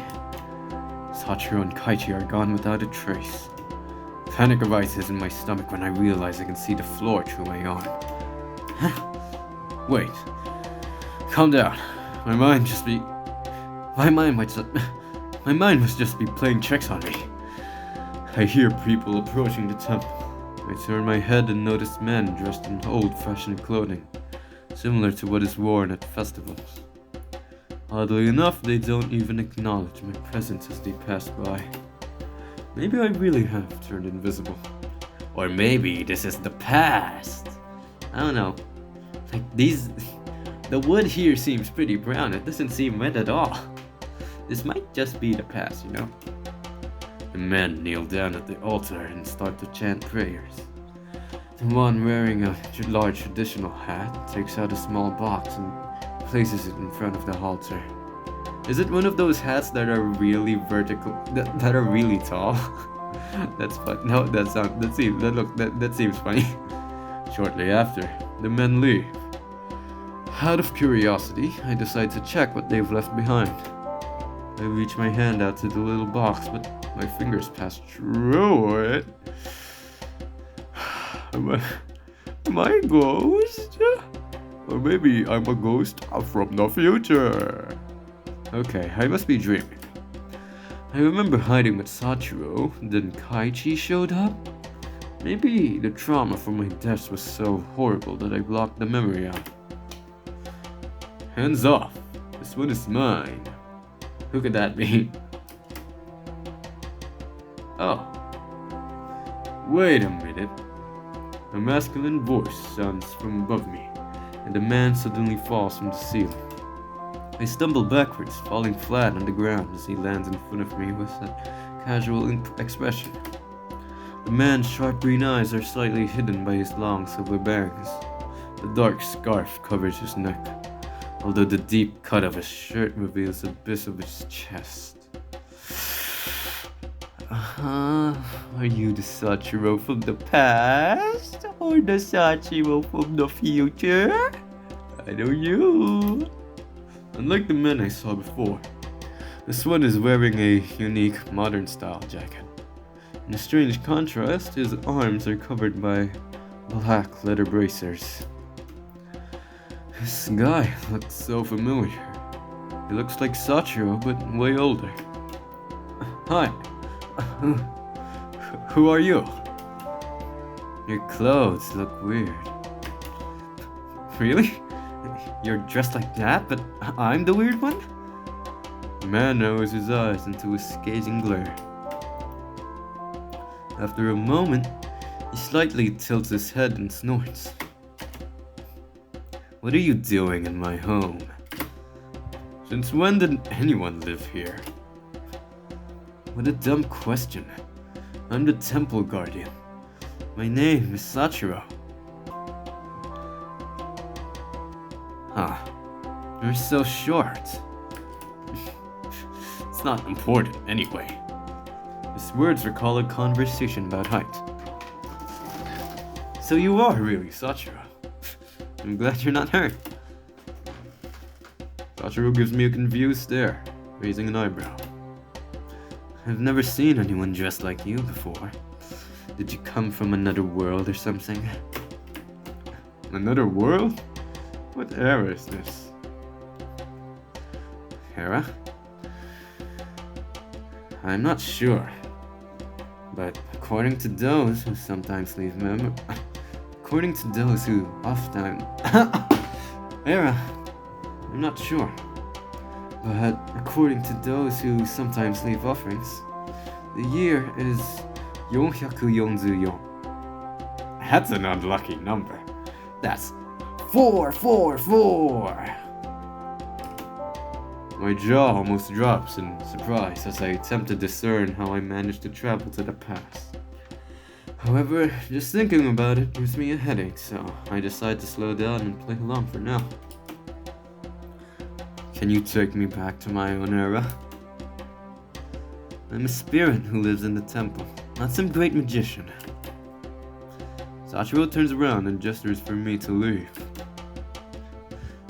Sachiro and Kaichi are gone without a trace. Panic arises in my stomach when I realize I can see the floor through my arm. Wait. Calm down. My mind must just be playing tricks on me. I hear people approaching the temple. I turn my head and notice men dressed in old-fashioned clothing, similar to what is worn at festivals. Oddly enough, they don't even acknowledge my presence as they pass by. Maybe I really have turned invisible. Or maybe this is the past. I don't know. The wood here seems pretty brown. It doesn't seem red at all. This might just be the past, you know? The men kneel down at the altar and start to chant prayers. The one wearing a large traditional hat takes out a small box and places it in front of the altar. Is it one of those hats that are really vertical, that are really tall? That's fun. No, that seems funny. Shortly after, the men leave. Out of curiosity, I decide to check what they've left behind. I reach my hand out to the little box, but my fingers pass through it. Am I a ghost? Or maybe I'm a ghost from the future. Okay, I must be dreaming. I remember hiding with Sachiro, then Kaichi showed up. Maybe the trauma from my deaths was so horrible that I blocked the memory out. Hands off. This one is mine. Who could that be? Oh. Wait a minute. A masculine voice sounds from above me, and a man suddenly falls from the ceiling. I stumble backwards, falling flat on the ground as he lands in front of me with a casual expression. The man's sharp green eyes are slightly hidden by his long silver bangs. The dark scarf covers his neck, although the deep cut of his shirt reveals a bit of his chest. Are you the Sachiro from the past? Or the Sachiro from the future? I know you. Unlike the men I saw before, this one is wearing a unique modern style jacket. In a strange contrast, his arms are covered by black leather bracers. This guy looks so familiar. He looks like Sachiro, but way older. Hi. Who are you? Your clothes look weird. Really? You're dressed like that, but I'm the weird one? The man narrows his eyes into a scathing glare. After a moment, he slightly tilts his head and snorts. What are you doing in my home? Since when did anyone live here? What a dumb question. I'm the temple guardian. My name is Sachiro. Huh. You're so short. It's not important anyway. His words recall a conversation about height. So you are really Sachiro. I'm glad you're not hurt. Sachiro gives me a confused stare, raising an eyebrow. I've never seen anyone dressed like you before. Did you come from another world or something? Another world? What era is this? Hera? I'm not sure. But according to those who sometimes leave according to those who often Hera, I'm not sure. But according to those who sometimes leave offerings, the year is 444. That's an unlucky number. That's 444! My jaw almost drops in surprise as I attempt to discern how I managed to travel to the past. However, just thinking about it gives me a headache, so I decide to slow down and play along for now. Can you take me back to my own era? I'm a spirit who lives in the temple, not some great magician. Sachiro turns around and gestures for me to leave.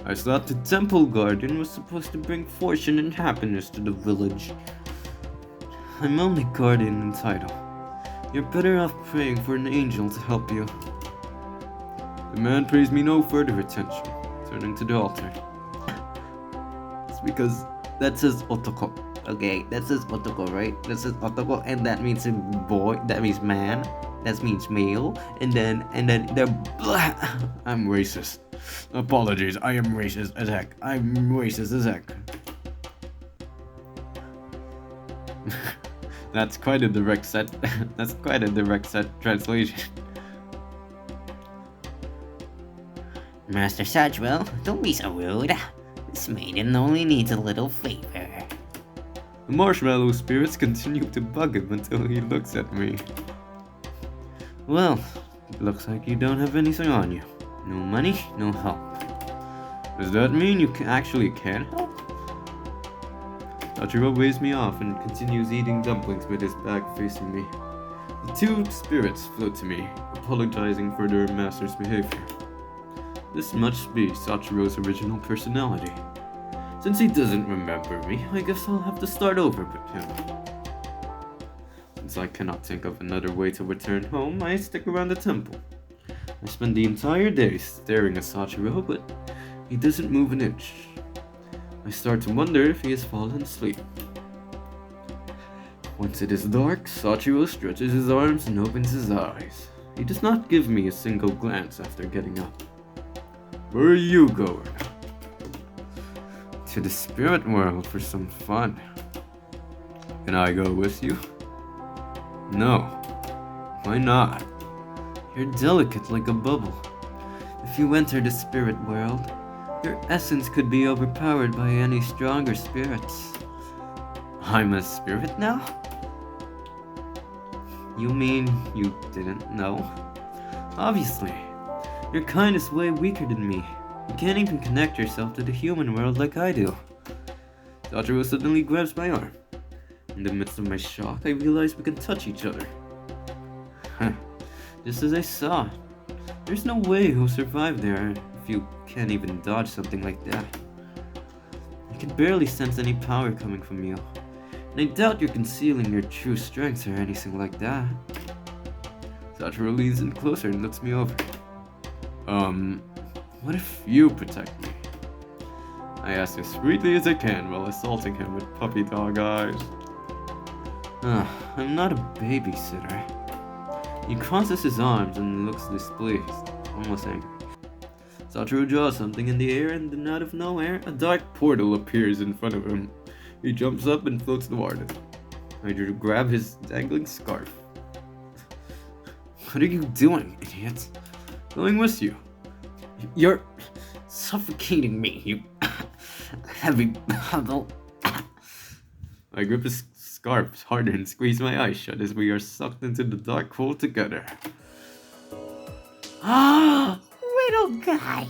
I thought the temple garden was supposed to bring fortune and happiness to the village. I'm only guardian in title. You're better off praying for an angel to help you. The man pays me no further attention, turning to the altar. It's because that says otoko. Okay, that says otoko, right? That says otoko, and that means a boy, that means man, that means male, and then they're blah. I'm racist. Apologies, I am racist as heck. I'm racist as heck. That's quite a direct translation. Master Sachiro, don't be so rude. This maiden only needs a little favor. The marshmallow spirits continue to bug him until he looks at me. Well, it looks like you don't have anything on you. No money, no help. Does that mean you actually can help? Sachiro waves me off and continues eating dumplings with his back facing me. The two spirits float to me, apologizing for their master's behavior. This must be Sachiro's original personality. Since he doesn't remember me, I guess I'll have to start over with him. Since I cannot think of another way to return home, I stick around the temple. I spend the entire day staring at Sachiro, but he doesn't move an inch. I start to wonder if he has fallen asleep. Once it is dark, Sachiro stretches his arms and opens his eyes. He does not give me a single glance after getting up. Where are you going? To the spirit world for some fun. Can I go with you? No. Why not? You're delicate like a bubble. If you enter the spirit world, your essence could be overpowered by any stronger spirits. I'm a spirit now? You mean you didn't know? Obviously. Your kind is way weaker than me. You can't even connect yourself to the human world like I do. Sachiro suddenly grabs my arm. In the midst of my shock, I realize we can touch each other. Just as I saw. There's no way he'll survive there if you can't even dodge something like that. I can barely sense any power coming from you. And I doubt you're concealing your true strengths or anything like that. Sachiro leans in closer and looks me over. What if you protect me? I ask as sweetly as I can while assaulting him with puppy dog eyes. I'm not a babysitter. He crosses his arms and looks displeased, almost angry. Sachiro draws something in the air, and then out of nowhere, a dark portal appears in front of him. He jumps up and floats toward it. I grab his dangling scarf. What are you doing, idiot? Going with you. You're suffocating me, you heavy bundle. I grip his scarf harder and squeeze my eyes shut as we are sucked into the dark hole together. Little guys.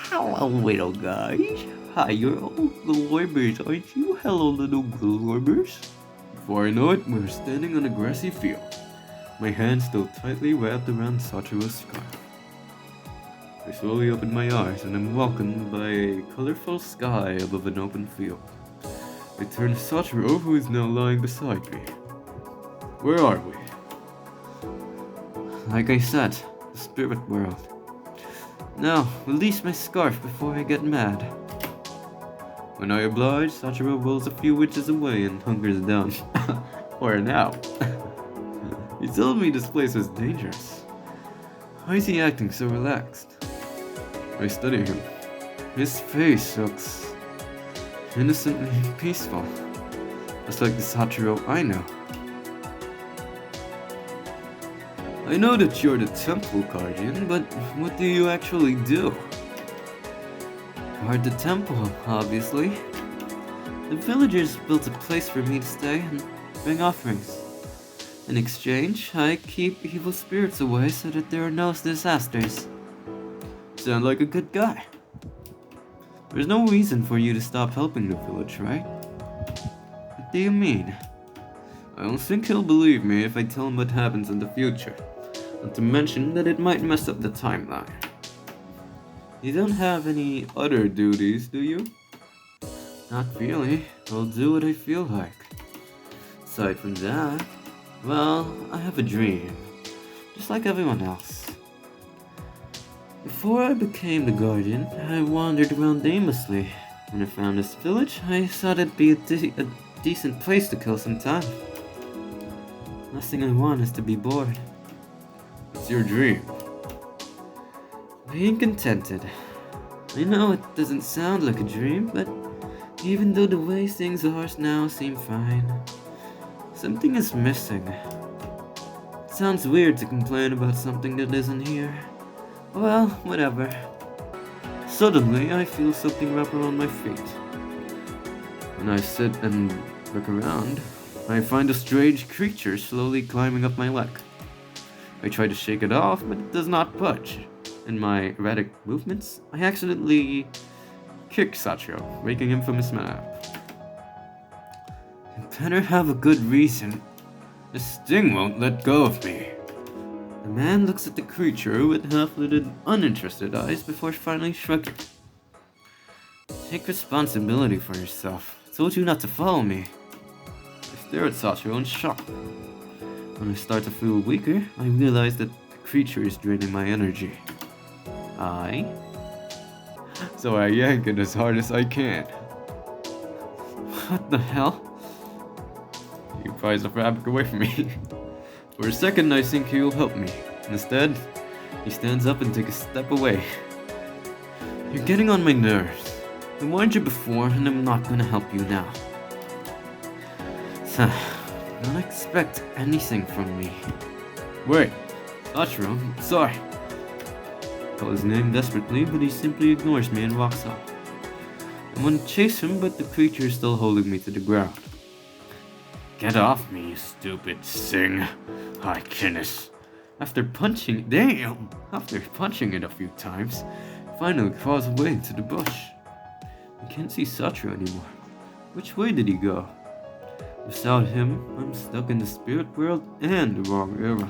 Hello, little guys. Hi, you're all glorbers, aren't you? Hello, little glorbers. Before I know it, we're standing on a grassy field. My hands still tightly wrapped around Sachiro's scarf. I slowly open my eyes and am welcomed by a colorful sky above an open field. I turn to Sachiro, who is now lying beside me. Where are we? Like I said, the spirit world. Now, release my scarf before I get mad. When I oblige, Sachiro rolls a few inches away and hunkers down. For now. He told me this place was dangerous. Why is he acting so relaxed? I study him. His face looks innocently peaceful, just like the Sachiro I know. I know that you're the temple guardian, but what do you actually do? Guard the temple, obviously. The villagers built a place for me to stay and bring offerings. In exchange, I keep evil spirits away so that there are no disasters. Sound like a good guy. There's no reason for you to stop helping the village, right? What do you mean? I don't think he'll believe me if I tell him what happens in the future. Not to mention that it might mess up the timeline. You don't have any other duties, do you? Not really. I'll do what I feel like. Aside from that, well, I have a dream. Just like everyone else. Before I became the guardian, I wandered around aimlessly. When I found this village, I thought it'd be a decent place to kill some time. Last thing I want is to be bored. What's your dream? Being contented. I know it doesn't sound like a dream, but even though the way things are now seem fine, something is missing. It sounds weird to complain about something that isn't here. Well, whatever. Suddenly, I feel something wrap around my feet. When I sit and look around, I find a strange creature slowly climbing up my leg. I try to shake it off, but it does not budge. In my erratic movements, I accidentally kick Sachiro, waking him from his nap. You better have a good reason. This thing won't let go of me. The man looks at the creature with half-lidded, uninterested eyes before finally shrugging. Take responsibility for yourself. I told you not to follow me. I stare at Sachiro in shock. When I start to feel weaker, I realize that the creature is draining my energy. So I yank it as hard as I can. What the hell? He pries the fabric away from me. For a second, I think he will help me. Instead, he stands up and takes a step away. You're getting on my nerves. I warned you before, and I'm not gonna help you now. Don't expect anything from me. Wait, Sachiro, sorry. I call his name desperately, but he simply ignores me and walks off. I want to chase him, but the creature is still holding me to the ground. Get off me, you stupid thing. Hykines. After punching it a few times, it finally crawls away into the bush. I can't see Sachiro anymore. Which way did he go? Without him, I'm stuck in the spirit world and the wrong era.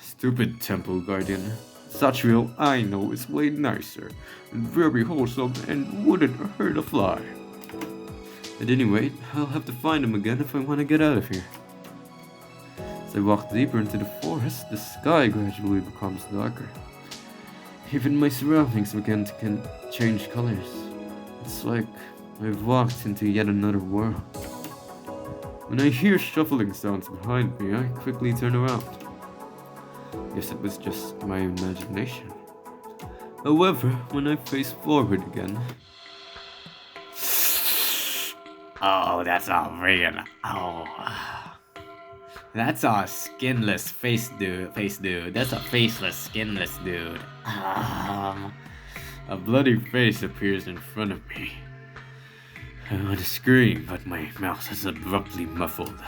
Stupid temple guardian. Sachiro I know is way nicer and very wholesome and wouldn't hurt a fly. At any rate, I'll have to find him again if I want to get out of here. As I walk deeper into the forest, the sky gradually becomes darker. Even my surroundings begin to change colors. It's like I've walked into yet another world. When I hear shuffling sounds behind me, I quickly turn around. Guess it was just my imagination. However, when I face forward again... Oh, that's all real. Oh. That's a skinless face dude. That's a faceless, skinless dude. A bloody face appears in front of me. I want to scream, but my mouth is abruptly muffled.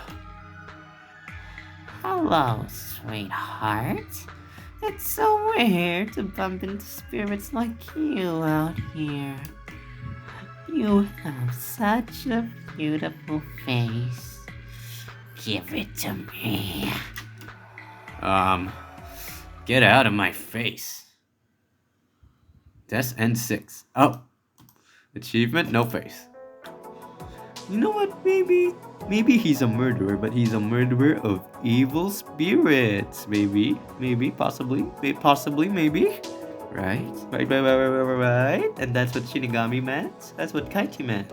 Hello, sweetheart. It's so rare to bump into spirits like you out here. You have such a beautiful face. Give it to me. Get out of my face. Test N6. Oh. Achievement, no face. You know what, maybe he's a murderer, but he's a murderer of evil spirits. Maybe, possibly. Right? Right? And that's what Shinigami meant? That's what Kaichi meant.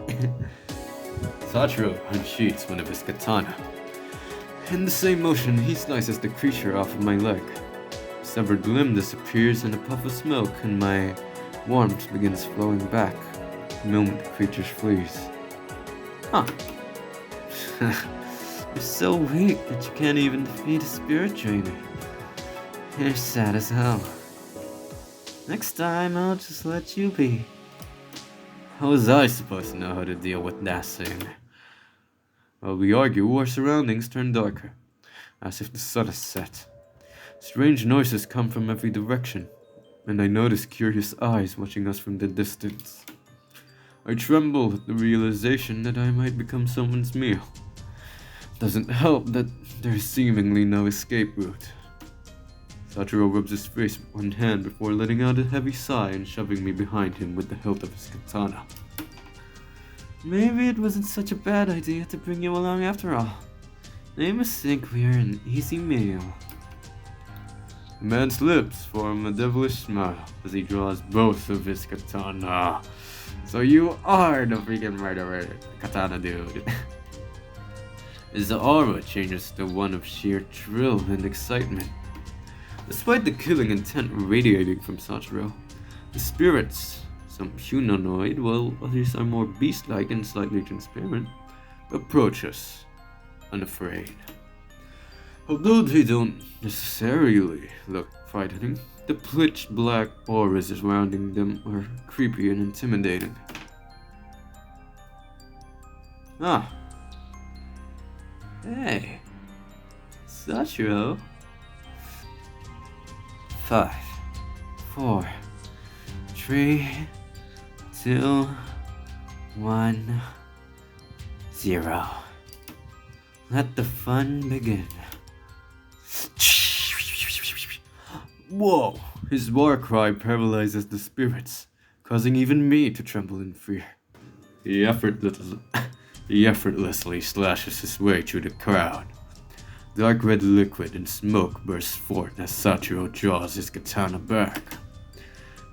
Sachiro unsheaths one of his katana. In the same motion, he slices the creature off of my leg. The severed limb disappears in a puff of smoke, and my warmth begins flowing back the moment the creature flees. Huh. You're so weak that you can't even defeat a spirit trainer. You're sad as hell. Next time, I'll just let you be. How was I supposed to know how to deal with that thing? While we argue, our surroundings turn darker, as if the sun has set. Strange noises come from every direction, and I notice curious eyes watching us from the distance. I tremble at the realization that I might become someone's meal. Doesn't help that there is seemingly no escape route. Sachiro rubs his face with one hand before letting out a heavy sigh and shoving me behind him with the hilt of his katana. Maybe it wasn't such a bad idea to bring you along after all. They must think we are an easy meal. The man's lips form a devilish smile as he draws both of his katana. So you are the freaking murderer, katana dude. His aura changes to one of sheer thrill and excitement. Despite the killing intent radiating from Sachiro, the spirits, some humanoid while others are more beast-like and slightly transparent, approach us, unafraid. Although they don't necessarily look frightening, the pitch black auras surrounding them are creepy and intimidating. Ah. Hey. Sachiro. 5, 4, 3, 2, 1, 0. Let the fun begin. Whoa! His war cry paralyzes the spirits, causing even me to tremble in fear. He effortlessly slashes his way through the crowd. Dark red liquid and smoke bursts forth as Sachiro draws his katana back.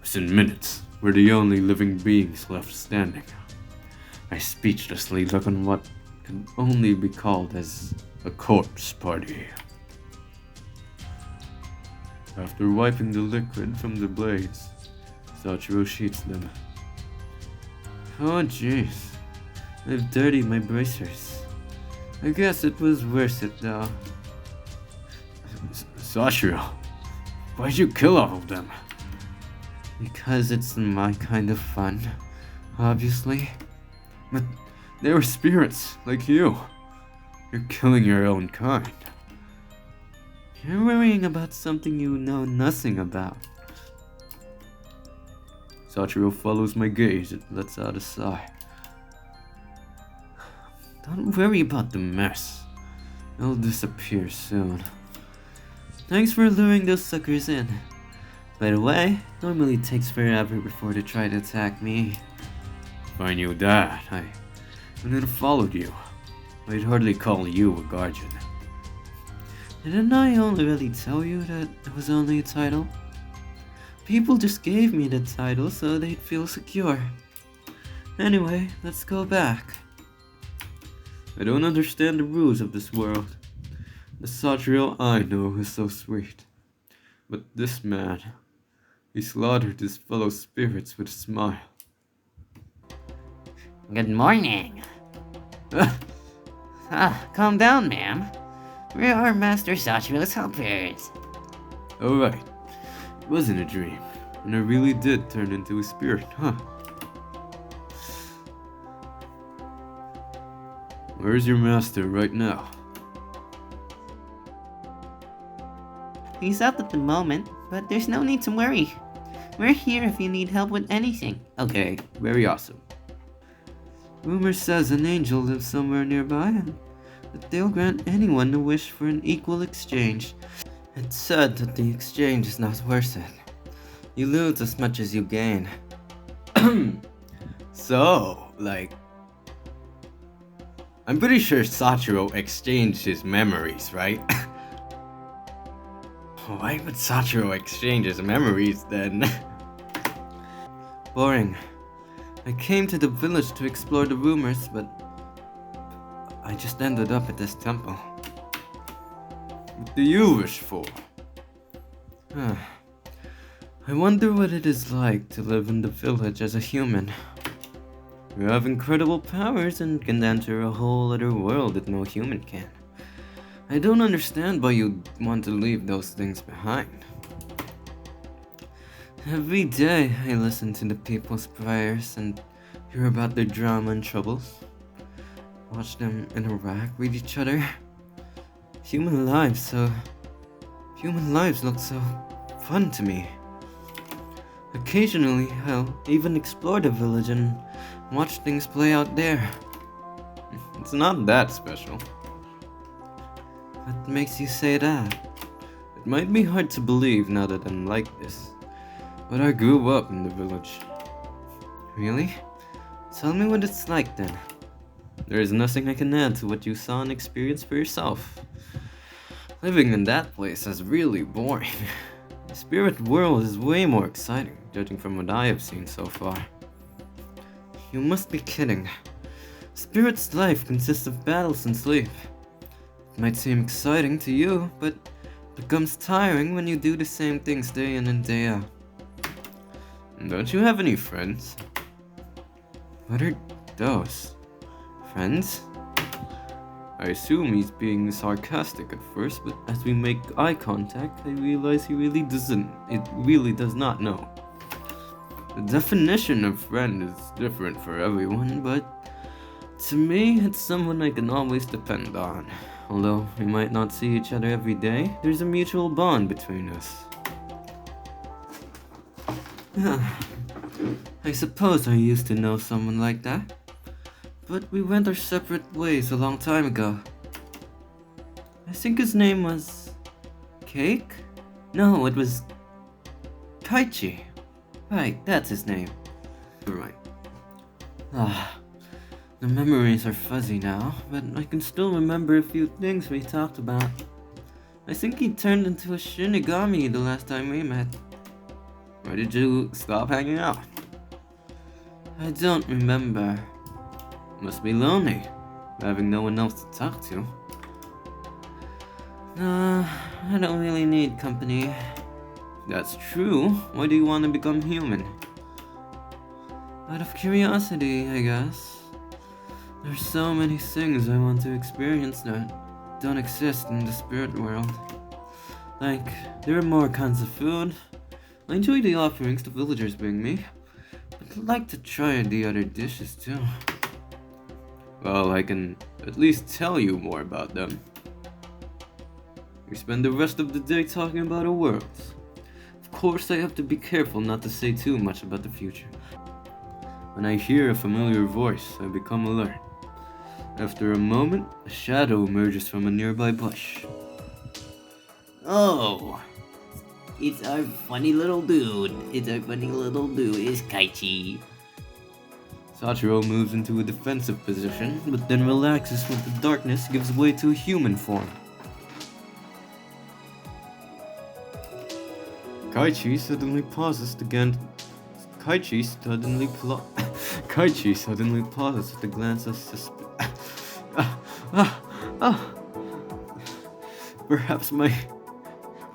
Within minutes, we're the only living beings left standing. I speechlessly look on what can only be called as a corpse party. After wiping the liquid from the blades, Sachiro sheaths them. Oh jeez, I've dirtied my bracers. I guess it was worth it though. Sachiro, why'd you kill all of them? Because it's my kind of fun, obviously. But they were spirits, like you. You're killing your own kind. You're worrying about something you know nothing about. Sachiro follows my gaze and lets out a sigh. Don't worry about the mess. It'll disappear soon. Thanks for luring those suckers in. By the way, normally takes forever before they try to attack me. If I knew that, I wouldn't have followed you. I'd hardly call you a guardian. Didn't I only really tell you that it was only a title? People just gave me the title so they'd feel secure. Anyway, let's go back. I don't understand the rules of this world. The Sachiro I know is so sweet. But this man, he slaughtered his fellow spirits with a smile. Good morning. Calm down, ma'am. We are Master Sachiro's helpers. Oh right, it wasn't a dream, and I really did turn into a spirit, huh? Where's your master right now? He's up at the moment, but there's no need to worry. We're here if you need help with anything. Okay, very awesome. Rumor says an angel lives somewhere nearby and that they'll grant anyone a wish for an equal exchange. It's said that the exchange is not worth it. You lose as much as you gain. So, like... I'm pretty sure Sachiro exchanged his memories, right? Why would Sachiro exchange his memories then? boring. I came to the village to explore the rumors, but I just ended up at this temple. What do you wish for? I wonder what it is like to live in the village as a human. You have incredible powers and can enter a whole other world that no human can. I don't understand why you'd want to leave those things behind. Every day I listen to the people's prayers and hear about their drama and troubles. Watch them interact with each other. Human lives look so fun to me. Occasionally, I'll even explore the village and watch things play out there. It's not that special. What makes you say that? It might be hard to believe now that I'm like this, but I grew up in the village. Really? Tell me what it's like then. There is nothing I can add to what you saw and experienced for yourself. Living in that place is really boring. The spirit world is way more exciting, judging from what I have seen so far. You must be kidding. Spirit's life consists of battles and sleep. It might seem exciting to you, but it becomes tiring when you do the same things day in and day out. Don't you have any friends? What are those? Friends? I assume he's being sarcastic at first, but as we make eye contact, I realize he really does not know. The definition of friend is different for everyone, but to me, it's someone I can always depend on. Although we might not see each other every day, there's a mutual bond between us. I suppose I used to know someone like that. But we went our separate ways a long time ago. I think his name was... Cake? No, it was... Kaichi. Right, that's his name. Right. The memories are fuzzy now, but I can still remember a few things we talked about. I think he turned into a Shinigami the last time we met. Why did you stop hanging out? I don't remember. Must be lonely, having no one else to talk to. I don't really need company. That's true. Why do you want to become human? Out of curiosity, I guess. There's so many things I want to experience that don't exist in the spirit world. Like, there are more kinds of food. I enjoy the offerings the villagers bring me, but I'd like to try the other dishes too. Well, I can at least tell you more about them. We spend the rest of the day talking about our worlds. Of course, I have to be careful not to say too much about the future. When I hear a familiar voice, I become alert. After a moment, a shadow emerges from a nearby bush. Oh, it's our funny little dude. It's Kaichi. Sachiro moves into a defensive position, but then relaxes when the darkness gives way to a human form. Kaichi suddenly pauses at the glance of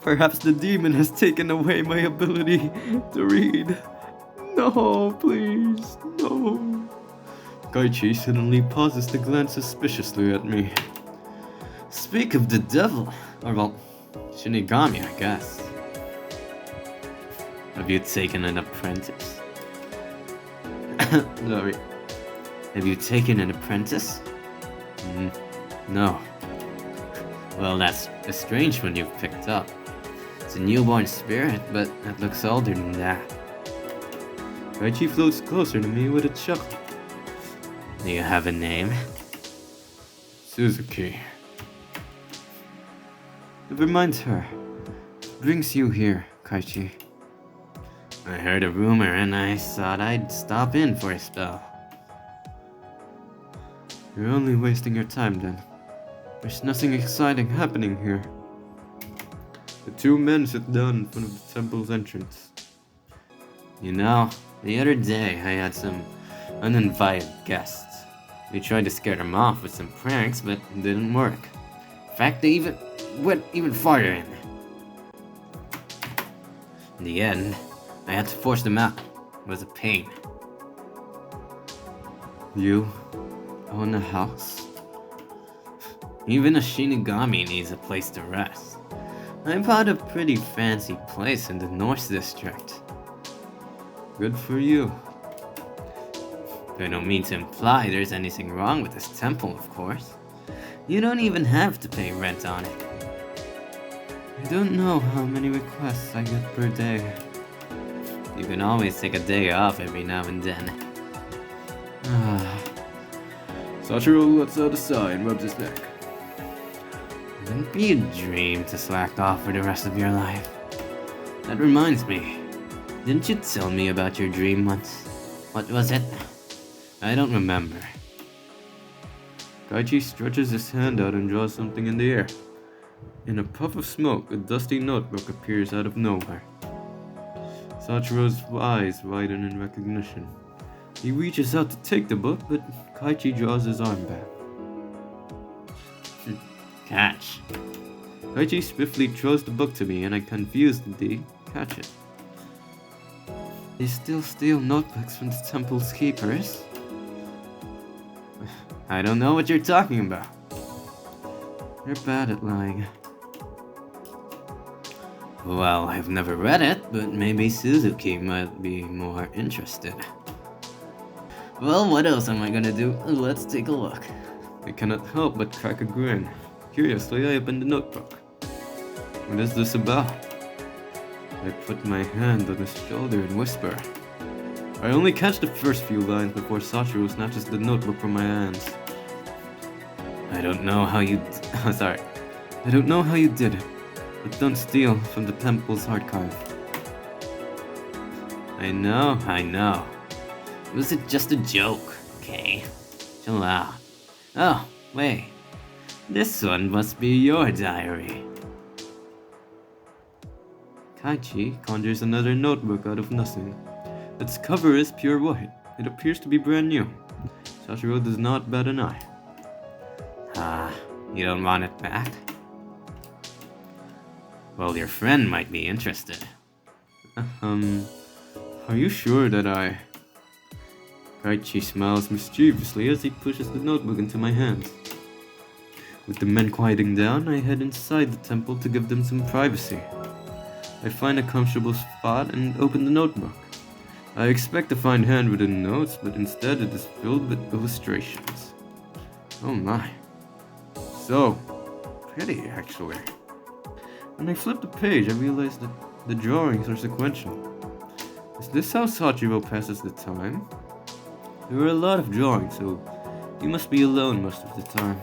Perhaps the demon has taken away my ability to read. No, please, no. Kaichi suddenly pauses to glance suspiciously at me. Speak of the devil, or well, Shinigami, I guess. Have you taken an apprentice? Sorry. Have you taken an apprentice? No. Well, that's a strange one you've picked up. It's a newborn spirit, but it looks older than that. Kaichi floats closer to me with a chuckle. Do you have a name? Suzuki. Never mind her. What brings you here, Kaichi? I heard a rumor and I thought I'd stop in for a spell. You're only wasting your time then. There's nothing exciting happening here. The two men sit down in front of the temple's entrance. You know, the other day I had some uninvited guests. We tried to scare them off with some pranks, but it didn't work. In fact, they went even farther in. In the end, I had to force them out. It was a pain. You own a house? Even a Shinigami needs a place to rest. I bought a pretty fancy place in the North District. Good for you. I don't mean to imply there's anything wrong with this temple, of course. You don't even have to pay rent on it. I don't know how many requests I get per day. You can always take a day off every now and then. Sachiro lets out a sigh and rubs his neck. Wouldn't be a dream to slack off for the rest of your life. That reminds me. Didn't you tell me about your dream once? What was it? I don't remember. Kaichi stretches his hand out and draws something in the air. In a puff of smoke, a dusty notebook appears out of nowhere. Sachiro's eyes widen in recognition. He reaches out to take the book, but Kaichi draws his arm back. Catch. Kaichi swiftly throws the book to me, and I confusedly catch it. They still steal notebooks from the temple's keepers? I don't know what you're talking about. You're bad at lying. Well, I've never read it, but maybe Suzuki might be more interested. Well, what else am I gonna do? Let's take a look. I cannot help but crack a grin. Curiously, I open the notebook. What is this about? I put my hand on his shoulder and whisper. I only catch the first few lines before Sachiro snatches the notebook from my hands. I don't know how you... I don't know how you did it, but don't steal from the temple's archive. I know. Was it just a joke? Okay, chill out. Oh, wait. This one must be your diary. Kaichi conjures another notebook out of nothing. Its cover is pure white. It appears to be brand new. Sachiro does not bat an eye. You don't want it back? Well, your friend might be interested. Are you sure that I... Kaichi smiles mischievously as he pushes the notebook into my hands. With the men quieting down, I head inside the temple to give them some privacy. I find a comfortable spot and open the notebook. I expect to find handwritten notes, but instead it is filled with illustrations. Oh my. So pretty, actually. When I flip the page, I realize that the drawings are sequential. Is this how Sachiro passes the time? There are a lot of drawings, so he must be alone most of the time.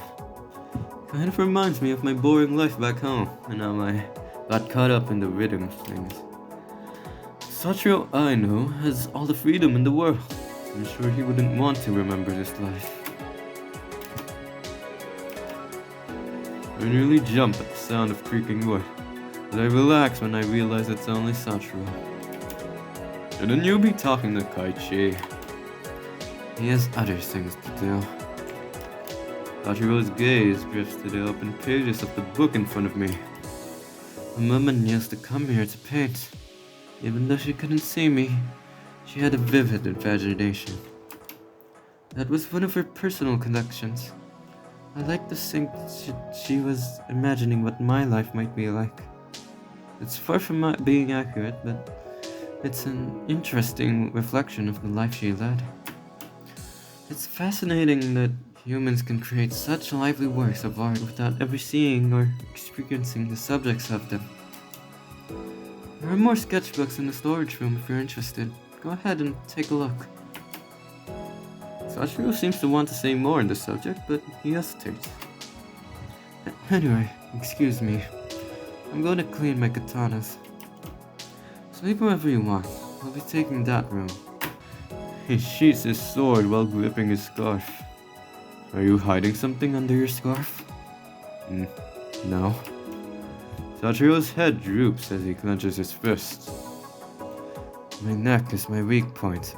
Kind of reminds me of my boring life back home, and how I got caught up in the rhythm of things. Sachiro, I know, has all the freedom in the world. I'm sure he wouldn't want to remember this life. I nearly jump at the sound of creaking wood, but I relax when I realize it's only Sachiro. Shouldn't you be talking to Kaichi? He has other things to do. Sachiro's gaze drifts to the open pages of the book in front of me. A woman used to come here to paint. Even though she couldn't see me, she had a vivid imagination. That was one of her personal collections. I like to think she was imagining what my life might be like. It's far from being accurate, but it's an interesting reflection of the life she led. It's fascinating that humans can create such lively works of art without ever seeing or experiencing the subjects of them. There are more sketchbooks in the storage room if you're interested. Go ahead and take a look. Sachiro seems to want to say more on the subject, but he hesitates. Anyway, excuse me. I'm going to clean my katanas. Sleep wherever you want. I'll be taking that room. He sheaths his sword while gripping his scarf. Are you hiding something under your scarf? No. Sachiro's head droops as he clenches his fists. My neck is my weak point.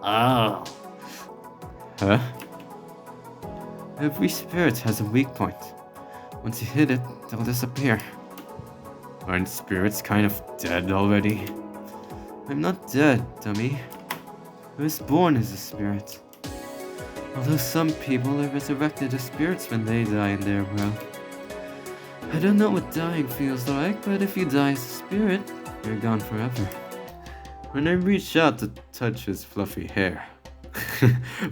Oh. Huh? Every spirit has a weak point. Once you hit it, they'll disappear. Aren't spirits kind of dead already? I'm not dead, dummy. I was born as a spirit. Although some people are resurrected as spirits when they die in their world. I don't know what dying feels like, but if you die as a spirit, you're gone forever. When I reached out to touch his fluffy hair.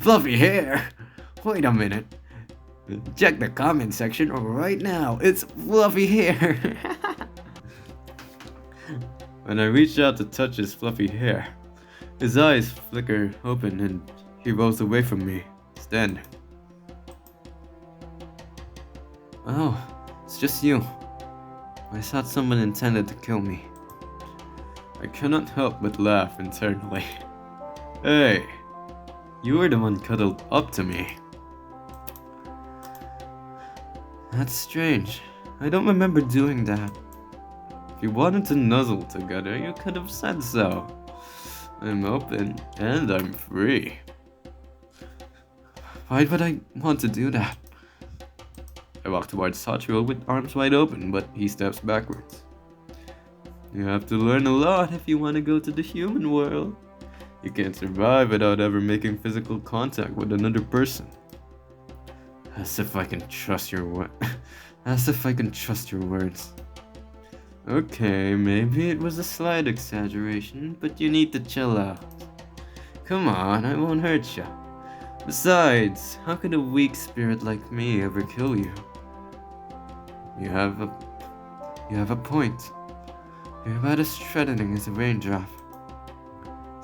Fluffy hair? Wait a minute. Check the comment section right now. It's fluffy hair. When I reached out to touch his fluffy hair, his eyes flicker open and he rolls away from me, standing. Oh, it's just you. I thought someone intended to kill me. I cannot help but laugh internally. Hey, you were the one cuddled up to me. That's strange. I don't remember doing that. If you wanted to nuzzle together, you could have said so. I'm open and I'm free. Why would I want to do that? I walk towards Sachiro with arms wide open, but he steps backwards. You have to learn a lot if you want to go to the human world. You can't survive without ever making physical contact with another person. As if I can trust your words. Okay, maybe it was a slight exaggeration, but you need to chill out. Come on, I won't hurt you. Besides, how could a weak spirit like me ever kill you? You have a point. You're about as threatening as a raindrop.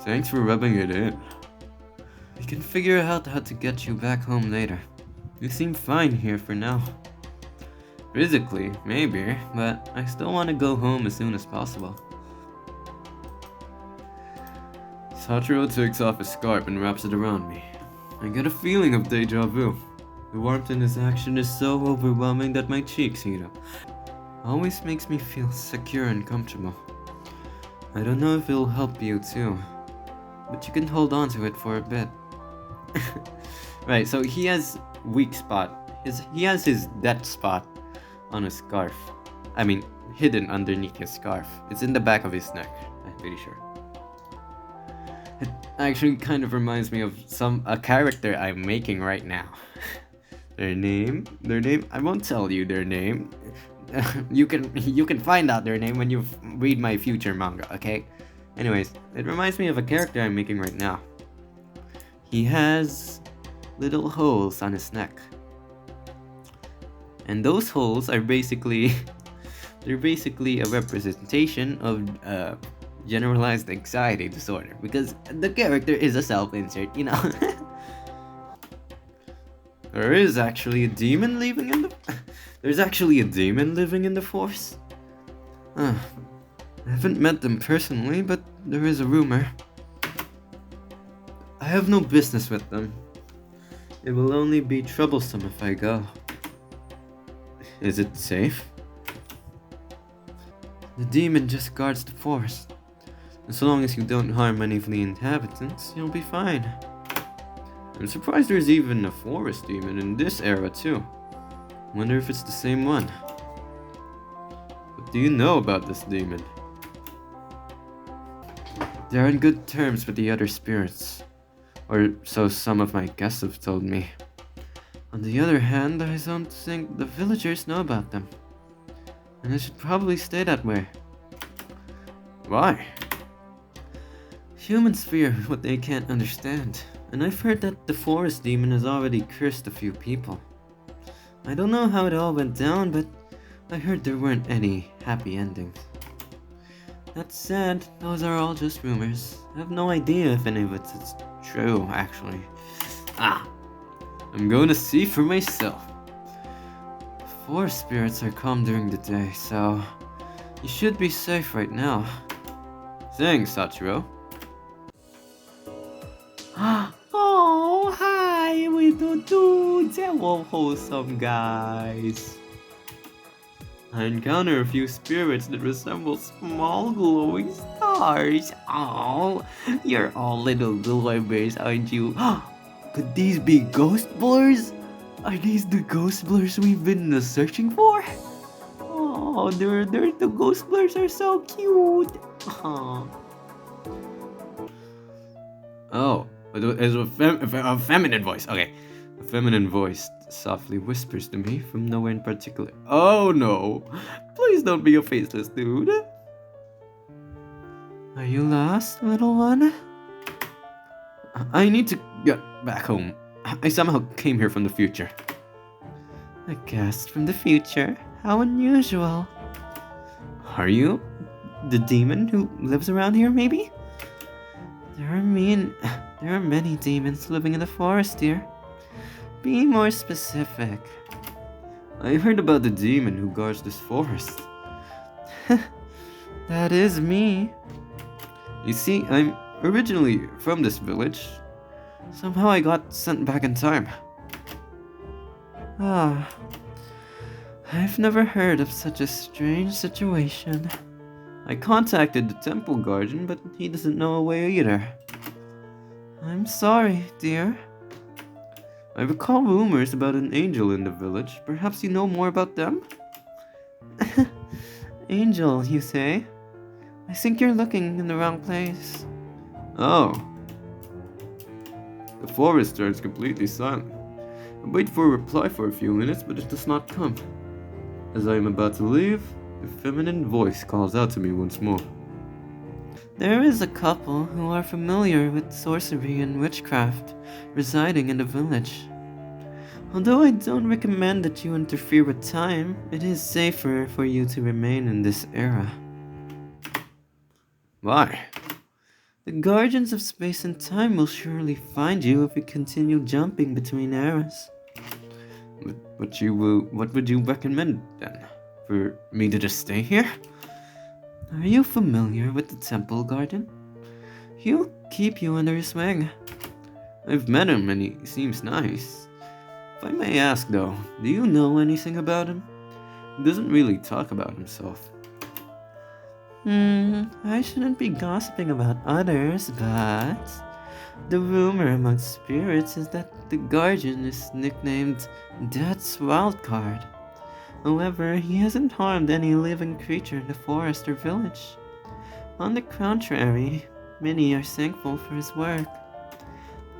Thanks for rubbing it in. We can figure out how to get you back home later. You seem fine here for now. Physically, maybe, but I still want to go home as soon as possible. Sachiro takes off his scarf and wraps it around me. I get a feeling of deja vu. The warmth in his action is so overwhelming that my cheeks heat up. Always makes me feel secure and comfortable. I don't know if it'll help you too, but you can hold on to it for a bit. Right, so he has weak spot. He has his dead spot on his scarf. I mean, hidden underneath his scarf. It's in the back of his neck, I'm pretty sure. It actually kind of reminds me of a character I'm making right now. Their name, I won't tell you their name. You can find out their name when you read my future manga, okay? Anyways, it reminds me of a character I'm making right now. He has little holes on his neck. And those holes are basically a representation of generalized anxiety disorder, because the character is a self-insert, you know. There's actually a demon living in the force. I haven't met them personally, but there is a rumor. I have no business with them. It will only be troublesome if I go. Is it safe? The demon just guards the forest. As long as you don't harm any of the inhabitants, you'll be fine. I'm surprised there's even a forest demon in this era too. Wonder if it's the same one. What do you know about this demon? They're on good terms with the other spirits. Or so some of my guests have told me. On the other hand, I don't think the villagers know about them. And it should probably stay that way. Why? Humans fear what they can't understand. And I've heard that the forest demon has already cursed a few people. I don't know how it all went down, but I heard there weren't any happy endings. That said, those are all just rumors. I have no idea if any of it's true, actually. I'm going to see for myself. Forest spirits are calm during the day, so you should be safe right now. Thanks, Sachiro. Oh, hi, little dudes. Hello, wholesome guys. I encounter a few spirits that resemble small glowing stars. stars. Oh, you're all little glory bears, aren't you? Could these be ghost blurs? Are these the ghost blurs we've been searching for? Oh, the ghost blurs are so cute. Oh. Oh, it's a feminine voice. Okay. A feminine voice softly whispers to me from nowhere in particular. Oh no! Please don't be a faceless dude. Are you lost, little one? I need to get back home. I somehow came here from the future. A guest from the future? How unusual. Are you? The demon who lives around here, maybe? There are many demons living in the forest here. Be more specific. I heard about the demon who guards this forest. That is me. You see, I'm originally from this village. Somehow I got sent back in time. Ah, I've never heard of such a strange situation. I contacted the temple guardian, but he doesn't know a way either. I'm sorry, dear. I recall rumors about an angel in the village. Perhaps you know more about them? Angel, you say? I think you're looking in the wrong place. Oh. The forest turns completely silent. I wait for a reply for a few minutes, but it does not come. As I am about to leave, the feminine voice calls out to me once more. There is a couple who are familiar with sorcery and witchcraft residing in the village. Although I don't recommend that you interfere with time, it is safer for you to remain in this era. Why? The guardians of space and time will surely find you if you continue jumping between eras. What would you recommend then? For me to just stay here? Are you familiar with the temple guardian? He'll keep you under his wing. I've met him and he seems nice. If I may ask though, do you know anything about him? He doesn't really talk about himself. I shouldn't be gossiping about others, but the rumor among spirits is that the guardian is nicknamed Death's Wildcard. However, he hasn't harmed any living creature in the forest or village. On the contrary, many are thankful for his work.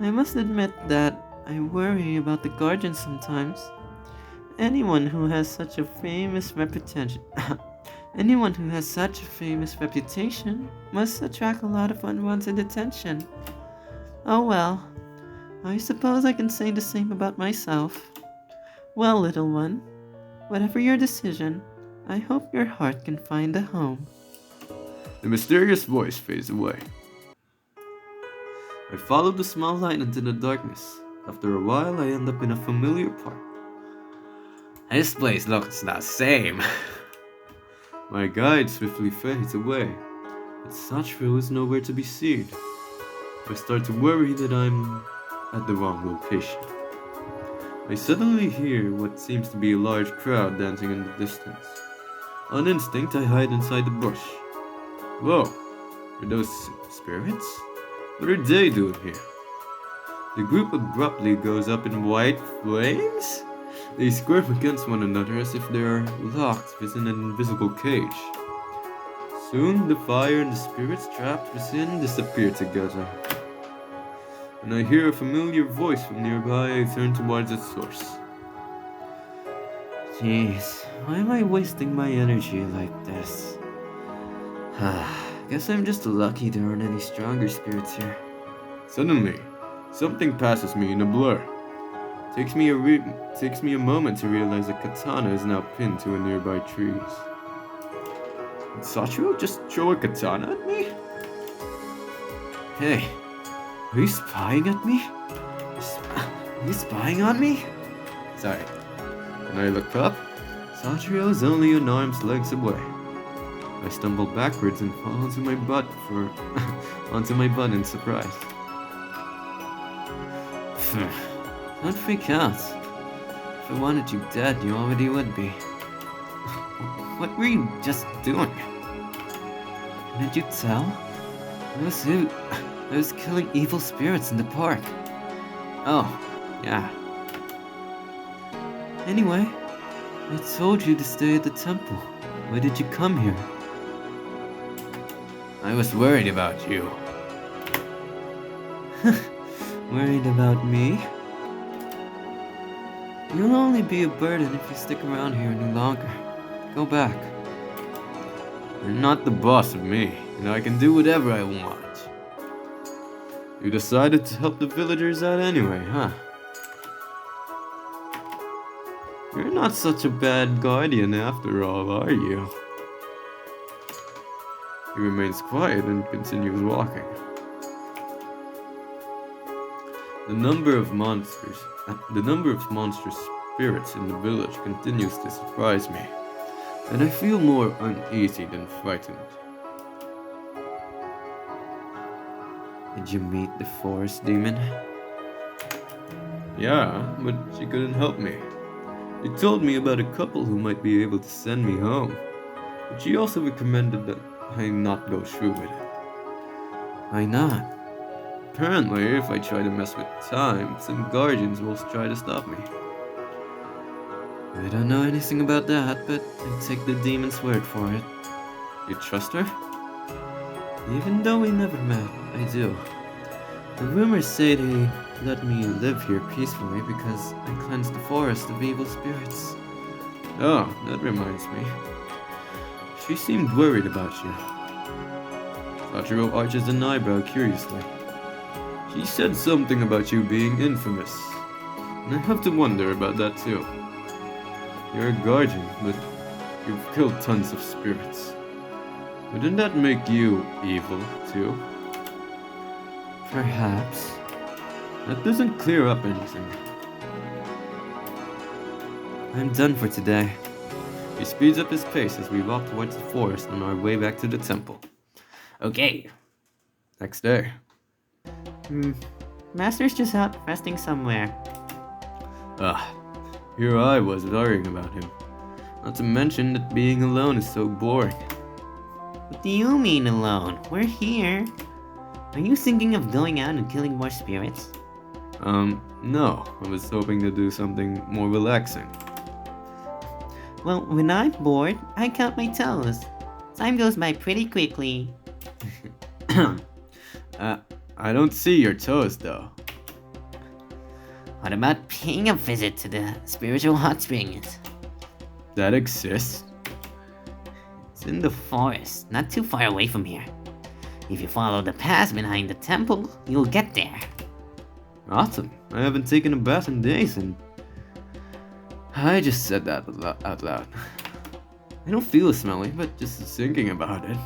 I must admit that I worry about the guardian sometimes. Anyone who has such a famous reputation must attract a lot of unwanted attention. Oh well, I suppose I can say the same about myself. Well, little one, whatever your decision, I hope your heart can find a home. The mysterious voice fades away. I follow the small light into the darkness. After a while, I end up in a familiar park. This place looks the same. My guide swiftly fades away, but Sachiro is nowhere to be seen. I start to worry that I'm at the wrong location. I suddenly hear what seems to be a large crowd dancing in the distance. On instinct, I hide inside the bush. Whoa, are those spirits? What are they doing here? The group abruptly goes up in white flames? They squirm against one another as if they are locked within an invisible cage. Soon, the fire and the spirits trapped within disappear together. When I hear a familiar voice from nearby, I turn towards its source. Jeez, why am I wasting my energy like this? Guess I'm just lucky there aren't any stronger spirits here. Suddenly, something passes me in a blur. Takes me a moment to realize a katana is now pinned to a nearby tree. Did Sachiro just throw a katana at me? Hey, are you spying at me? Are you spying on me? Sorry. When I look up, Sachiro is only an arm's length away. I stumble backwards and fall onto my butt in surprise. Don't freak out. If I wanted you dead, you already would be. What were you just doing? Didn't you tell? I was killing evil spirits in the park. Oh, yeah. Anyway, I told you to stay at the temple. Why did you come here? I was worried about you. Worried about me? You'll only be a burden if you stick around here any longer. Go back. You're not the boss of me, and I can do whatever I want. You decided to help the villagers out anyway, huh? You're not such a bad guardian after all, are you? He remains quiet and continues walking. The number of monstrous spirits in the village continues to surprise me, and I feel more uneasy than frightened. Did you meet the forest demon? Yeah, but she couldn't help me. She told me about a couple who might be able to send me home, but she also recommended that I not go through with it. Why not? Apparently, if I try to mess with time, some guardians will try to stop me. I don't know anything about that, but I'll take the demon's word for it. You trust her? Even though we never met, I do. The rumors say they let me live here peacefully because I cleansed the forest of evil spirits. Oh, that reminds me. She seemed worried about you. Sachiro arches an eyebrow curiously. She said something about you being infamous, and I have to wonder about that too. You're a guardian, but you've killed tons of spirits. Wouldn't that make you evil too? Perhaps. That doesn't clear up anything. I'm done for today. He speeds up his pace as we walk towards the forest on our way back to the temple. Okay. Next day. Master's just out resting somewhere. Here I was worrying about him. Not to mention that being alone is so boring. What do you mean alone? We're here. Are you thinking of going out and killing more spirits? No. I was hoping to do something more relaxing. Well, when I'm bored, I count my toes. Time goes by pretty quickly. I don't see your toes though. What about paying a visit to the spiritual hot springs? That exists? It's in the forest, not too far away from here. If you follow the path behind the temple, you'll get there. Awesome. I haven't taken a bath in days and... I just said that out loud. I don't feel smelly, but just thinking about it.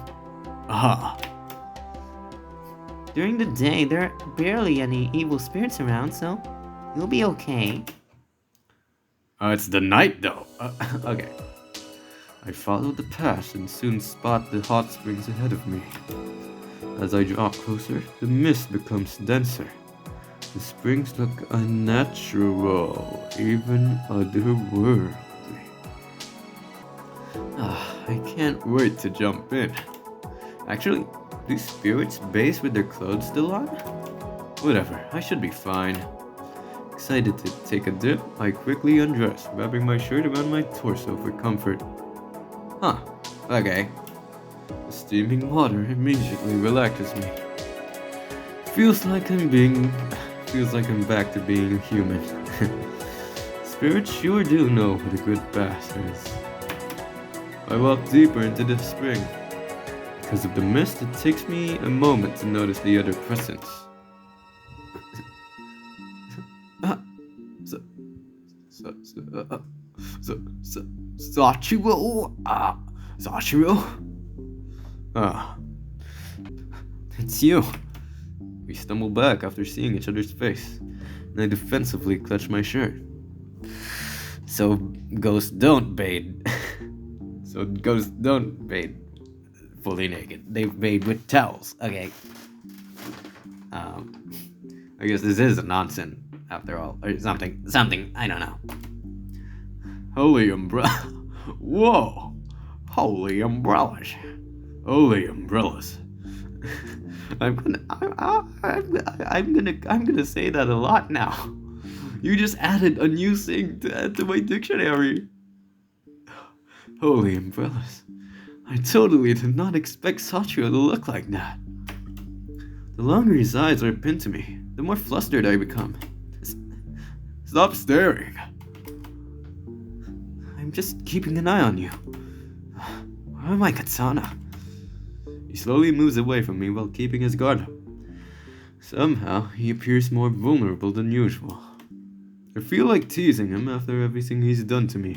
During the day, there are barely any evil spirits around, so you'll be okay. It's the night though. Okay. I follow the path and soon spot the hot springs ahead of me. As I draw closer, the mist becomes denser. The springs look unnatural, even otherworldly. I can't wait to jump in. Actually, do spirits bathe with their clothes still on? Whatever, I should be fine. Excited to take a dip, I quickly undress, wrapping my shirt around my torso for comfort. Okay. The steaming water immediately relaxes me. Feels like I'm back to being a human. Spirits sure do know what a good bath is. I walk deeper into the spring. Because of the mist, it takes me a moment to notice the other presence. Sachiro? Sachiro? It's you. We stumble back after seeing each other's face, and I defensively clutch my shirt. So ghosts don't bathe. Fully naked. They bathe with towels. Okay. I guess this is a nonsense after all, or something. I don't know. Holy umbrella! Whoa! Holy umbrellas! I'm gonna say that a lot now. You just added a new thing to add to my dictionary. Holy umbrellas. I totally did not expect Sachiro to look like that. The longer his eyes are pinned to me, the more flustered I become. Stop staring. I'm just keeping an eye on you. Where am I, Katana? He slowly moves away from me while keeping his guard up. Somehow, he appears more vulnerable than usual. I feel like teasing him after everything he's done to me.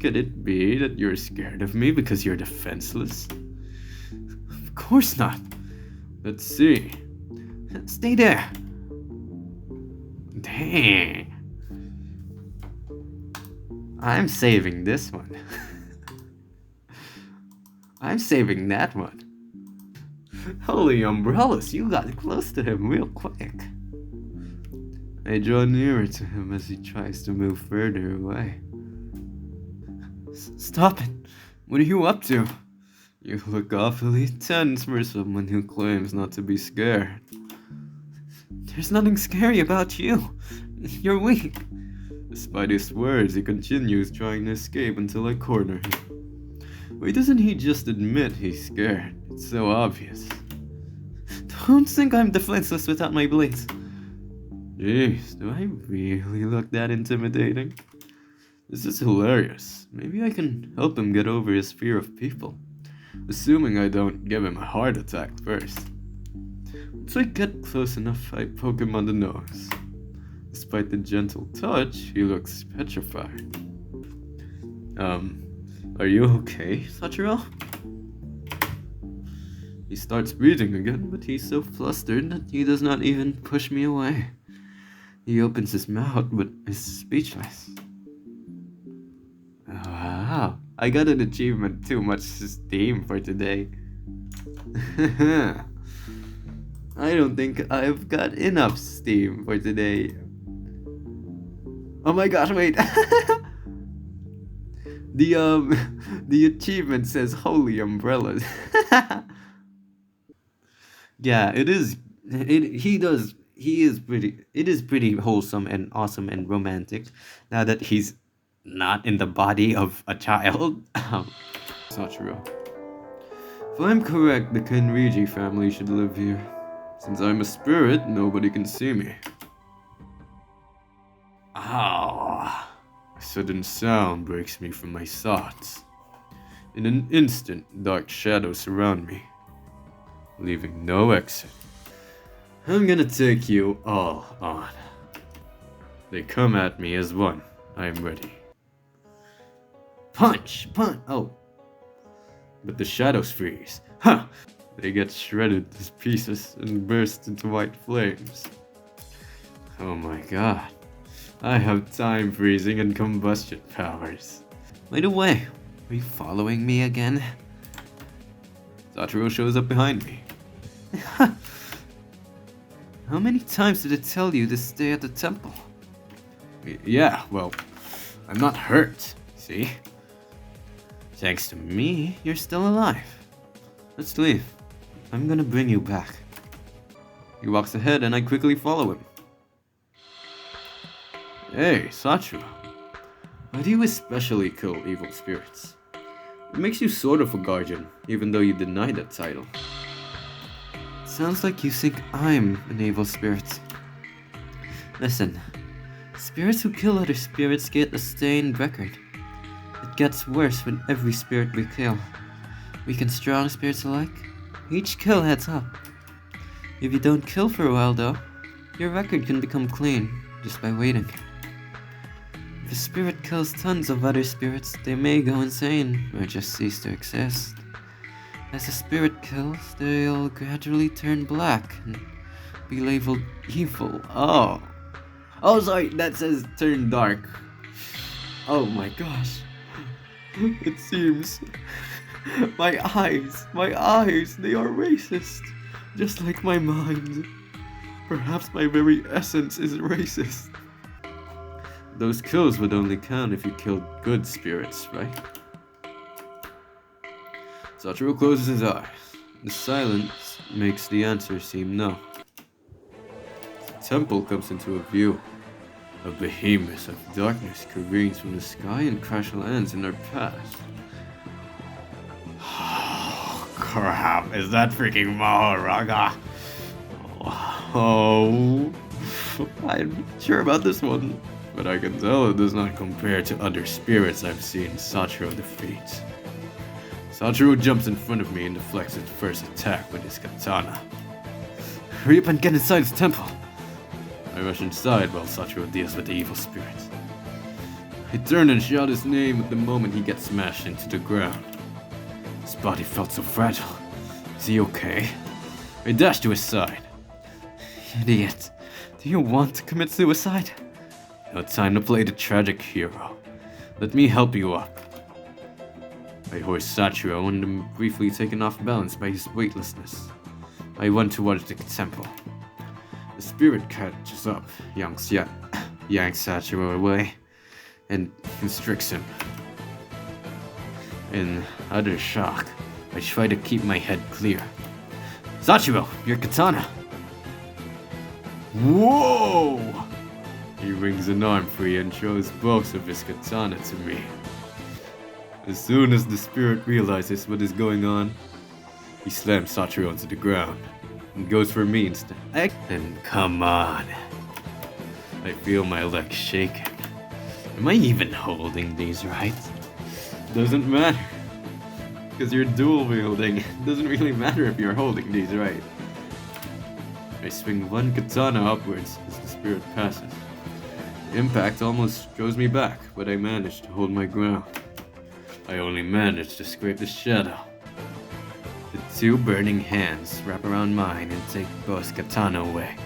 Could it be that you're scared of me because you're defenseless? Of course not. Let's see. Stay there. Dang. I'm saving this one. I'm saving that one. Holy umbrellas, you got close to him real quick. I draw nearer to him as he tries to move further away. Stop it! What are you up to? You look awfully tense for someone who claims not to be scared. There's nothing scary about you. You're weak. Despite his words, he continues trying to escape until I corner him. Why doesn't he just admit he's scared? It's so obvious. Don't think I'm defenseless without my blades. Jeez, do I really look that intimidating? This is hilarious. Maybe I can help him get over his fear of people. Assuming I don't give him a heart attack first. Once I get close enough, I poke him on the nose. Despite the gentle touch, he looks petrified. Are you okay, Sachiro? He starts breathing again, but he's so flustered that he does not even push me away. He opens his mouth, but is speechless. Wow, I got an achievement too much steam for today. I don't think I've got enough steam for today. Oh my gosh, wait. The achievement says holy umbrellas. Yeah, it is pretty wholesome and awesome and romantic now that he's not in the body of a child. It's not true. If I'm correct, the Kenriji family should live here. Since I'm a spirit, nobody can see me. Ow! A sudden sound breaks me from my thoughts. In an instant, dark shadows surround me, leaving no exit. I'm gonna take you all on. They come at me as one. I'm ready. Punch! Punch! Oh. But the shadows freeze. Huh! They get shredded to pieces and burst into white flames. Oh my god. I have time freezing and combustion powers. By the way, are you following me again? Sachiro shows up behind me. How many times did it tell you to stay at the temple? Yeah, well, I'm not hurt, see? Thanks to me, you're still alive. Let's leave. I'm gonna bring you back. He walks ahead and I quickly follow him. Hey, Sachiro. Why do you especially kill evil spirits? It makes you sort of a guardian, even though you deny that title. Sounds like you think I'm an evil spirit. Listen, spirits who kill other spirits get a stained record. It gets worse with every spirit we kill. Weak and strong spirits alike, each kill adds up. If you don't kill for a while though, your record can become clean just by waiting. If a spirit kills tons of other spirits, they may go insane or just cease to exist. As a spirit kills, they'll gradually turn black and be labeled evil. Oh, sorry, that says turn dark. Oh my gosh. It seems my eyes, they are racist. Just like my mind. Perhaps my very essence is racist. Those kills would only count if you killed good spirits, right? Sachiro closes his eyes. The silence makes the answer seem no. The temple comes into view. A behemoth of darkness careens from the sky and crash lands in our path. Oh, crap. Is that freaking Maharaga? Oh, I'm not sure about this one, but I can tell it does not compare to other spirits I've seen Sachiro defeat. Sachiro jumps in front of me and deflects its first attack with his katana. Hurry up and get inside the temple! I rush inside while Sachiro deals with the evil spirit. I turn and shout his name at the moment he gets smashed into the ground. His body felt so fragile. Is he okay? I dash to his side. Idiot, do you want to commit suicide? No time to play the tragic hero. Let me help you up. I hoist Sachiro and am briefly taken off balance by his weightlessness. I run towards the temple. The spirit catches up, yanks Sachiro away, and constricts him. In utter shock, I try to keep my head clear. Sachiro, your katana! Whoa! He wrings an arm free and shows both of his katana to me. As soon as the spirit realizes what is going on, he slams Sachiro onto the ground and goes for me instead. And come on. I feel my legs shaking. Am I even holding these right? Doesn't matter. Because you're dual wielding. It doesn't really matter if you're holding these right. I swing one katana upwards as the spirit passes. The impact almost throws me back, but I manage to hold my ground. I only manage to scrape the shadow. The two burning hands wrap around mine and take both katana away.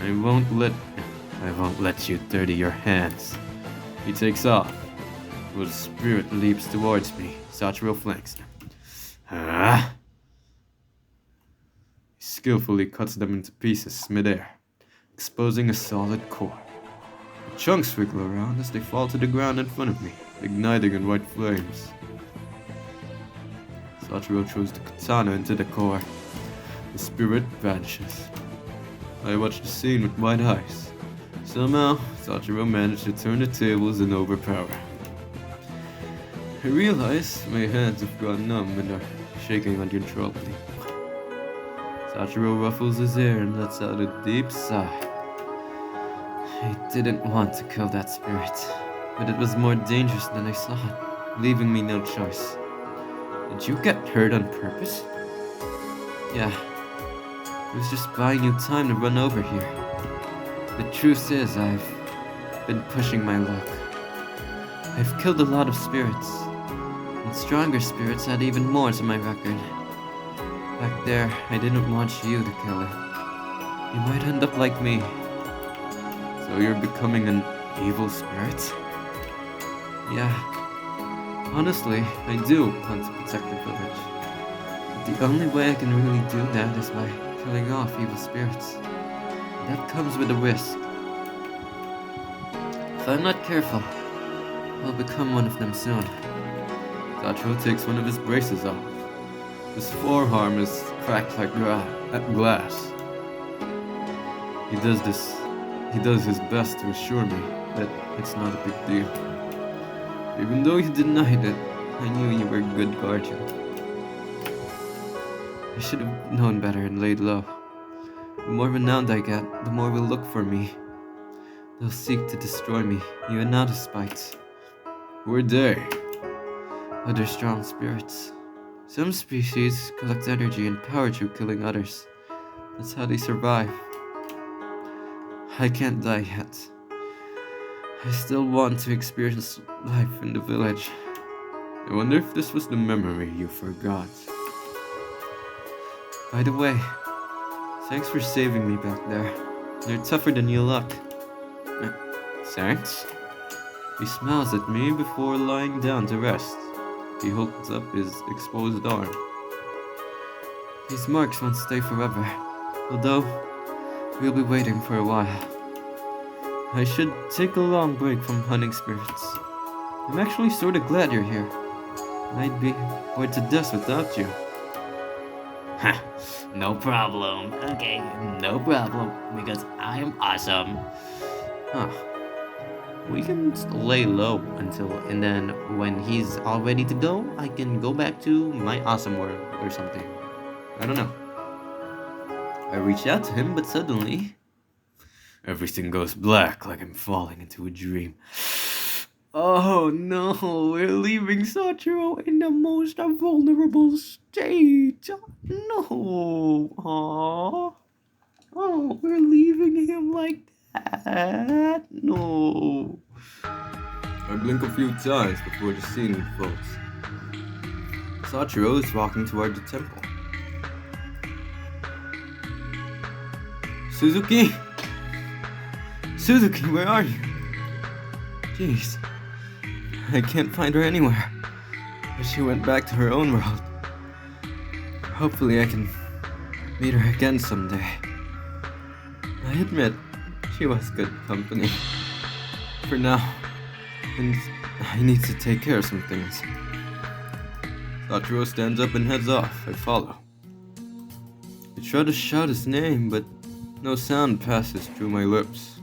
I won't let you dirty your hands. He takes off. While the spirit leaps towards me, Sachiro flanks him. He skillfully cuts them into pieces midair, exposing a solid core. The chunks wiggle around as they fall to the ground in front of me, igniting in white flames. Sachiro throws the katana into the core. The spirit vanishes. I watch the scene with wide eyes. Somehow, Sachiro managed to turn the tables and overpower. I realize my hands have gone numb and are shaking uncontrollably. Sachiro ruffles his hair and lets out a deep sigh. I didn't want to kill that spirit, but it was more dangerous than I thought, leaving me no choice. Did you get hurt on purpose? Yeah. I was just buying you time to run over here. The truth is, I've been pushing my luck. I've killed a lot of spirits, and stronger spirits had even more to my record. Back there, I didn't want you to kill it. You might end up like me. So you're becoming an evil spirit? Yeah. Honestly, I do want to protect the village. But the only way I can really do that is by killing off evil spirits. That comes with a risk. If I'm not careful, I'll become one of them soon. Sachiro takes one of his braces off. His forearm is cracked like glass. He does his best to assure me that it's not a big deal. Even though he denied it, I knew you were a good guardian. I should have known better and laid low. The more renowned I get, the more will look for me. They'll seek to destroy me, even out of spite. Who are they? Other strong spirits. Some species collect energy and power through killing others. That's how they survive. I can't die yet. I still want to experience life in the village. I wonder if this was the memory you forgot. By the way, thanks for saving me back there. You're tougher than you look. Thanks? He smiles at me before lying down to rest. He holds up his exposed arm. These marks won't stay forever, although we'll be waiting for a while. I should take a long break from hunting spirits. I'm actually sort of glad you're here. I'd be bored to death without you. No problem. Okay, no problem. Because I'm awesome. Huh. We can lay low until, and then when he's all ready to go, I can go back to my awesome world or something. I don't know. I reach out to him, but suddenly, everything goes black like I'm falling into a dream. Oh no, we're leaving Sachiro in the most vulnerable state. No. Aww. Oh, we're leaving him like that. No. I blink a few times before the scene unfolds. Sachiro is walking toward the temple. Suzuki? Suzuki, where are you? Jeez. I can't find her anywhere. She went back to her own world. Hopefully I can meet her again someday. I admit, she was good company. For now, and I need to take care of some things. Sachiro stands up and heads off. I follow. I try to shout his name, but no sound passes through my lips.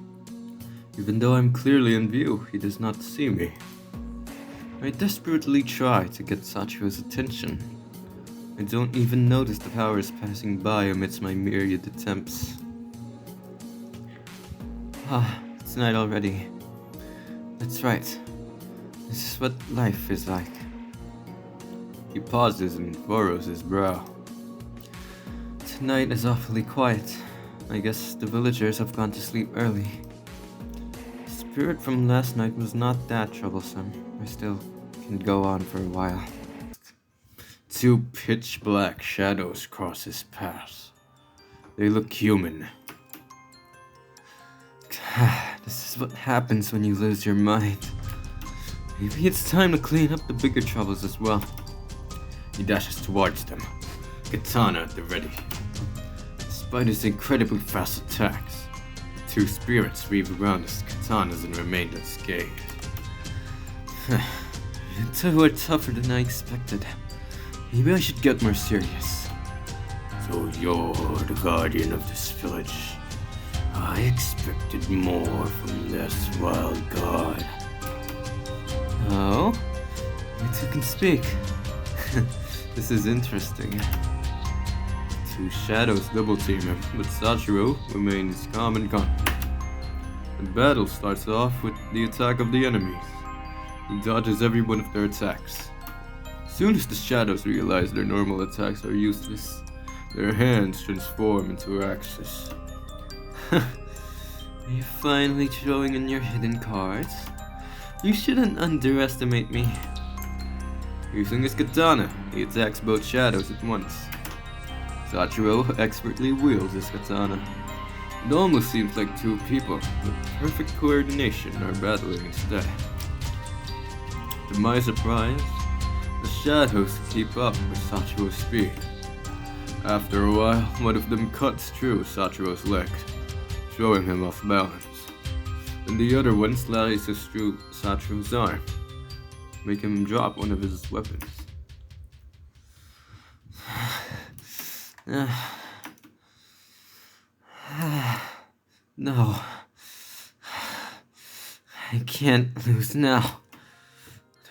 Even though I'm clearly in view, he does not see me. I desperately try to get Sachiro's attention. I don't even notice the powers passing by amidst my myriad attempts. It's night already. That's right. This is what life is like. He pauses and furrows his brow. Tonight is awfully quiet. I guess the villagers have gone to sleep early. The spirit from last night was not that troublesome. I still can go on for a while. Two pitch black shadows cross his path. They look human. This is what happens when you lose your mind. Maybe it's time to clean up the bigger troubles as well. He dashes towards them, katana at the ready. Despite his incredibly fast attacks, the two spirits weave around his katanas and remained unscathed. You two are tougher than I expected. Maybe I should get more serious. So you're the guardian of this village. I expected more from this wild god. Oh? You two can speak. This is interesting. Two shadows double team him, but Sachiro remains calm and confident. The battle starts off with the attack of the enemies. He dodges every one of their attacks. As soon as the shadows realize their normal attacks are useless, their hands transform into axes. Are you finally showing in your hidden cards? You shouldn't underestimate me. Using his katana, he attacks both shadows at once. Sachiro expertly wields his katana. It almost seems like two people with perfect coordination are battling instead. To my surprise, the shadows keep up with Sachiro's speed. After a while, one of them cuts through Sachiro's leg, throwing him off balance. And the other one slices through Sachiro's arm, making him drop one of his weapons. No. I can't lose now.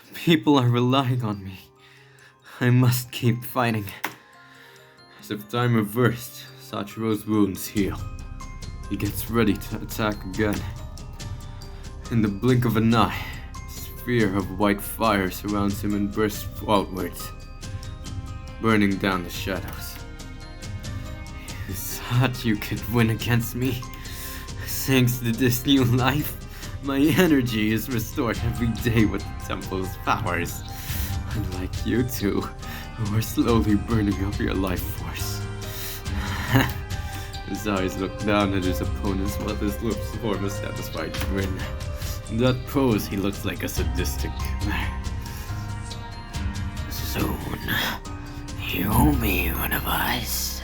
The people are relying on me. I must keep fighting. As if time reversed, Sachiro's wounds heal. He gets ready to attack again. In the blink of an eye, a sphere of white fire surrounds him and bursts outwards, burning down the shadows. You thought you could win against me? Thanks to this new life, my energy is restored every day with the temple's powers. Unlike you two, who are slowly burning up your life force. His eyes look down at his opponents while his lips form a satisfied grin. In that pose, he looks like a sadistic killer. Soon, you'll be one of us.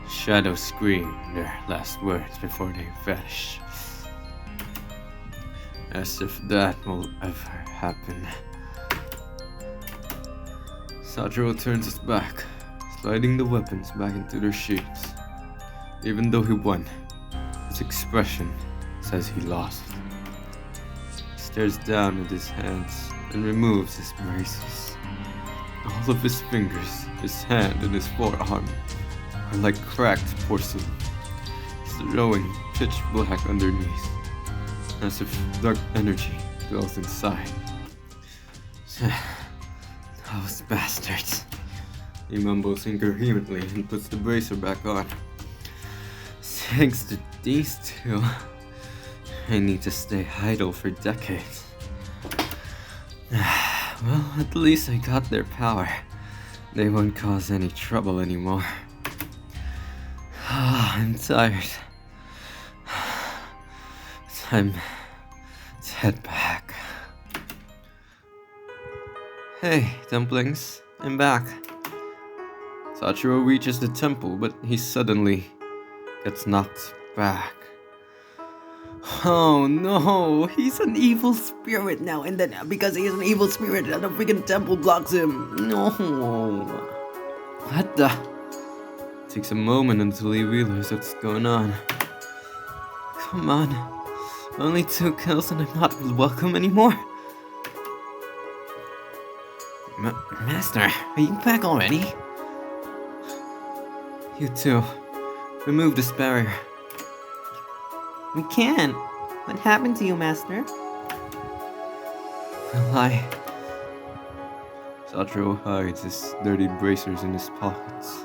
Shadows scream their last words before they vanish. As if that will ever happen. Sachiro turns his back, sliding the weapons back into their sheaths. Even though he won, his expression says he lost. He stares down at his hands and removes his braces. All of his fingers, his hand, and his forearm are like cracked porcelain, throwing pitch black underneath, as if dark energy dwells inside. Those bastards. He mumbles incoherently and puts the bracer back on. Thanks to these two, I need to stay idle for decades. Well, at least I got their power. They won't cause any trouble anymore. I'm tired. Time to head back. Hey, dumplings, I'm back. Sachiro reaches the temple, but he suddenly gets knocked back. Oh no, he's an evil spirit now, and then because he's an evil spirit, the freaking temple blocks him. No. What the? Takes a moment until he realizes what's going on. Come on. Only 2 kills and I'm not welcome anymore? Master, are you back already? You too. Remove this barrier. We can't. What happened to you, Master? Lie. Sachiro hides his dirty bracers in his pockets.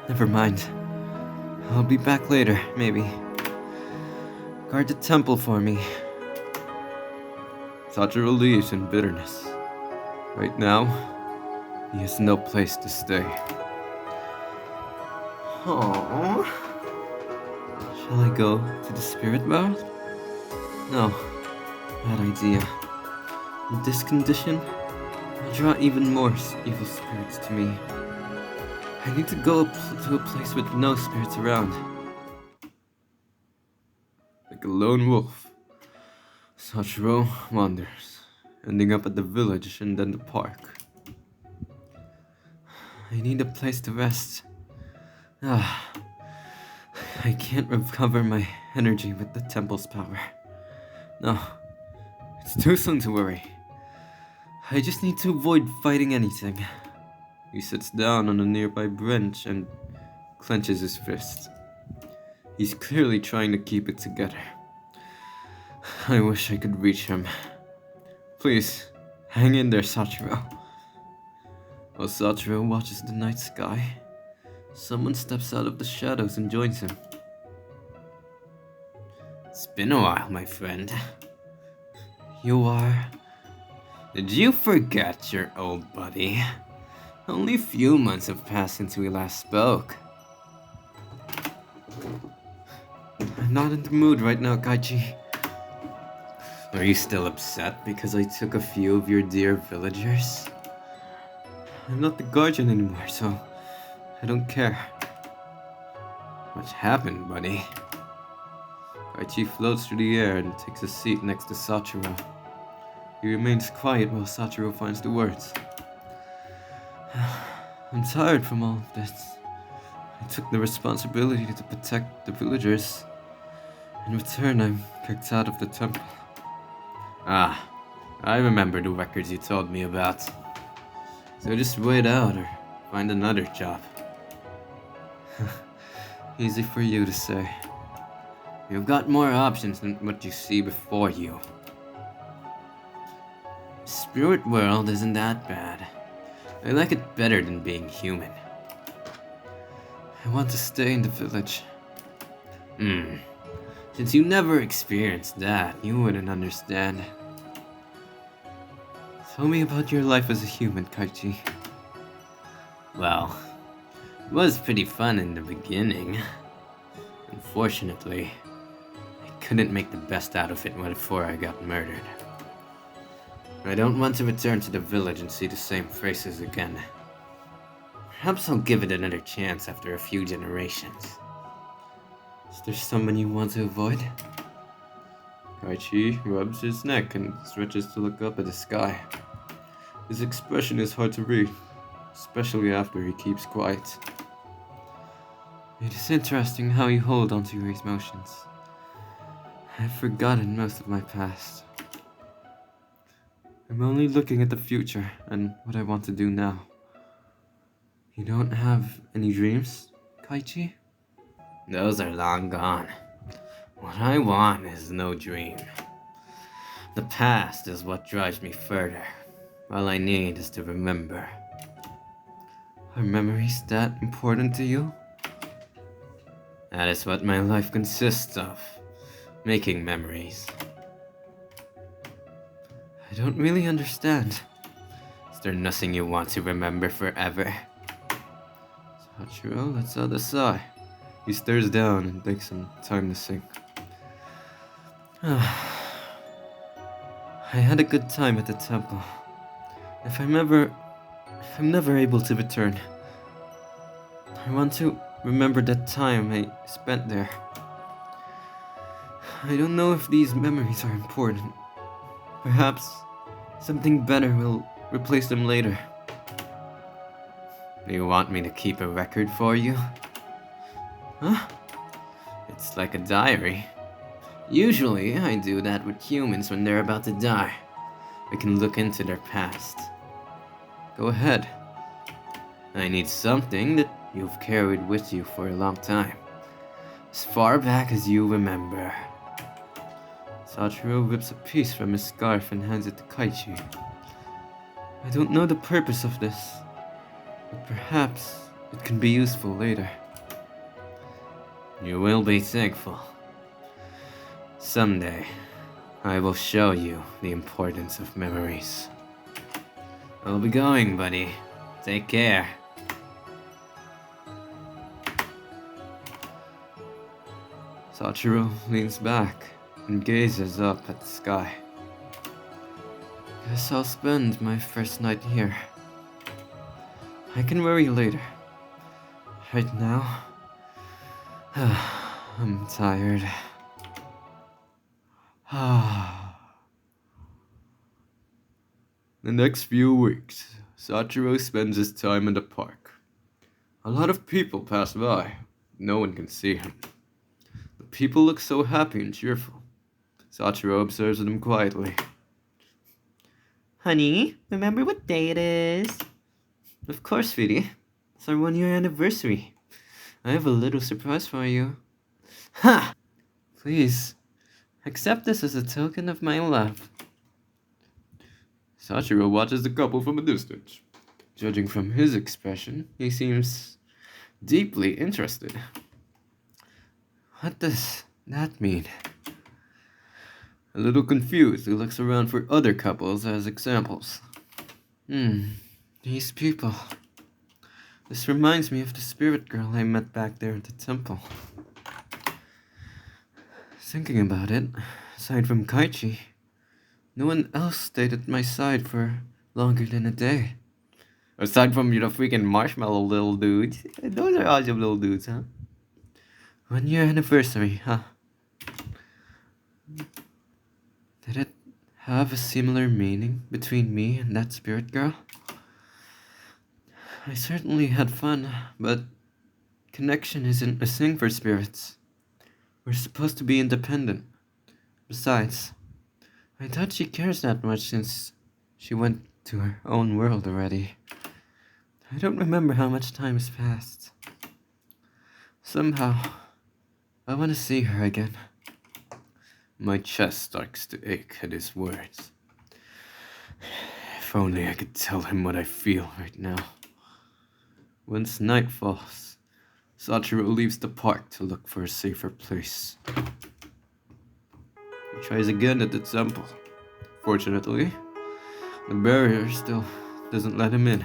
Never mind. I'll be back later, maybe. Guard the temple for me. Sachiro leaves in bitterness. Right now, he has no place to stay. Aww. Shall I go to the spirit world? No, bad idea. In this condition, I'll draw even more evil spirits to me. I need to go to a place with no spirits around. Like a lone wolf, Sachiro wanders, ending up at the village and then the park. I need a place to rest. I can't recover my energy with the temple's power. No, it's too soon to worry. I just need to avoid fighting anything. He sits down on a nearby bench and clenches his fist. He's clearly trying to keep it together. I wish I could reach him. Please, hang in there, Sachiro. While Sachiro watches the night sky, someone steps out of the shadows and joins him. It's been a while, my friend. You are... Did you forget your old buddy? Only a few months have passed since we last spoke. I'm not in the mood right now, Kaichi. Are you still upset because I took a few of your dear villagers? I'm not the guardian anymore, so I don't care. What happened, buddy? Kaichi floats through the air and takes a seat next to Sachiro. He remains quiet while Sachiro finds the words. I'm tired from all of this. I took the responsibility to protect the villagers. In return, I'm kicked out of the temple. Ah, I remember the records you told me about. So just wait out or find another job. Easy for you to say. You've got more options than what you see before you. Spirit world isn't that bad. I like it better than being human. I want to stay in the village. Since you never experienced that, you wouldn't understand. Tell me about your life as a human, Kaichi. Well, it was pretty fun in the beginning. Unfortunately, I couldn't make the best out of it before I got murdered. I don't want to return to the village and see the same faces again. Perhaps I'll give it another chance after a few generations. Is there someone you want to avoid? Kaichi rubs his neck and stretches to look up at the sky. His expression is hard to read, especially after he keeps quiet. It is interesting how you hold onto your emotions. I've forgotten most of my past. I'm only looking at the future and what I want to do now. You don't have any dreams, Kaichi? Those are long gone. What I want is no dream. The past is what drives me further. All I need is to remember. Are memories that important to you? That is what my life consists of. Making memories. I don't really understand. Is there nothing you want to remember forever? Sachiro lets out a sigh. He stares down and takes some time to think. I had a good time at the temple. If I'm never able to return, I want to remember that time I spent there. I don't know if these memories are important. Perhaps something better will replace them later. You want me to keep a record for you? Huh? It's like a diary. Usually, I do that with humans when they're about to die. I can look into their past. Go ahead. I need something that you've carried with you for a long time. As far back as you remember. Sachiro rips a piece from his scarf and hands it to Kaichi. I don't know the purpose of this, but perhaps it can be useful later. You will be thankful. Someday, I will show you the importance of memories. I'll be going, buddy. Take care. Sachiro leans back and gazes up at the sky. Guess I'll spend my first night here. I can worry later. Right now, I'm tired. The next few weeks, Sachiro spends his time in the park. A lot of people pass by. No one can see him. The people look so happy and cheerful. Sachiro observes them quietly. Honey, remember what day it is? Of course, sweetie. It's our 1-year anniversary. I have a little surprise for you. Ha! Please, accept this as a token of my love. Sachiro watches the couple from a distance. Judging from his expression, he seems deeply interested. What does that mean? A little confused, he looks around for other couples as examples. These people. This reminds me of the spirit girl I met back there at the temple. Thinking about it, aside from Kaichi, no one else stayed at my side for longer than a day. Aside from you, the freaking marshmallow little dudes. Those are awesome little dudes, huh? 1-year anniversary, huh? Did it have a similar meaning between me and that spirit girl? I certainly had fun, but connection isn't a thing for spirits. We're supposed to be independent. Besides, I doubt she cares that much since she went to her own world already. I don't remember how much time has passed. Somehow, I want to see her again. My chest starts to ache at his words. If only I could tell him what I feel right now. Once night falls, Sachiro leaves the park to look for a safer place. He tries again at the temple. Fortunately, the barrier still doesn't let him in.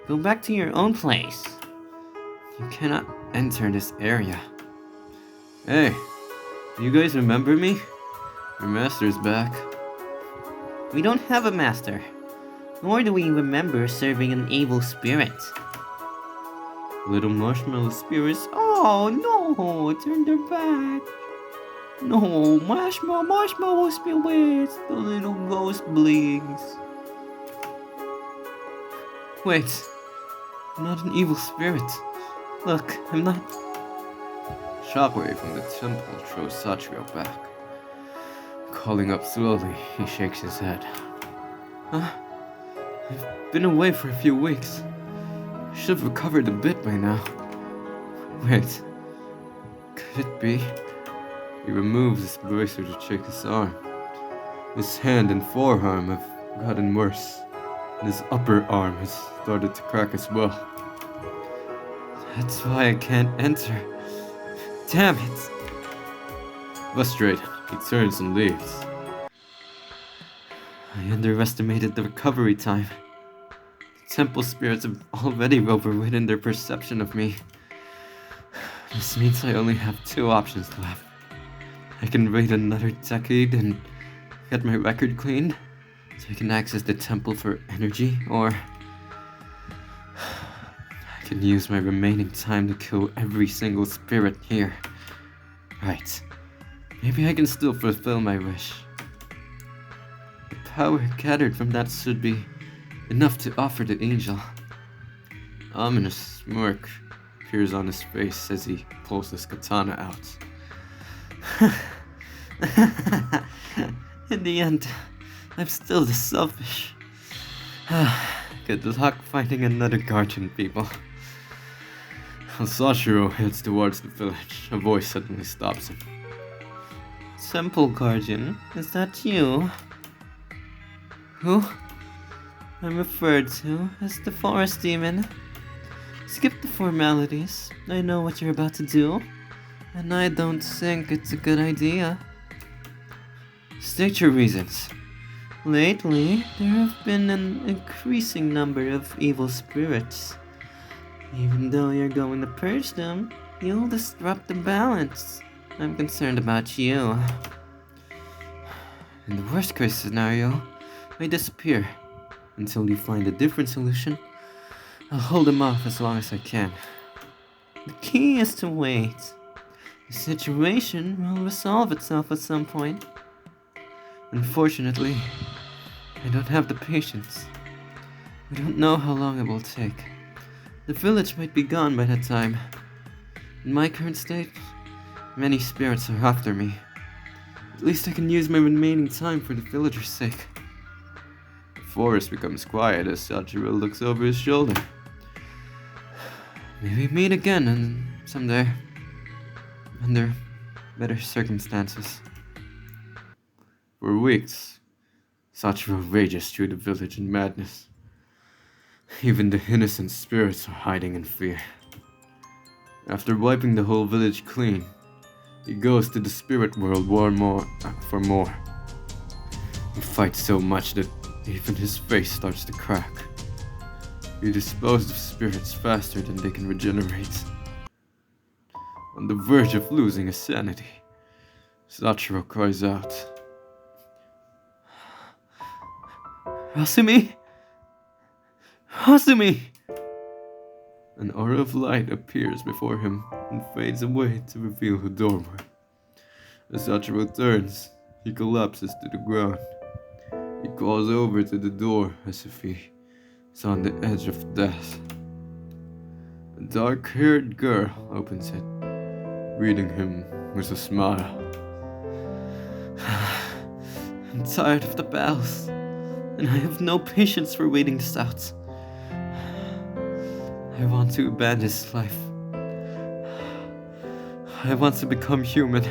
Go back to your own place. You cannot enter this area. Hey, you guys remember me? Your master's back. We don't have a master. Nor do we remember serving an evil spirit. Little marshmallow spirits. Oh no, turn their back. No, marshmallow spirits, the little ghost blings. Wait, I'm not an evil spirit. Look, I'm not. Shockwave from the temple throws Sachiro back. Calling up slowly, he shakes his head. Huh? I've been away for a few weeks. I should have recovered a bit by now. Wait, could it be? He removes his bracer to check his arm. His hand and forearm have gotten worse, and his upper arm has started to crack as well. That's why I can't enter. Damn it! Frustrated, he turns and leaves. I underestimated the recovery time. The temple spirits have already overridden their perception of me. This means I only have two options left. I can wait another decade and get my record cleaned, so I can access the temple for energy, or I can use my remaining time to kill every single spirit here. Right. Maybe I can still fulfill my wish. The power gathered from that should be enough to offer the angel. Ominous smirk appears on his face as he pulls his katana out. In the end, I'm still the selfish. Good luck finding another guardian, people. As Sachiro heads towards the village, a voice suddenly stops him. Temple Guardian, is that you? Who? I'm referred to as the Forest Demon. Skip the formalities. I know what you're about to do, and I don't think it's a good idea. State your reasons. Lately, there have been an increasing number of evil spirits. Even though you're going to purge them, you'll disrupt the balance. I'm concerned about you. In the worst case scenario, I disappear. Until you find a different solution, I'll hold them off as long as I can. The key is to wait. The situation will resolve itself at some point. Unfortunately, I don't have the patience. We don't know how long it will take. The village might be gone by that time. In my current state, many spirits are after me. At least I can use my remaining time for the villagers' sake. The forest becomes quiet as Sachiro looks over his shoulder. Maybe meet again and someday. Under better circumstances. For weeks, Sachiro rages through the village in madness. Even the innocent spirits are hiding in fear. After wiping the whole village clean, he goes to the spirit world for more. He fights so much that even his face starts to crack. He disposed of spirits faster than they can regenerate. On the verge of losing his sanity, Sachiro cries out, Rasumi! Rasumi! An aura of light appears before him and fades away to reveal the doorway. As Sachiro turns, he collapses to the ground. He calls over to the door as if he is on the edge of death. A dark-haired girl opens it, greeting him with a smile. I'm tired of the battles, and I have no patience for waiting this out. I want to abandon this life. I want to become human.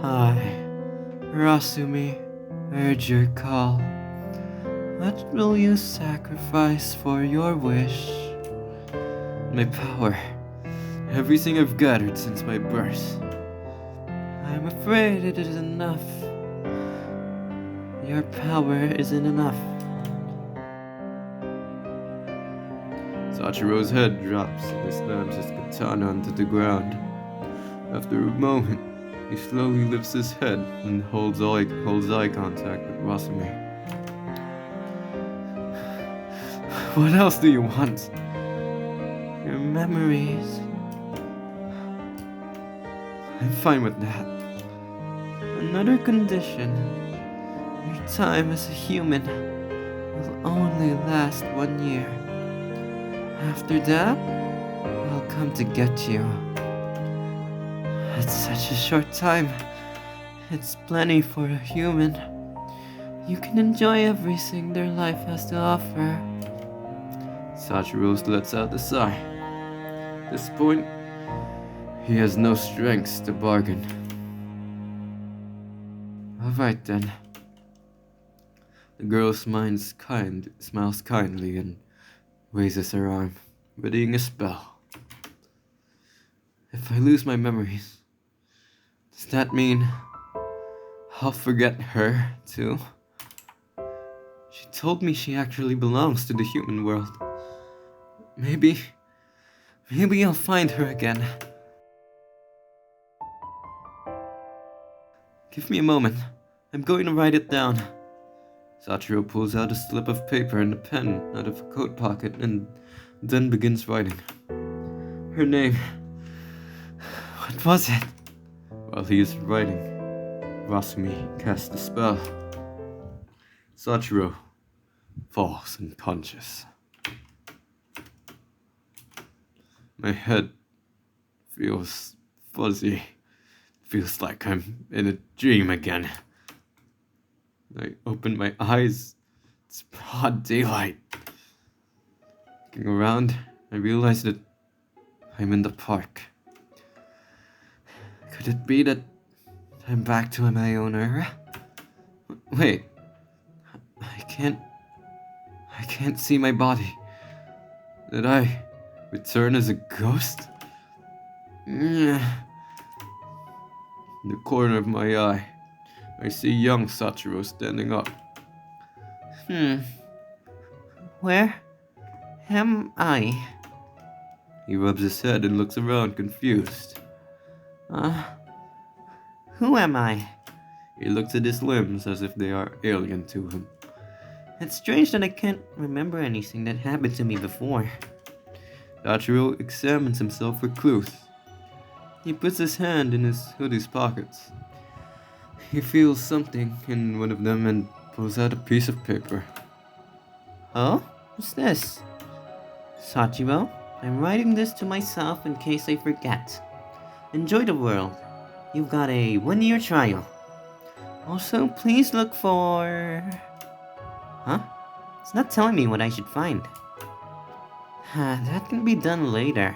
I, Rasumi, heard your call. What will you sacrifice for your wish? My power. Everything I've gathered since my birth. I'm afraid it isn't enough. Your power isn't enough. Sachiro's head drops and he slams his katana onto the ground. After a moment, he slowly lifts his head and holds eye contact with Rasumi. What else do you want? Your memories. I'm fine with that. Another condition. Your time as a human will only last 1 year. After that, I'll come to get you. It's such a short time. It's plenty for a human. You can enjoy everything their life has to offer. Sachiro lets out a sigh. At this point, he has no strength to bargain. Alright then. The girl smiles kindly and raises her arm, readying a spell. If I lose my memories, does that mean I'll forget her too? She told me she actually belongs to the human world. Maybe I'll find her again. Give me a moment. I'm going to write it down. Sachiro pulls out a slip of paper and a pen out of a coat pocket and then begins writing. Her name. What was it? While he is writing, Rasumi casts a spell. Sachiro falls unconscious. My head feels fuzzy. Feels like I'm in a dream again. I open my eyes. It's broad daylight. Looking around, I realize that I'm in the park. Could it be that I'm back to my own era? Wait. I can't see my body. Did I return as a ghost? In the corner of my eye, I see young Sachiro standing up. Where am I? He rubs his head and looks around confused. Who am I? He looks at his limbs as if they are alien to him. It's strange that I can't remember anything that happened to me before. Sachiro examines himself for clues. He puts his hand in his hoodie's pockets. He feels something in one of them and pulls out a piece of paper. Oh? What's this? Sachiro, I'm writing this to myself in case I forget. Enjoy the world. You've got a 1-year trial. Also, please look for... Huh? It's not telling me what I should find. That can be done later.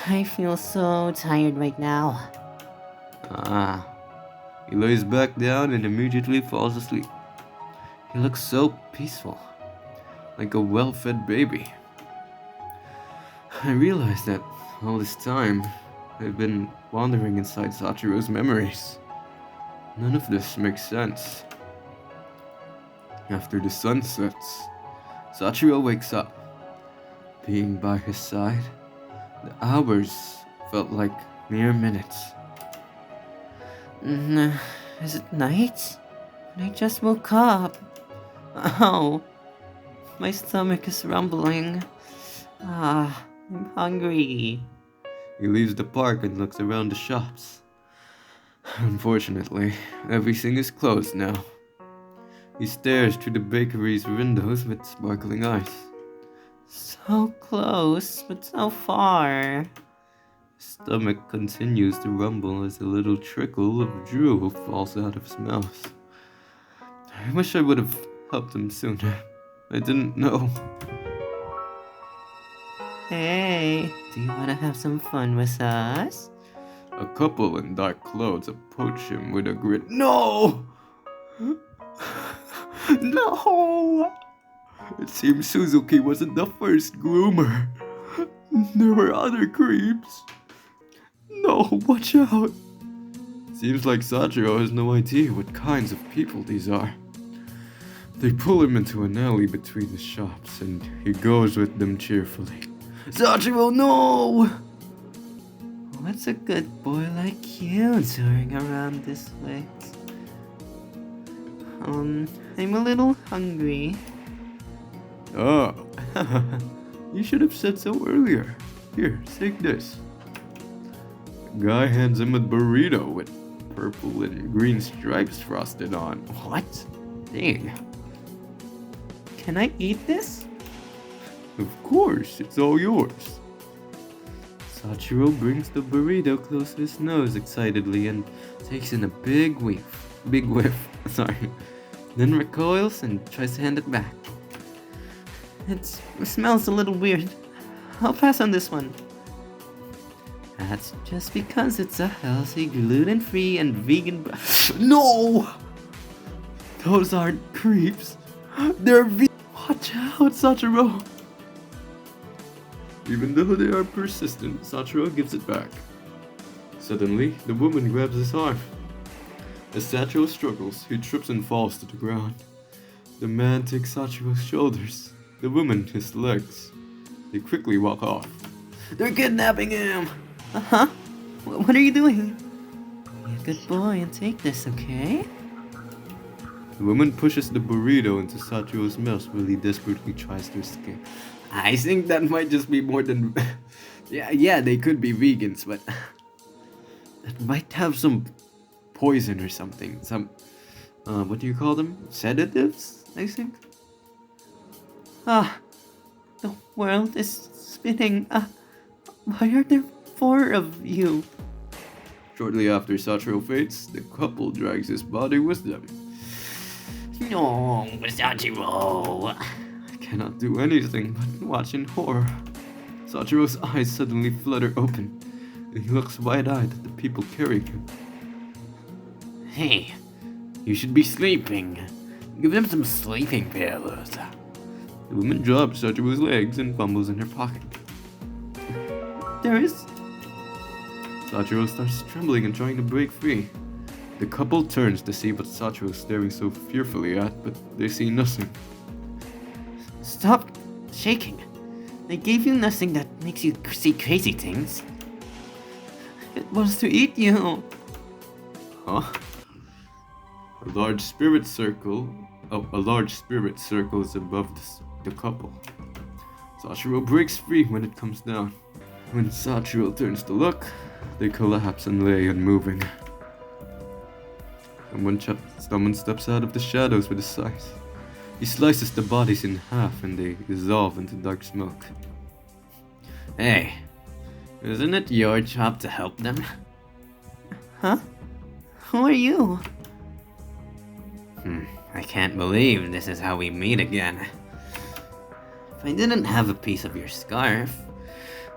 I feel so tired right now. He lays back down and immediately falls asleep. He looks so peaceful, like a well-fed baby. I realize that all this time I've been wandering inside Sachiro's memories. None of this makes sense. After the sun sets, Sachiro wakes up. Being by his side, the hours felt like mere minutes. Is it night? I just woke up. Oh, my stomach is rumbling. I'm hungry. He leaves the park and looks around the shops. Unfortunately, everything is closed now. He stares through the bakery's windows with sparkling eyes. So close, but so far. His stomach continues to rumble as a little trickle of drool falls out of his mouth. I wish I would have helped him sooner. I didn't know. Hey, do you want to have some fun with us? A couple in dark clothes approach him with a grin. No! No! It seems Suzuki wasn't the first groomer. There were other creeps. No, watch out! Seems like Sachiro has no idea what kinds of people these are. They pull him into an alley between the shops and he goes with them cheerfully. Sachiro, no! What's a good boy like you doing around this way? I'm a little hungry. Oh, you should have said so earlier. Here, take this. Guy hands him a burrito with purple and green stripes frosted on. What? Dang. Can I eat this? Of course, it's all yours. Sachiro brings the burrito close to his nose excitedly and takes in a big whiff, sorry. Then recoils and tries to hand it back. It smells a little weird. I'll pass on this one. That's just because it's a healthy, gluten-free, and vegan. No! Those aren't creeps. They're Watch out, Sachiro! Even though they are persistent, Sachiro gives it back. Suddenly, the woman grabs his arm. As Sachiro struggles, he trips and falls to the ground. The man takes Sachiro's shoulders, the woman his legs. They quickly walk off. They're kidnapping him! Uh-huh. What are you doing? Be a good boy and take this, okay? The woman pushes the burrito into Sachiro's mouth while he desperately tries to escape. I think that might just be more than... yeah, they could be vegans, but... It might have some poison or something. Some... what do you call them? Sedatives, I think? The world is spinning. Why are there 4 of you? Shortly after Sachiro faints, the couple drags his body with them. No, Sachiro. I cannot do anything but watch in horror. Sachiro's eyes suddenly flutter open, and he looks wide-eyed at the people carrying him. Hey, you should be sleeping. Give them some sleeping pills. The woman drops Sachiro's legs and fumbles in her pocket. There is... Sachiro starts trembling and trying to break free. The couple turns to see what Sachiro is staring so fearfully at, but they see nothing. Stop shaking. They gave you nothing that makes you see crazy things. It wants to eat you. Huh? A large spirit circle is above the couple. Sachiro breaks free when it comes down. When Sachiro turns to look, they collapse and lay unmoving. Someone steps out of the shadows with a scythe. He slices the bodies in half and they dissolve into dark smoke. Hey, isn't it your job to help them? Huh? Who are you? I can't believe this is how we meet again. If I didn't have a piece of your scarf,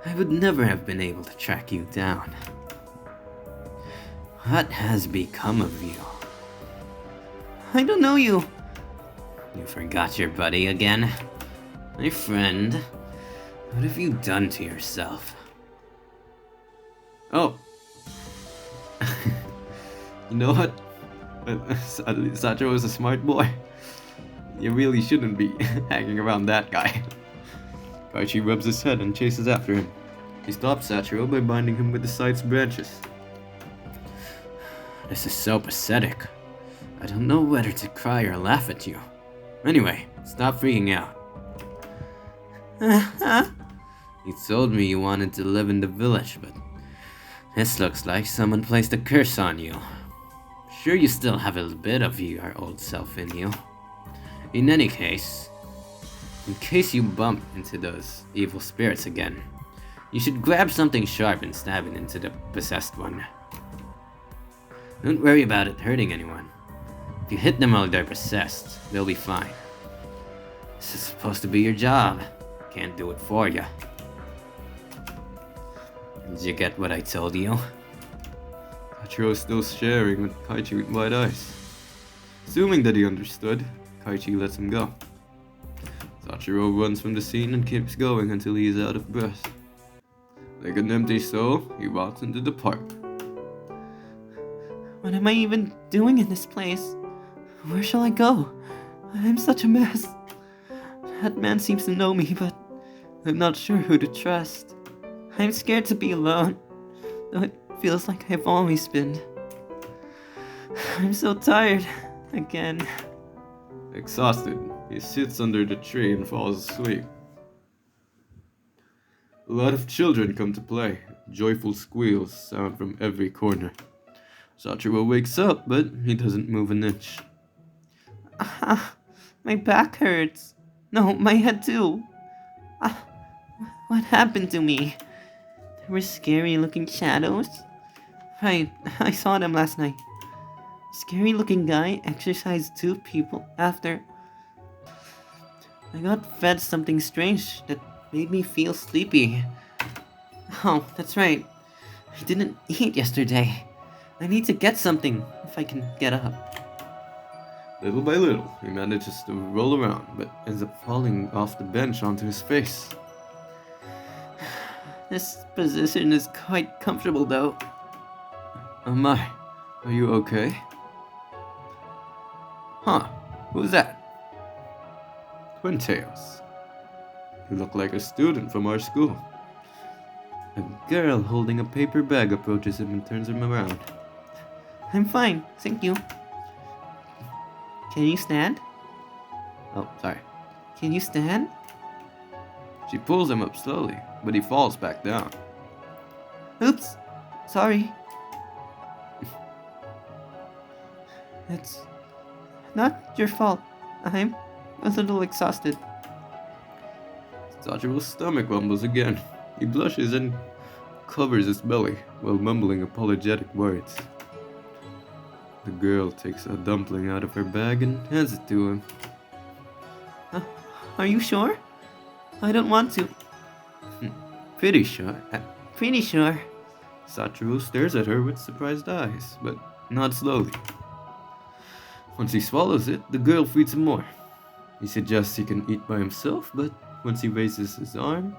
I would never have been able to track you down. What has become of you? I don't know you. You forgot your buddy again? My friend, what have you done to yourself? Oh! You know what? Sachiro is a smart boy. You really shouldn't be hanging around that guy. Kaichi rubs his head and chases after him. He stops Sachiro by binding him with the scythe's branches. This is so pathetic. I don't know whether to cry or laugh at you. Anyway, stop freaking out. You told me you wanted to live in the village, but this looks like someone placed a curse on you. Sure, you still have a bit of your old self in you. In any case, in case you bump into those evil spirits again, you should grab something sharp and stab it into the possessed one. Don't worry about it hurting anyone. If you hit them while they're possessed, they'll be fine. This is supposed to be your job. Can't do it for you. Did you get what I told you? Sachiro is still staring at Kaichi with wide eyes. Assuming that he understood, Kaichi lets him go. Sachiro runs from the scene and keeps going until he is out of breath. Like an empty soul, he walks into the park. What am I even doing in this place? Where shall I go? I'm such a mess. That man seems to know me, but I'm not sure who to trust. I'm scared to be alone, though it feels like I've always been. I'm so tired. Again. Exhausted, he sits under the tree and falls asleep. A lot of children come to play. Joyful squeals sound from every corner. Sachiro wakes up, but he doesn't move an inch. Ah, my back hurts. No, my head too. Ah, what happened to me? There were scary looking shadows. Right, I saw them last night. Scary looking guy exercised two people after I got fed something strange that made me feel sleepy. Oh, that's right. I didn't eat yesterday. I need to get something if I can get up. Little by little, he manages to roll around, but ends up falling off the bench onto his face. This position is quite comfortable though. Oh my, are you okay? Huh, who's that? Twin Tails. You look like a student from our school. A girl holding a paper bag approaches him and turns him around. I'm fine, thank you. Can you stand? Oh, sorry. Can you stand? She pulls him up slowly, but he falls back down. Oops, sorry. It's not your fault. I'm a little exhausted. Sachiro's stomach rumbles again. He blushes and covers his belly while mumbling apologetic words. The girl takes a dumpling out of her bag and hands it to him. Are you sure? I don't want to. Pretty sure. Pretty sure. Sachiro stares at her with surprised eyes, but nods slowly. Once he swallows it, the girl feeds him more. He suggests he can eat by himself, but once he raises his arm,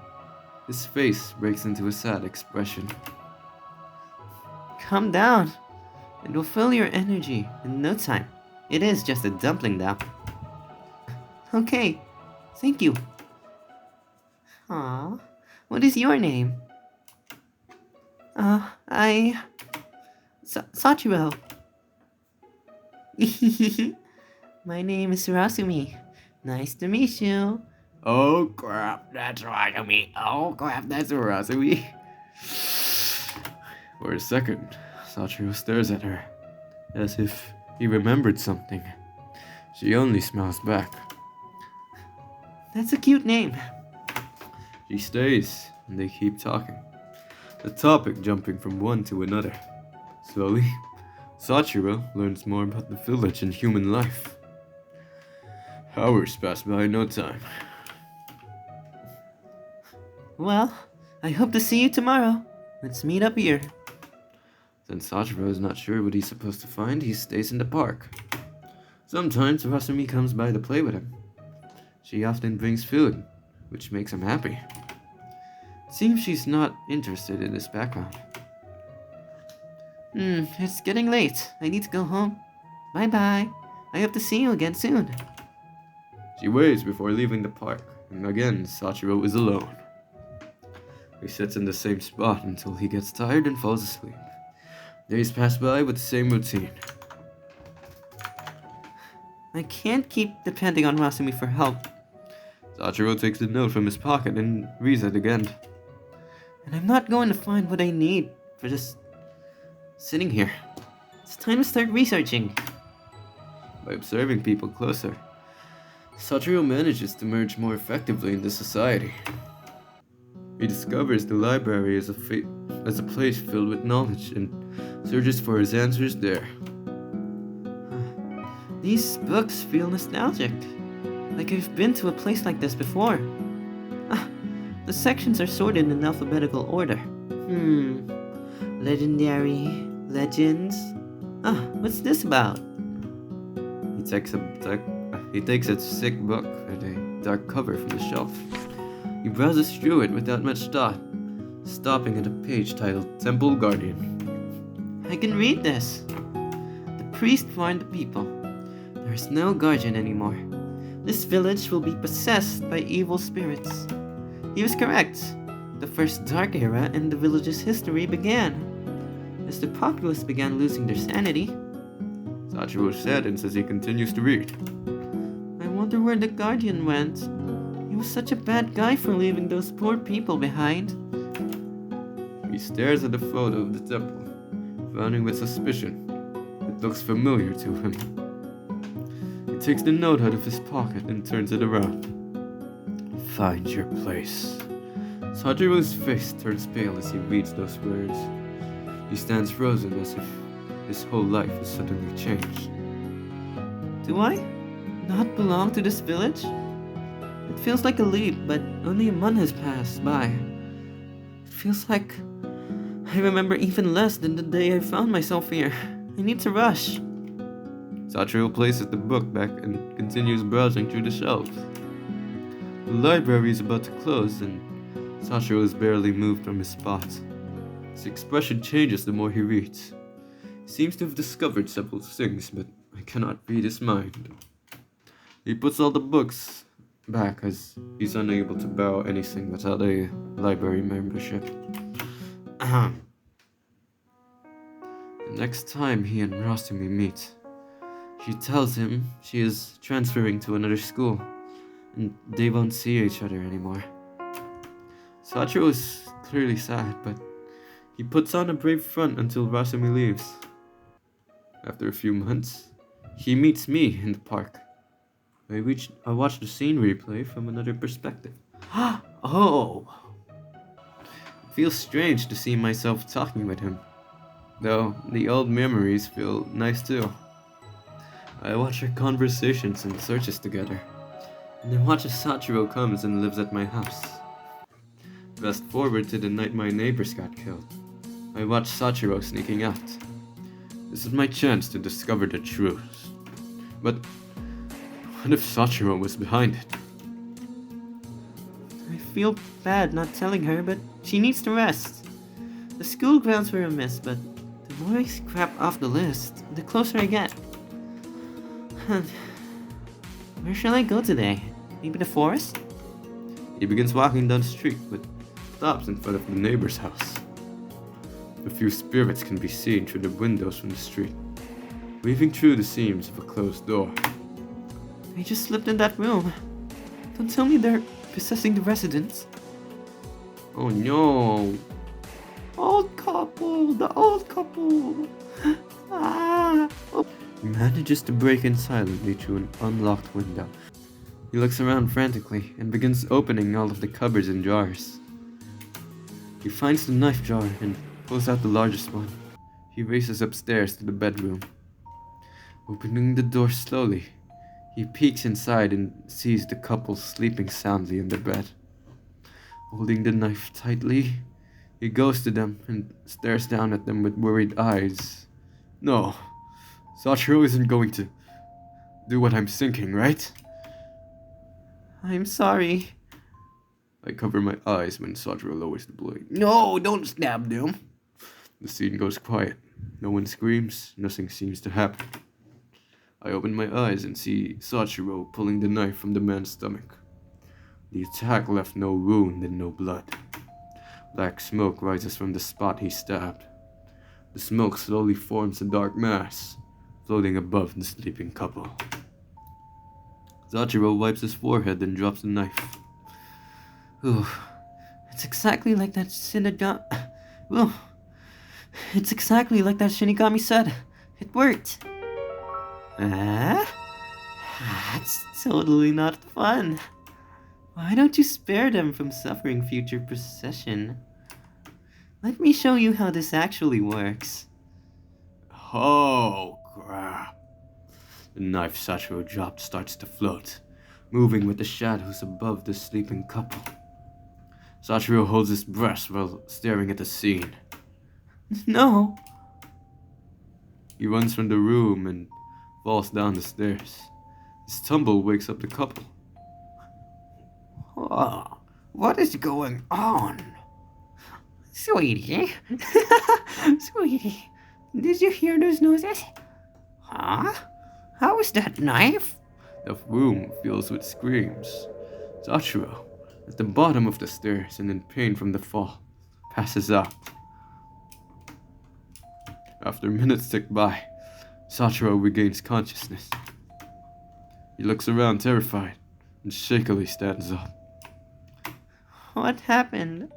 his face breaks into a sad expression. Calm down. It will fill your energy in no time. It is just a dumpling now. Okay, thank you. Aw, what is your name? Sachiro. My name is Rasumi. Nice to meet you. Oh crap, that's Rasumi. Oh crap, that's Rasumi. For a second, Sachiro stares at her, as if he remembered something. She only smiles back. That's a cute name. She stays, and they keep talking, the topic jumping from one to another. Slowly, Sachiro learns more about the village and human life. Hours pass by in no time. Well, I hope to see you tomorrow. Let's meet up here. Since Sachiro is not sure what he's supposed to find, he stays in the park. Sometimes Rasumi comes by to play with him. She often brings food, which makes him happy. It seems she's not interested in his background. It's getting late. I need to go home. Bye-bye. I hope to see you again soon. She waves before leaving the park, and again Sachiro is alone. He sits in the same spot until he gets tired and falls asleep. Days pass by with the same routine. I can't keep depending on Rasumi for help. Sachiro takes the note from his pocket and reads it again. And I'm not going to find what I need for just sitting here. It's time to start researching. By observing people closer, Sachiro manages to merge more effectively into society. He discovers the library as a place filled with knowledge and searches for his answers there. These books feel nostalgic, like I've been to a place like this before. The sections are sorted in alphabetical order. Legendary, legends. What's this about? He takes a thick book with a dark cover from the shelf. He browses through it without much thought, stopping at a page titled Temple Guardian. I can read this. The priest warned the people. There is no guardian anymore. This village will be possessed by evil spirits. He was correct. The first dark era in the village's history began, as the populace began losing their sanity. Sachiro saddens as he continues to read. I wonder where the guardian went. He was such a bad guy for leaving those poor people behind. He stares at the photo of the temple, frowning with suspicion. It looks familiar to him. He takes the note out of his pocket and turns it around. Find your place. Sachiro's face turns pale as he reads those words. He stands frozen as if his whole life has suddenly changed. Do I not belong to this village? It feels like a leap, but only a month has passed by. It feels like I remember even less than the day I found myself here. I need to rush. Sachiro places the book back and continues browsing through the shelves. The library is about to close and Sachiro is barely moved from his spot. His expression changes the more he reads. He seems to have discovered several things, but I cannot read his mind. He puts all the books back as he's unable to borrow anything without a library membership. The next time he and Rasumi meet, she tells him she is transferring to another school and they won't see each other anymore. Sachiro is clearly sad, but he puts on a brave front until Rasumi leaves. After a few months, he meets me in the park. I watch the scene replay from another perspective. Oh! It feels strange to see myself talking with him, though the old memories feel nice too. I watch our conversations and searches together, and I watch as Sachiro comes and lives at my house. Fast forward to the night my neighbors got killed. I watch Sachiro sneaking out. This is my chance to discover the truth. But what if Sachiro was behind it? I feel bad not telling her, but she needs to rest. The school grounds were a mess, but the more I scrap off the list, the closer I get. Where shall I go today? Maybe the forest? He begins walking down the street, but stops in front of the neighbor's house. A few spirits can be seen through the windows from the street, weaving through the seams of a closed door. I just slipped in that room. Don't tell me they're possessing the residents. Oh no! The old couple! Ah! Oh. He manages to break in silently through an unlocked window. He looks around frantically and begins opening all of the cupboards and jars. He finds the knife jar and pulls out the largest one. He races upstairs to the bedroom. Opening the door slowly, he peeks inside and sees the couple sleeping soundly in the bed. Holding the knife tightly, he goes to them and stares down at them with worried eyes. No, Sachiro isn't going to do what I'm thinking, right? I'm sorry. I cover my eyes when Sachiro lowers the blade. No, don't stab them. The scene goes quiet. No one screams, nothing seems to happen. I open my eyes and see Sachiro pulling the knife from the man's stomach. The attack left no wound and no blood. Black smoke rises from the spot he stabbed. The smoke slowly forms a dark mass, floating above the sleeping couple. Sachiro wipes his forehead and drops the knife. Ooh, it's exactly like that Ooh, it's exactly like that Shinigami said. It worked. That's totally not fun. Why don't you spare them from suffering future possession? Let me show you how this actually works. Oh, crap. The knife Sachiro dropped starts to float, moving with the shadows above the sleeping couple. Sachiro holds his breath while staring at the scene. No. He runs from the room and falls down the stairs. His tumble wakes up the couple. Oh, what is going on? Sweetie. Sweetie, did you hear those noises? Huh? How is that knife? The room fills with screams. Sachiro, at the bottom of the stairs and in pain from the fall, passes out. After minutes tick by, Sachiro regains consciousness. He looks around terrified and shakily stands up. What happened?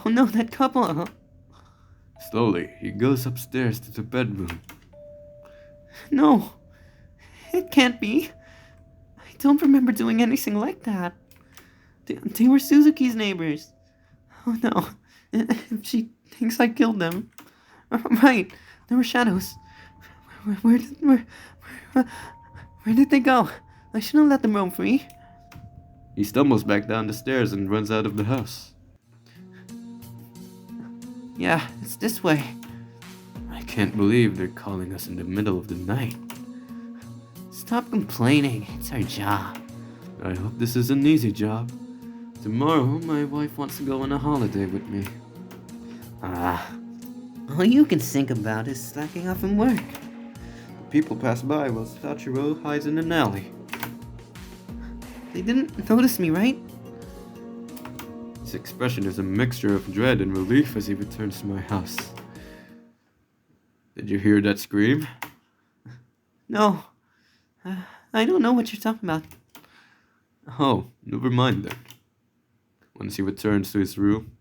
Oh no, that couple. Slowly, he goes upstairs to the bedroom. No, it can't be. I don't remember doing anything like that. They were Suzuki's neighbors. Oh no, she thinks I killed them. Right, there were shadows. Where did they go? I shouldn't let them roam free. He stumbles back down the stairs and runs out of the house. Yeah, it's this way. I can't believe they're calling us in the middle of the night. Stop complaining. It's our job. I hope this is an easy job. Tomorrow, my wife wants to go on a holiday with me. All you can think about is slacking off from work. People pass by while Sachiro hides in an alley. They didn't notice me, right? His expression is a mixture of dread and relief as he returns to my house. Did you hear that scream? No. I don't know what you're talking about. Oh, never mind then. Once he returns to his room,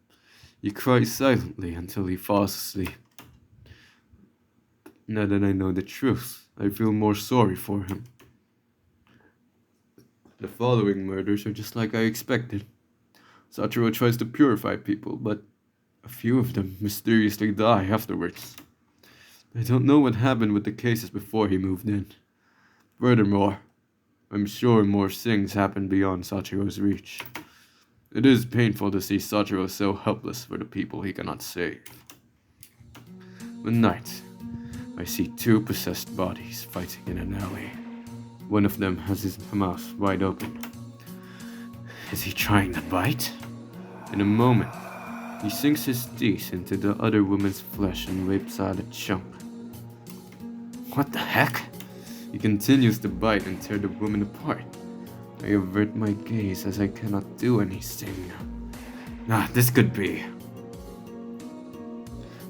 he cries silently until he falls asleep. Now that I know the truth, I feel more sorry for him. The following murders are just like I expected. Sachiro tries to purify people, but a few of them mysteriously die afterwards. I don't know what happened with the cases before he moved in. Furthermore, I'm sure more things happen beyond Sachiro's reach. It is painful to see Sachiro so helpless for the people he cannot save. One night, I see two possessed bodies fighting in an alley. One of them has his mouth wide open. Is he trying to bite? In a moment, he sinks his teeth into the other woman's flesh and rips out a chunk. What the heck? He continues to bite and tear the woman apart. I avert my gaze as I cannot do anything. This could be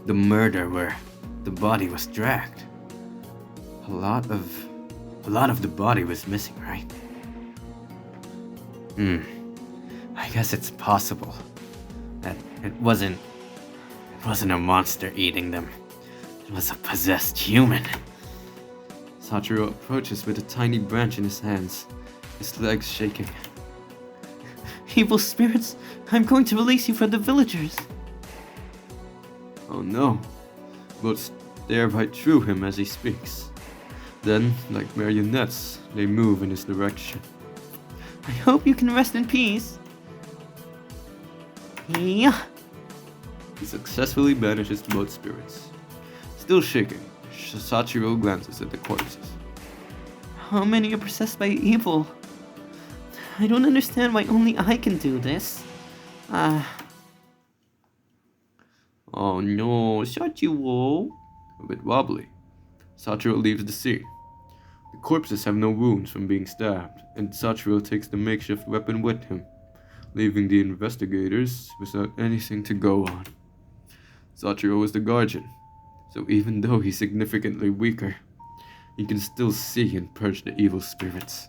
the murder where the body was dragged. A lot of the body was missing, right? I guess it's possible that it wasn't a monster eating them. It was a possessed human. Sachiro approaches with a tiny branch in his hands, his legs shaking. Evil spirits, I'm going to release you from the villagers. Oh no. Both stare right through him as he speaks. Then, like marionettes, they move in his direction. I hope you can rest in peace. Yeah. He successfully banishes both spirits. Still shaking, Sachiro glances at the corpses. How many are possessed by evil? I don't understand why only I can do this. Oh no, Sachiro. A bit wobbly. Sachiro leaves the scene. The corpses have no wounds from being stabbed, and Sachiro takes the makeshift weapon with him, leaving the investigators without anything to go on. Sachiro is the guardian, so even though he's significantly weaker, he can still see and purge the evil spirits.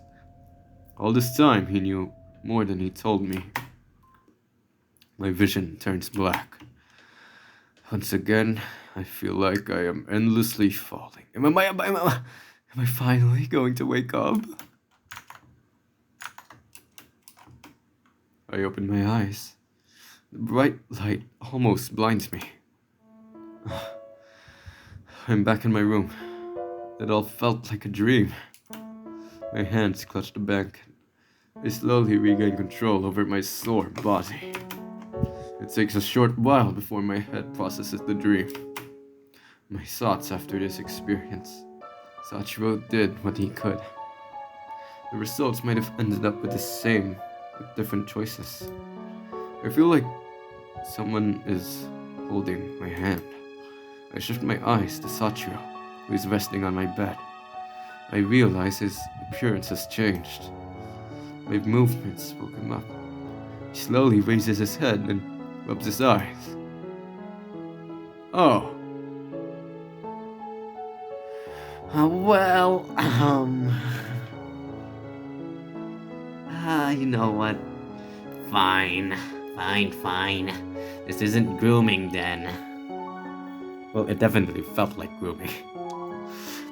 All this time he knew more than he told me. My vision turns black. Once again, I feel like I am endlessly falling. Am I finally going to wake up? I open my eyes. The bright light almost blinds me. I'm back in my room. It all felt like a dream. My hands clutch the blanket. I slowly regain control over my sore body. It takes a short while before my head processes the dream. My thoughts after this experience. Sachiro did what he could. The results might have ended up with the same, with different choices. I feel like someone is holding my hand. I shift my eyes to Sachiro, who is resting on my bed. I realize his appearance has changed. My movements woke him up. He slowly raises his head and rubs his eyes. Oh. You know what? Fine. This isn't grooming then. Well, it definitely felt like grooming.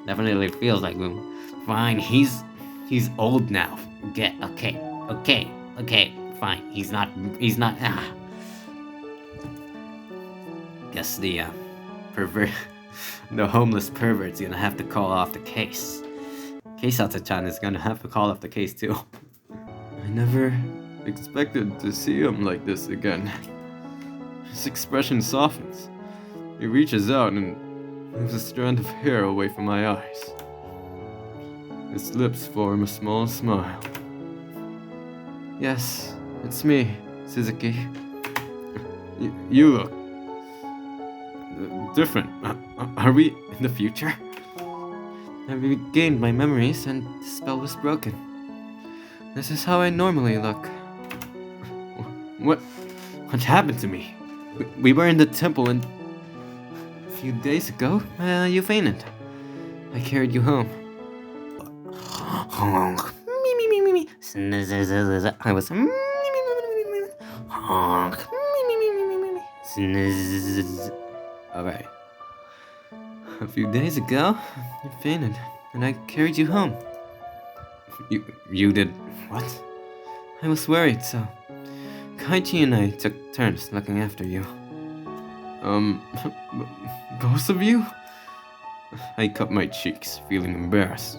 Definitely feels like grooming. Fine, he's old now. Okay, fine. He's not, Guess the, pervert, the homeless pervert's gonna have to call off the case. Keisata-chan is gonna have to call off the case too. I never expected to see him like this again. His expression softens. He reaches out and moves a strand of hair away from my eyes. His lips form a small smile. Yes, it's me, Suzuki. You look different. Are we in the future? I regained my memories and the spell was broken. This is how I normally look. What happened to me? We were in the temple and a few days ago, you fainted. I carried you home. I was Alright. A few days ago, you fainted, and I carried you home. You did what? I was worried, so Kaichi and I took turns looking after you. Both of you? I cut my cheeks, feeling embarrassed.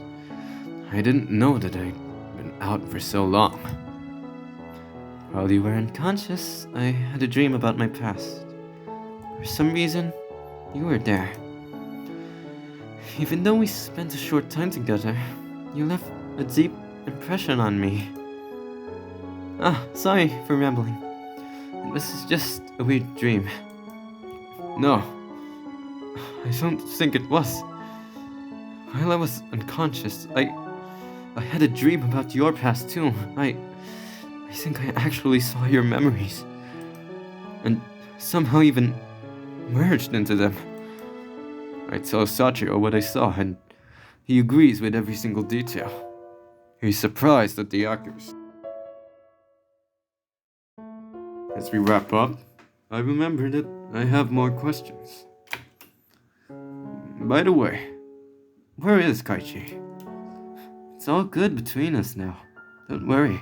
I didn't know that I'd been out for so long. While you were unconscious, I had a dream about my past. For some reason, you were there. Even though we spent a short time together, you left a deep impression on me. Sorry for rambling. It was just a weird dream. No, I don't think it was. While I was unconscious, I had a dream about your past too. I think I actually saw your memories. And somehow even merged into them. I tell Sachiro what I saw, and he agrees with every single detail. He's surprised at the accuracy. As we wrap up, I remember that I have more questions. By the way, where is Kaichi? It's all good between us now. Don't worry.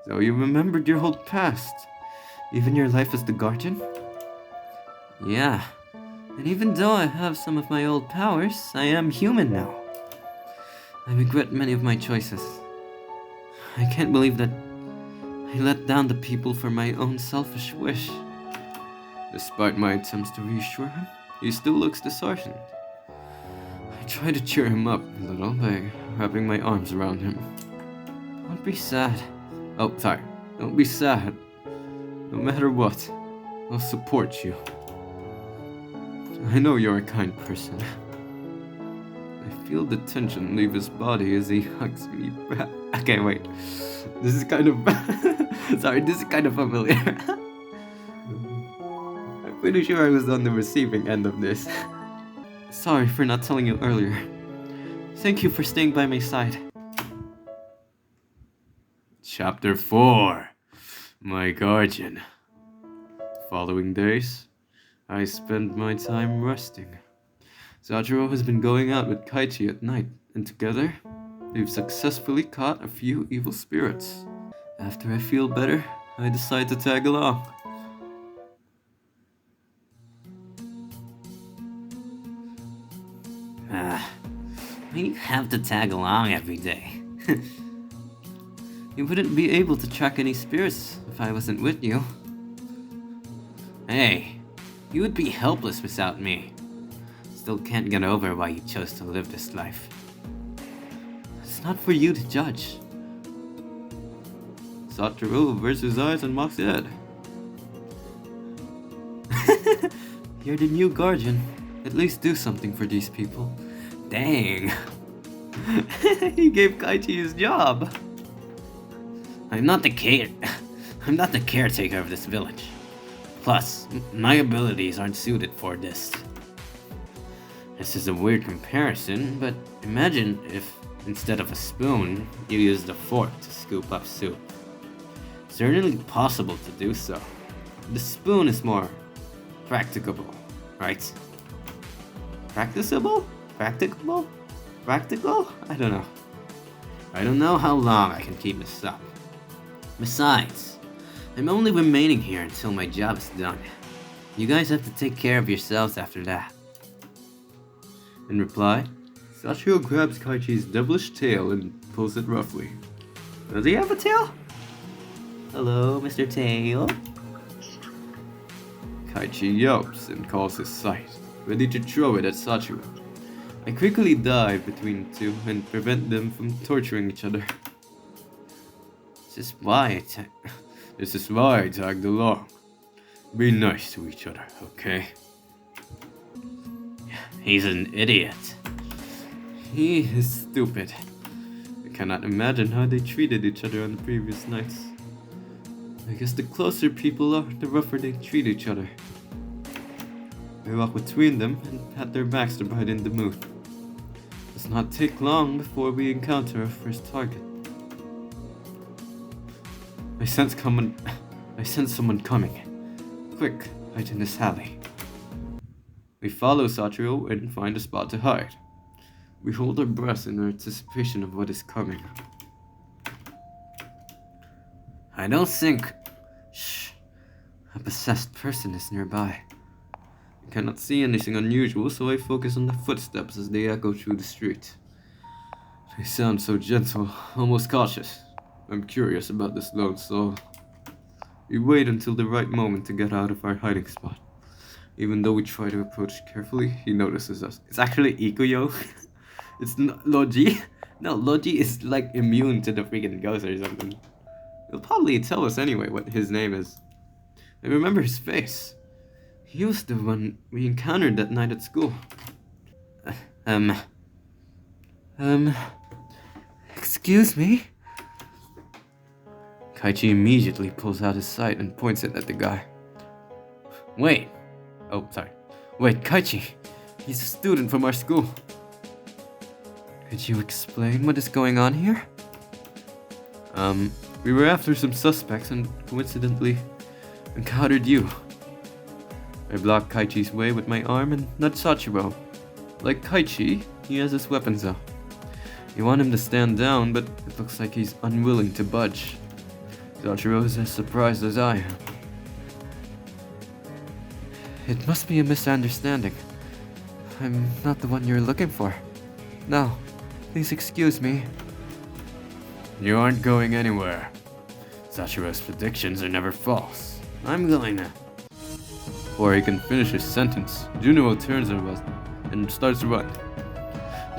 So you remembered your whole past? Even your life as the guardian? Yeah. And even though I have some of my old powers, I am human now. I regret many of my choices. I can't believe that I let down the people for my own selfish wish. Despite my attempts to reassure him, he still looks disheartened. I try to cheer him up a little by wrapping my arms around him. Don't be sad. Oh, sorry. Don't be sad. No matter what, I'll support you. I know you're a kind person. I feel the tension leave his body as he hugs me back. Okay, wait. This is kind of... Sorry, this is kind of familiar. I'm pretty sure I was on the receiving end of this. Sorry for not telling you earlier. Thank you for staying by my side. Chapter 4. My Guardian. Following days, I spend my time resting. Sachiro has been going out with Kaichi at night, and together, we've successfully caught a few evil spirits. After I feel better, I decide to tag along. You have to tag along every day. You wouldn't be able to track any spirits if I wasn't with you. Hey, you would be helpless without me. Still can't get over why you chose to live this life. It's not for you to judge. Sachiro versus eyes and Mox's head. You're the new guardian. At least do something for these people. Dang. He gave Kaichi his job. I'm not the caretaker of this village. Plus, my abilities aren't suited for this. This is a weird comparison, but imagine if, instead of a spoon, you used a fork to scoop up soup. Certainly possible to do so. The spoon is more practicable, right? Practicable? Practicable? Practical? I don't know. I don't know how long I can keep this up. Besides, I'm only remaining here until my job is done. You guys have to take care of yourselves after that. In reply, Sachiro grabs Kaichi's devilish tail and pulls it roughly. Does he have a tail? Hello, Mr. Tail. Kaichi yelps and calls his sight, ready to throw it at Sachiro. I quickly dive between the two and prevent them from torturing each other. This is why I tagged along. Be nice to each other, okay? He's an idiot. He is stupid. I cannot imagine how they treated each other on the previous nights. I guess the closer people are, the rougher they treat each other. I walk between them and pat their backs to brighten the mood. It does not take long before we encounter our first target. I sense someone coming. Quick, hide in this alley. We follow Sachiro and find a spot to hide. We hold our breaths in anticipation of what is coming. I don't think... Shh. A possessed person is nearby. I cannot see anything unusual, so I focus on the footsteps as they echo through the street. They sound so gentle, almost cautious. I'm curious about this lone soul. We wait until the right moment to get out of our hiding spot. Even though we try to approach carefully, he notices us. It's actually Ikuyo. It's not Logi. No, Logi is like immune to the freaking ghost or something. He'll probably tell us anyway what his name is. I remember his face. He was the one we encountered that night at school. Excuse me? Kaichi immediately pulls out his sight and points it at the guy. Wait, Kaichi. He's a student from our school. Could you explain what is going on here? We were after some suspects and coincidentally encountered you. I blocked Kaichi's way with my arm and nudged Sachiro. Like Kaichi, he has his weapons out. You want him to stand down, but it looks like he's unwilling to budge. Sachiro is as surprised as I am. It must be a misunderstanding. I'm not the one you're looking for. No, please excuse me. You aren't going anywhere. Sachiro's predictions are never false. I'm going to... Before he can finish his sentence, Juno turns on us and starts to run.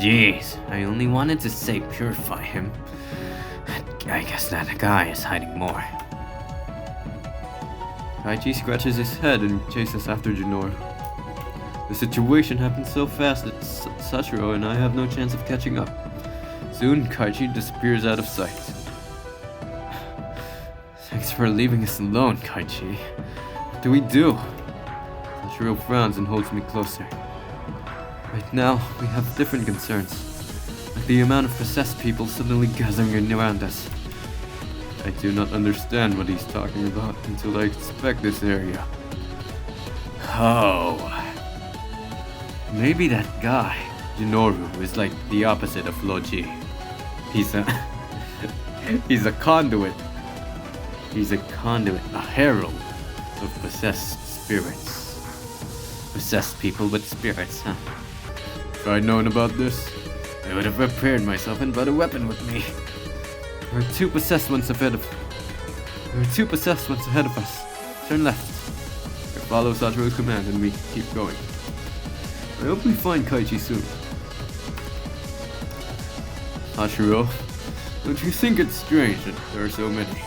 Jeez, I only wanted to say purify him. I guess that guy is hiding more. Kaichi scratches his head and chases after Junor. The situation happens so fast that Sachiro and I have no chance of catching up. Soon, Kaichi disappears out of sight. Thanks for leaving us alone, Kaichi. What do we do? Sachiro frowns and holds me closer. Right now, we have different concerns. Like the amount of possessed people suddenly gathering around us. I do not understand what he's talking about until I inspect this area. Oh. Maybe that guy, Jinoru, is like the opposite of Logi. He's a conduit. He's a conduit, a herald of possessed spirits. Possessed people with spirits, huh? If I'd known about this, I would have prepared myself and brought a weapon with me. There are two possessed ones ahead of us. Turn left. I follow Sachiro's command and we keep going. I hope we find Kaichi soon. Sachiro, don't you think it's strange that there are so many?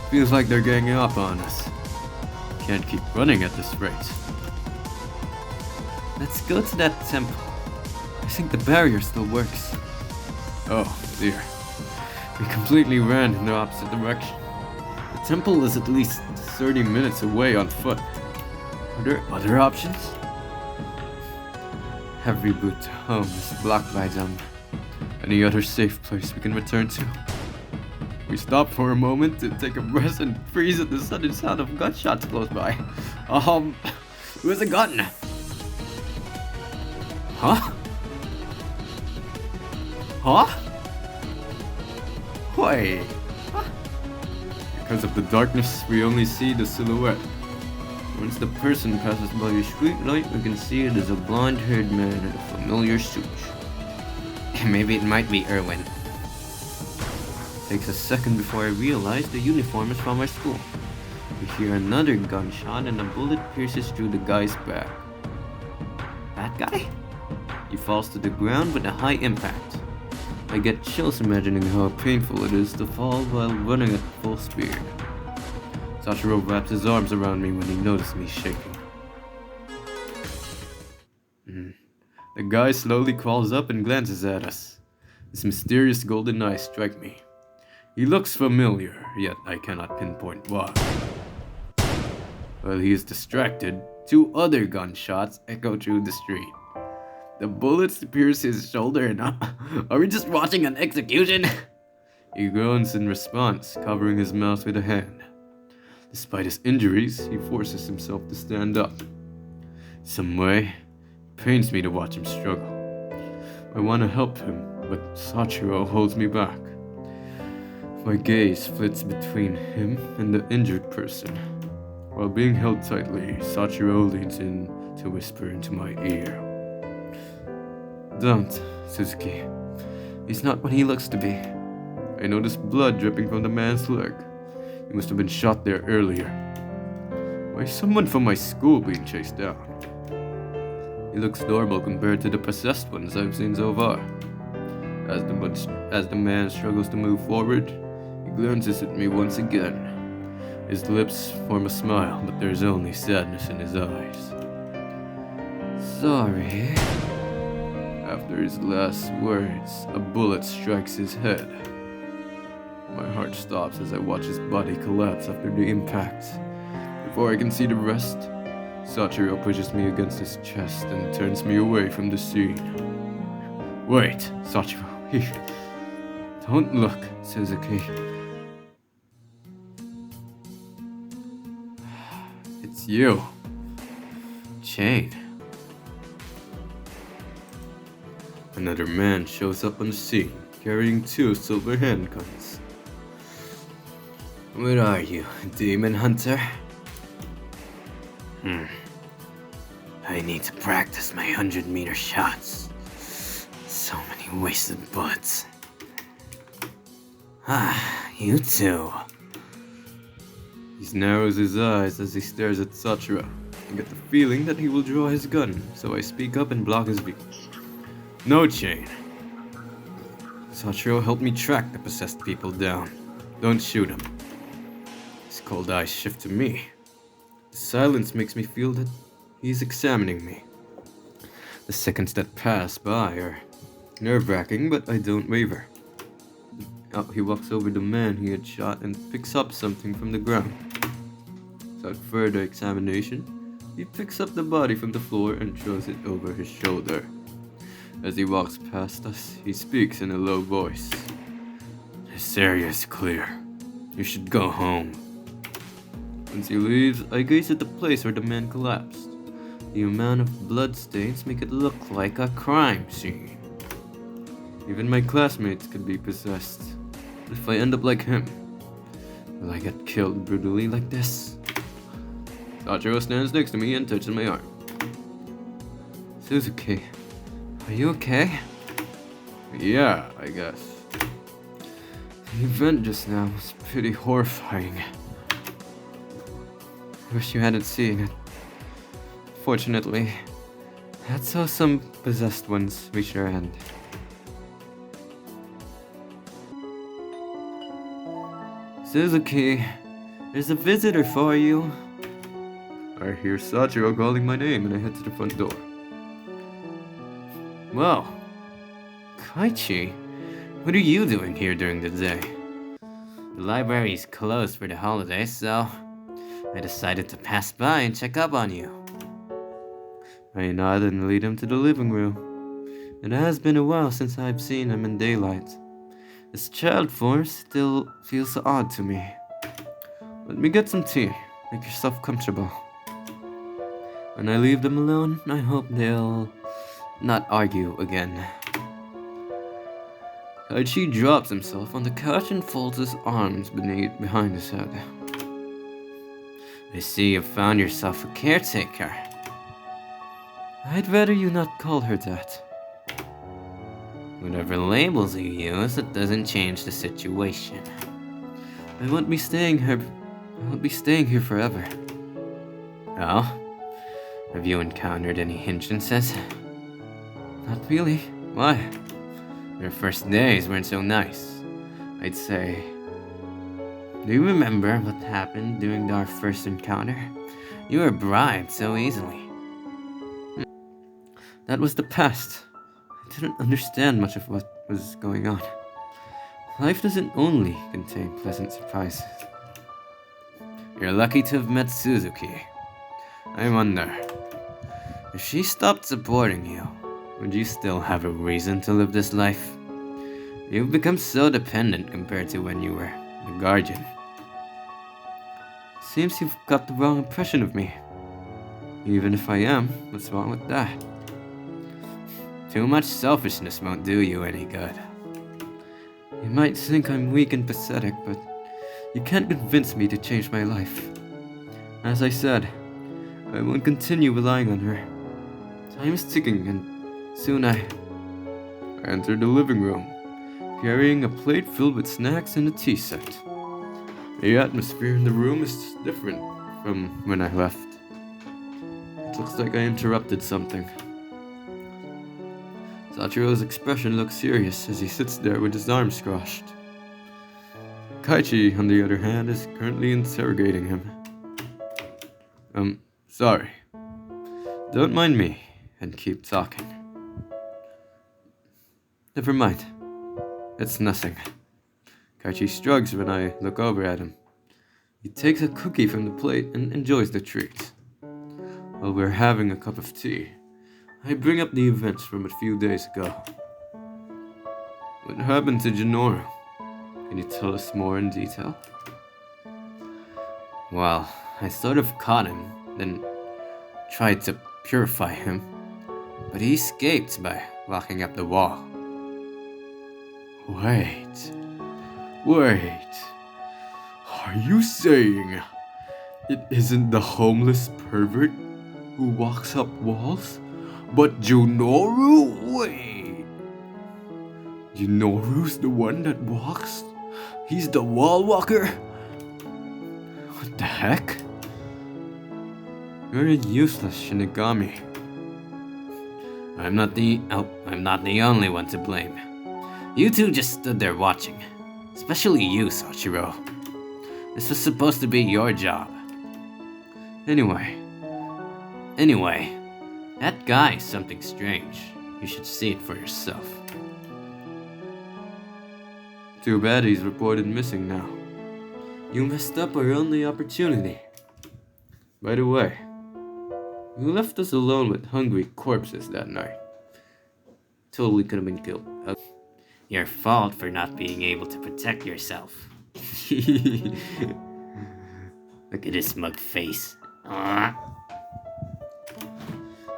Feels like they're ganging up on us. Can't keep running at this rate. Let's go to that temple. I think the barrier still works. Oh dear. We completely ran in the opposite direction. The temple is at least 30 minutes away on foot. Are there other options? Every route to home is blocked by them. Any other safe place we can return to? We stop for a moment to take a breath and freeze at the sudden sound of gunshots close by. Who has a gun? Huh? Huh? Why? Because of the darkness, we only see the silhouette. Once the person passes by a street light, we can see it as a blonde-haired man in a familiar suit. Maybe it might be Erwin. Takes a second before I realize the uniform is from our school. We hear another gunshot and a bullet pierces through the guy's back. That guy? He falls to the ground with a high impact. I get chills imagining how painful it is to fall while running at full speed. Sachiro wraps his arms around me when he notices me shaking. The guy slowly crawls up and glances at us. His mysterious golden eyes strike me. He looks familiar, yet I cannot pinpoint why. While he is distracted, 2 other gunshots echo through the street. The bullets pierce his shoulder and are we just watching an execution? He groans in response, covering his mouth with a hand. Despite his injuries, he forces himself to stand up. Some way, it pains me to watch him struggle. I want to help him, but Sachiro holds me back. My gaze flits between him and the injured person. While being held tightly, Sachiro leans in to whisper into my ear. Don't, Suzuki. He's not what he looks to be. I notice blood dripping from the man's leg. He must have been shot there earlier. Why is someone from my school being chased down? He looks normal compared to the possessed ones I've seen so far. As the man struggles to move forward, he glances at me once again. His lips form a smile, but there's only sadness in his eyes. Sorry. After his last words, a bullet strikes his head. My heart stops as I watch his body collapse after the impact. Before I can see the rest, Sachiro pushes me against his chest and turns me away from the scene. Wait, Sachiro, don't look, Suzuki. It's you. Jane. Another man shows up on the scene, carrying 2 silver handguns. What are you, demon hunter? I need to practice my 100-meter shots. So many wasted bullets. You too. He narrows his eyes as he stares at Sachiro. I get the feeling that he will draw his gun, so I speak up and block his view. No, Jane. Sachiro helped me track the possessed people down. Don't shoot him. His cold eyes shift to me. The silence makes me feel that he's examining me. The seconds that pass by are nerve-wracking, but I don't waver. He walks over the man he had shot and picks up something from the ground. Without further examination, he picks up the body from the floor and throws it over his shoulder. As he walks past us, he speaks in a low voice. This area is clear. You should go home. Once he leaves, I gaze at the place where the man collapsed. The amount of bloodstains make it look like a crime scene. Even my classmates could be possessed. If I end up like him, will I get killed brutally like this? Sachiro stands next to me and touches my arm. Suzuki, are you okay? Yeah, I guess. The event just now was pretty horrifying. I wish you hadn't seen it. Fortunately, that's how some possessed ones reach their end. Suzuki, there's a visitor for you. I hear Sachiro calling my name and I head to the front door. Well, Kaichi, what are you doing here during the day? The library is closed for the holidays, so I decided to pass by and check up on you. I nod and lead him to the living room. It has been a while since I've seen him in daylight. His child form still feels odd to me. Let me get some tea. Make yourself comfortable. When I leave them alone, I hope they'll not argue again. Kaichi drops himself on the couch and folds his arms behind his head. I see you've found yourself a caretaker. I'd rather you not call her that. Whatever labels you use, it doesn't change the situation. I won't be staying here forever. Oh? Have you encountered any hindrances? Not really. Why? Your first days weren't so nice, I'd say. Do you remember what happened during our first encounter? You were bribed so easily. That was the past. I didn't understand much of what was going on. Life doesn't only contain pleasant surprises. You're lucky to have met Suzuki. I wonder, if she stopped supporting you, would you still have a reason to live this life? You've become so dependent compared to when you were the guardian. Seems you've got the wrong impression of me. Even if I am, what's wrong with that? Too much selfishness won't do you any good. You might think I'm weak and pathetic, but you can't convince me to change my life. As I said, I won't continue relying on her. Time is ticking, and soon I entered the living room, carrying a plate filled with snacks and a tea set. The atmosphere in the room is different from when I left. It looks like I interrupted something. Sachiro's expression looks serious as he sits there with his arms crossed. Kaichi, on the other hand, is currently interrogating him. Sorry. Don't mind me, and keep talking. Never mind. It's nothing. Kaichi shrugs when I look over at him. He takes a cookie from the plate and enjoys the treat. While we're having a cup of tea, I bring up the events from a few days ago. What happened to Jinoru? Can you tell us more in detail? Well, I sort of caught him, then tried to purify him, but he escaped by locking up the wall. Wait. Are you saying it isn't the homeless pervert who walks up walls, but Jinoru? Wait. Jinoru's the one that walks? He's the wall walker? What the heck? You're a useless Shinigami. I'm not the only one to blame. You two just stood there watching. Especially you, Sachiro. This was supposed to be your job. Anyway, that guy is something strange. You should see it for yourself. Too bad he's reported missing now. You messed up our only opportunity. By the way, you left us alone with hungry corpses that night. Totally could have been killed. Your fault for not being able to protect yourself. Look at his smug face.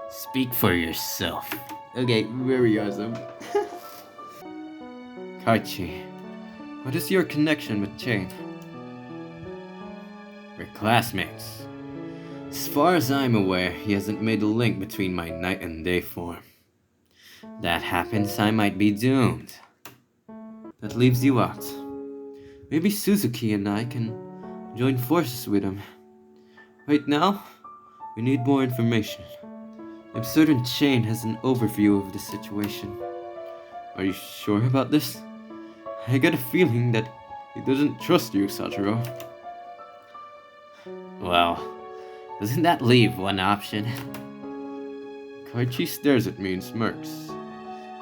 Speak for yourself. Okay, very awesome. Kaichi, what is your connection with Chain? We're classmates. As far as I'm aware, he hasn't made a link between my night and day form. That happens, I might be doomed. That leaves you out. Maybe Suzuki and I can join forces with him. Right now, we need more information. I'm certain Chain has an overview of the situation. Are you sure about this? I get a feeling that he doesn't trust you, Sachiro. Well, doesn't that leave one option? Kaichi stares at me and smirks.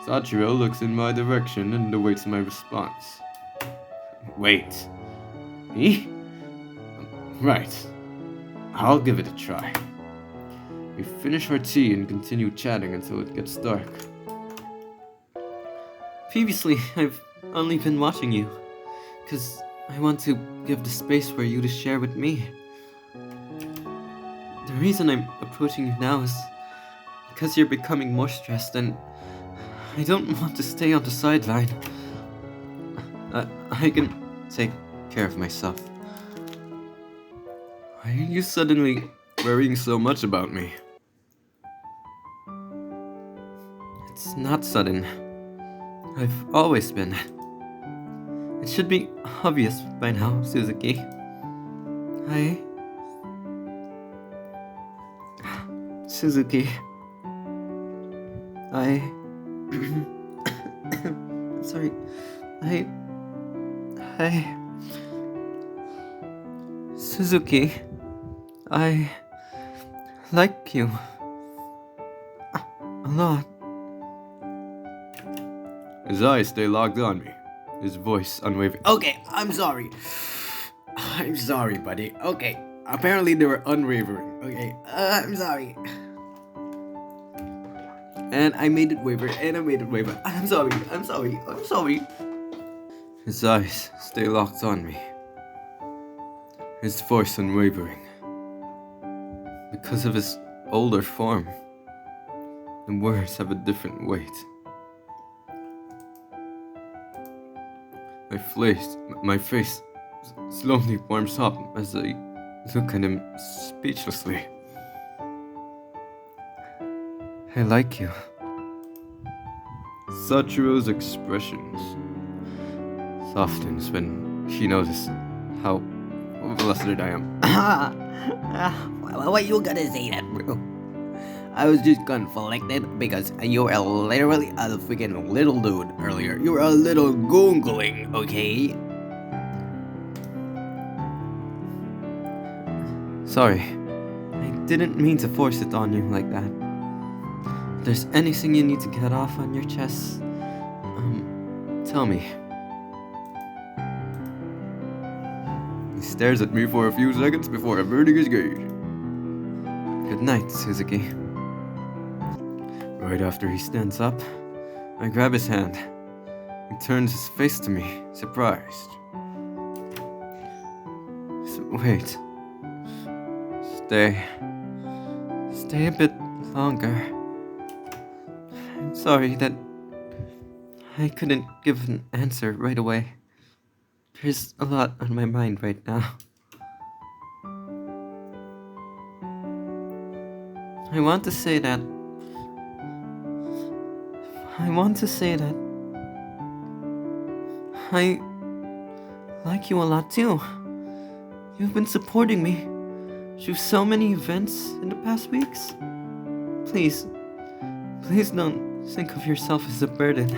Sachiro looks in my direction and awaits my response. Wait. Me? Right. I'll give it a try. We finish our tea and continue chatting until it gets dark. Previously, I've only been watching you, because I want to give the space for you to share with me. The reason I'm approaching you now is because you're becoming more stressed and I don't want to stay on the sideline. I can take care of myself. Why are you suddenly worrying so much about me? It's not sudden. I've always been. It should be obvious by now, Suzuki. Suzuki. Sorry. Suzuki. I like you. A lot. His eyes stay locked on me. His voice unwavering. Okay, I'm sorry. I'm sorry, buddy. Okay, apparently they were unwavering. Okay, I'm sorry. And I made it waver, and I made it waver. I'm sorry. His eyes stay locked on me. His voice unwavering. Because of his older form, the words have a different weight. My face slowly warms up as I look at him speechlessly. I like you. Sachiro's expressions softens when he notices how flustered I am. Why you gotta say that, bro? I was just conflicted because you were literally a freaking little dude earlier. You were a little googling, okay? Sorry. I didn't mean to force it on you like that. If there's anything you need to get off on your chest, tell me. He stares at me for a few seconds before averting his gaze. Good night, Suzuki. Right after he stands up, I grab his hand. He turns his face to me, surprised. Wait. Stay a bit longer. I'm sorry that I couldn't give an answer right away. There's a lot on my mind right now. I want to say that I like you a lot too. You've been supporting me through so many events in the past weeks. Please don't think of yourself as a burden.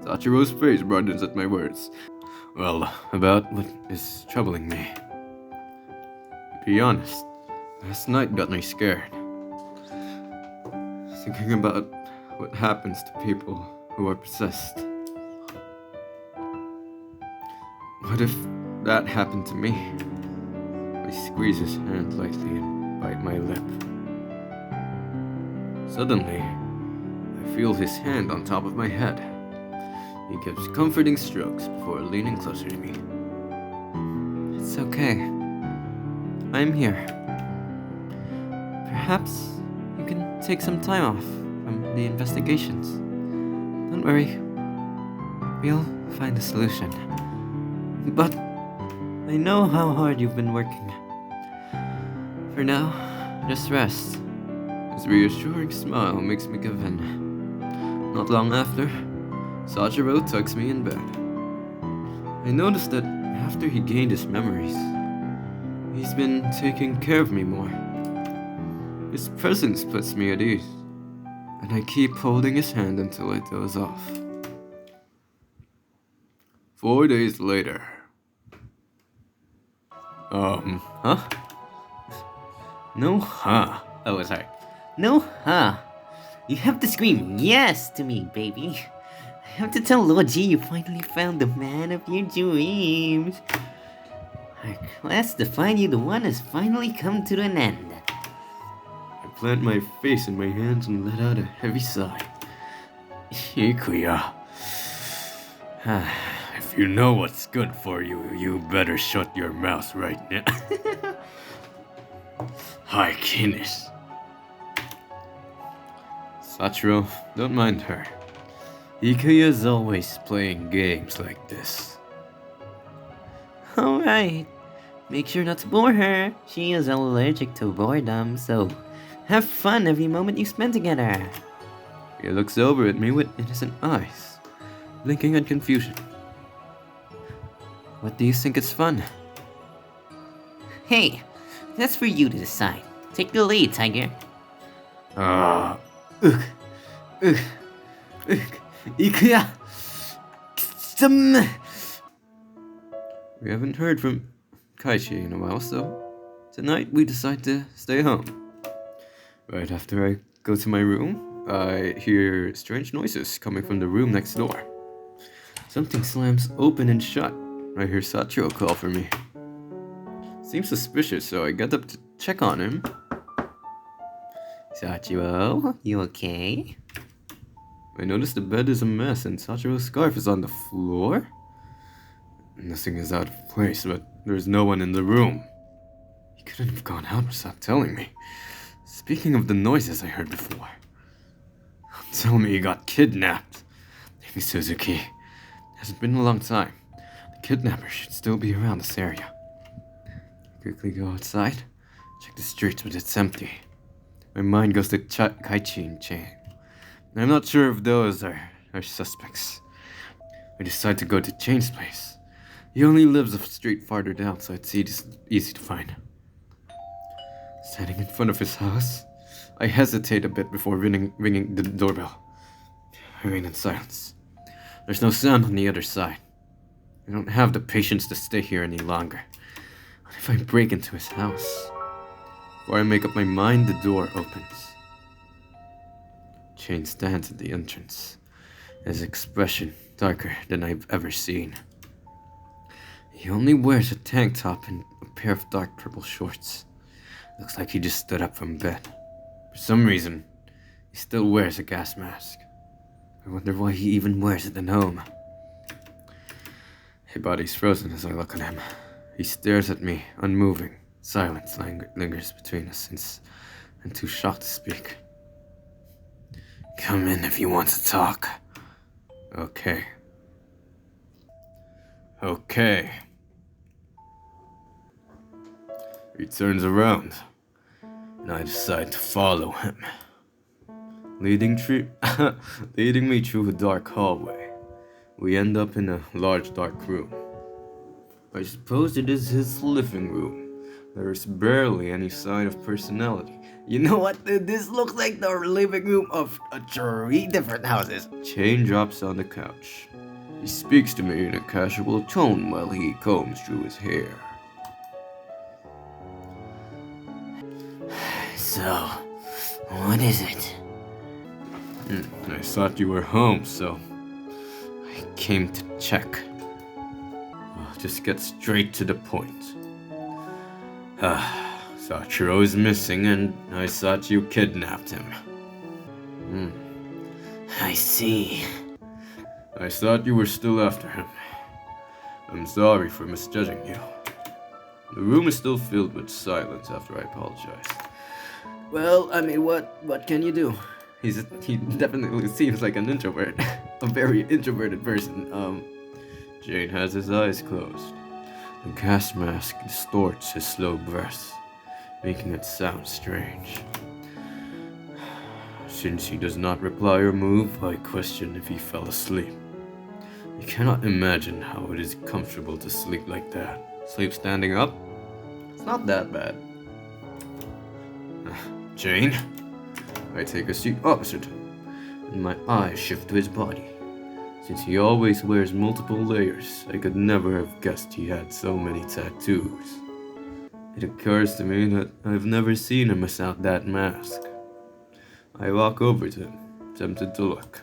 Sachiro's face broadens at my words. Well, about what is troubling me. To be honest, last night got me scared. Thinking about what happens to people who are possessed. What if that happened to me? I squeeze his hand lightly and bite my lip. Suddenly, I feel his hand on top of my head. He gives comforting strokes before leaning closer to me. It's okay. I'm here. Perhaps you can take some time off from the investigations. Don't worry. We'll find a solution. But I know how hard you've been working. For now, just rest. His reassuring smile makes me give in. Not long after, Sachiro tucks me in bed. I noticed that after he gained his memories, he's been taking care of me more. His presence puts me at ease, and I keep holding his hand until I doze off. 4 days later. Huh? No, huh? Oh, sorry. No, huh? You have to scream yes to me, baby. I have to tell Lord G you finally found the man of your dreams. Our quest to find you the one has finally come to an end. I plant my face in my hands and let out a heavy sigh. Ikuya. If you know what's good for you, you better shut your mouth right now. Hi, Kinis. Sachiro, don't mind her. Ikuya's always playing games like this. Alright, make sure not to bore her. She is allergic to boredom, so have fun every moment you spend together. He looks over at me with innocent eyes, blinking in confusion. What do you think is fun? Hey, that's for you to decide. Take the lead, Tiger. Ah, Ugh. Ikuya! we haven't heard from Kaichi in a while, so tonight we decide to stay home. Right after I go to my room, I hear strange noises coming from the room next door. Something slams open and shut. I hear Sachiro call for me. Seems suspicious, so I get up to check on him. Sachiro, you okay? I notice the bed is a mess and Sachiro's scarf is on the floor. Nothing is out of place, but there's no one in the room. He couldn't have gone out without telling me. Speaking of the noises I heard before, tell me he got kidnapped. Maybe Suzuki. It hasn't been a long time. The kidnapper should still be around this area. Quickly go outside, check the streets, but it's empty. My mind goes to Kaichi and Chain. I'm not sure if those are suspects. I decide to go to Chain's place. He only lives a street farther down, so it's easy to find. Standing in front of his house, I hesitate a bit before ringing the doorbell. I remain in silence. There's no sound on the other side. I don't have the patience to stay here any longer. What if I break into his house? Before I make up my mind, the door opens. Chain stands at the entrance, his expression darker than I've ever seen. He only wears a tank top and a pair of dark purple shorts. Looks like he just stood up from bed. For some reason, he still wears a gas mask. I wonder why he even wears it at home. His body's frozen as I look at him. He stares at me, unmoving. Silence lingers between us since I'm too shocked to speak. Come in if you want to talk. Okay. He turns around, and I decide to follow him. Leading me through a dark hallway. We end up in a large dark room. I suppose it is his living room. There is barely any sign of personality. You know what, dude? This looks like the living room of 3 different houses. Chain drops on the couch. He speaks to me in a casual tone while he combs through his hair. So, what is it? I thought you were home, so I came to check. I'll just get straight to the point. Sachiro is missing and I thought you kidnapped him. I see. I thought you were still after him. I'm sorry for misjudging you. The room is still filled with silence after I apologize. Well, I mean, what can you do? He definitely seems like an introvert. A very introverted person. Jane has his eyes closed. The gas mask distorts his slow breath, making it sound strange. Since he does not reply or move, I question if he fell asleep. I cannot imagine how it is comfortable to sleep like that. Sleep standing up? It's not that bad. Jane? I take a seat opposite him, and my eyes shift to his body. Since he always wears multiple layers, I could never have guessed he had so many tattoos. It occurs to me that I've never seen him without that mask. I walk over to him, tempted to look.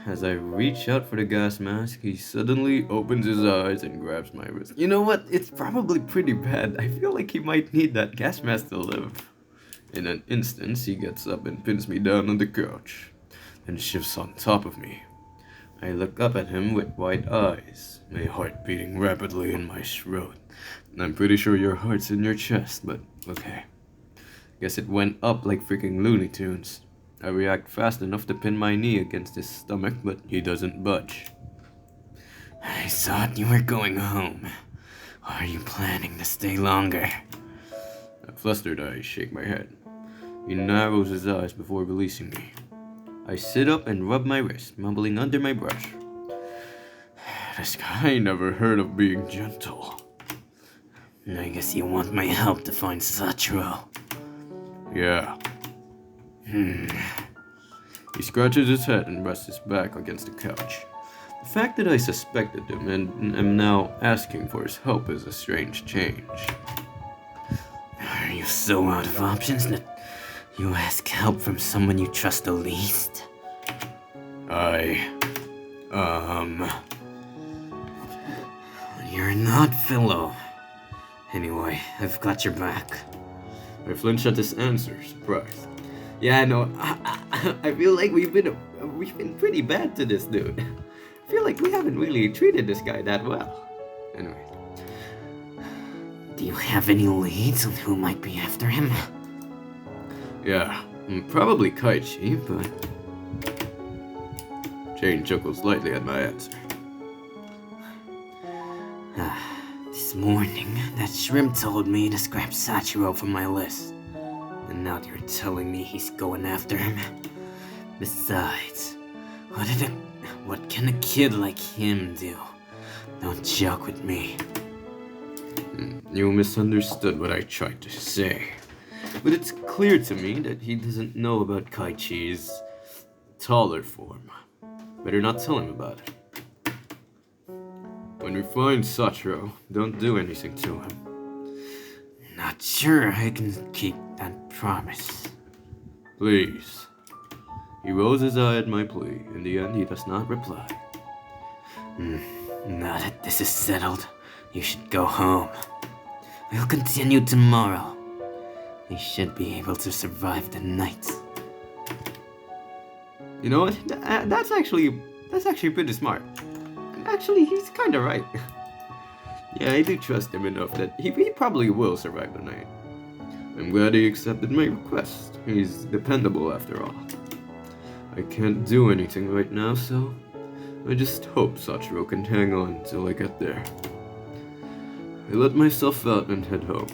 As I reach out for the gas mask, he suddenly opens his eyes and grabs my wrist. You know what? It's probably pretty bad. I feel like he might need that gas mask to live. In an instant, he gets up and pins me down on the couch, then shifts on top of me. I look up at him with wide eyes, my heart beating rapidly in my throat. I'm pretty sure your heart's in your chest, but okay. Guess it went up like freaking Looney Tunes. I react fast enough to pin my knee against his stomach, but he doesn't budge. I thought you were going home. Are you planning to stay longer? Flustered, I shake my head. He narrows his eyes before releasing me. I sit up and rub my wrist, mumbling under my brush. This guy never heard of being gentle. I guess you want my help to find Sachiro. Yeah. He scratches his head and rests his back against the couch. The fact that I suspected him and am now asking for his help is a strange change. Are you so out of options that you ask help from someone you trust the least? You're not Philo. Anyway, I've got your back. I flinch at this answer, surprised. Yeah, no, I feel like we've been pretty bad to this dude. I feel like we haven't really treated this guy that well. Anyway. Do you have any leads on who might be after him? Yeah, probably Kaichi, but... Jane chuckles lightly at my answer. This morning, that shrimp told me to scrap Sachiro from my list. And now you're telling me he's going after him? Besides, what can a kid like him do? Don't joke with me. You misunderstood what I tried to say. But it's clear to me that he doesn't know about Kaichi's taller form. Better not tell him about it. When we find Sachiro, don't do anything to him. Not sure I can keep that promise. Please. He rolls his eye at my plea. In the end, he does not reply. Now that this is settled, you should go home. We'll continue tomorrow. You should be able to survive the night. You know what? That's actually pretty smart. Actually, he's kind of right. Yeah, I do trust him enough that he probably will survive the night. I'm glad he accepted my request. He's dependable after all. I can't do anything right now, so I just hope Sachiro can hang on till I get there. I let myself out and head home.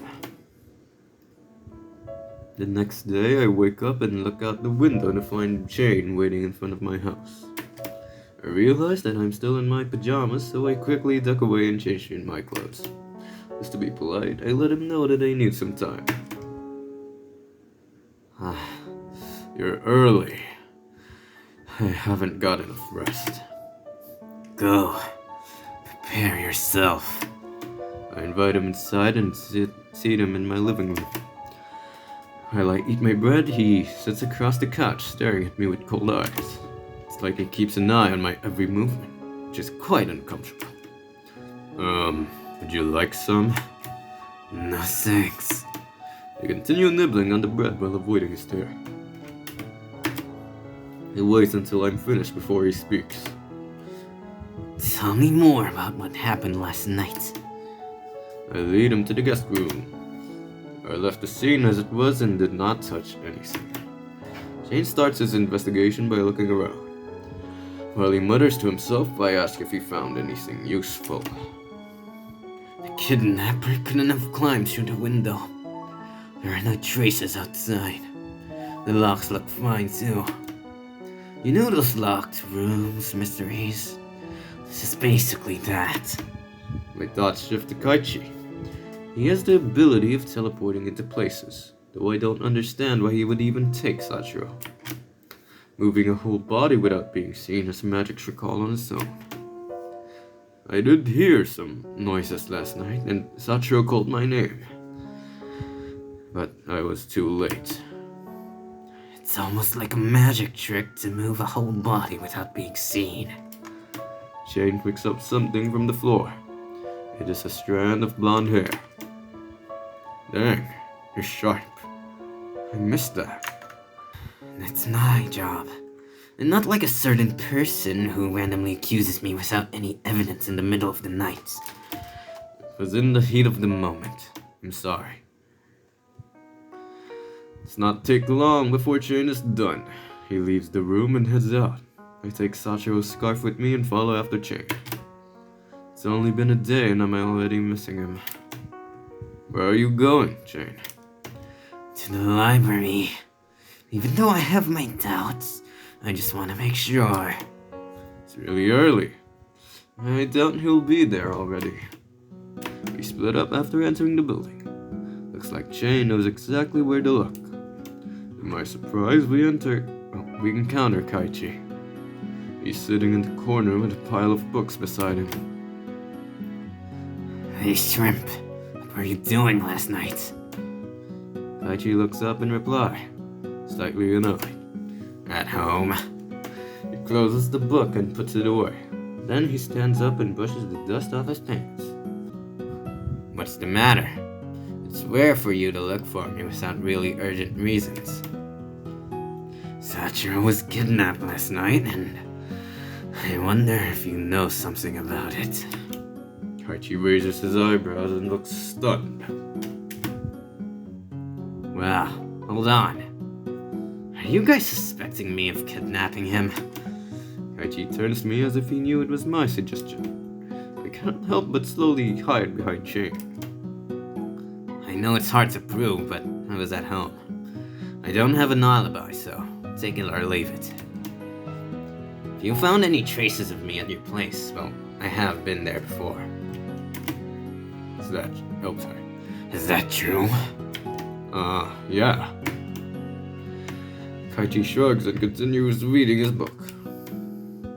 The next day, I wake up and look out the window to find Jane waiting in front of my house. I realize that I'm still in my pajamas, so I quickly duck away and change in my clothes. Just to be polite, I let him know that I need some time. You're early. I haven't got enough rest. Go. Prepare yourself. I invite him inside and seat him in my living room. While I eat my bread, he sits across the couch, staring at me with cold eyes. It's like he keeps an eye on my every movement, which is quite uncomfortable. Would you like some? No thanks. I continue nibbling on the bread while avoiding his stare. He waits until I'm finished before he speaks. Tell me more about what happened last night. I lead him to the guest room. I left the scene as it was and did not touch anything. Shane starts his investigation by looking around. While he mutters to himself, I ask if he found anything useful. The kidnapper couldn't have climbed through the window. There are no traces outside. The locks look fine too. You know those locked rooms, Mr. Reese? This is basically that. My thoughts shift to Kaichi. He has the ability of teleporting into places, though I don't understand why he would even take Sachiro. Moving a whole body without being seen is a magic trick all on its own. I did hear some noises last night, and Sachiro called my name. But I was too late. It's almost like a magic trick to move a whole body without being seen. Shane picks up something from the floor. It is a strand of blonde hair. Dang, you're sharp. I missed that. That's my job. And not like a certain person who randomly accuses me without any evidence in the middle of the night. It was in the heat of the moment. I'm sorry. It's not take long before Shane is done. He leaves the room and heads out. I take Sachiro's scarf with me and follow after Chain. It's only been a day and I'm already missing him. Where are you going, Chain? To the library. Even though I have my doubts, I just want to make sure. It's really early. I doubt he'll be there already. We split up after entering the building. Looks like Chain knows exactly where to look. To my surprise, we encounter Kaichi. He's sitting in the corner with a pile of books beside him. Hey, Shrimp. What were you doing last night? Kaichi looks up in reply, slightly annoyed. At home. He closes the book and puts it away. Then he stands up and brushes the dust off his pants. What's the matter? It's rare for you to look for me without really urgent reasons. Sachiro was kidnapped last night, and I wonder if you know something about it. Kaichi raises his eyebrows and looks stunned. Well, hold on. Are you guys suspecting me of kidnapping him? Kaichi turns to me as if he knew it was my suggestion. I can't help but slowly hide behind Chain. I know it's hard to prove, but I was at home. I don't have an alibi, so take it or leave it. If you found any traces of me at your place, well, I have been there before. Is that true? Yeah. Kaichi shrugs and continues reading his book.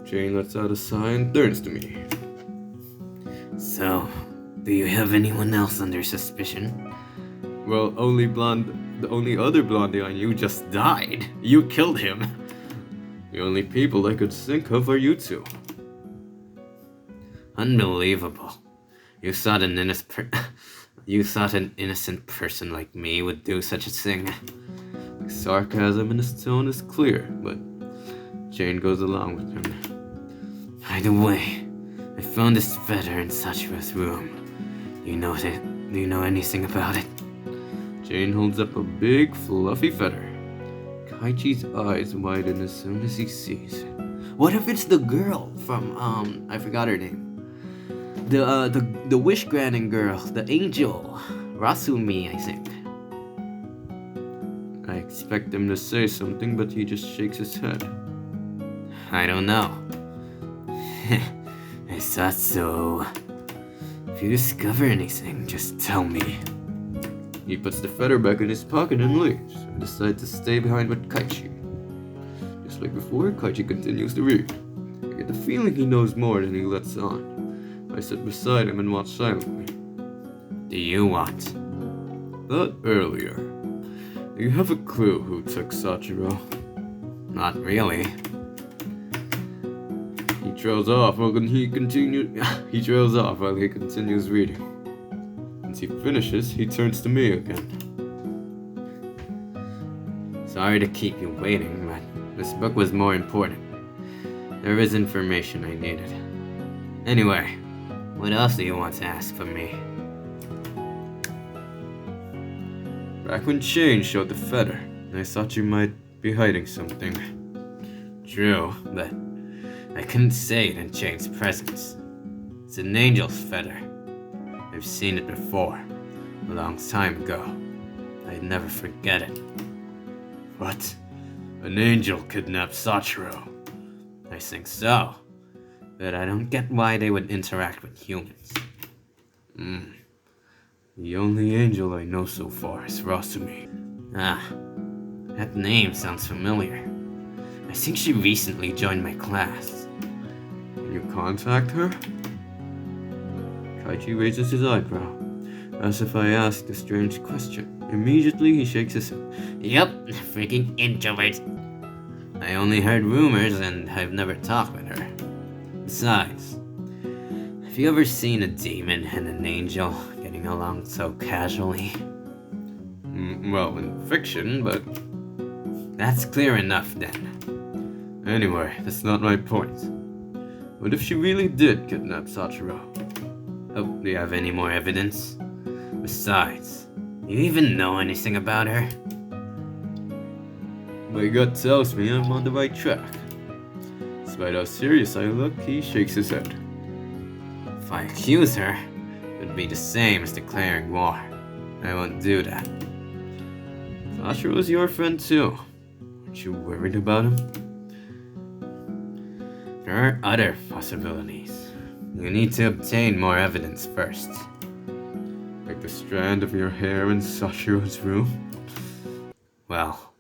Chain lets out a sigh and turns to me. So, do you have anyone else under suspicion? Well, the only other blondie I knew just died. You killed him. The only people I could think of are you two. Unbelievable. You thought an innocent person like me would do such a thing. The sarcasm in his tone is clear, but Chain goes along with him. By the way, I found this feather in Sachiro's room. Do you know anything about it? Chain holds up a big, fluffy feather. Kaichi's eyes widen as soon as he sees it. What if it's the girl from, I forgot her name. The wish granting girl, the angel. Rasumi, I think. I expect him to say something, but he just shakes his head. I don't know. I thought so. If you discover anything, just tell me. He puts the feather back in his pocket and leaves. I decide to stay behind with Kaichi. Just like before, Kaichi continues to read. I get the feeling he knows more than he lets on. I sit beside him and watch silently. Do you want? Thought earlier. Do you have a clue who took Sachiro? Not really. He trails off while he continues reading. Once he finishes, he turns to me again. Sorry to keep you waiting, but this book was more important. There is information I needed. Anyway, what else do you want to ask from me? Back when Chain showed the feather, I thought you might be hiding something. True, but I couldn't say it in Chain's presence. It's an angel's feather. I've seen it before, a long time ago. I'd never forget it. What? An angel kidnapped Sachiro? I think so, but I don't get why they would interact with humans. The only angel I know so far is Rasumi. Ah, that name sounds familiar. I think she recently joined my class. Can you contact her? Kaichi raises his eyebrow, as if I asked a strange question. Immediately he shakes his head. Yup, freaking introvert. I only heard rumors and I've never talked with her. Besides, have you ever seen a demon and an angel getting along so casually? Well, in fiction, but... That's clear enough then. Anyway, that's not my point. What if she really did kidnap Sachiro? Oh, do you have any more evidence? Besides, do you even know anything about her? My gut tells me I'm on the right track. Despite how serious I look, he shakes his head. If I accuse her, it would be the same as declaring war. I won't do that. Sachiro's your friend too. Aren't you worried about him? There are other possibilities. You need to obtain more evidence first. Like the strand of your hair in Sachiro's room? Well,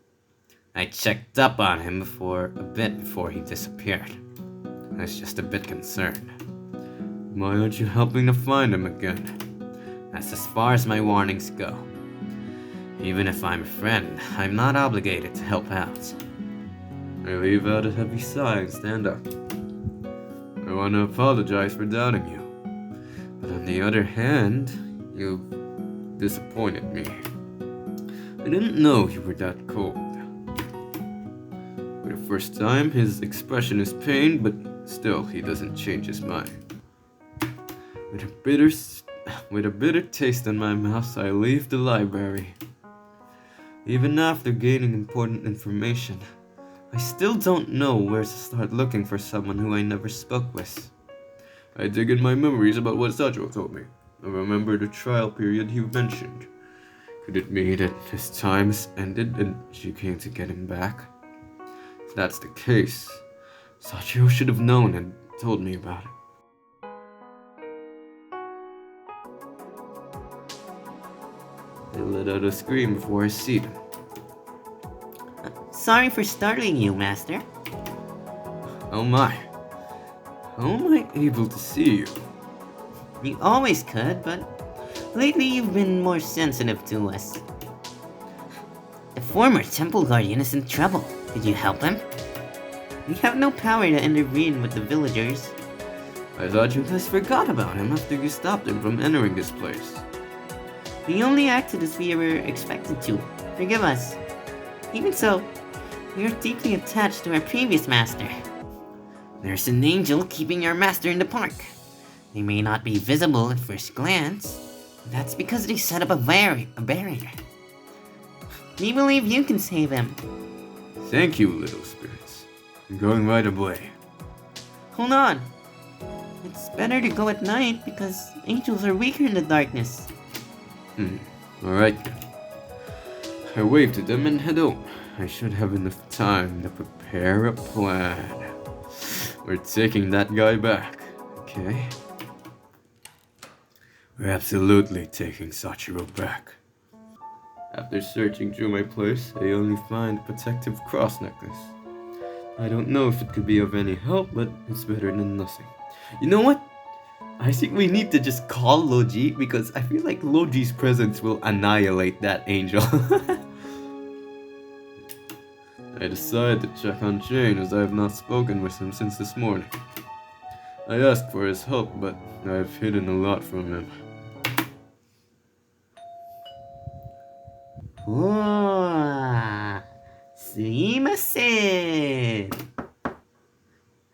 I checked up on him a bit before he disappeared. I was just a bit concerned. Why aren't you helping to find him again? That's as far as my warnings go. Even if I'm a friend, I'm not obligated to help out. I leave out a heavy sigh and stand up. I want to apologize for doubting you. But on the other hand, you've disappointed me. I didn't know you were that cold. For the first time, his expression is pain, but still he doesn't change his mind. With a bitter taste in my mouth, I leave the library. Even after gaining important information, I still don't know where to start looking for someone who I never spoke with. I dig in my memories about what Sachiro told me. I remember the trial period he mentioned. Could it be that his time has ended and she came to get him back? If that's the case, Sachiro should have known and told me about it. I let out a scream before I see them. Sorry for startling you, Master. Oh my. How am I able to see you? You always could, but lately you've been more sensitive to us. The former temple guardian is in trouble. Did you help him? We have no power to intervene with the villagers. I thought you guys forgot about him after you stopped him from entering this place. We only acted as we were expected to. Forgive us. Even so, we are deeply attached to our previous master. There's an angel keeping our master in the park. They may not be visible at first glance. That's because they set up a barrier. We believe you can save him. Thank you, little spirits. I'm going right away. Hold on. It's better to go at night because angels are weaker in the darkness. Alright then. I wave to them and head home. I should have enough time to prepare a plan. We're taking that guy back, okay? We're absolutely taking Sachiro back. After searching through my place, I only find a protective cross necklace. I don't know if it could be of any help, but it's better than nothing. You know what? I think we need to just call Logi because I feel like Logi's presence will annihilate that angel. I decided to check on Jane as I have not spoken with him since this morning. I asked for his help, but I have hidden a lot from him. Oh, sumimasen.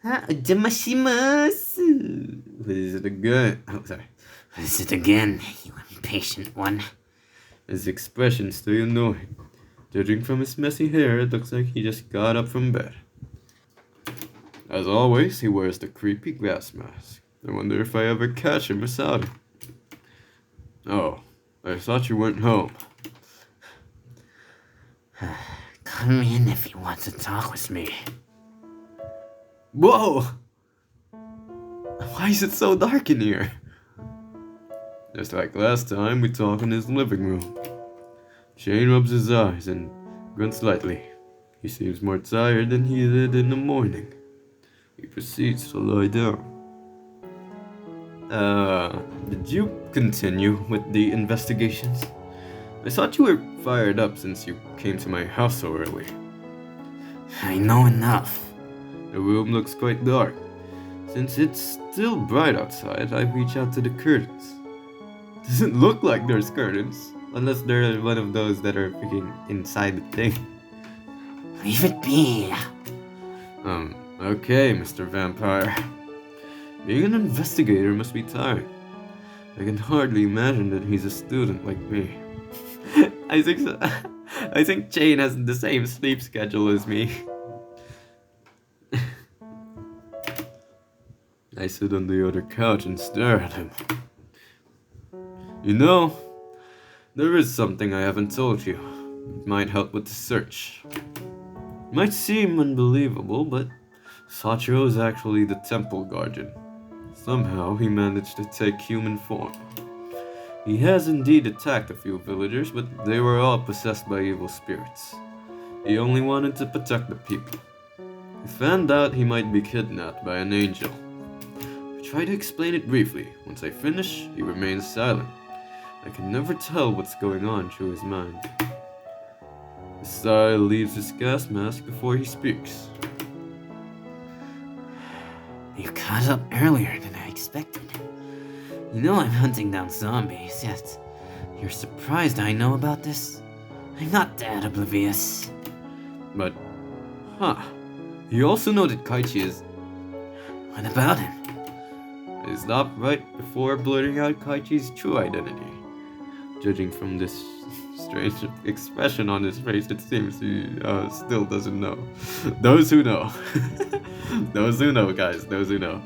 Jamashimasu. What is it again? Oh, sorry. What is it again, you impatient one? His expression still annoying. Judging from his messy hair, it looks like he just got up from bed. As always, he wears the creepy gas mask. I wonder if I ever catch him without it. Oh, I thought you went home. Come in if you want to talk with me. Whoa! Why is it so dark in here? Just like last time, we talk in his living room. Shane rubs his eyes and grunts lightly. He seems more tired than he did in the morning. He proceeds to lie down. Did you continue with the investigations? I thought you were fired up since you came to my house so early. I know enough. The room looks quite dark. Since it's still bright outside, I reach out to the curtains. Doesn't look like there's curtains, unless they're one of those that are freaking inside the thing. Leave it be. Okay, Mr. Vampire. Being an investigator must be tiring. I can hardly imagine that he's a student like me. I think so. I think Jane has the same sleep schedule as me. I sit on the other couch and stare at him. You know, there is something I haven't told you. It might help with the search. It might seem unbelievable, but Sachiro is actually the temple guardian. Somehow he managed to take human form. He has indeed attacked a few villagers, but they were all possessed by evil spirits. He only wanted to protect the people. He found out he might be kidnapped by an angel. I try to explain it briefly. Once I finish, he remains silent. I can never tell what's going on through his mind. His sigh leaves his gas mask before he speaks. You caught up earlier than I expected. You know I'm hunting down zombies, yet you're surprised I know about this? I'm not that oblivious. But, you also know that Kaichi is... What about him? I stopped right before blurting out Kaichi's true identity. Judging from this strange expression on his face, it seems he still doesn't know. Those who know. Those who know, guys. Those who know.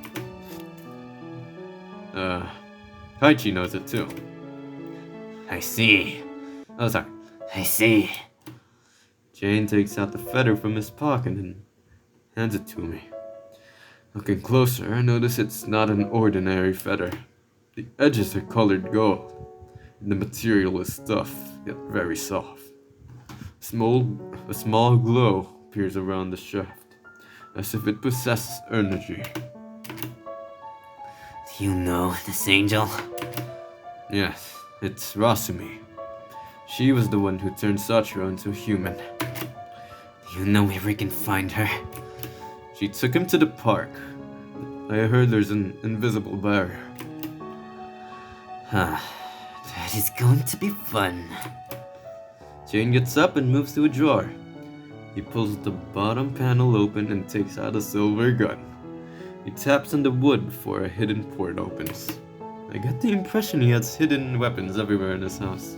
Kaichi knows it too. I see. Oh, sorry. I see. Jane takes out the feather from his pocket and hands it to me. Looking closer, I notice it's not an ordinary feather. The edges are colored gold, and the material is tough, yet very soft. A small glow appears around the shaft, as if it possesses energy. Do you know this angel? Yes, it's Rasumi. She was the one who turned Sachiro into a human. Do you know where we can find her? She took him to the park. I heard there's an invisible barrier. That is going to be fun. Jane gets up and moves to a drawer. He pulls the bottom panel open and takes out a silver gun. He taps on the wood before a hidden port opens. I get the impression he has hidden weapons everywhere in his house.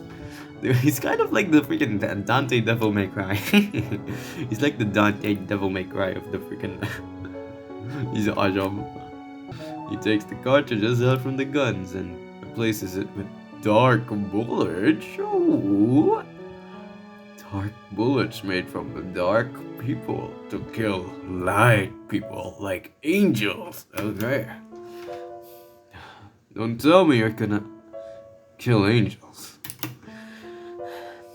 Dude, he's kind of like the freaking Dante Devil May Cry. He's like the Dante Devil May Cry of the freaking... He's awesome. He takes the cartridges out from the guns and replaces it with dark bullets. Ooh. Dark bullets made from the dark people to kill light people like angels. Okay. Don't tell me you're gonna kill angels.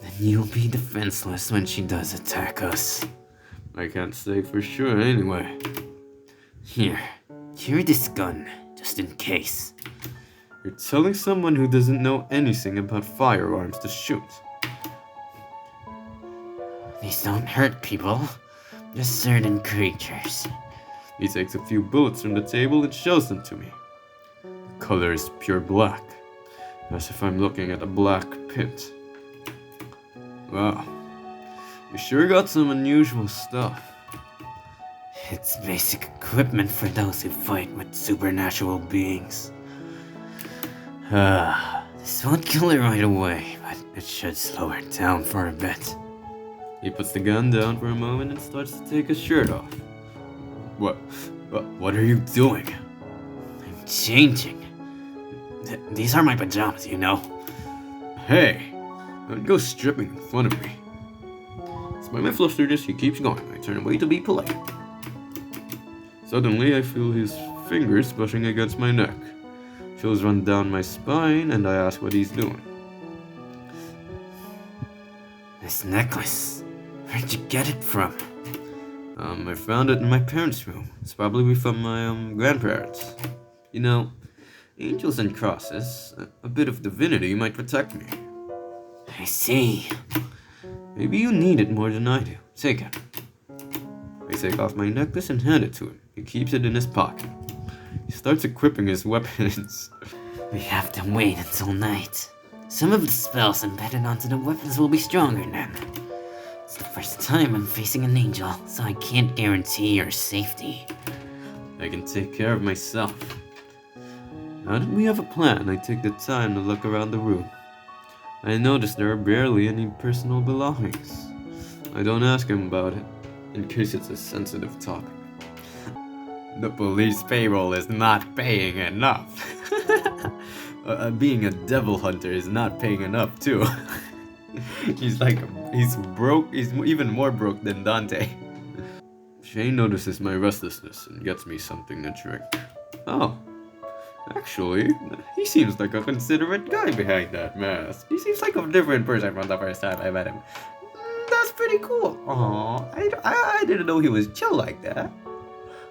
Then you'll be defenseless when she does attack us. I can't say for sure anyway. Here, carry this gun, just in case. You're telling someone who doesn't know anything about firearms to shoot. These don't hurt people, just certain creatures. He takes a few bullets from the table and shows them to me. The color is pure black, as if I'm looking at a black pit. Wow, you sure got some unusual stuff. It's basic equipment for those who fight with supernatural beings. This won't kill her right away, but it should slow her down for a bit. He puts the gun down for a moment and starts to take his shirt off. What are you doing? I'm changing. These are my pajamas, you know. Hey, don't go stripping in front of me. Despite my flusterness, he keeps going. I turn away to be polite. Suddenly, I feel his fingers brushing against my neck. Chills run down my spine, and I ask what he's doing. This necklace. Where'd you get it from? I found it in my parents' room. It's probably from my grandparents. You know, angels and crosses, a bit of divinity might protect me. I see. Maybe you need it more than I do. Take it. I take off my necklace and hand it to him. He keeps it in his pocket. He starts equipping his weapons. We have to wait until night. Some of the spells embedded onto the weapons will be stronger then. It's the first time I'm facing an angel, so I can't guarantee your safety. I can take care of myself. Now that we have a plan, I take the time to look around the room. I noticed there are barely any personal belongings. I don't ask him about it, in case it's a sensitive topic. The police payroll is not paying enough. Being a devil hunter is not paying enough too. He's broke, he's even more broke than Dante. Shane notices my restlessness and gets me something to drink. Oh, actually, he seems like a considerate guy behind that mask. He seems like a different person from the first time I met him. That's pretty cool. Aw, I didn't know he was chill like that.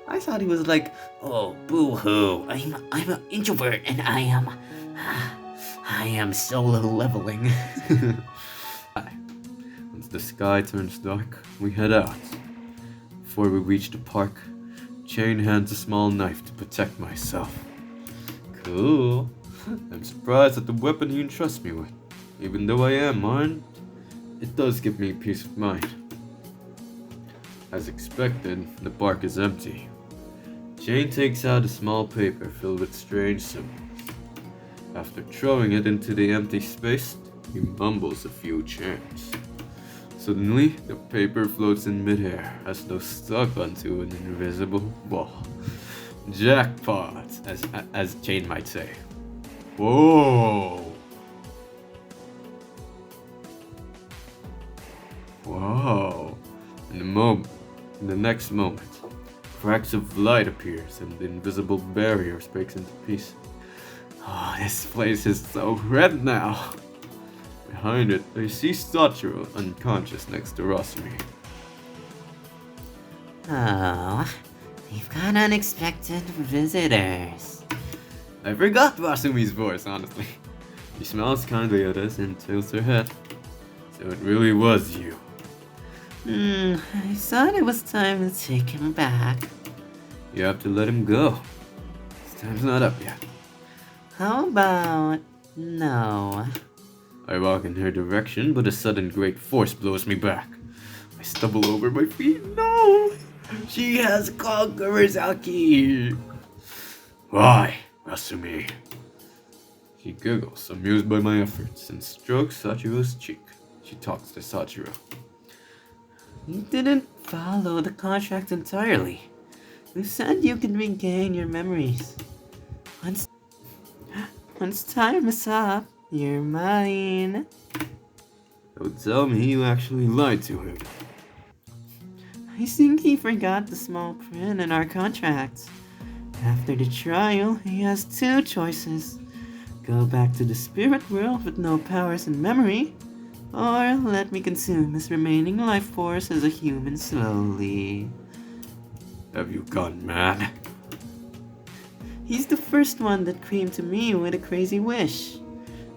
I thought he was like, Oh, boo-hoo. I'm an introvert and I am solo leveling. once the sky turns dark, we head out. Before we reach the park, Jane hands a small knife to protect myself. Cool. I'm surprised at the weapon he entrusts me with. Even though I am armed, it does give me peace of mind. As expected, the park is empty. Jane takes out a small paper filled with strange symbols. After throwing it into the empty space, he mumbles a few chants. Suddenly, the paper floats in midair as though stuck onto an invisible wall. Jackpot, as Jane might say. Whoa! Whoa! In the next moment, cracks of light appears and the invisible barrier breaks into pieces. Oh, this place is so red now. Behind it, I see Sachiro unconscious next to Rosumi. Oh, we've got unexpected visitors. I forgot Rasumi's voice, honestly. She smiles kindly at us and tilts her head. So it really was you. I thought it was time to take him back. You have to let him go. His time's not up yet. How about no? I walk in her direction, but a sudden great force blows me back. I stumble over my feet. No! She has Conqueror's Aki! Why, Rasumi? She giggles, amused by my efforts, and strokes Sachiro's cheek. She talks to Sachiro. You didn't follow the contract entirely. You said you could regain your memories. Once time is up, you're mine. Don't tell me you actually lied to him. I think he forgot the small print in our contract. After the trial, he has two choices. Go back to the spirit world with no powers and memory, or let me consume his remaining life force as a human slowly. Have you gone mad? He's the first one that came to me with a crazy wish.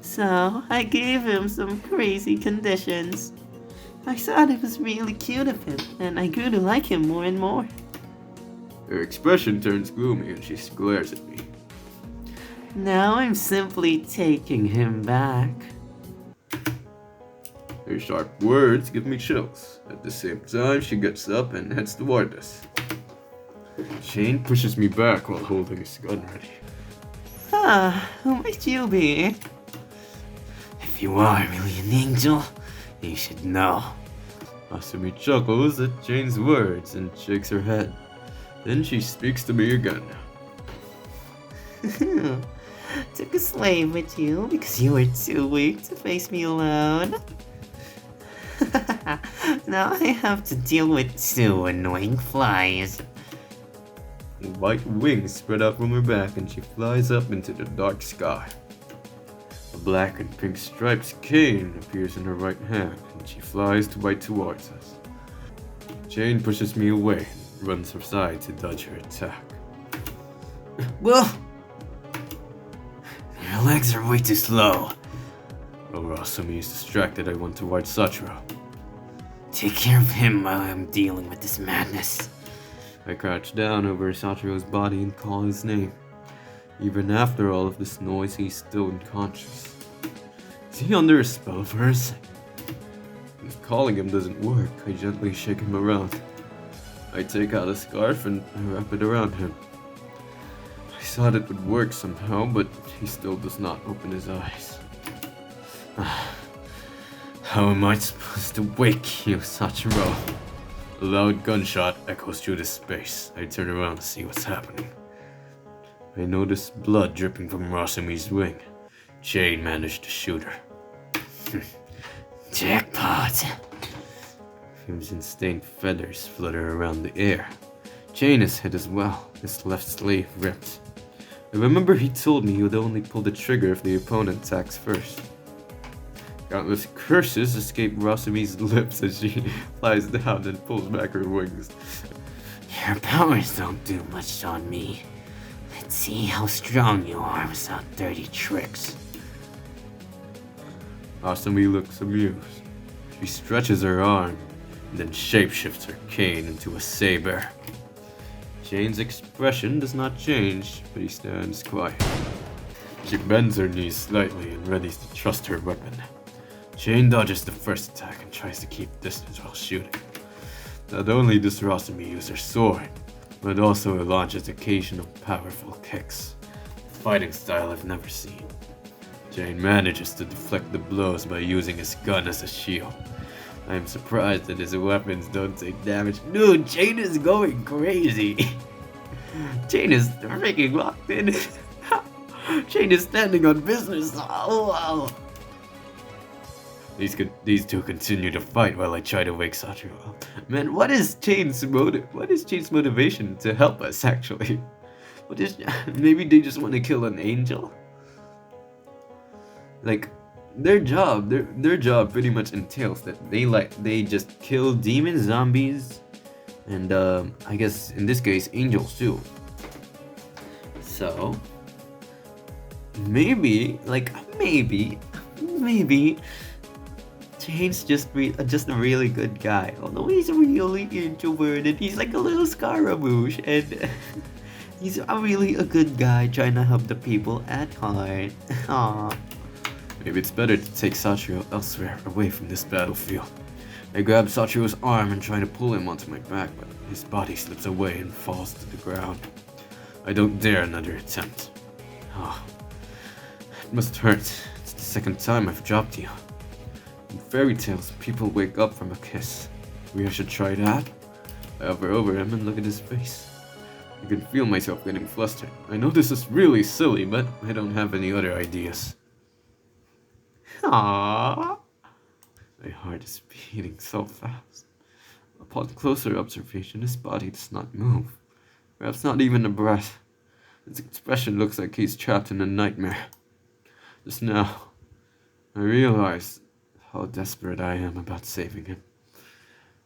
So I gave him some crazy conditions. I thought it was really cute of him, and I grew to like him more and more. Her expression turns gloomy and she glares at me. Now I'm simply taking him back. Her sharp words give me chills. At the same time, she gets up and heads toward us. Shane pushes me back while holding his gun ready. Who might you be? If you are really an angel, you should know. Asumi chuckles at Jane's words and shakes her head. Then she speaks to me again. Took a slave with you because you were too weak to face me alone. Now I have to deal with two annoying flies. White wings spread out from her back and she flies up into the dark sky. A black and pink striped cane appears in her right hand and she flies right towards us. Jane pushes me away and runs aside to dodge her attack. Well, your legs are way too slow. While Rasumi is distracted, I run towards Sachiro. Take care of him while I'm dealing with this madness. I crouch down over Sachiro's body and call his name. Even after all of this noise, he's still unconscious. Is he under a spell of hers? If calling him doesn't work, I gently shake him around. I take out a scarf and wrap it around him. I thought it would work somehow, but he still does not open his eyes. How am I supposed to wake you, Sachiro? A loud gunshot echoes through the space. I turn around to see what's happening. I notice blood dripping from Rasumi's wing. Jane managed to shoot her. Jackpot! Crimson-stained feathers flutter around the air. Jane is hit as well, his left sleeve ripped. I remember he told me he would only pull the trigger if the opponent attacks first. Countless curses escape Rasumi's lips as she flies down and pulls back her wings. Your powers don't do much on me. Let's see how strong you are without dirty tricks. Rasumi looks amused. She stretches her arm and then shapeshifts her cane into a saber. Jane's expression does not change, but he stands quiet. She bends her knees slightly and readies to trust her weapon. Jane dodges the first attack and tries to keep distance while shooting. Not only does Rasumi use her sword, but also launches occasional powerful kicks. A fighting style I've never seen. Jane manages to deflect the blows by using his gun as a shield. I am surprised that his weapons don't take damage. Dude, Jane is going crazy. Jane is freaking locked in. Jane is standing on business. Oh, wow. These two continue to fight while I try to wake Sachiro up. Man, what is Jane's motivation to help us, actually? Maybe they just want to kill an angel? Like, their job pretty much entails that they just kill demons, zombies, and I guess in this case angels too. So maybe Jane's just a really good guy. Although he's really introverted, he's like a little Scaramouche, and he's really a good guy trying to help the people at heart. Aww. Maybe it's better to take Sachiro elsewhere, away from this battlefield. I grab Sachiro's arm and try to pull him onto my back, but his body slips away and falls to the ground. I don't dare another attempt. Oh, it must hurt. It's the second time I've dropped you. In fairy tales, people wake up from a kiss. Maybe I should try that? I hover over him and look at his face. I can feel myself getting flustered. I know this is really silly, but I don't have any other ideas. Aww. My heart is beating so fast. Upon closer observation, his body does not move. Perhaps not even a breath. His expression looks like he's trapped in a nightmare. Just now, I realize how desperate I am about saving him.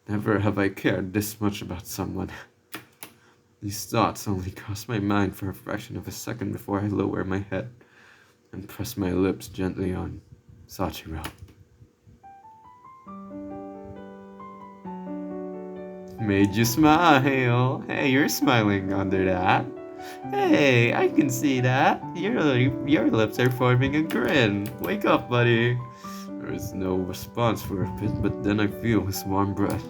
Never have I cared this much about someone. These thoughts only cross my mind for a fraction of a second before I lower my head and press my lips gently on Sachiro. Made you smile. Hey, you're smiling under that. Hey, I can see that. Your lips are forming a grin. Wake up, buddy. There is no response for a bit, but then I feel his warm breath.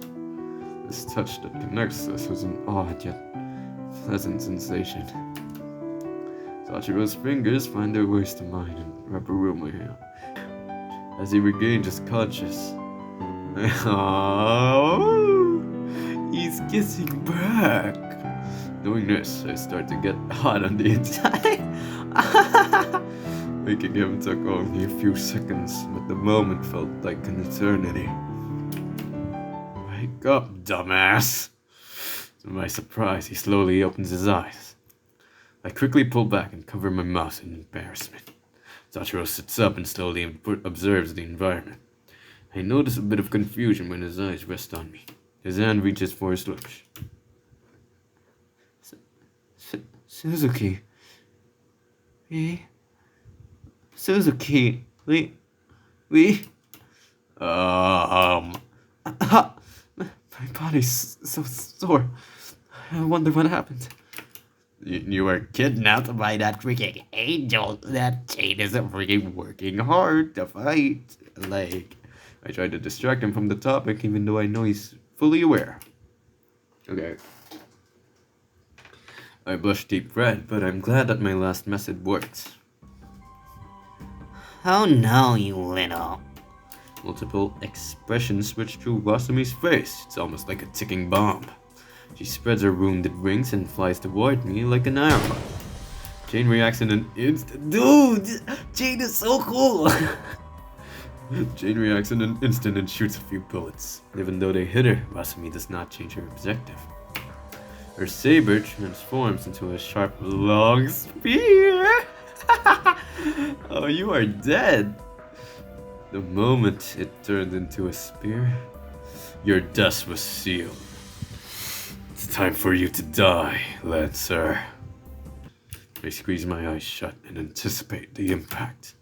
This touch that connects us was an odd yet pleasant sensation. Sachiro's fingers find their ways to mine and wrap around my hand. As he regains his conscious, oh, he's kissing back. Knowing this, I start to get hot on the inside. Making him took only a few seconds, but the moment felt like an eternity. Wake up, dumbass! To my surprise, he slowly opens his eyes. I quickly pull back and cover my mouth in embarrassment. Sachiro sits up and slowly observes the environment. I notice a bit of confusion when his eyes rest on me. His hand reaches for his lips. Suzuki. Suzuki. We. My body's so sore. I wonder what happened. You were kidnapped by that freaking angel. That Jane is freaking working hard to fight. Like, I tried to distract him from the topic, even though I know he's fully aware. Okay. I blush deep red, but I'm glad that my last method worked. Oh no, you little. Multiple expressions switch through Wasumi's face. It's almost like a ticking bomb. She spreads her wounded wings and flies toward me like an arrow. Jane reacts in an instant. Dude! Jane is so cool! Jane reacts in an instant and shoots a few bullets. Even though they hit her, Wasumi does not change her objective. Her saber transforms into a sharp, long spear! Oh, you are dead! The moment it turned into a spear, your death was sealed. It's time for you to die, Lancer. I squeeze my eyes shut and anticipate the impact.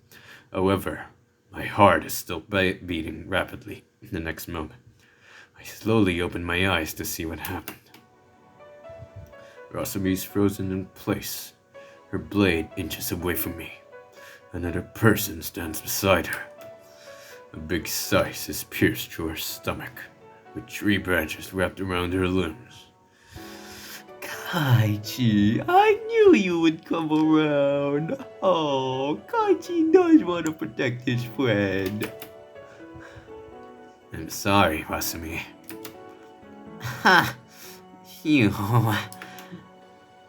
However, my heart is still beating rapidly. The next moment, I slowly open my eyes to see what happened. Rasumi's frozen in place, her blade inches away from me. Another person stands beside her. A big slice is pierced through her stomach, with 3 branches wrapped around her limbs. Kaichi, I knew you would come around. Oh, Kaichi does want to protect his friend. I'm sorry, Wasumi. Ha! You.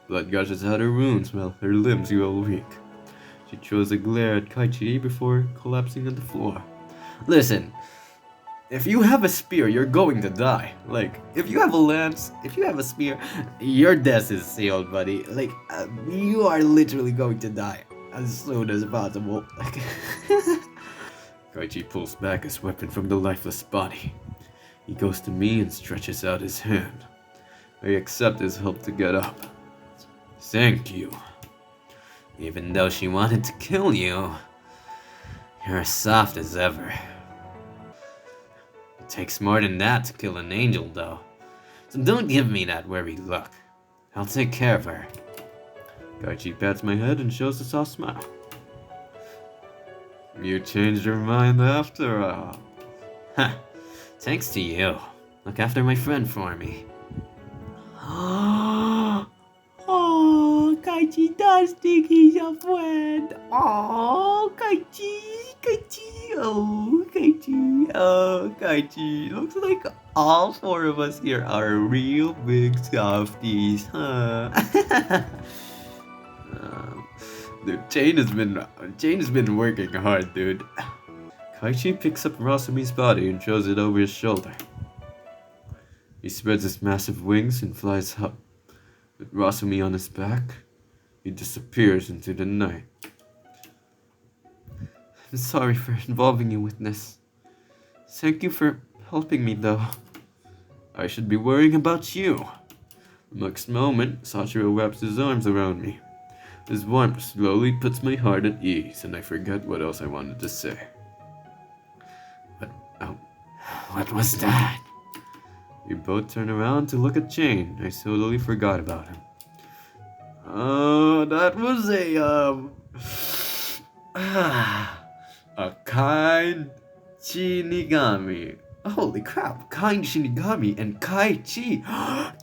Blood gushes out her wounds while her limbs grow weak. She throws a glare at Kaichi before collapsing on the floor. Listen, if you have a spear, you're going to die. Like, if you have a lance, if you have a spear, your death is sealed, buddy. Like, you are literally going to die as soon as possible. Like, Kaichi pulls back his weapon from the lifeless body. He goes to me and stretches out his hand. I accept his help to get up. Thank you. Even though she wanted to kill you, you're as soft as ever. It takes more than that to kill an angel, though. So don't give me that worried look. I'll take care of her. Kaichi pats my head and shows a soft smile. You changed your mind after all. Huh. Thanks to you. Look after my friend for me. Oh, Kaichi does think he's a friend. Oh, Kaichi, oh, Kaichi. Looks like all 4 of us here are real big softies, huh? Dude, Jane has been working hard, dude. Kaichi picks up Rasumi's body and throws it over his shoulder. He spreads his massive wings and flies up. With Rasumi on his back, he disappears into the night. I'm sorry for involving you with this. Thank you for helping me, though. I should be worrying about you. The next moment, Sachiro wraps his arms around me. His warmth slowly puts my heart at ease, and I forget what else I wanted to say. But, What was that? we both turn around to look at Jane. I totally forgot about him. Oh, that was a kind Shinigami. Holy crap, kind Shinigami and Kaichi.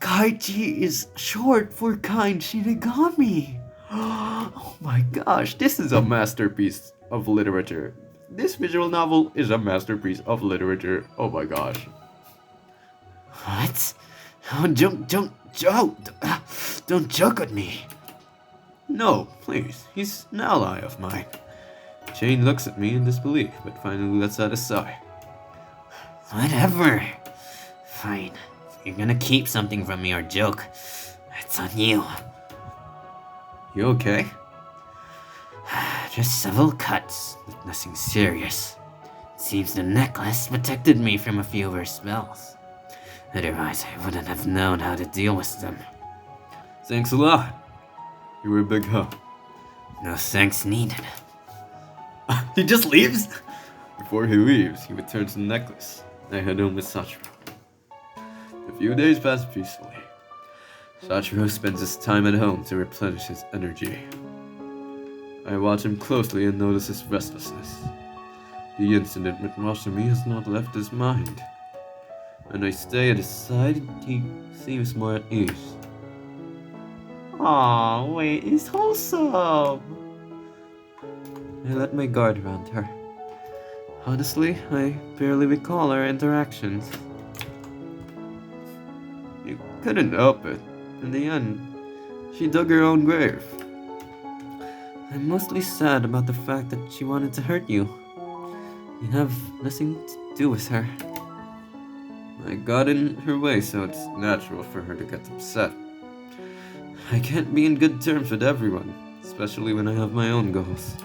Kaichi is short for kind Shinigami. Oh my gosh, this is a masterpiece of literature. This visual novel is a masterpiece of literature. Oh my gosh. What? Oh, don't joke with me. No, please, he's an ally of mine. Jane looks at me in disbelief, but finally lets out a sigh. Whatever. Fine. If you're gonna keep something from me or joke, it's on you. You okay? Just several cuts, but nothing serious. It seems the necklace protected me from a few of her spells. Otherwise, I wouldn't have known how to deal with them. Thanks a lot. You were a big help. No thanks needed. He just leaves? Before he leaves, he returns the necklace. I head home with Sachiro. A few days pass peacefully. Sachiro spends his time at home to replenish his energy. I watch him closely and notice his restlessness. The incident with Masumi has not left his mind. When I stay at his side, he seems more at ease. Aw, wait, it's wholesome. I let my guard around her. Honestly, I barely recall our interactions. You couldn't help it. In the end, she dug her own grave. I'm mostly sad about the fact that she wanted to hurt you. You have nothing to do with her. I got in her way, so it's natural for her to get upset. I can't be in good terms with everyone, especially when I have my own goals.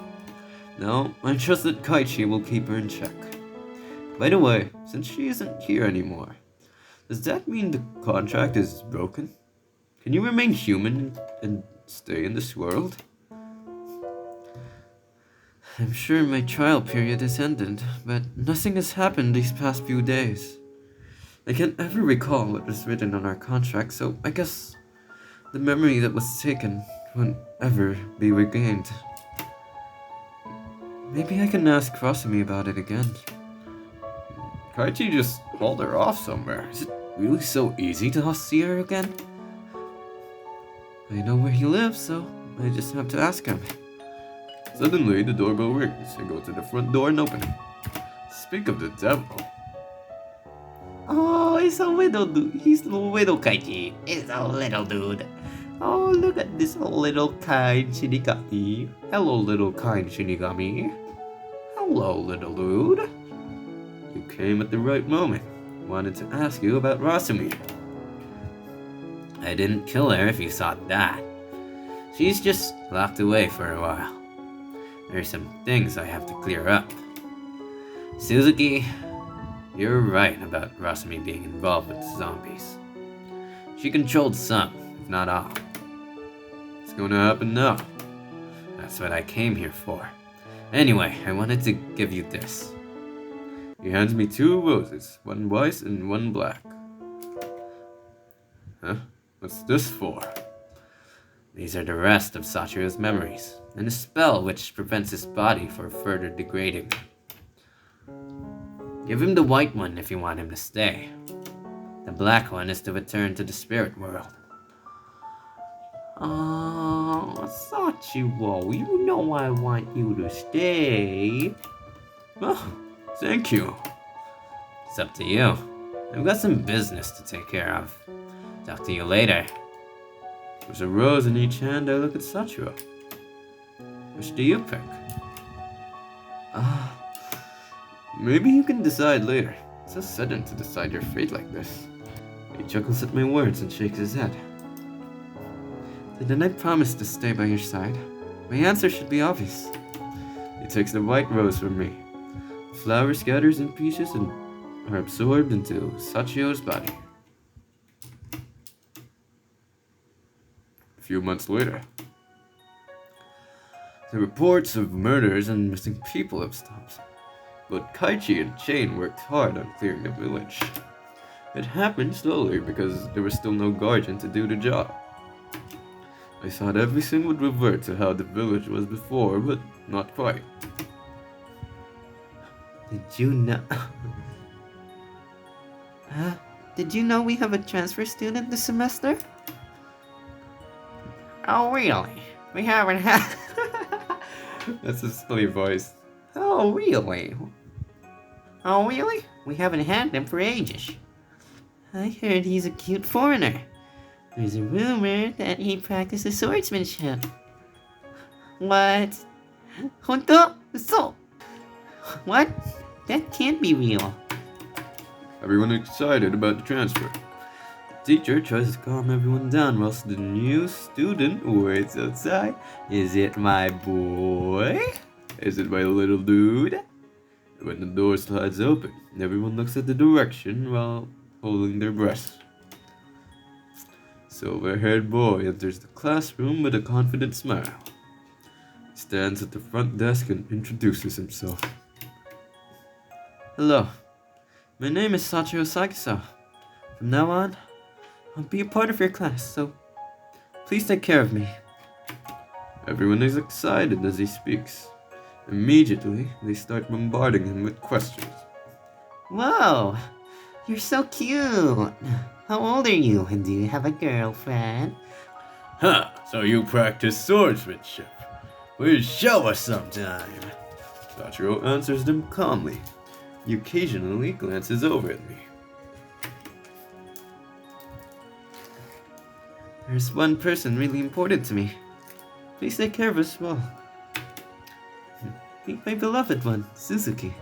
No, I trust that Kaichi will keep her in check. By the way, since she isn't here anymore, does that mean the contract is broken? Can you remain human and stay in this world? I'm sure my trial period has ended, but nothing has happened these past few days. I can't ever recall what was written on our contract, so I guess the memory that was taken won't ever be regained. Maybe I can ask Rosami about it again. Kaichi just hauled her off somewhere. Is it really so easy to see her again? I know where he lives, so I just have to ask him. Suddenly, the doorbell rings. I go to the front door and open it. Speak of the devil. Oh, it's a little dude. He's a little Kaichi. It's a little dude. Oh, look at this little kind Shinigami. Hello, little kind Shinigami. Hello, little dude. You came at the right moment. I wanted to ask you about Rosami. I didn't kill her if you thought that. She's just locked away for a while. There's some things I have to clear up. Suzuki, you're right about Rosami being involved with zombies. She controlled some, if not all. What's gonna happen now? That's what I came here for. Anyway, I wanted to give you this. He hands me 2 roses, one white and one black. Huh? What's this for? These are the rest of Sachiro's memories, and a spell which prevents his body from further degrading. Give him the white one if you want him to stay. The black one is to return to the spirit world. Oh, Sachiro, you know I want you to stay. Oh, thank you. It's up to you. I've got some business to take care of. Talk to you later. There's a rose in each hand. I look at Sachiro. Which do you pick? Maybe you can decide later. It's so sudden to decide your fate like this. He chuckles at my words and shakes his head. Didn't I promise to stay by your side? My answer should be obvious. He takes the white rose from me. The flower scatters in pieces and are absorbed into Sachiro's body. A few months later, the reports of murders and missing people have stopped, but Kaichi and Chain worked hard on clearing the village. It happened slowly because there was still no guardian to do the job. I thought everything would revert to how the village was before, but not quite. Did you know? Did you know we have a transfer student this semester? Oh, really? We haven't had... That's his silly voice. Oh, really? Oh, really? We haven't had them for ages. I heard he's a cute foreigner. There's a rumor that he practices swordsmanship. What? Honto? So? What? That can't be real. Everyone excited about the transfer. The teacher tries to calm everyone down whilst the new student waits outside. Is it my boy? Is it my little dude? When the door slides open, everyone looks at the direction while holding their breath. Silver-haired boy enters the classroom with a confident smile. He stands at the front desk and introduces himself. Hello, my name is Sachiro Sakiso. From now on, I'll be a part of your class, so please take care of me. Everyone is excited as he speaks. Immediately, they start bombarding him with questions. Whoa! You're so cute! How old are you, and do you have a girlfriend? Huh, so you practice swordsmanship. Please show us sometime. Sachiro answers them calmly. He occasionally glances over at me. There's one person really important to me. Please take care of us well. Meet my beloved one, Suzuki.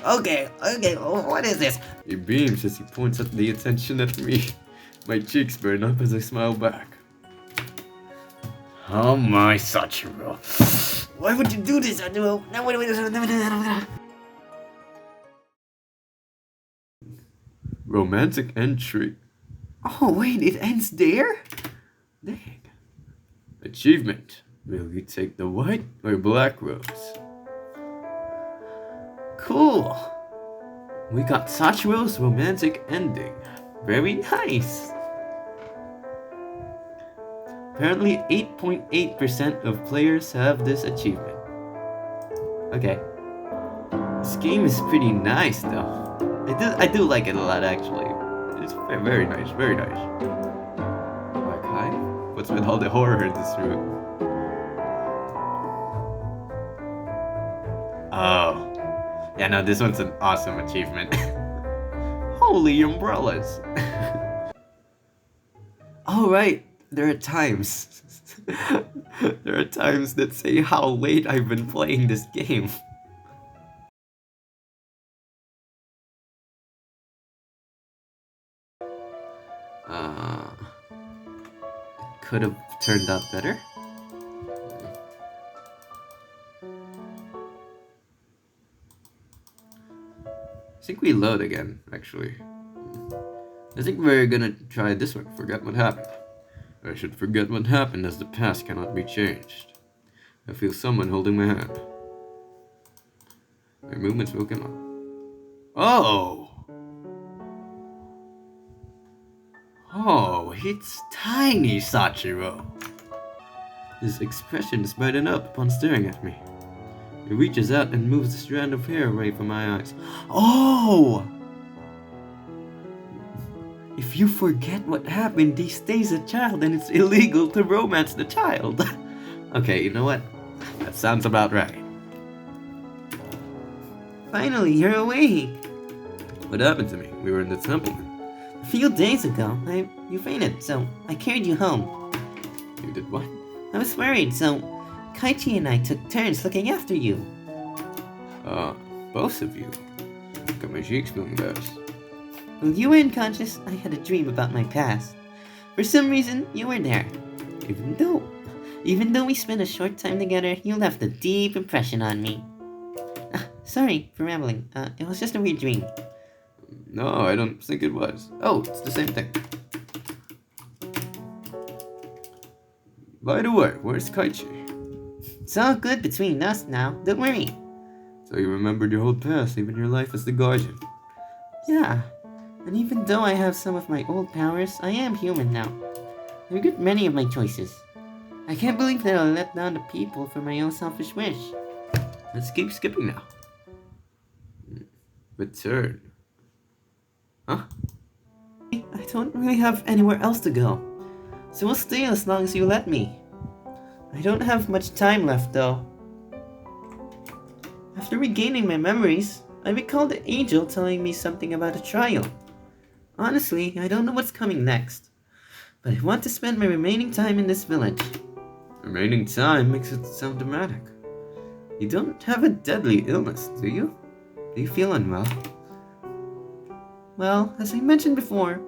Okay, what is this? He beams as he points at the attention at me. My cheeks burn up as I smile back. Oh my Sachiro. Why would you do this, Sachiro? No, wait. Romantic entry. Oh wait, it ends there? Dang. Achievement. Will you take the white or black rose? Cool. We got Sachiro's romantic ending. Very nice. Apparently 8.8% of players have this achievement. Okay. This game is pretty nice though. I do like it a lot actually. It's very nice, very nice. Archive? What's with all the horror in this room? Oh. Yeah, no, this one's an awesome achievement. Holy umbrellas! Alright, there are times. There are times that say how late I've been playing this game. It could have turned out better. I think we load again, actually. I think we're gonna try this one, forget what happened. I should forget what happened as the past cannot be changed. I feel someone holding my hand. My movements will come up. Oh! Oh, it's tiny Sachiro. His expressions brighten up upon staring at me. He reaches out and moves a strand of hair away from my eyes. Oh! If you forget what happened, he stays a child and it's illegal to romance the child. Okay, you know what? That sounds about right. Finally, you're awake. What happened to me? We were in the temple. A few days ago, you fainted, so I carried you home. You did what? I was worried, so Kaichi and I took turns looking after you. Both of you? Got my cheeks feeling best. While you were unconscious, I had a dream about my past. For some reason, you were there. Even though we spent a short time together, you left a deep impression on me. Sorry for rambling. It was just a weird dream. No, I don't think it was. Oh, it's the same thing. By the way, where's Kaichi? It's all good between us now, don't worry. So you remembered your whole past, even your life as the guardian. Yeah, and even though I have some of my old powers, I am human now. I regret many of my choices. I can't believe that I let down the people for my own selfish wish. Let's keep skipping now. Return. Huh? I don't really have anywhere else to go, so we'll stay as long as you let me. I don't have much time left though. After regaining my memories, I recalled the angel telling me something about a trial. Honestly, I don't know what's coming next, but I want to spend my remaining time in this village. Remaining time makes it sound dramatic. You don't have a deadly illness, do you? Do you feel unwell? Well, as I mentioned before,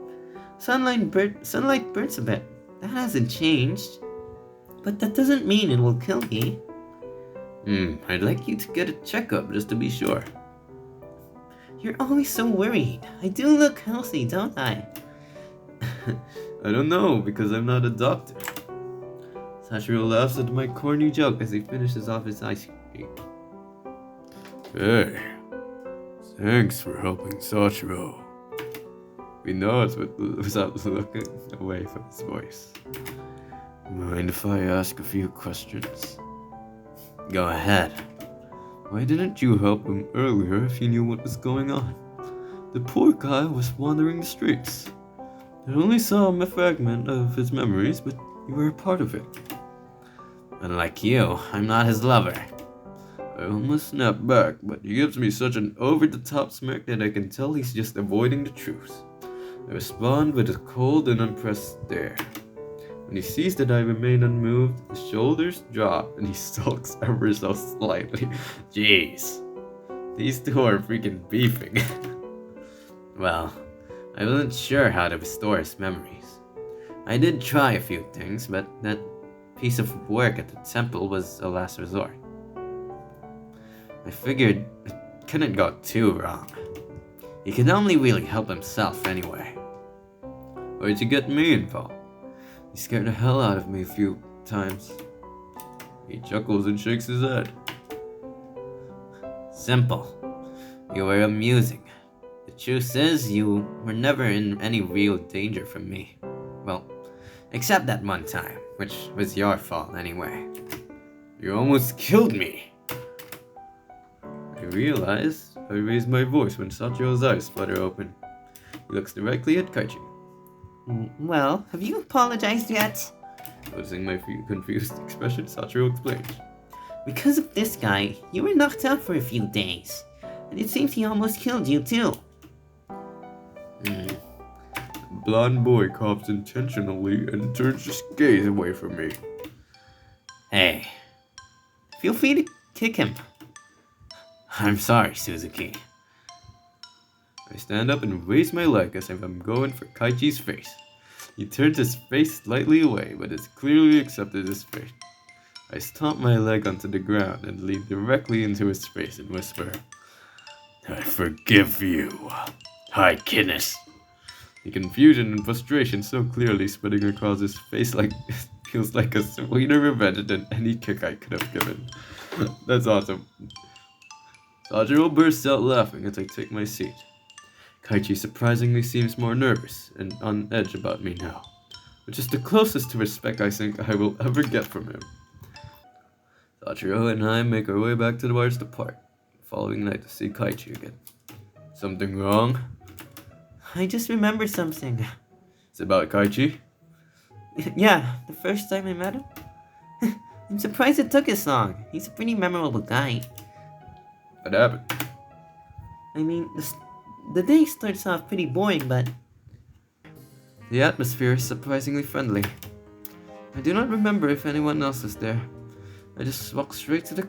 sunlight burns a bit. That hasn't changed. But that doesn't mean it will kill me. I'd like you to get a checkup just to be sure. You're always so worried. I do look healthy, don't I? I don't know, because I'm not a doctor. Sachiro laughs at my corny joke as he finishes off his ice cream. Hey, thanks for helping Sachiro. He nods without looking away from his voice. Mind if I ask a few questions? Go ahead. Why didn't you help him earlier if you knew what was going on? The poor guy was wandering the streets. I only saw a fragment of his memories, but you were a part of it. Unlike you, I'm not his lover. I almost snap back, but he gives me such an over-the-top smirk that I can tell he's just avoiding the truth. I respond with a cold and unimpressed stare. When he sees that I remain unmoved, his shoulders drop and he sulks ever so slightly. Jeez. These two are freaking beefing. Well, I wasn't sure how to restore his memories. I did try a few things, but that piece of work at the temple was a last resort. I figured it couldn't go too wrong. He could only really help himself anyway. Why'd you get me involved? He scared the hell out of me a few times. He chuckles and shakes his head. Simple. You were amusing. The truth is, you were never in any real danger from me. Well, except that one time, which was your fault anyway. You almost killed me! I realize I raise my voice when Sachiro's eyes flutter open. He looks directly at Kaichi. Well, have you apologized yet? Noticing my confused expression, Sachiro explains. Because of this guy, you were knocked out for a few days. And it seems he almost killed you too. The blonde boy coughs intentionally and turns his gaze away from me. Hey, Feel free to kick him. I'm sorry, Suzuki. I stand up and raise my leg as if I'm going for Kaichi's face. He turns his face slightly away, but has clearly accepted his fate. I stomp my leg onto the ground and lean directly into his face and whisper, I forgive you, High Kinnis. The confusion and frustration so clearly spreading across his face like it feels like a sweeter revenge than any kick I could have given. That's awesome. Sachiro bursts out laughing as I take my seat. Kaichi surprisingly seems more nervous and on edge about me now, which is the closest to respect I think I will ever get from him. Sachiro and I make our way back to the bars to park, the following night to see Kaichi again. Something wrong? I just remembered something. It's about Kaichi? Yeah, the first time I met him. I'm surprised it took as long. He's a pretty memorable guy. What happened? I mean, the day starts off pretty boring, but The atmosphere is surprisingly friendly. I do not remember if anyone else is there. I just walk straight to the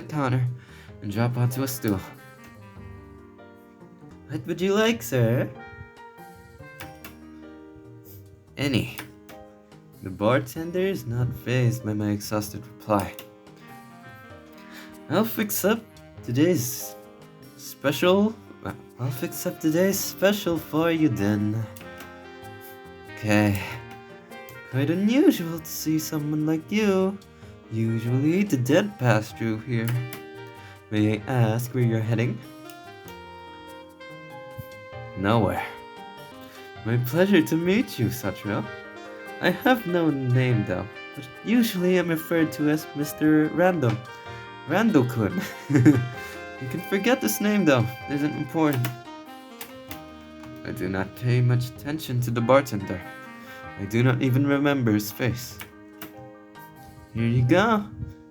counter and drop onto a stool. what would you like, sir? Any. The bartender is not fazed by my exhausted reply. I'll fix up today's special for you then. Okay. Quite unusual to see someone like you. Usually the dead pass through here. May I ask where you're heading? Nowhere. My pleasure to meet you, Sachiro. I have no name though, but usually I'm referred to as Mr. Random. Rando-kun. You can forget this name though, it isn't important. I do not pay much attention to the bartender. I do not even remember his face. Here you go.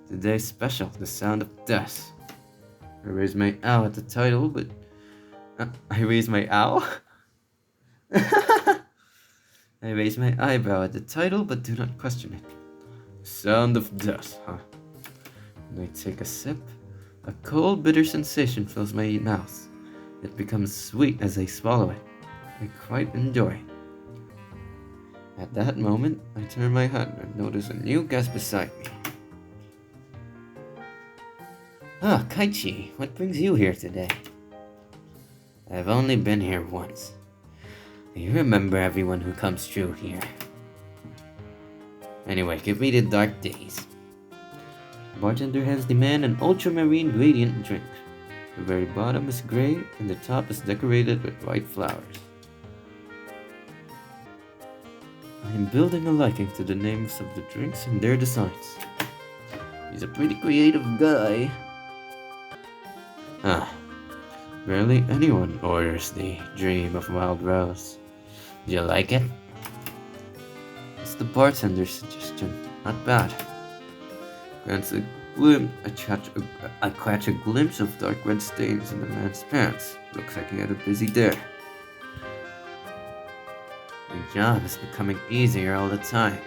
Today's special, The Sound of Death. I raise my ow at the title, but... I raise my ow? I raise my eyebrow at the title, but do not question it. The Sound of Death, huh? When I take a sip, a cold, bitter sensation fills my mouth. It becomes sweet as I swallow it. I quite enjoy it. At that moment, I turn my head and notice a new guest beside me. Ah, Kaichi, what brings you here today? I've only been here once. You remember everyone who comes through here. Anyway, give me the dark days. The bartender hands the man an ultramarine radiant drink. The very bottom is gray and the top is decorated with white flowers. I am building a liking to the names of the drinks and their designs. He's a pretty creative guy. Rarely anyone orders the Dream of Wild Rose. Do you like it? It's the bartender's suggestion. Not bad. I catch a glimpse of dark red stains in the man's pants. Looks like he had a busy day. My job is becoming easier all the time.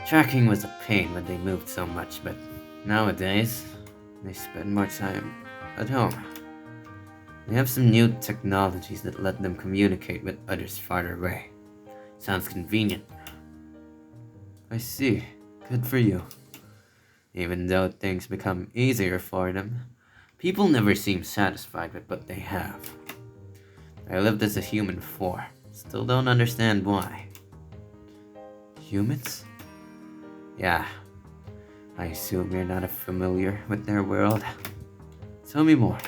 Tracking was a pain when they moved so much, but nowadays, they spend more time at home. They have some new technologies that let them communicate with others farther away. Sounds convenient. I see. Good for you. Even though things become easier for them, people never seem satisfied with what they have. I lived as a human before. Still don't understand why. Humans? Yeah. I assume you're not familiar with their world. Tell me more.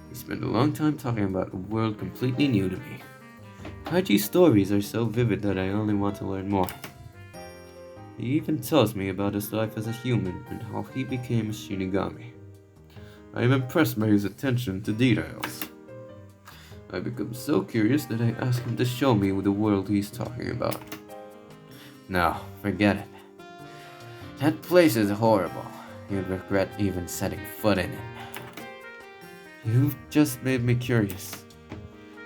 You spent a long time talking about a world completely new to me. Kaiji's stories are so vivid that I only want to learn more. He even tells me about his life as a human and how he became a Shinigami. I am impressed by his attention to details. I become so curious that I ask him to show me the world he's talking about. No, forget it. That place is horrible. You'd regret even setting foot in it. You've just made me curious.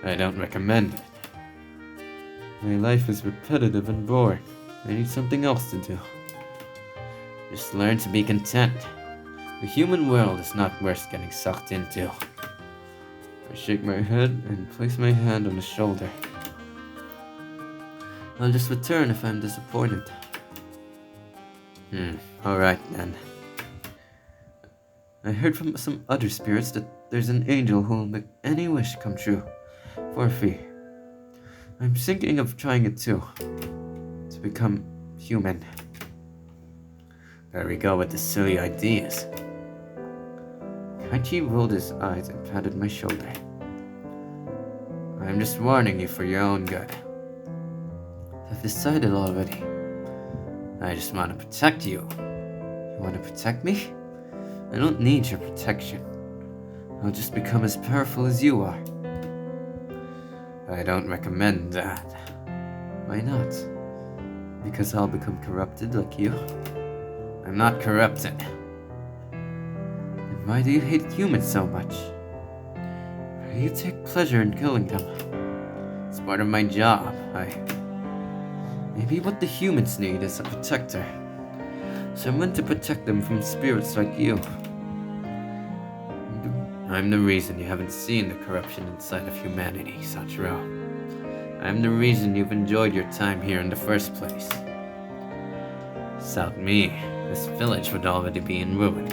I don't recommend it. My life is repetitive and boring. I need something else to do. Just learn to be content. The human world is not worth getting sucked into. I shake my head and place my hand on his shoulder. I'll just return if I'm disappointed. Alright then. I heard from some other spirits that there's an angel who will make any wish come true. For a fee. I'm thinking of trying it too. To become human. There we go with the silly ideas. Kaichi rolled his eyes and patted my shoulder. I'm just warning you for your own good. I've decided already. I just want to protect you. You want to protect me? I don't need your protection. I'll just become as powerful as you are. I don't recommend that. Why not? Because I'll become corrupted like you? I'm not corrupted. Then why do you hate humans so much? Why do you take pleasure in killing them? It's part of my job. Maybe what the humans need is a protector. Someone to protect them from spirits like you. I'm the reason you haven't seen the corruption inside of humanity, Sachiro. I'm the reason you've enjoyed your time here in the first place. Without me, this village would already be in ruin.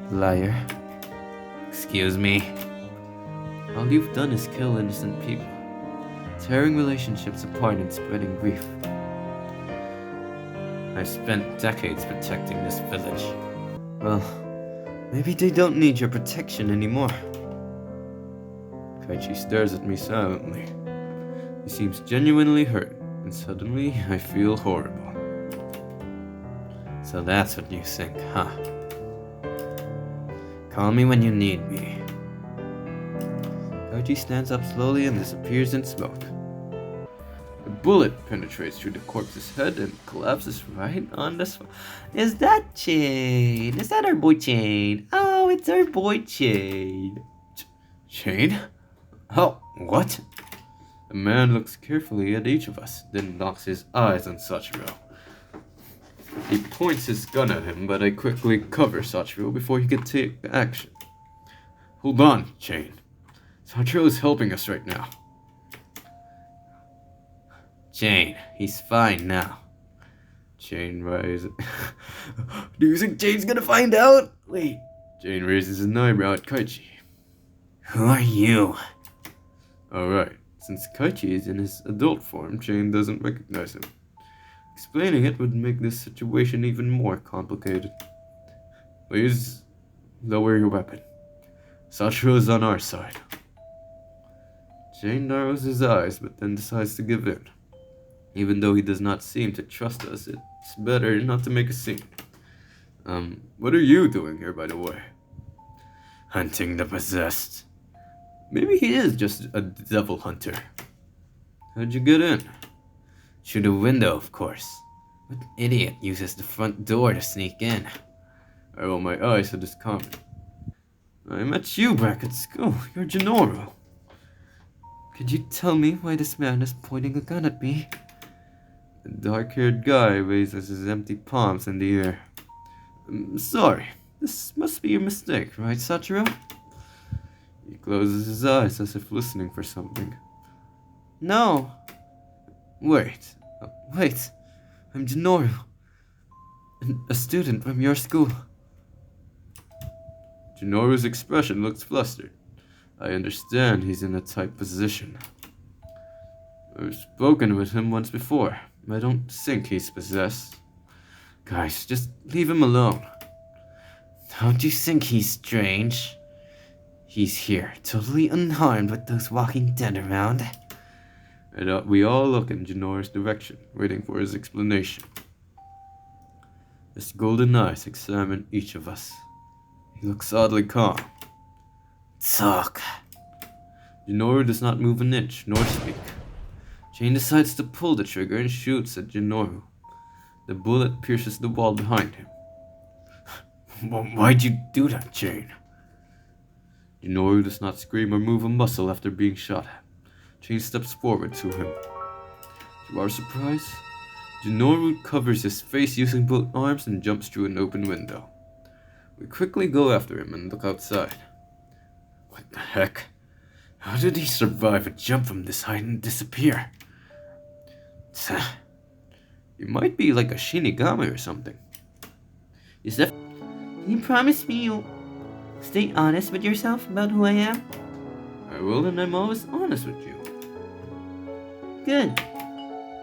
Liar. Excuse me. All you've done is kill innocent people, tearing relationships apart and spreading grief. I've spent decades protecting this village. Well, maybe they don't need your protection anymore. Kaichi stares at me silently. He seems genuinely hurt, and suddenly I feel horrible. So that's what you think, huh? Call me when you need me. Kaichi stands up slowly and disappears in smoke. A bullet penetrates through the corpse's head and collapses right on the spot. Is that Chain? Is that our boy Chain? Oh, it's our boy Chain. Chain? Oh, what? The man looks carefully at each of us, then locks his eyes on Sachiro. He points his gun at him, but I quickly cover Sachiro before he can take action. Hold on, Chain. Sachiro is helping us right now. Chain, he's fine now. Chain rises. Do you think Chain's gonna find out? Wait. Chain raises an eyebrow at Kaichi. Who are you? Alright, since Kaichi is in his adult form, Chain doesn't recognize him. Explaining it would make this situation even more complicated. Please lower your weapon. Sachiro is on our side. Chain narrows his eyes but then decides to give in. Even though he does not seem to trust us, it's better not to make a scene. What are you doing here, by the way? Hunting the possessed. Maybe he is just a devil hunter. How'd you get in? Through the window, of course. What idiot uses the front door to sneak in? I roll my eyes at this comment. I met you back at school. You're Jinoru. Could you tell me why this man is pointing a gun at me? The dark-haired guy raises his empty palms in the air. Sorry, this must be your mistake, right, Sachiro? He closes his eyes as if listening for something. No. Wait. Wait. I'm Jinoru. A student from your school. Jinoru's expression looks flustered. I understand he's in a tight position. I've spoken with him once before. I don't think he's possessed. Guys, just leave him alone. Don't you think he's strange? He's here, totally unharmed with those walking dead around. And we all look in Jinoru's direction, waiting for his explanation. His golden eyes examine each of us. He looks oddly calm. Talk. Jinoru does not move an inch, nor speak. Jane decides to pull the trigger and shoots at Jinoru. The bullet pierces the wall behind him. Why'd you do that, Jane? Jinoru does not scream or move a muscle after being shot at. Jane steps forward to him. To our surprise, Jinoru covers his face using both arms and jumps through an open window. We quickly go after him and look outside. What the heck? How did he survive a jump from this height and disappear? He might be like a Shinigami or something. Is that... Can you promise me you'll stay honest with yourself about who I am? I will, and I'm always honest with you. Good.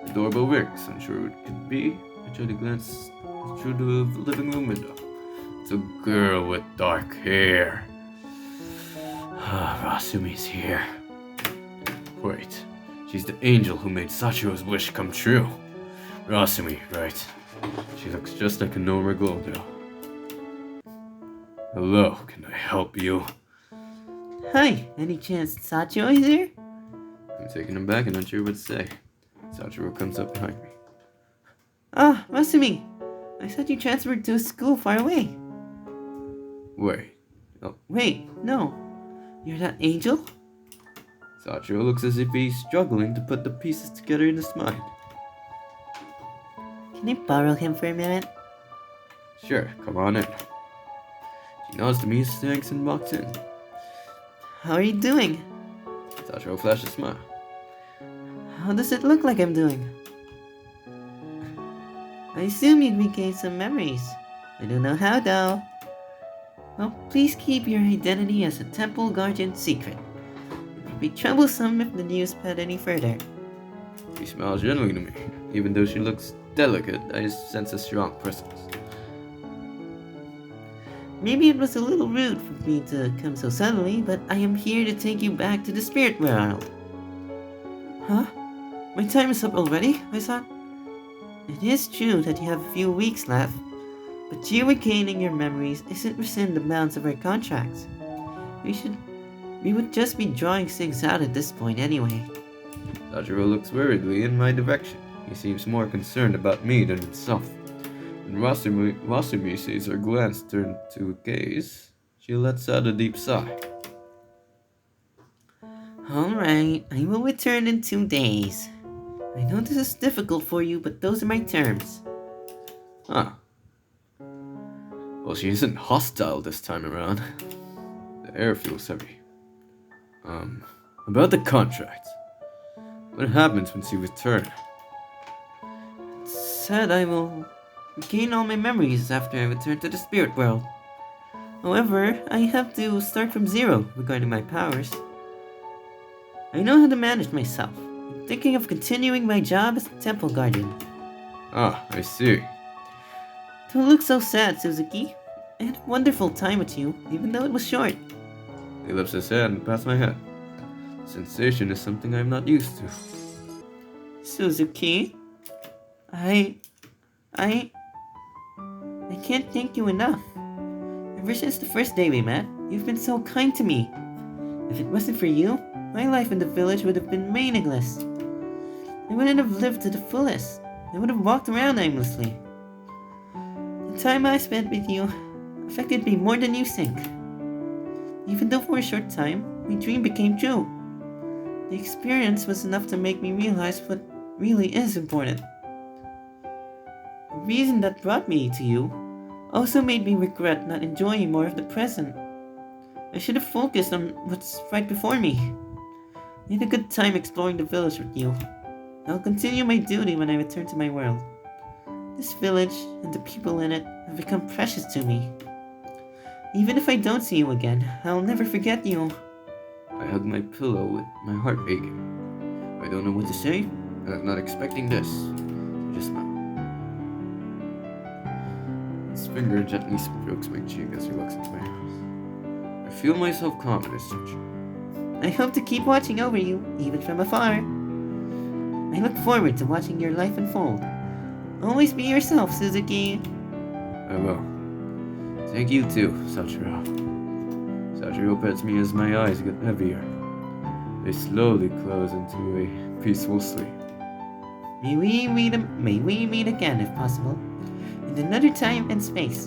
The doorbell rings, unsure who it could be. I try to glance through the living room window. It's a girl with dark hair. Rasumi's here. Wait, she's the angel who made Sachiro's wish come true. Rasumi, right. She looks just like a normal girl, though. Hello, can I help you? Hi, any chance Sachiro is here? I'm taken aback and unsure what to say. Sachiro comes up behind me. Ah, Masumi. I thought you transferred to a school far away. Wait. Wait, no. You're that angel? Sachiro looks as if he's struggling to put the pieces together in his mind. Can I borrow him for a minute? Sure, come on in. She nods to me, thanks, and walks in. How are you doing? Sachiro flashes a smile. How does it look like I'm doing? I assume you'd regain some memories. I don't know how though. Well, please keep your identity as a temple guardian secret. It would be troublesome if the news spread any further. She smiles gently to me. Even though she looks delicate, I sense a strong presence. Maybe it was a little rude for me to come so suddenly, but I am here to take you back to the spirit world. Huh? My time is up already, I thought. It is true that you have a few weeks left, but you regaining your memories isn't within the bounds of our contracts. We would just be drawing things out at this point anyway. Sachiro looks worriedly in my direction. He seems more concerned about me than himself. When Rasumi sees her glance turn to gaze, she lets out a deep sigh. Alright, I will return in 2 days. I know this is difficult for you, but those are my terms. Huh. Well, she isn't hostile this time around. The air feels heavy. About the contract. What happens once you return? It said I will regain all my memories after I return to the spirit world. However, I have to start from zero regarding my powers. I know how to manage myself. I'm thinking of continuing my job as a temple guardian. Ah, I see. Don't look so sad, Suzuki. I had a wonderful time with you, even though it was short. He lifts his hand past my head. Sensation is something I'm not used to. Suzuki, I can't thank you enough. Ever since the first day we met, you've been so kind to me. If it wasn't for you, my life in the village would have been meaningless. I wouldn't have lived to the fullest. I would have walked around aimlessly. The time I spent with you affected me more than you think. Even though for a short time, my dream became true. The experience was enough to make me realize what really is important. The reason that brought me to you also made me regret not enjoying more of the present. I should have focused on what's right before me. I had a good time exploring the village with you. I'll continue my duty when I return to my world. This village and the people in it have become precious to me. Even if I don't see you again, I'll never forget you. I hug my pillow with my heart aching. I don't know what to say. I was not expecting this. Just now. His finger gently strokes my cheek as he looks into my eyes. I feel myself calm in his touch. I hope to keep watching over you, even from afar. I look forward to watching your life unfold. Always be yourself, Suzuki. I will. Thank you too, Sachiro. Sachiro pets me as my eyes get heavier. They slowly close into a peaceful sleep. May we meet again if possible, in another time and space.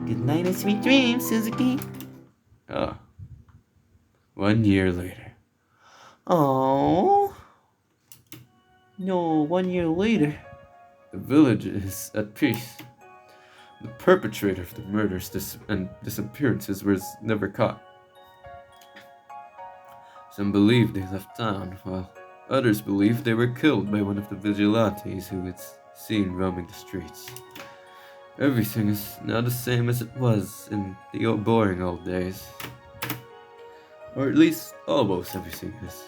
Good night and sweet dreams, Suzuki. Ah. 1 year later. Oh. No, 1 year later. The village is at peace. The perpetrator of the murders and disappearances was never caught. Some believe they left town, while others believe they were killed by one of the vigilantes who was seen roaming the streets. Everything is now the same as it was in the boring old days. Or at least almost everything is.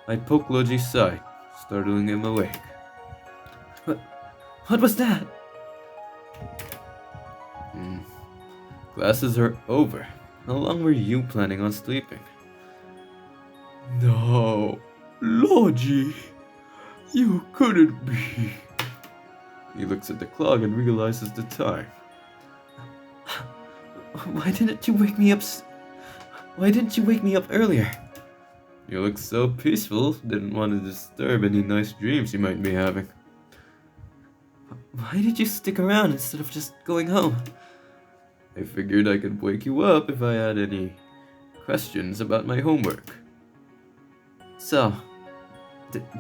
I poke Loji's side, startling him awake. What was that? Classes are over. How long were you planning on sleeping? No, Logi, you couldn't be. He looks at the clock and realizes the time. Why didn't you wake me up? Why didn't you wake me up earlier? You look so peaceful, didn't want to disturb any nice dreams you might be having. Why did you stick around instead of just going home? I figured I could wake you up if I had any questions about my homework. So,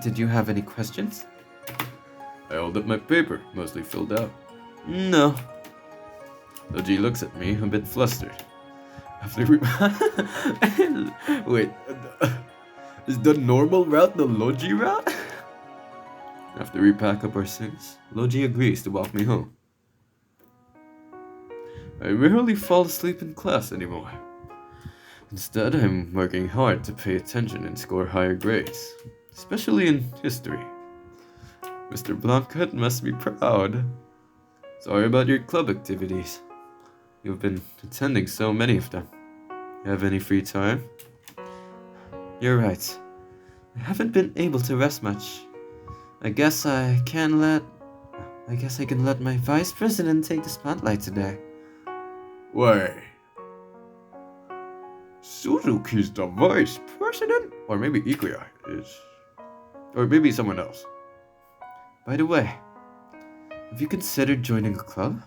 did you have any questions? I hold up my paper, mostly filled out. No. Loji looks at me, a bit flustered. Wait, is the normal route the Logi route? After we pack up our things, Logi agrees to walk me home. I rarely fall asleep in class anymore. Instead, I'm working hard to pay attention and score higher grades, especially in history. Mr. Blanket must be proud. Sorry about your club activities. You've been attending so many of them. Have any free time? You're right. I haven't been able to rest much. I guess I can let my vice president take the spotlight today. Wait. Suzuki's the vice president? Or maybe Ikuya is. Or maybe someone else. By the way, have you considered joining a club?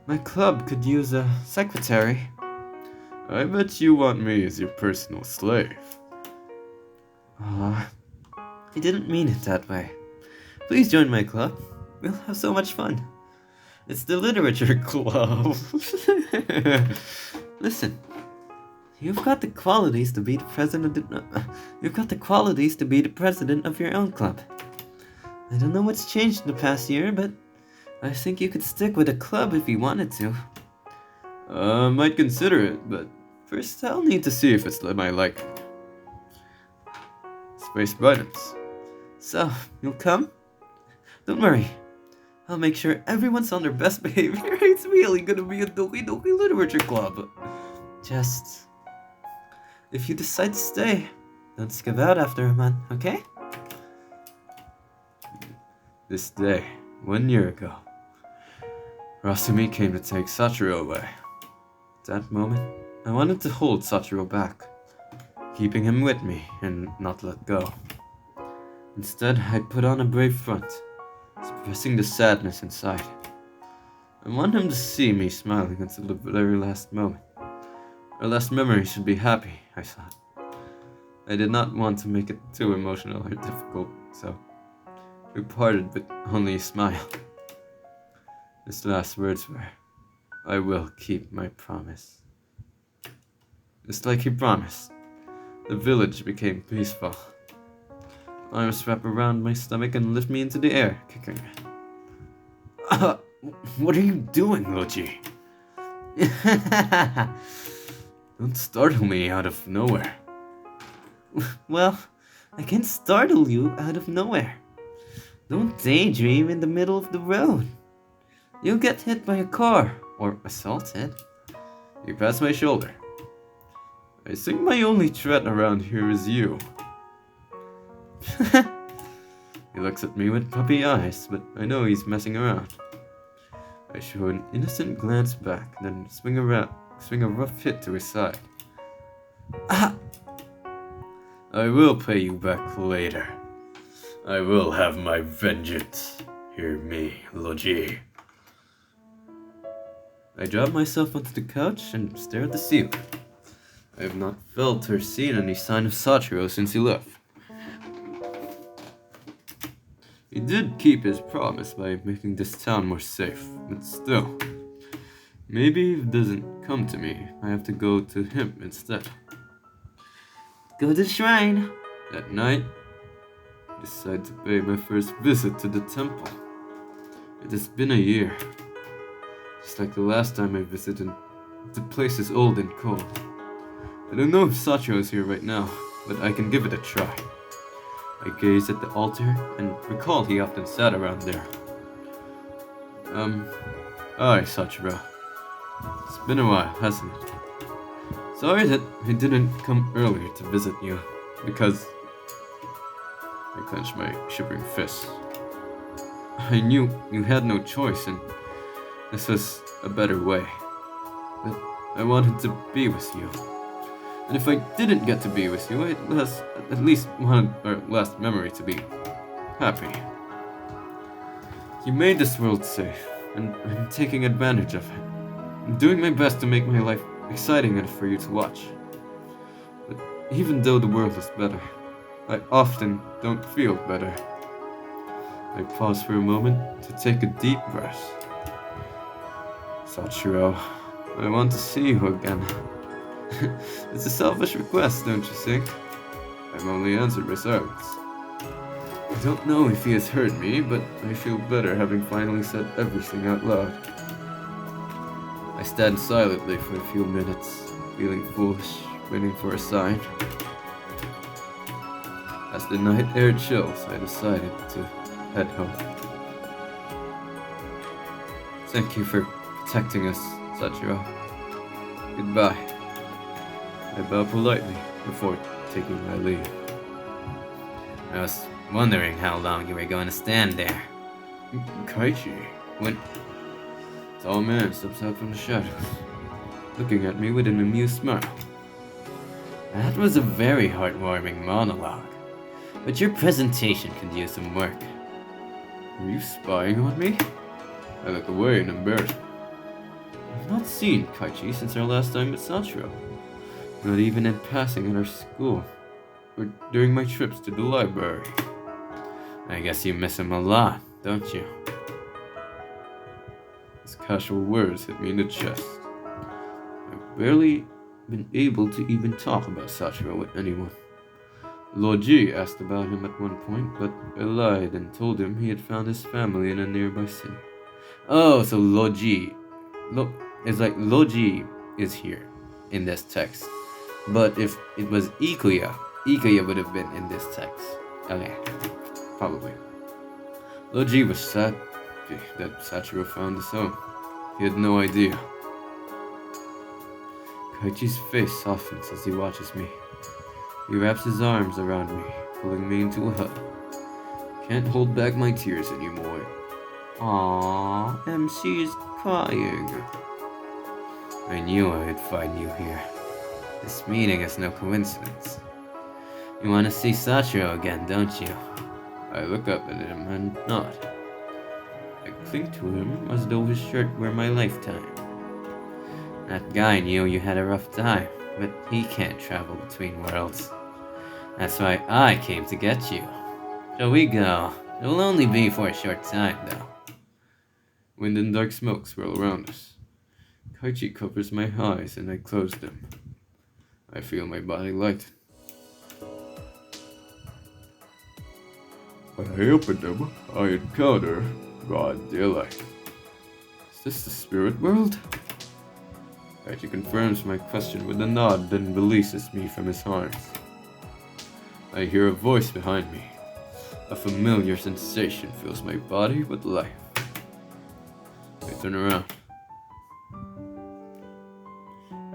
My club could use a secretary. I bet you want me as your personal slave. I didn't mean it that way. Please join my club. We'll have so much fun. It's the literature club. Listen, you've got the qualities to be the president. You've got the qualities to be the president of your own club. I don't know what's changed in the past year, but I think you could stick with a club if you wanted to. Might consider it, but first I'll need to see if it's my liking. Space buttons. So, you'll come? Don't worry. I'll make sure everyone's on their best behavior. It's really gonna be a Doki Doki Literature Club. Just, if you decide to stay, don't skip out after a month, okay? This day, 1 year ago, Rasumi came to take Sachiro away. At that moment, I wanted to hold Sachiro back, keeping him with me and not let go. Instead, I put on a brave front, suppressing the sadness inside. I want him to see me smiling until the very last moment. Our last memory should be happy, I thought. I did not want to make it too emotional or difficult, so we parted with only a smile. His last words were, "I will keep my promise." Just like he promised, the village became peaceful. Arms wrapped around my stomach and lift me into the air, kicking me. What are you doing, Loji? Don't startle me out of nowhere. Well, I can't startle you out of nowhere. Don't daydream in the middle of the road. You'll get hit by a car, or assaulted. You pass my shoulder. I think my only threat around here is you. He looks at me with puppy eyes, but I know he's messing around. I show an innocent glance back, then swing a rough hit to his side. Ah! I will pay you back later. I will have my vengeance. Hear me, Loji. I drop myself onto the couch and stare at the ceiling. I have not felt or seen any sign of Sachiro since he left. He did keep his promise by making this town more safe, but still. Maybe if it doesn't come to me, I have to go to him instead. Go to the shrine. That night, I decide to pay my first visit to the temple. It has been a year. Just like the last time I visited, the place is old and cold. I don't know if Sachiro is here right now, but I can give it a try. I gaze at the altar and recall he often sat around there. Hi, Sachiro. It's been a while, hasn't it? Sorry that I didn't come earlier to visit you, because... I clenched my shivering fists. I knew you had no choice, and this was a better way. But I wanted to be with you. And if I didn't get to be with you, I at least wanted our last memory to be happy. You made this world safe, and I'm taking advantage of it. I'm doing my best to make my life exciting enough for you to watch. But even though the world is better, I often don't feel better. I pause for a moment to take a deep breath. Sachiro, I want to see you again. It's a selfish request, don't you think? I've only answered by silence. I don't know if he has heard me, but I feel better having finally said everything out loud. I stand silently for a few minutes, feeling foolish, waiting for a sign. As the night air chills, I decided to head home. Thank you for protecting us, Sachiro. Goodbye. I bow politely before taking my leave. I was wondering how long you were going to stand there. Kaichi, when... A tall man steps out from the shadows, looking at me with an amused smile. That was a very heartwarming monologue, but your presentation could use some work. Are you spying on me? I look away in embarrassment. I've not seen Kaichi since our last time at Sachiro. Not even in passing at our school, or during my trips to the library. I guess you miss him a lot, don't you? His casual words hit me in the chest. I've barely been able to even talk about Sachiro with anyone. Loji asked about him at one point, but I lied and told him he had found his family in a nearby city. Oh, so Loji... it's like Loji is here in this text. But if it was Ikuya would have been in this text. Okay, probably. Loji was sad that Sachiro found his home. He had no idea. Kaichi's face softens as he watches me. He wraps his arms around me, pulling me into a hug. Can't hold back my tears anymore. Aww, MC is crying. I knew I'd find you here. This meeting is no coincidence. You want to see Sachiro again, don't you? I look up at him and nod. I cling to him as though his shirt were my lifetime. That guy knew you had a rough time, but he can't travel between worlds. That's why I came to get you. Shall we go? It will only be for a short time, though. Wind and dark smoke swirl around us. Kaichi covers my eyes and I close them. I feel my body lighten. When I open them, I encounter broad daylight. Is this the spirit world? Kaichi confirms my question with a nod, then releases me from his arms. I hear a voice behind me. A familiar sensation fills my body with life. I turn around.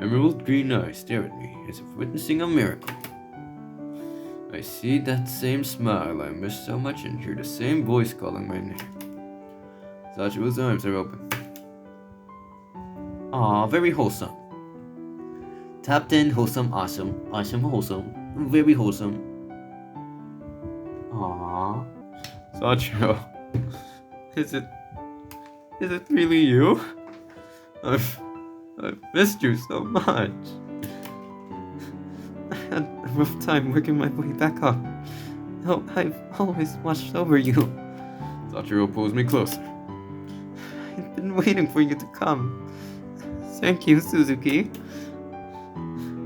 Emerald green eyes stare at me as if witnessing a miracle. I see that same smile I missed so much and hear the same voice calling my name. Sachiro's arms are open. Aw, very wholesome. Tapped in, wholesome, awesome, awesome, wholesome, very wholesome. Aww. Sachiro, is it really you? I've missed you so much. I had a rough time working my way back up. No, I've always watched over you. Sachiro pulls me closer. I've been waiting for you to come. Thank you, Suzuki.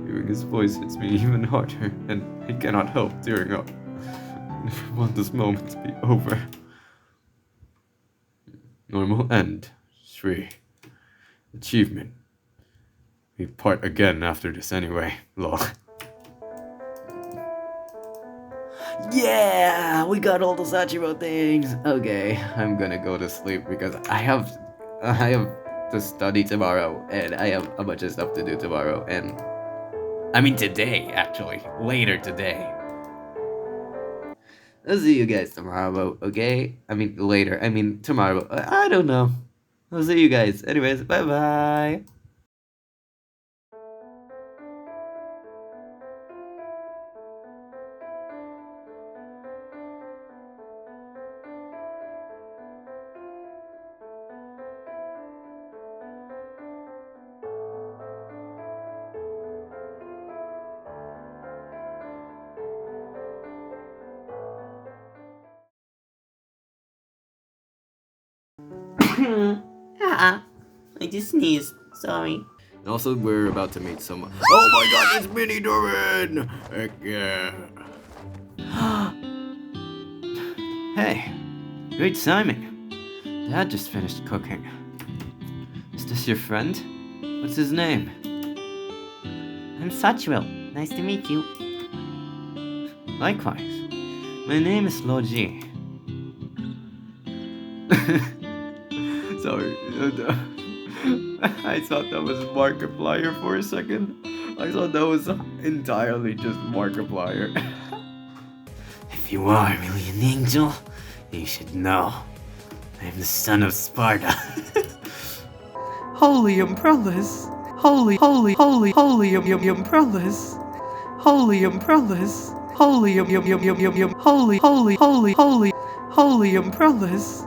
Hearing his voice hits me even harder, and I cannot help tearing up. I never want this moment to be over. Normal end. 3. Achievement. We part again after this anyway. Lol. Yeah! We got all the Sachiro things! Okay, I'm gonna go to sleep because I have to study tomorrow and I have a bunch of stuff to do tomorrow and I mean today, actually. Later today. I'll see you guys tomorrow, okay? I mean later. I mean tomorrow. I don't know. I'll see you guys. Anyways, bye-bye. I just sneezed. Sorry. Also, we're about to meet someone. Oh my god, it's Mini Durin! Heck yeah. Hey, great timing. Dad just finished cooking. Is this your friend? What's his name? I'm Sachiro. Nice to meet you. Likewise. My name is Loji. Sorry. I thought that was Markiplier for a second. I thought that was entirely just Markiplier. If you are really an angel, you should know. I am the son of Sparta. Holy umbrellas. Holy umbrellas. Holy umbrellas. Holy umbrellas.